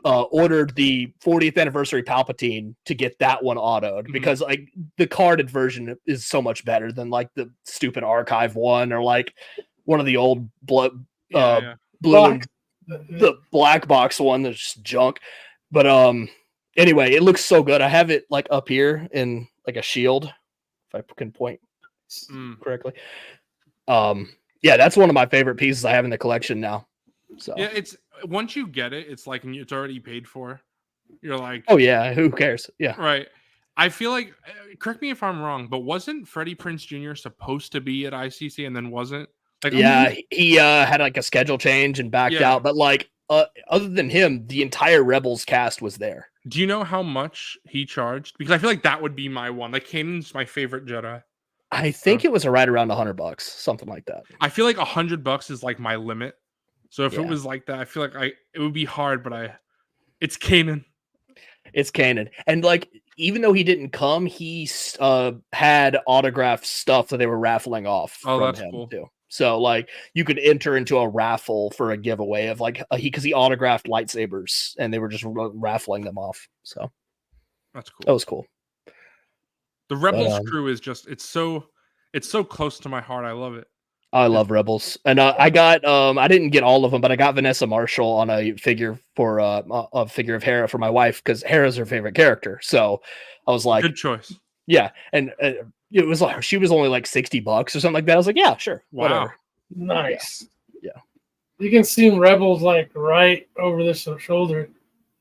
ordered the 40th anniversary Palpatine to get that one autoed, because like the carded version is so much better than like the stupid archive one, or like one of the old blue and the black box one that's just junk. But anyway, it looks so good. I have it like up here in like a shield, if I can point correctly. That's one of my favorite pieces I have in the collection now. So yeah, it's once you get it, it's like it's already paid for. You're like, oh yeah, who cares? Yeah, right. I feel like, correct me if I'm wrong, but wasn't Freddie Prinze Jr. supposed to be at ICC and then wasn't? Like, he had like a schedule change and backed out. But like, other than him, the entire Rebels cast was there. Do you know how much he charged? Because I feel like that would be my one. Like, Kanan's my favorite Jedi. I think it was right around $100, something like that. I feel like $100 is like my limit. So if it was like that, I feel like it would be hard, but it's Kanan. It's Kanan. And like, even though he didn't come, he had autographed stuff that they were raffling off from him cool. too. So like, you could enter into a raffle for a giveaway of like because he autographed lightsabers, and they were just raffling them off. So that's cool. That was cool. The Rebels crew is just it's so close to my heart. I love it. I love Rebels, and I got I didn't get all of them, but I got Vanessa Marshall on a figure for a figure of Hera for my wife, because Hera's her favorite character. So I was like, good choice. Yeah, and it was like she was only like $60 or something like that. I was like, yeah, sure, wow, whatever. Nice. Yeah. You can see Rebels like right over this shoulder.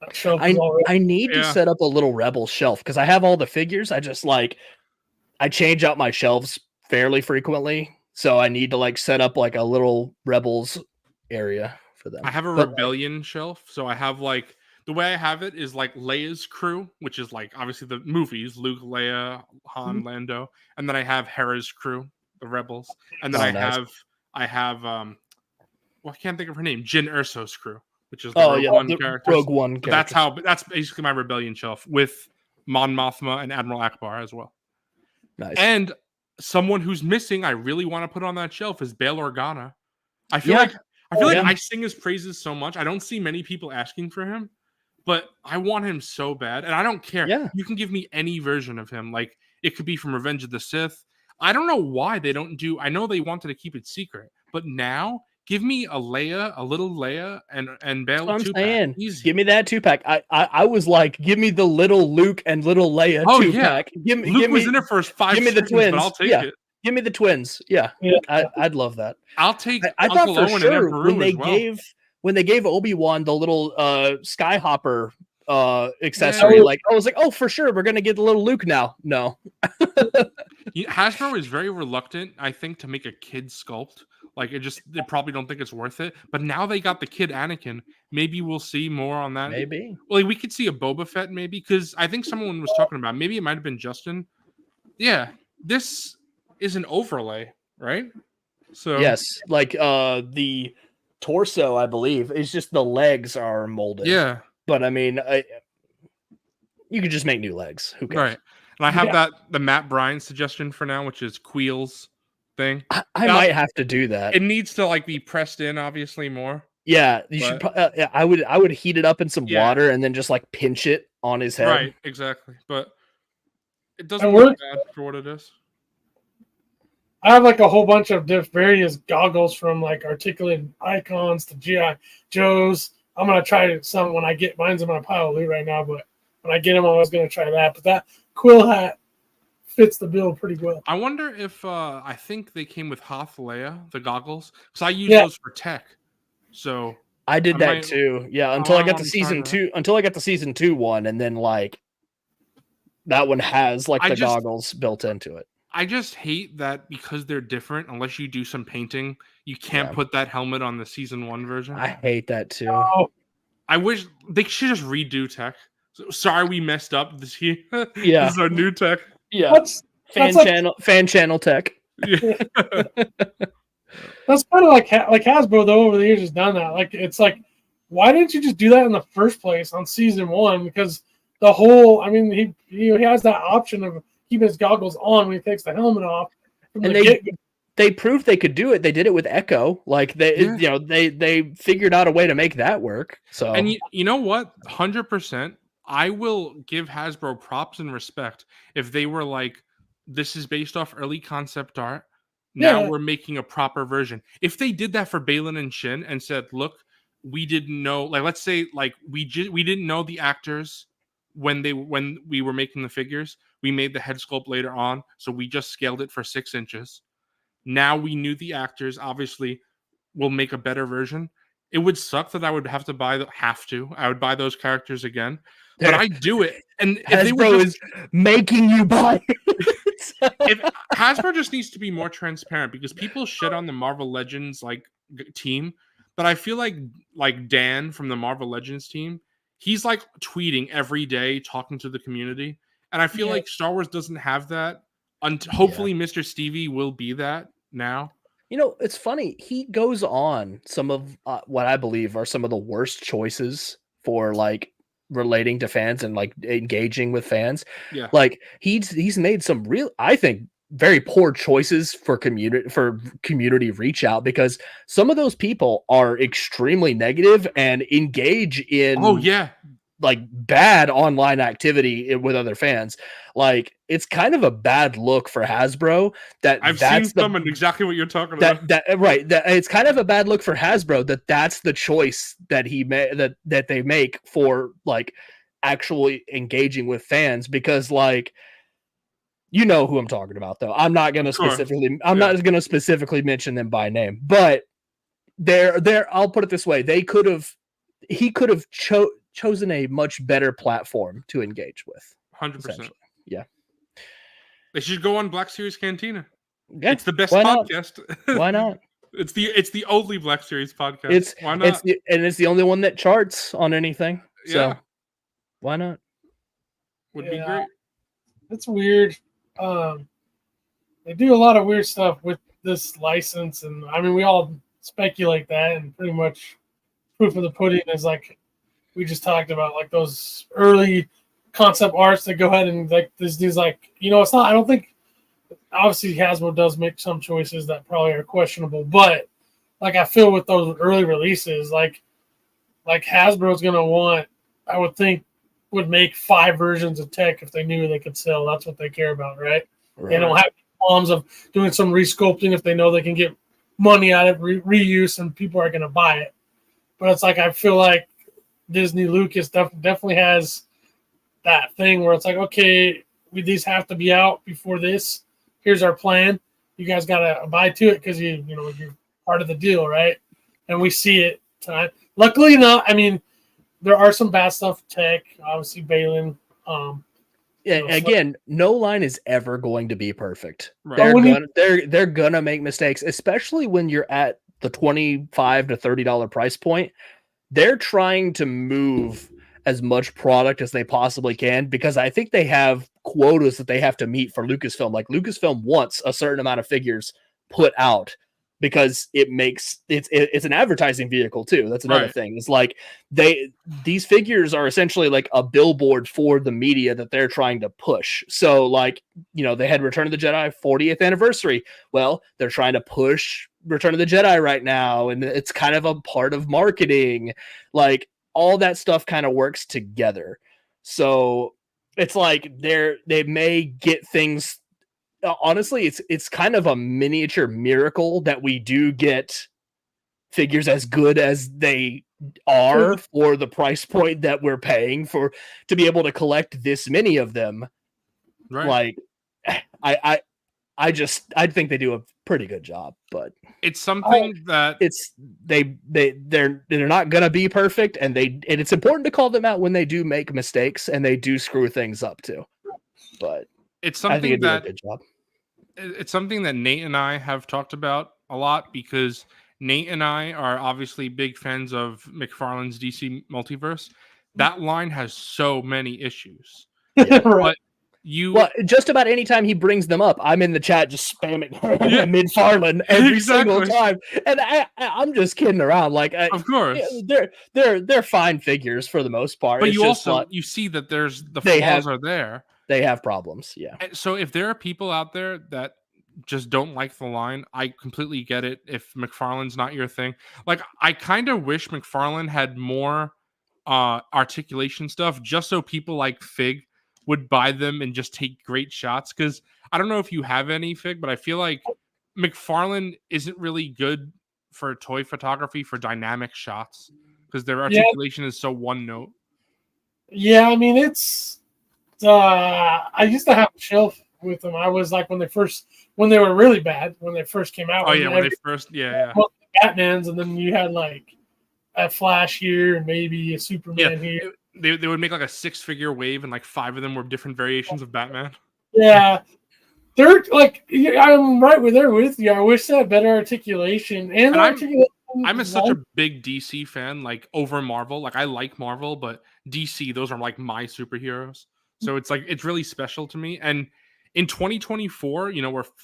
That shelf is all I need to set up a little Rebel shelf because I have all the figures. I just I change out my shelves fairly frequently, so I need to like set up like a little Rebels area for them. I have a Rebellion shelf, so I have like the way I have it is like Leia's crew, which is like obviously the movies, Luke, Leia, Han, Lando, and then I have Hera's crew, the Rebels, and then I have well, I can't think of her name, Jyn Erso's crew, which is the Rogue One character. Rogue One characters. That's basically my Rebellion shelf with Mon Mothma and Admiral Akbar as well. Nice. And someone who's missing, I really want to put on that shelf is Bail Organa. I feel like I sing his praises so much. I don't see many people asking for him, but I want him so bad, and I don't care. Yeah. You can give me any version of him. Like it could be from Revenge of the Sith. I don't know why they don't do. I know they wanted to keep it secret, but now give me a Leia, a little Leia, and Bail 2-pack. Give me that 2-pack. I was like, give me the little Luke and little Leia 2-pack. Luke was in it for 5 Give me the twins. But I'll take it. Give me the twins. Yeah. I'd love that. I'll take. I thought for sure when they gave Obi-Wan the little Skyhopper accessory, like I was like, oh, for sure, we're gonna get the little Luke now. No. Hasbro is very reluctant, I think, to make a kid sculpt. Like they probably don't think it's worth it. But now they got the kid Anakin. Maybe we'll see more on that. Maybe. Well, we could see a Boba Fett, maybe, because I think someone was talking about. Maybe it might have been Justin. Yeah, this is an overlay, right? So yes, like the torso, I believe, is just the legs are molded. Yeah, but I mean, you could just make new legs. Who cares? Right. And I have the Matt Bryan suggestion for now, which is Queel's thing. I might have to do that. It needs to like be pressed in, obviously, more. Yeah, you should. I would heat it up in some water and then just like pinch it on his head. Right, exactly. But it doesn't look bad for what it is. I have like a whole bunch of various goggles from like articulated icons to GI Joes. I'm gonna try some when I get mine's in my pile of loot right now, but when I get them, I was gonna try that. But that quill hat fits the bill pretty well. I wonder if I think they came with Hoth Leia, the goggles, because I use those for tech. So I did that too. Yeah, until I got to season 2. Until I got the season 2 one, and then like that one has like the goggles built into it. I just hate that because they're different. Unless you do some painting, you can't put that helmet on the season 1 version. I hate that too. Oh. I wish they should just redo tech. So, sorry, we messed up this year. Yeah, this is our new tech. Yeah, fan channel tech. Yeah. That's kind of like Hasbro though. Over the years, has done that. Like it's like, why didn't you just do that in the first place on season 1? Because the whole, I mean, he has that option of keeping his goggles on when he takes the helmet off. And they proved they could do it. They did it with Echo. Like they figured out a way to make that work. So and you know what, 100%. I will give Hasbro props and respect if they were like, this is based off early concept art. Now we're making a proper version. If they did that for Balin and Shin and said, look, we didn't know, like, let's say like we didn't know the actors when we were making the figures. We made the head sculpt later on, so we just scaled it for 6 inches. Now we knew the actors. Obviously, we'll make a better version. It would suck that I would have to I would buy those characters again, but I do it. And if they were is making you buy it. If Hasbro just needs to be more transparent, because people shit on the Marvel Legends like team, but I feel like Dan from the Marvel Legends team, he's like tweeting every day, talking to the community. And I feel like Star Wars doesn't have that. Hopefully, Mr. Stevie will be that now. You know, it's funny. He goes on some of what I believe are some of the worst choices for like relating to fans and like engaging with fans. Yeah, like he's made some real, I think, very poor choices for community reach out, because some of those people are extremely negative and engage in like bad online activity with other fans. Like it's kind of a bad look for Hasbro that I've seen some and exactly what you're talking about. That it's kind of a bad look for Hasbro that's the choice that he made, that they make for like actually engaging with fans, because like, you know who I'm talking about though. I'm not going to specifically not going to specifically mention them by name, but I'll put it this way: he could have chosen a much better platform to engage with. 100%. Yeah. They should go on Black Series Cantina. Yeah. It's the best Why not? podcast. Why not? It's the only Black Series podcast. Why not? It's the only one that charts on anything. So why not? Would be great. It's weird. They do a lot of weird stuff with this license, and I mean, we all speculate that, and pretty much proof of the pudding is like we just talked about, like those early concept arts that go ahead and like this dude's like, it's not. I don't think. Obviously, Hasbro does make some choices that probably are questionable, but like I feel with those early releases, like Hasbro's gonna want, I would think, would make 5 versions of tech if they knew they could sell. That's what they care about, right? They don't have problems of doing some resculpting if they know they can get money out of reuse and people are gonna buy it. But it's like I feel like Disney Lucas definitely has that thing where it's like, okay, these have to be out before this. Here's our plan. You guys got to abide to it because you're part of the deal, right? And we see it tonight. Luckily enough, I mean, there are some bad stuff. Tech, obviously, Balin. Again, no line is ever going to be perfect. Right. They're gonna make mistakes, especially when you're at the $25 to $30 price point. They're trying to move as much product as they possibly can because I think they have quotas that they have to meet for Lucasfilm. Like Lucasfilm wants a certain amount of figures put out because it's an advertising vehicle too. That's another thing. It's like these figures are essentially like a billboard for the media that they're trying to push. So like, they had Return of the Jedi 40th anniversary. Well, they're trying to push Return of the Jedi right now, and it's kind of a part of marketing. Like all that stuff kind of works together. So it's like they may get things. Honestly, it's kind of a miniature miracle that we do get figures as good as they are for the price point that we're paying for to be able to collect this many of them. Right. Like I think they do a pretty good job, but it's something that they're not gonna be perfect, and it's important to call them out when they do make mistakes and they do screw things up too. But it's something that do a good job. It's something that Nate and I have talked about a lot because Nate and I are obviously big fans of McFarlane's DC Multiverse. That line has so many issues. Yeah. But just about any time he brings them up, I'm in the chat just spamming McFarlane every single time, and I'm just kidding around. Like, of course, they're fine figures for the most part. But it's you just also you see that there's the flaws are there. They have problems, yeah. And so if there are people out there that just don't like the line, I completely get it. If McFarlane's not your thing, like I kind of wish McFarlane had more articulation stuff, just so people like Fig would buy them and just take great shots. Because I don't know if you have any Fig, but I feel like McFarlane isn't really good for toy photography for dynamic shots because their articulation is so one note. Yeah, I mean it's. I used to have a shelf with them. I was like when they were really bad when they first came out. Oh yeah, when they first Batman's, and then you had like a Flash here and maybe a Superman here. They would make like a 6-figure wave, and like 5 of them were different variations of Batman. Yeah, they're like I'm right there with you. I wish they had better articulation and I'm such a big DC fan, like over Marvel. Like I like Marvel, but DC, those are like my superheroes. So it's like it's really special to me. And in 2024,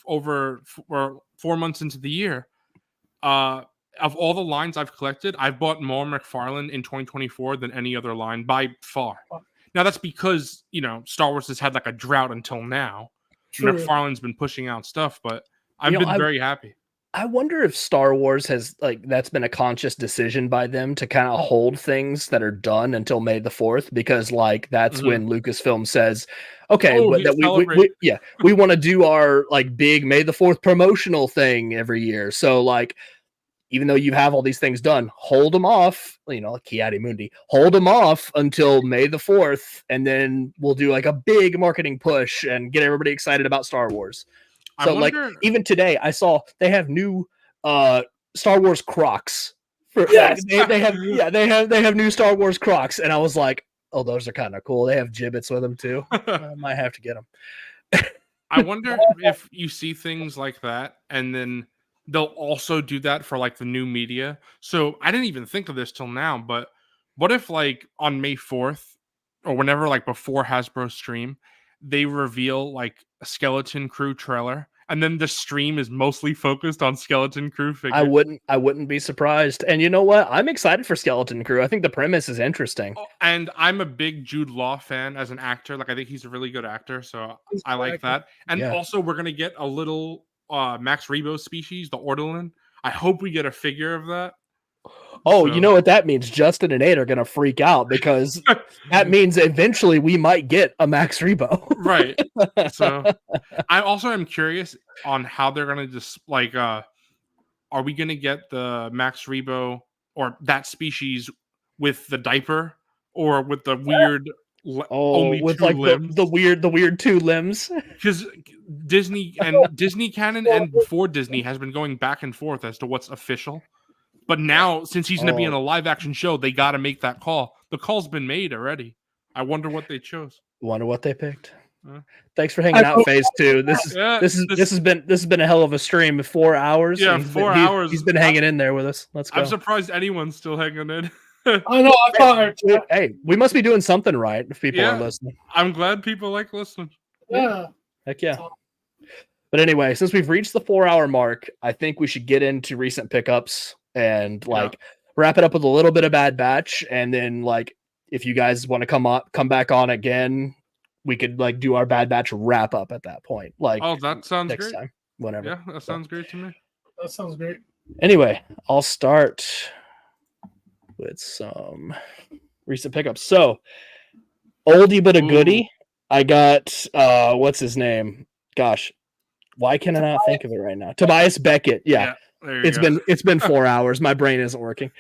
we're 4 months into the year. Of all the lines I've collected, I've bought more McFarlane in 2024 than any other line by far. Now that's because Star Wars has had like a drought until now. True. McFarlane's been pushing out stuff, but I've been very happy. I wonder if Star Wars has that's been a conscious decision by them to kind of hold things that are done until May the 4th, because that's when Lucasfilm says, okay, we want to do our big May the 4th promotional thing every year. So even though you have all these things done, hold them off, Kiadi Mundi, hold them off until May the 4th, and then we'll do a big marketing push and get everybody excited about Star Wars. So even today I saw they have new Star Wars Crocs. Yes. They have new Star Wars Crocs, and I was like, oh, those are kind of cool. They have gibbets with them too. I might have to get them. I wonder if you see things like that, and then they'll also do that for like the new media. So I didn't even think of this till now, but what if like on May 4th or whenever like before Hasbro stream, they reveal like a Skeleton Crew trailer, and then the stream is mostly focused on Skeleton Crew figures. I wouldn't be surprised. And you know what? I'm excited for Skeleton Crew. I think the premise is interesting. Oh, and I'm a big Jude Law fan as an actor. Like I think he's a really good actor, so I like that. And also we're gonna get a little Max Rebo species, the Ortolan. I hope we get a figure of that. Oh, you know what that means? Justin and Nate are gonna freak out because that means eventually we might get a Max Rebo. Right. So I also am curious on how they're gonna just like are we gonna get the Max Rebo or that species with the diaper or with the weird only with two like limbs? the weird two limbs? Because Disney canon and before Disney has been going back and forth as to what's official. But now, since he's going to be in a live action show, they got to make that call. The call's been made already. I wonder what they chose. Wonder what they picked. Thanks for hanging out, Phase 2. This has been a hell of a stream. 4 hours. Yeah, 4 hours. He's been hanging in there with us. Let's go. I'm surprised anyone's still hanging in. I know. I thought. Hey, we must be doing something right if people are listening. I'm glad people like listening. Yeah. Heck yeah. But anyway, since we've reached the 4 hour mark, I think we should get into recent pickups and wrap it up with a little bit of Bad Batch, and then like if you guys want to come back on again, we could like do our Bad Batch wrap up at that point. Like, oh, that sounds next great. Time, whenever. Yeah, that sounds great to me. That sounds great. Anyway, I'll start with some recent pickups. So, oldie but a goodie. I got what's his name? Gosh, why can I not think of it right now? Tobias Beckett. Yeah. It's been 4 hours. My brain isn't working.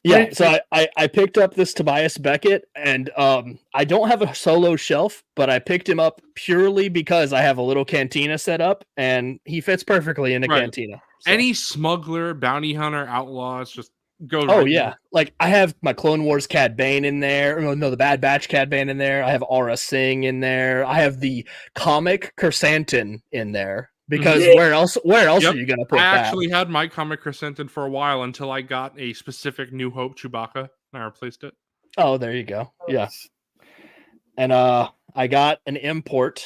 Yeah, so I picked up this Tobias Beckett, and I don't have a solo shelf, but I picked him up purely because I have a little cantina set up, and he fits perfectly in a cantina. So. Any smuggler, bounty hunter, outlaws, just go. Oh yeah, like I have my Clone Wars Cad Bane in there. No, the Bad Batch Cad Bane in there. I have Aura Singh in there. I have the comic Kersantin in there. Because where else are you gonna put that? I actually had my comic Kersantin for a while until I got a specific New Hope Chewbacca. I replaced it. Oh, there you go. Yeah. And I got an import.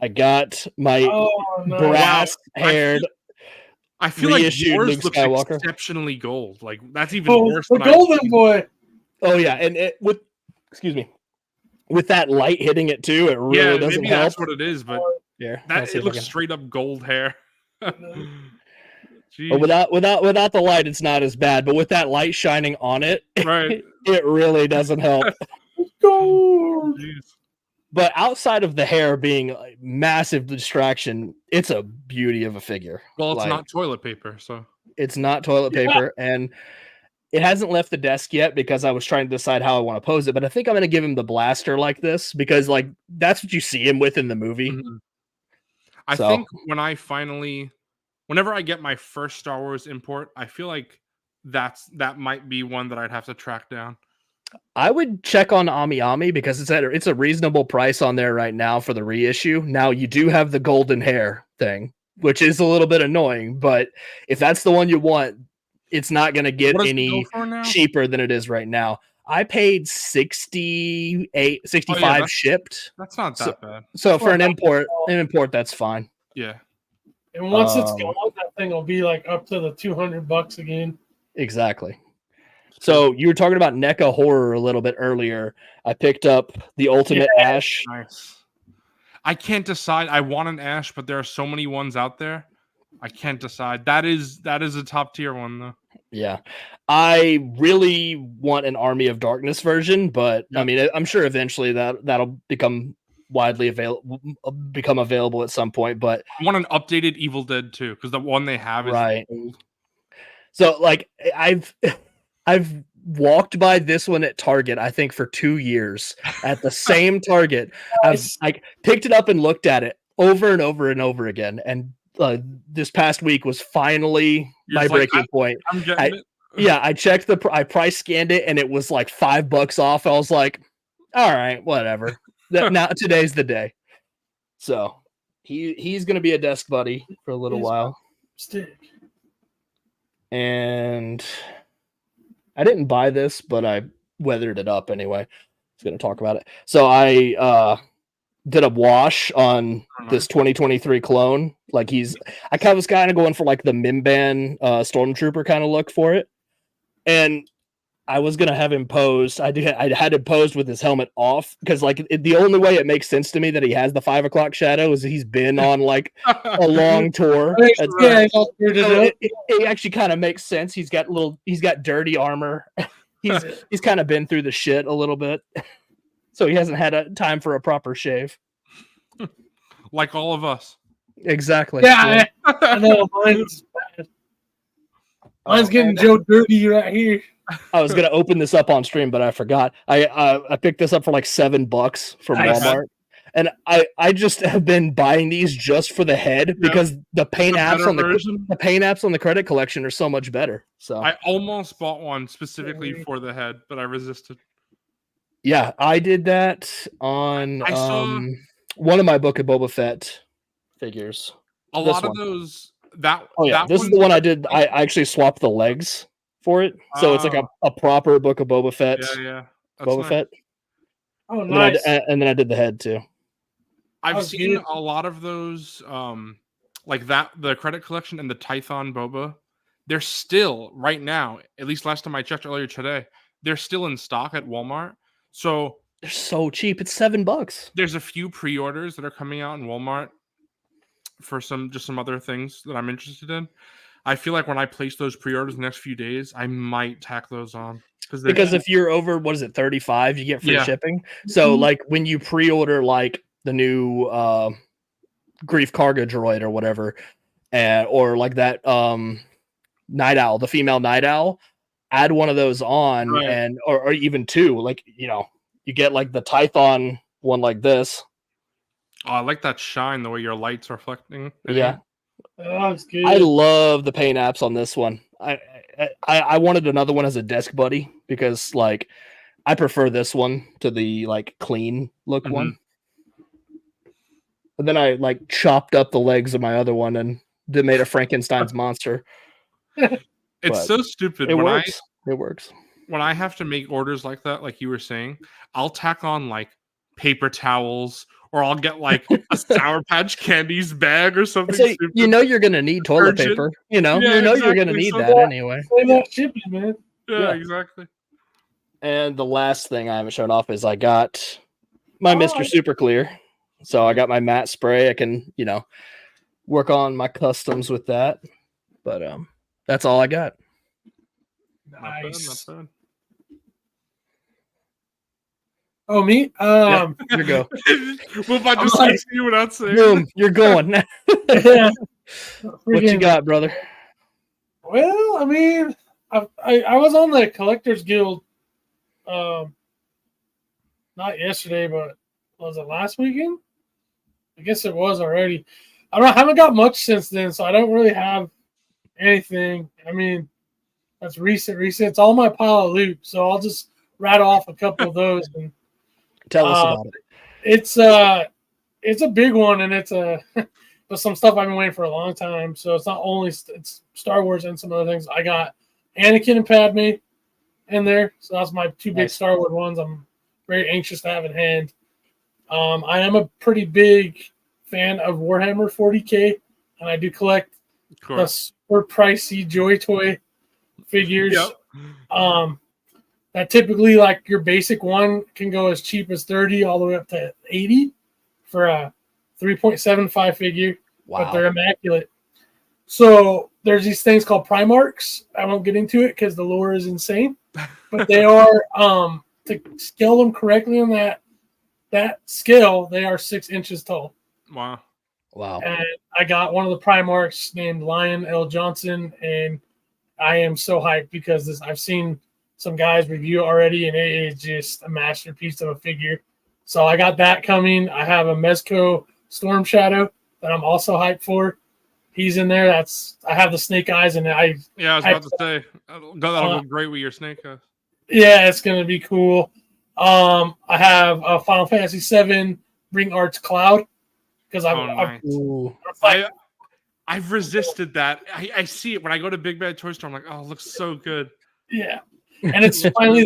I got my brass haired. I feel like yours Luke looks Skywalker. Exceptionally gold. Like that's even worse than the golden boy. Oh yeah, and with that light hitting it too, it really doesn't maybe help. That's what it is, but yeah, it looks straight up gold hair. But without the light, it's not as bad. But with that light shining on it, right, it really doesn't help. Gold. But outside of the hair being a massive distraction, it's a beauty of a figure. Well, it's not toilet paper, so it's not toilet paper, and it hasn't left the desk yet because I was trying to decide how I want to pose it. But I think I'm going to give him the blaster like this because like that's what you see him with in the movie. Mm-hmm. I think whenever I get my first Star Wars import, I feel like that might be one that I'd have to track down. I would check on Ami Ami because it's a reasonable price on there right now for the reissue. Now you do have the golden hair thing, which is a little bit annoying, but if that's the one you want, it's not going to get any cheaper than it is right now. I paid $65 shipped. That's not that bad. So for an import, that's fine. Yeah. And once it's gone, that thing will be like up to the $200 again. Exactly. So you were talking about NECA horror a little bit earlier. I picked up the Ultimate Ash. Nice. I can't decide. I want an Ash, but there are so many ones out there. I can't decide. That is a top tier one though. Yeah. I really want an Army of Darkness version, but I mean, I'm sure eventually that'll become available at some point, but I want an updated Evil Dead 2 because the one they have is old. So like I've walked by this one at Target, I think for 2 years at the same Target. I've like picked it up and looked at it over and over and over again. And this past week was finally You're my just like, breaking point. I'm getting it. Yeah, I checked I price scanned it and it was like $5 off. I was like, all right, whatever. Now today's the day. So he's gonna be a desk buddy for a little while. Stick. And I didn't buy this, but I weathered it up anyway. I was gonna talk about it. So I did a wash on this 2023 clone. Like I was kind of going for like the Mimban Stormtrooper kind of look for it. And I was gonna have him posed. I had him posed with his helmet off because like the only way it makes sense to me that he has the 5 o'clock shadow is he's been on like a long tour. Yeah, so it actually kind of makes sense. He's got dirty armor. He's kind of been through the shit a little bit, so he hasn't had a time for a proper shave. Like all of us. Exactly. Yeah, I know. Mine's getting Joe dirty right here. I was gonna open this up on stream, but I forgot. I picked this up for like $7 from Walmart, and I just have been buying these just for the head because the paint apps on the credit collection are so much better. So I almost bought one specifically for the head, but I resisted. Yeah, I did that on one of my Book of Boba Fett figures. A lot of those. This is the one I did. I actually swapped the legs for it, so it's like a proper Book of Boba Fett. Yeah. Boba Fett. Oh, nice. And then I did the head too. I've seen a lot of those, like that, the credit collection and the Tython Boba. They're still right now. At least last time I checked earlier today, they're still in stock at Walmart. So they're so cheap. It's $7. There's a few pre-orders that are coming out in Walmart for some other things that I'm interested in. I feel like when I place those pre-orders in the next few days, I might tack those on because if you're over 35, you get free shipping. So like when you pre-order like the new Grief Cargo droid or whatever, or like that Night Owl, the female Night Owl, add one of those on, right. And or even two, like you get like the Tython one like this. Oh, I like that shine, the way your light's reflecting. Yeah. Oh, that's good. I love the paint apps on this one. I wanted another one as a desk buddy because like I prefer this one to the like clean look one. But then I like chopped up the legs of my other one and made a Frankenstein's monster. It's so stupid. It works. It works. When I have to make orders like that, like you were saying, I'll tack on like paper towels, or I'll get like a Sour Patch Candies bag or something. So, you're gonna need toilet paper. You're gonna need that anyway. Shipping, man. Yeah, exactly. And the last thing I haven't shown off is I got my Mr. Super Clear. So I got my matte spray. I can, work on my customs with that. But that's all I got. Nice. Not bad. Oh, me? Here you go. Well, if I just see you without saying, boom, you're going. Yeah. What you got, brother? Well, I mean, I was on the Collectors Guild, not yesterday, but was it last weekend? I guess it was already. I haven't got much since then, so I don't really have anything. I mean, that's recent. It's all my pile of loot, so I'll just rattle off a couple of those and tell us about it. It's a big one, and it's but some stuff I've been waiting for a long time. So it's not only it's Star Wars and some other things. I got Anakin and Padme in there, so that's my two big Star Wars ones. I'm very anxious to have in hand. I am a pretty big fan of Warhammer 40K, and I do collect the super pricey Joy Toy figures. Yep. That typically, like your basic one, can go as cheap as 30 all the way up to 80 for a 3.75 figure. Wow. But they're immaculate. So there's these things called Primarchs. I won't get into it because the lore is insane. But they are, to scale them correctly on that scale, they are 6 inches tall. Wow. And I got one of the Primarchs named Lion L. Johnson, and I am so hyped because I've seen some guys review it already, and it is just a masterpiece of a figure. So I got that coming. I have a Mezco Storm Shadow that I'm also hyped for. he's in there. I have the snake eyes, and I was about to say that'll go great with your snake eyes. Yeah, it's gonna be cool. I have Final Fantasy VII Bring Arts Cloud because I've resisted that. I see it when I go to Big Bad Toy Store. I'm like, oh, it looks so good. Yeah, and it's finally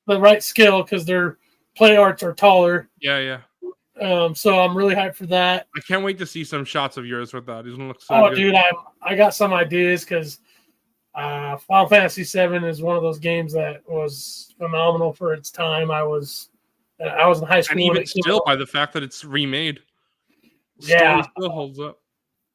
the right scale because their play arts are taller. Yeah. So I'm really hyped for that. I can't wait to see some shots of yours with that. He's gonna look so good. Dude, I got some ideas because Final Fantasy VII is one of those games that was phenomenal for its time. I was in high school, and even still, by the fact that it's remade, yeah, still holds up.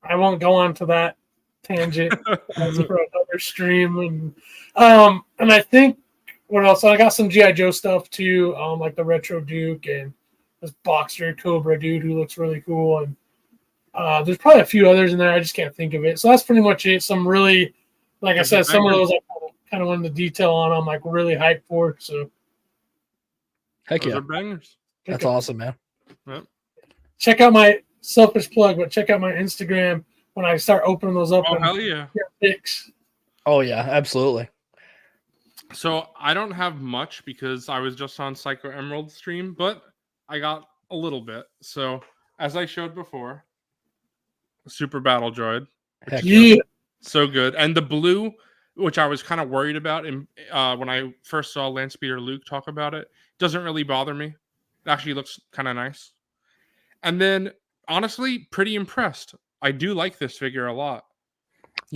I won't go on to that tangent for another stream, and I think what else? I got some GI Joe stuff too, like the Retro Duke and this Boxer Cobra dude who looks really cool, and there's probably a few others in there. I just can't think of it. So that's pretty much it. Some really, like I said, some of those I kind of went into detail on. I'm like really hyped for. So, heck yeah, bangers. That's awesome, man. Yep. Check out my selfish plug, but check out my Instagram when I start opening those up. Oh hell yeah! Pics. Oh yeah, absolutely. So I don't have much because I was just on Psycho Emerald stream, but I got a little bit. So as I showed before, Super Battle Droid. Yeah. So good. And the blue, which I was kind of worried about when I first saw Landspeeder Luke talk about it, doesn't really bother me. It actually looks kind of nice. And then, honestly, pretty impressed. I do like this figure a lot.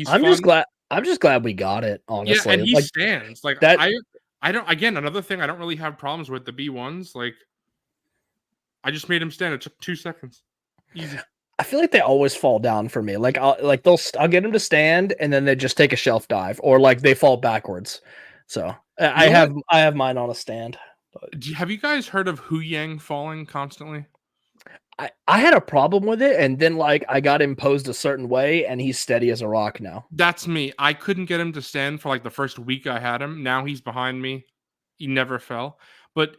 I'm just glad we got it, honestly. Yeah, and he stands. Like that. I don't, again, another thing I don't really have problems with the B1s. Like, I just made him stand. It took 2 seconds. Easy. I feel like they always fall down for me. Like I'll get them to stand and then they just take a shelf dive, or like they fall backwards. So I have mine on a stand. Have you guys heard of Hu Yang falling constantly? I had a problem with it, and then like I got him posed a certain way, and he's steady as a rock now. That's me. I couldn't get him to stand for like the first week I had him. Now he's behind me. He never fell. But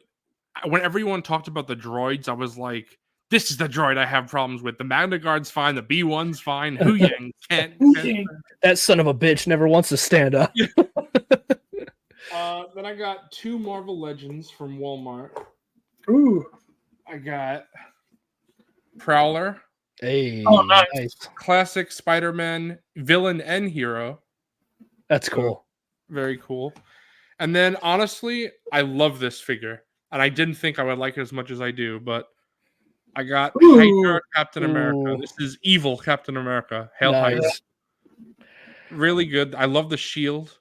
when everyone talked about the droids, I was like, this is the droid I have problems with. The Magna Guard's fine. The B1's fine. Hu Yang can't. That son of a bitch never wants to stand up. Then I got 2 Marvel Legends from Walmart. Ooh. I got Prowler. Hey, nice. Classic Spider-Man villain and hero. That's cool. Very cool. And then, honestly, I love this figure. And I didn't think I would like it as much as I do, but I got Hydra Captain America. This is evil Captain America. Hail Hydra. Really good. I love the shield.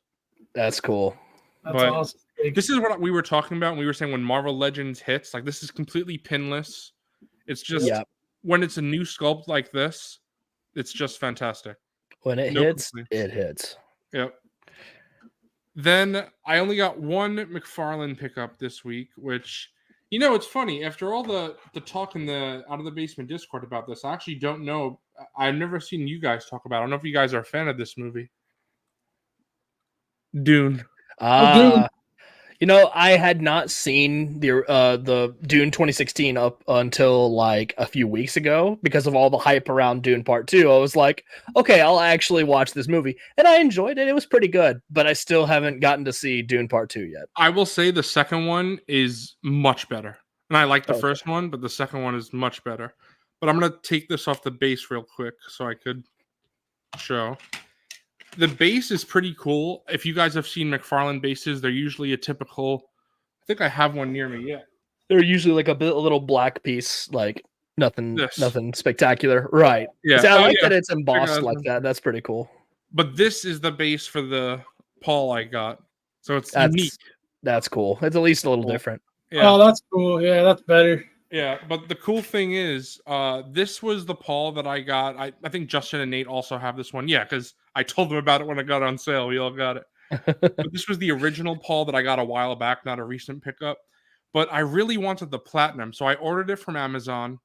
That's cool. That's awesome. This is what we were talking about. We were saying when Marvel Legends hits, like this is completely pinless. It's just when it's a new sculpt like this, it's just fantastic. When it hits, it hits. Yep. Then I only got 1 McFarlane pickup this week, which, you know, it's funny. After all the talk in the Out of the Basement Discord about this, I actually don't know. I've never seen you guys talk about it. I don't know if you guys are a fan of this movie. Dune. Dune. You know, I had not seen the Dune 2016 up until like a few weeks ago because of all the hype around Dune Part 2. I was like, okay, I'll actually watch this movie. And I enjoyed it. It was pretty good, but I still haven't gotten to see Dune Part 2 yet. I will say the second one is much better. And I like the first one, but the second one is much better. But I'm going to take this off the base real quick so I could show. The base is pretty cool. If you guys have seen McFarlane bases, they're usually a typical. I think I have one near me. Yeah, they're usually like a little black piece, like nothing spectacular, right? Yeah, See, I like that it's embossed like that. That's pretty cool. But this is the base for the Paul I got, so it's unique. That's cool. It's at least a little different. Yeah. Oh, that's cool. Yeah, that's better. Yeah, but the cool thing is, this was the Paul that I got. I think Justin and Nate also have this one. Yeah, because I told them about it when it got on sale. We all got it. But this was the original Paul that I got a while back, not a recent pickup. But I really wanted the platinum, so I ordered it from Amazon.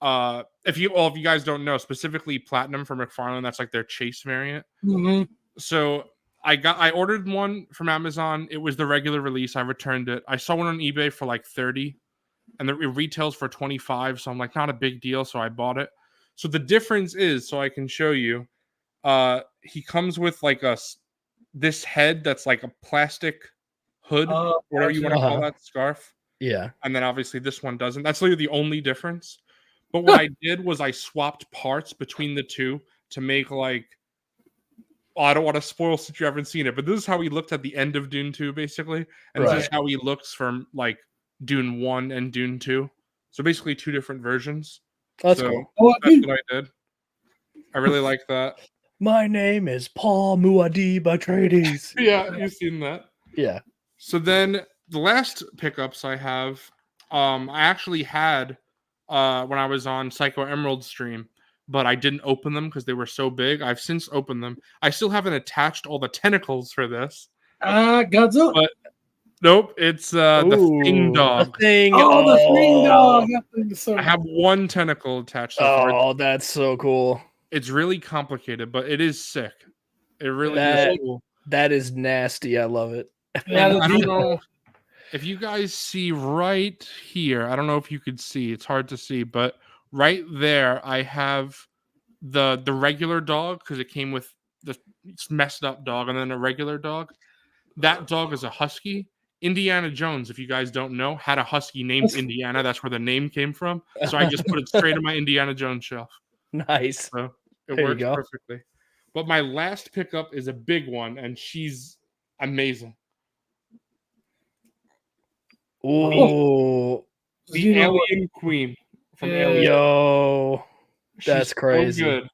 If you guys don't know, specifically platinum from McFarlane, that's like their chase variant. Mm-hmm. So I ordered one from Amazon. It was the regular release. I returned it. I saw one on eBay for like $30. And it retails for $25, so I'm like, not a big deal, so I bought it. So the difference is, so I can show you, he comes with like this head that's like a plastic hood, whatever you want to call that, scarf. Yeah. And then obviously this one doesn't. That's literally the only difference. But what I did was I swapped parts between the two to make like, I don't want to spoil since you haven't seen it, but this is how he looked at the end of Dune 2, basically. And this is how he looks from like Dune 1 and Dune 2. So basically 2 different versions. That's so cool. That's what I did. I really like that. My name is Paul Muad'Dib Atreides. Yeah, you've seen that. Yeah. So then the last pickups I have, I actually had when I was on Psycho Emerald stream, but I didn't open them because they were so big. I've since opened them. I still haven't attached all the tentacles for this. Godzilla. But nope, it's the Thing Dog. The Thing. The Thing Dog. That thing is so I have one tentacle attached so far. Oh, that's so cool. It's really complicated, but it is sick. It really is cool. That is nasty. I love it. Yeah, I don't know if you guys see right here. I don't know if you could see. It's hard to see, but right there, I have the regular dog because it came with the messed up dog and then a regular dog. That dog is a husky. Indiana Jones, if you guys don't know, had a husky named Indiana. That's where the name came from. So I just put it straight in my Indiana Jones shelf. Nice. So it works perfectly. But my last pickup is a big one, and she's amazing. Ooh. The Alien Queen from Alien. Yo. That's crazy. So good.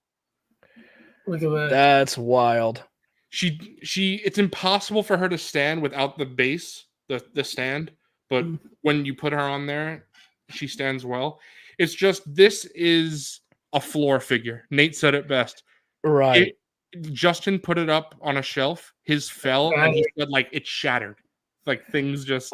Look at that. That's wild. It's impossible for her to stand without the base, the stand, but when you put her on there, she stands well. It's just, this is a floor figure. Nate said it best. Right. Justin put it up on a shelf. His fell, and he said like it shattered. Like things just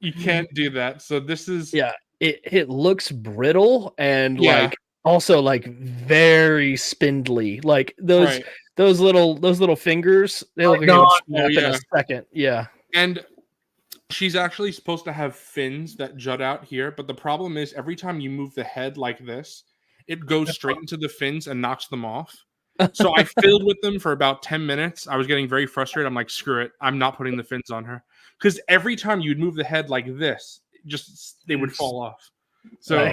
you can't do that. So this is it looks brittle and like also like very spindly. Like those little fingers, they look like they would snap in a second. Yeah. And she's actually supposed to have fins that jut out here, but the problem is every time you move the head like this, it goes straight into the fins and knocks them off. So I filled with them for about 10 minutes. I was getting very frustrated. I'm like, screw it. I'm not putting the fins on her. Because every time you'd move the head like this, they would fall off. So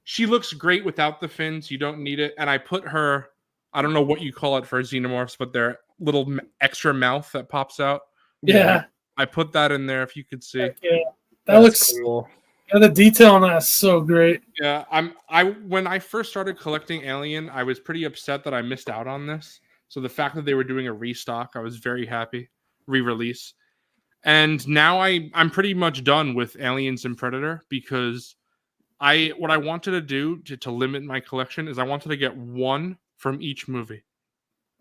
she looks great without the fins. You don't need it. And I put her, I don't know what you call it for xenomorphs, but their little extra mouth that pops out. Yeah. I put that in there if you could see. Yeah. That looks cool. Yeah, the detail on that is so great. Yeah, when I first started collecting Alien, I was pretty upset that I missed out on this. So the fact that they were doing a restock, I was very happy. Re-release. And now I'm pretty much done with Aliens and Predator because what I wanted to do to limit my collection is I wanted to get one from each movie.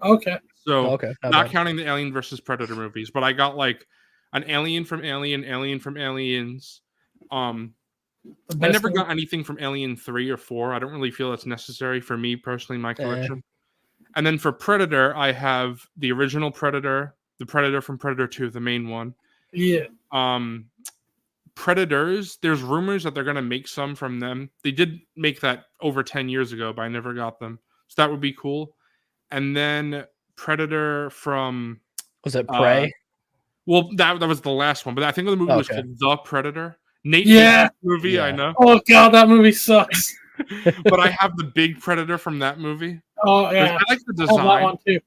Okay. So not counting the Alien versus Predator movies, but I got like an Alien from Alien, Alien from Aliens. I never got anything from Alien 3 or 4. I don't really feel that's necessary for me personally, my collection. And then for Predator, I have the original Predator, the Predator from Predator 2, the main one. Yeah. Predators, there's rumors that they're going to make some from them. They did make that over 10 years ago, but I never got them. So that would be cool. And then Predator from... Was it Prey? Well, that was the last one, but I think the movie was called The Predator. Nate movie, I know. Oh god, that movie sucks. But I have the big Predator from that movie. Oh yeah, I like the design. That one too.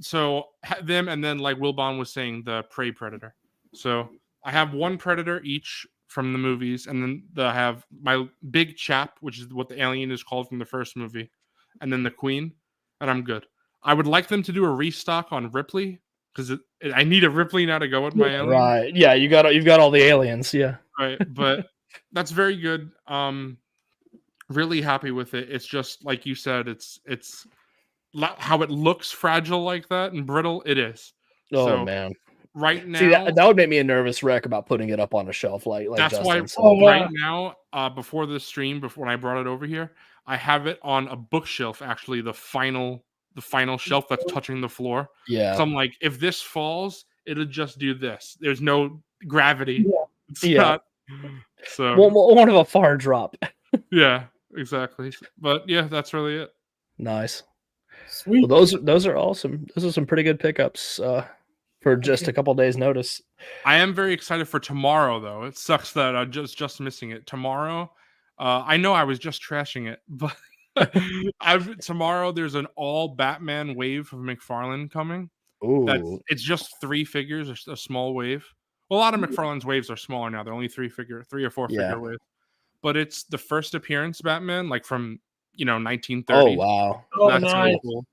So them, and then like Wilbon was saying, the Prey Predator. So I have one Predator each from the movies, and then I have my big chap, which is what the alien is called from the first movie, and then the Queen, and I'm good. I would like them to do a restock on Ripley. Because I need a Ripley now to go with my alien. Right. Yeah, you've got all the aliens. Yeah. Right. But that's very good. Really happy with it. It's just like you said, it's how it looks fragile like that and brittle. It is. Oh man. Right now, see, that would make me a nervous wreck about putting it up on a shelf like that's Justin why right now, before the stream, before when I brought it over here, I have it on a bookshelf, actually, the final shelf that's touching the floor. Yeah. So I'm like, if this falls, it'll just do this. There's no gravity. Yeah. It's not. So won't have a far drop. Yeah, exactly. But yeah, that's really it. Nice. Sweet. Well, those are awesome. Those are some pretty good pickups for just a couple days' notice. I am very excited for tomorrow, though. It sucks that I'm just missing it. Tomorrow, I know I was just trashing it, but tomorrow there's an all Batman wave of McFarlane coming. Ooh, It's just 3 figures, a small wave. Well, a lot of McFarlane's waves are smaller now. They're only 3 or 4 Yeah. figure waves. But it's the first appearance Batman, like from 1930. oh wow, Oh, That's nice. really cool.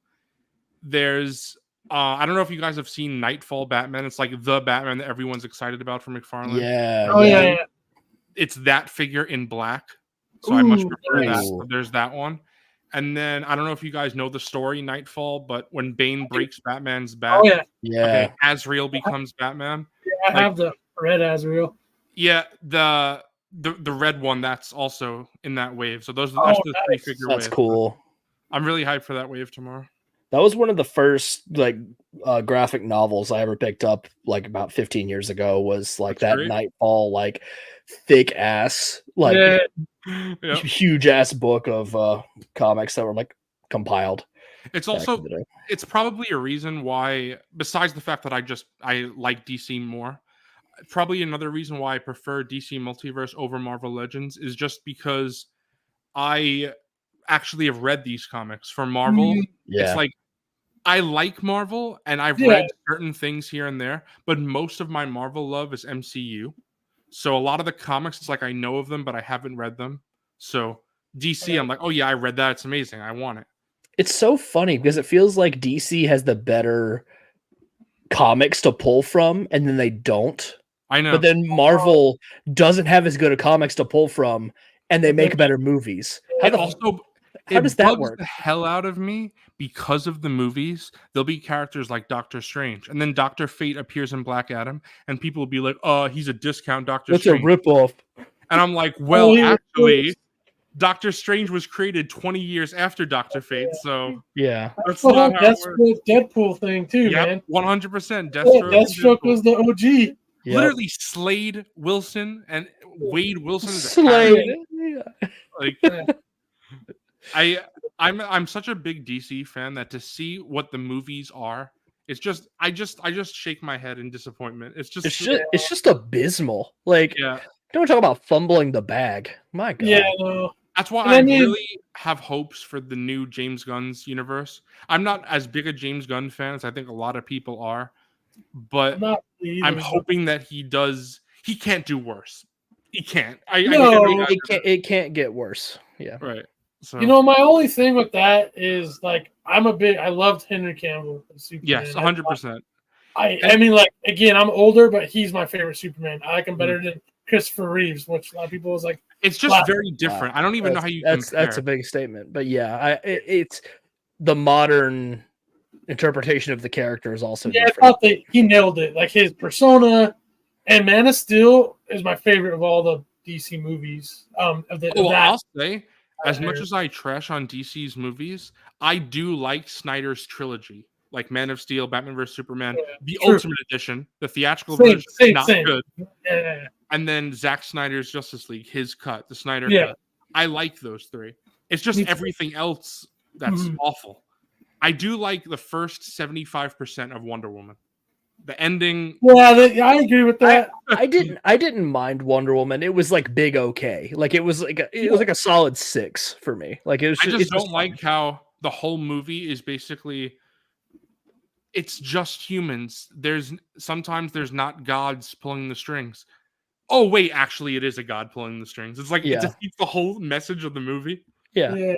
There's I don't know if you guys have seen Nightfall Batman. It's like the Batman that everyone's excited about from McFarlane. yeah. Oh yeah. It's that figure in black. So I much Ooh, prefer that. nice. So there's that one. And then I don't know if you guys know the story Nightfall, but when Bane breaks Batman's back, Oh yeah. Yeah. okay, Azrael becomes Batman. Yeah, I have the red Azrael. Yeah, the red one that's also in that wave. So that's the nice. 3 figure wave. That's cool. I'm really hyped for that wave tomorrow. That was one of the first graphic novels I ever picked up like about 15 years ago. Was like That's that great. Nightfall, like thick ass, like Yeah. Yep. huge ass book of comics that were like compiled. It's back also in the day. it's probably a reason why, besides the fact that I like DC more, probably another reason why I prefer DC Multiverse over Marvel Legends is just because I actually have read these comics. For Marvel, Yeah. it's like I like Marvel and I've Yeah. read certain things here and there, but most of my Marvel love is MCU. So a lot of the comics, it's like I know of them, but I haven't read them. So DC, I'm like, oh yeah, I read that. It's amazing. I want it. It's so funny because it feels like DC has the better comics to pull from, and then they don't. I know. But then Marvel doesn't have as good a comics to pull from, and they make better movies. How does that bugs work? the hell out of me because of the movies. There'll be characters like Doctor Strange, and then Doctor Fate appears in Black Adam, and people will be like, "Oh, he's a discount Doctor That's Strange." a ripoff. And I'm like, "Well, he was actually, Doctor Strange was created 20 years after Doctor Fate, so Yeah. that's The not whole how it works." Deadpool thing too, man. 100%. Yeah, Deathstroke. Deathstroke was the OG. Yep. Literally Slade Wilson and Wade Wilson is a Slade. like I'm such a big DC fan that to see what the movies are, it's just I just shake my head in disappointment. It's It's just abysmal. Like, yeah. don't talk about fumbling the bag. My God. Yeah, no. That's why And I I mean- really have hopes for the new James Gunn's universe. I'm not as big a James Gunn fan as I think a lot of people are, but Not either, I'm but- hoping that he does. He can't do worse. He can't. No. It can't get worse. Yeah. Right. So You know, my only thing with that is like I loved Henry Cavill as Superman. yes, 100%. I mean, like again, I'm older, but he's my favorite Superman. I like him better than Christopher Reeves, which a lot of people was like. It's just Wow. very different. I don't even know how you That's compare. a big statement, but yeah, it's the modern interpretation of the character is also Yeah, I different. thought that he nailed it. Like his persona, and Man of Steel is my favorite of all the DC movies. Of that. I'll say, as much as I trash on DC's movies, I do like Snyder's trilogy, like Man of Steel, Batman vs Superman, the true. Ultimate Edition, the theatrical version, is not good, Yeah. and then Zack Snyder's Justice League, his cut, the Snyder Yeah. cut. I like those 3. It's just Me too. everything else that's Mhm. awful. I do like the first 75% of Wonder Woman. The ending. Yeah, I agree with that. I didn't mind Wonder Woman. It was like big okay. Like it was like a solid 6 for me. Like it was. I It's just don't fun. like how the whole movie is basically. It's just humans. Sometimes there's not gods pulling the strings. Oh wait, actually, it is a god pulling the strings. It's like it Yeah. defeats the whole message of the movie. Yeah.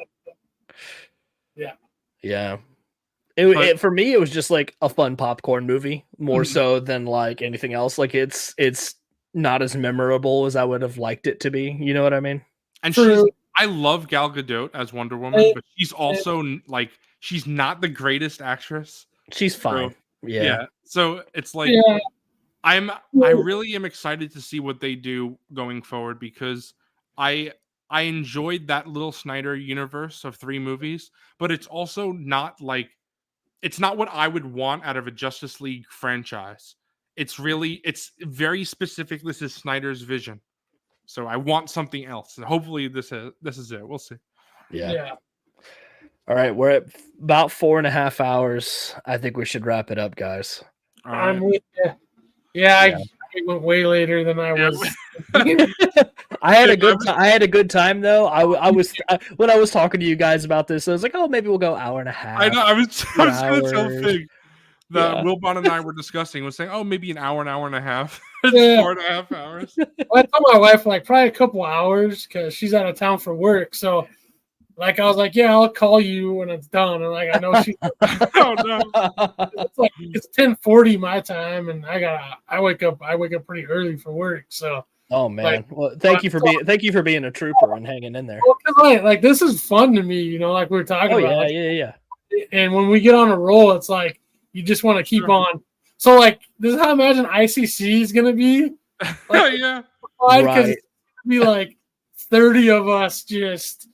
Yeah. For me, it was just like a fun popcorn movie, more so than like anything else. Like it's not as memorable as I would have liked it to be. You know what I mean? And True. I love Gal Gadot as Wonder Woman, but she's also like she's not the greatest actress. She's fine. Yeah. So it's like Yeah. I really am excited to see what they do going forward because I enjoyed that little Snyder universe of 3 movies, but it's also not like it's not what I would want out of a Justice League franchise. It's very specific. This is Snyder's vision. So I want something else. And hopefully this is it. We'll see. Yeah. All right, we're at about 4.5 hours. I think we should wrap it up, guys. All I'm right. with you. Yeah, Yeah. I went way later than I Yeah. was. I had Yeah, a good I had a good time though. When I was talking to you guys about this, I was like, oh, maybe we'll go hour and a half. I know. I was going to tell hours. Fig that Yeah. Wilbon and I were discussing, was saying, oh, maybe an hour and a half. It's Yeah. 4.5 hours. Well, I told my wife like probably a couple hours because she's out of town for work. So, like, I was like, "Yeah, I'll call you when it's done." And like, I know she. Oh no. It's like it's 10:40 my time, and I wake up pretty early for work. So, Oh man. Like, Well, thank you for being a trooper and hanging in there. well, 'cause, like this is fun to me, like we were talking Oh about. yeah, Like, yeah. and when we get on a roll, it's like you just want to keep Sure. on. So, like, this is how I imagine ICC is gonna be. Like, Yeah. because Right. it's gonna be like 30 of us just.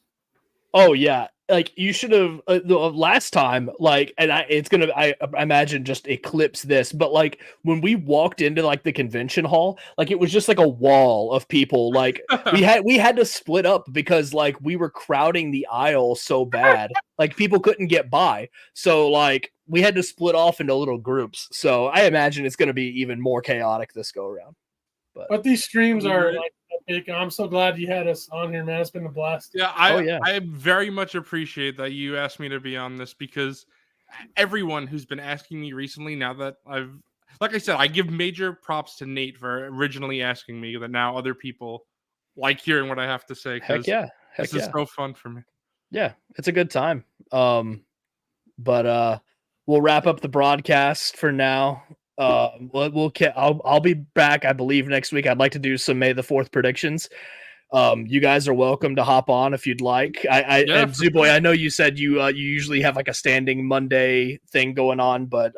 Oh yeah, like you should have the last time, like, and it's gonna I imagine just eclipse this, but like when we walked into like the convention hall, like it was just like a wall of people. Like we had to split up because like we were crowding the aisle so bad, like people couldn't get by. So like we had to split off into little groups. So I imagine it's gonna be even more chaotic this go around. But these streams are Right. like epic. I'm so glad you had us on here, man. It's been a blast. Yeah, Oh, yeah. I very much appreciate that you asked me to be on this, because everyone who's been asking me recently, now that like I said, I give major props to Nate for originally asking me, that now other people like hearing what I have to say, Heck because yeah, this is so fun for me. yeah, it's a good time. But we'll wrap up the broadcast for now. I'll be back, I believe, next week. I'd like to do some May the 4th predictions. You guys are welcome to hop on if you'd like. Yeah, And for Zuboy, sure. I know you said you usually have like a standing Monday thing going on, but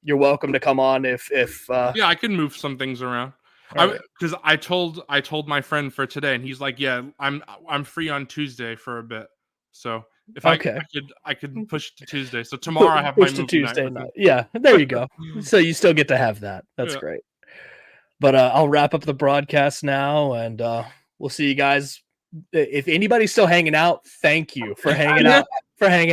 you're welcome to come on if Yeah, I can move some things around. Alright. Because I told my friend for today, and he's like, yeah, I'm free on Tuesday for a bit. So if Okay. I could push to Tuesday. So tomorrow I have my Push to movie night Tuesday with him. night. Yeah, there you go. So you still get to have that. That's Yeah. great. But I'll wrap up the broadcast now, and we'll see you guys. If anybody's still hanging out, thank you for hanging Yeah.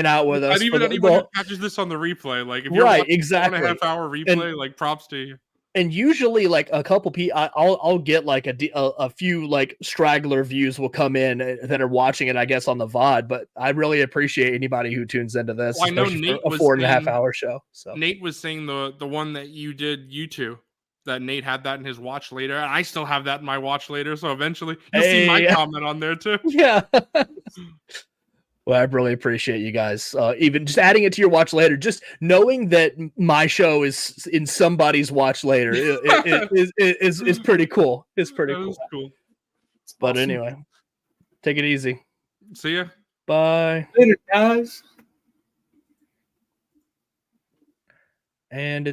out with us. And even for anyone who catches this on the replay, like if you're Right, watching exactly. 4.5 hour replay, like props to you. And usually, like a couple people, I'll get like a few like straggler views will come in that are watching it, I guess, on the VOD. But I really appreciate anybody who tunes into this, Well, I know especially Nate for a was 4.5 saying- hour show. So Nate was saying the one that you did, you two, that Nate had that in his watch later, and I still have that in my watch later. So eventually, you'll see my Hey. comment on there too. yeah. Well, I really appreciate you guys. Even just adding it to your watch later, just knowing that my show is in somebody's watch later is pretty cool. It's pretty That cool. was cool. But Awesome. anyway, take it easy. See ya. Bye. Later, guys. And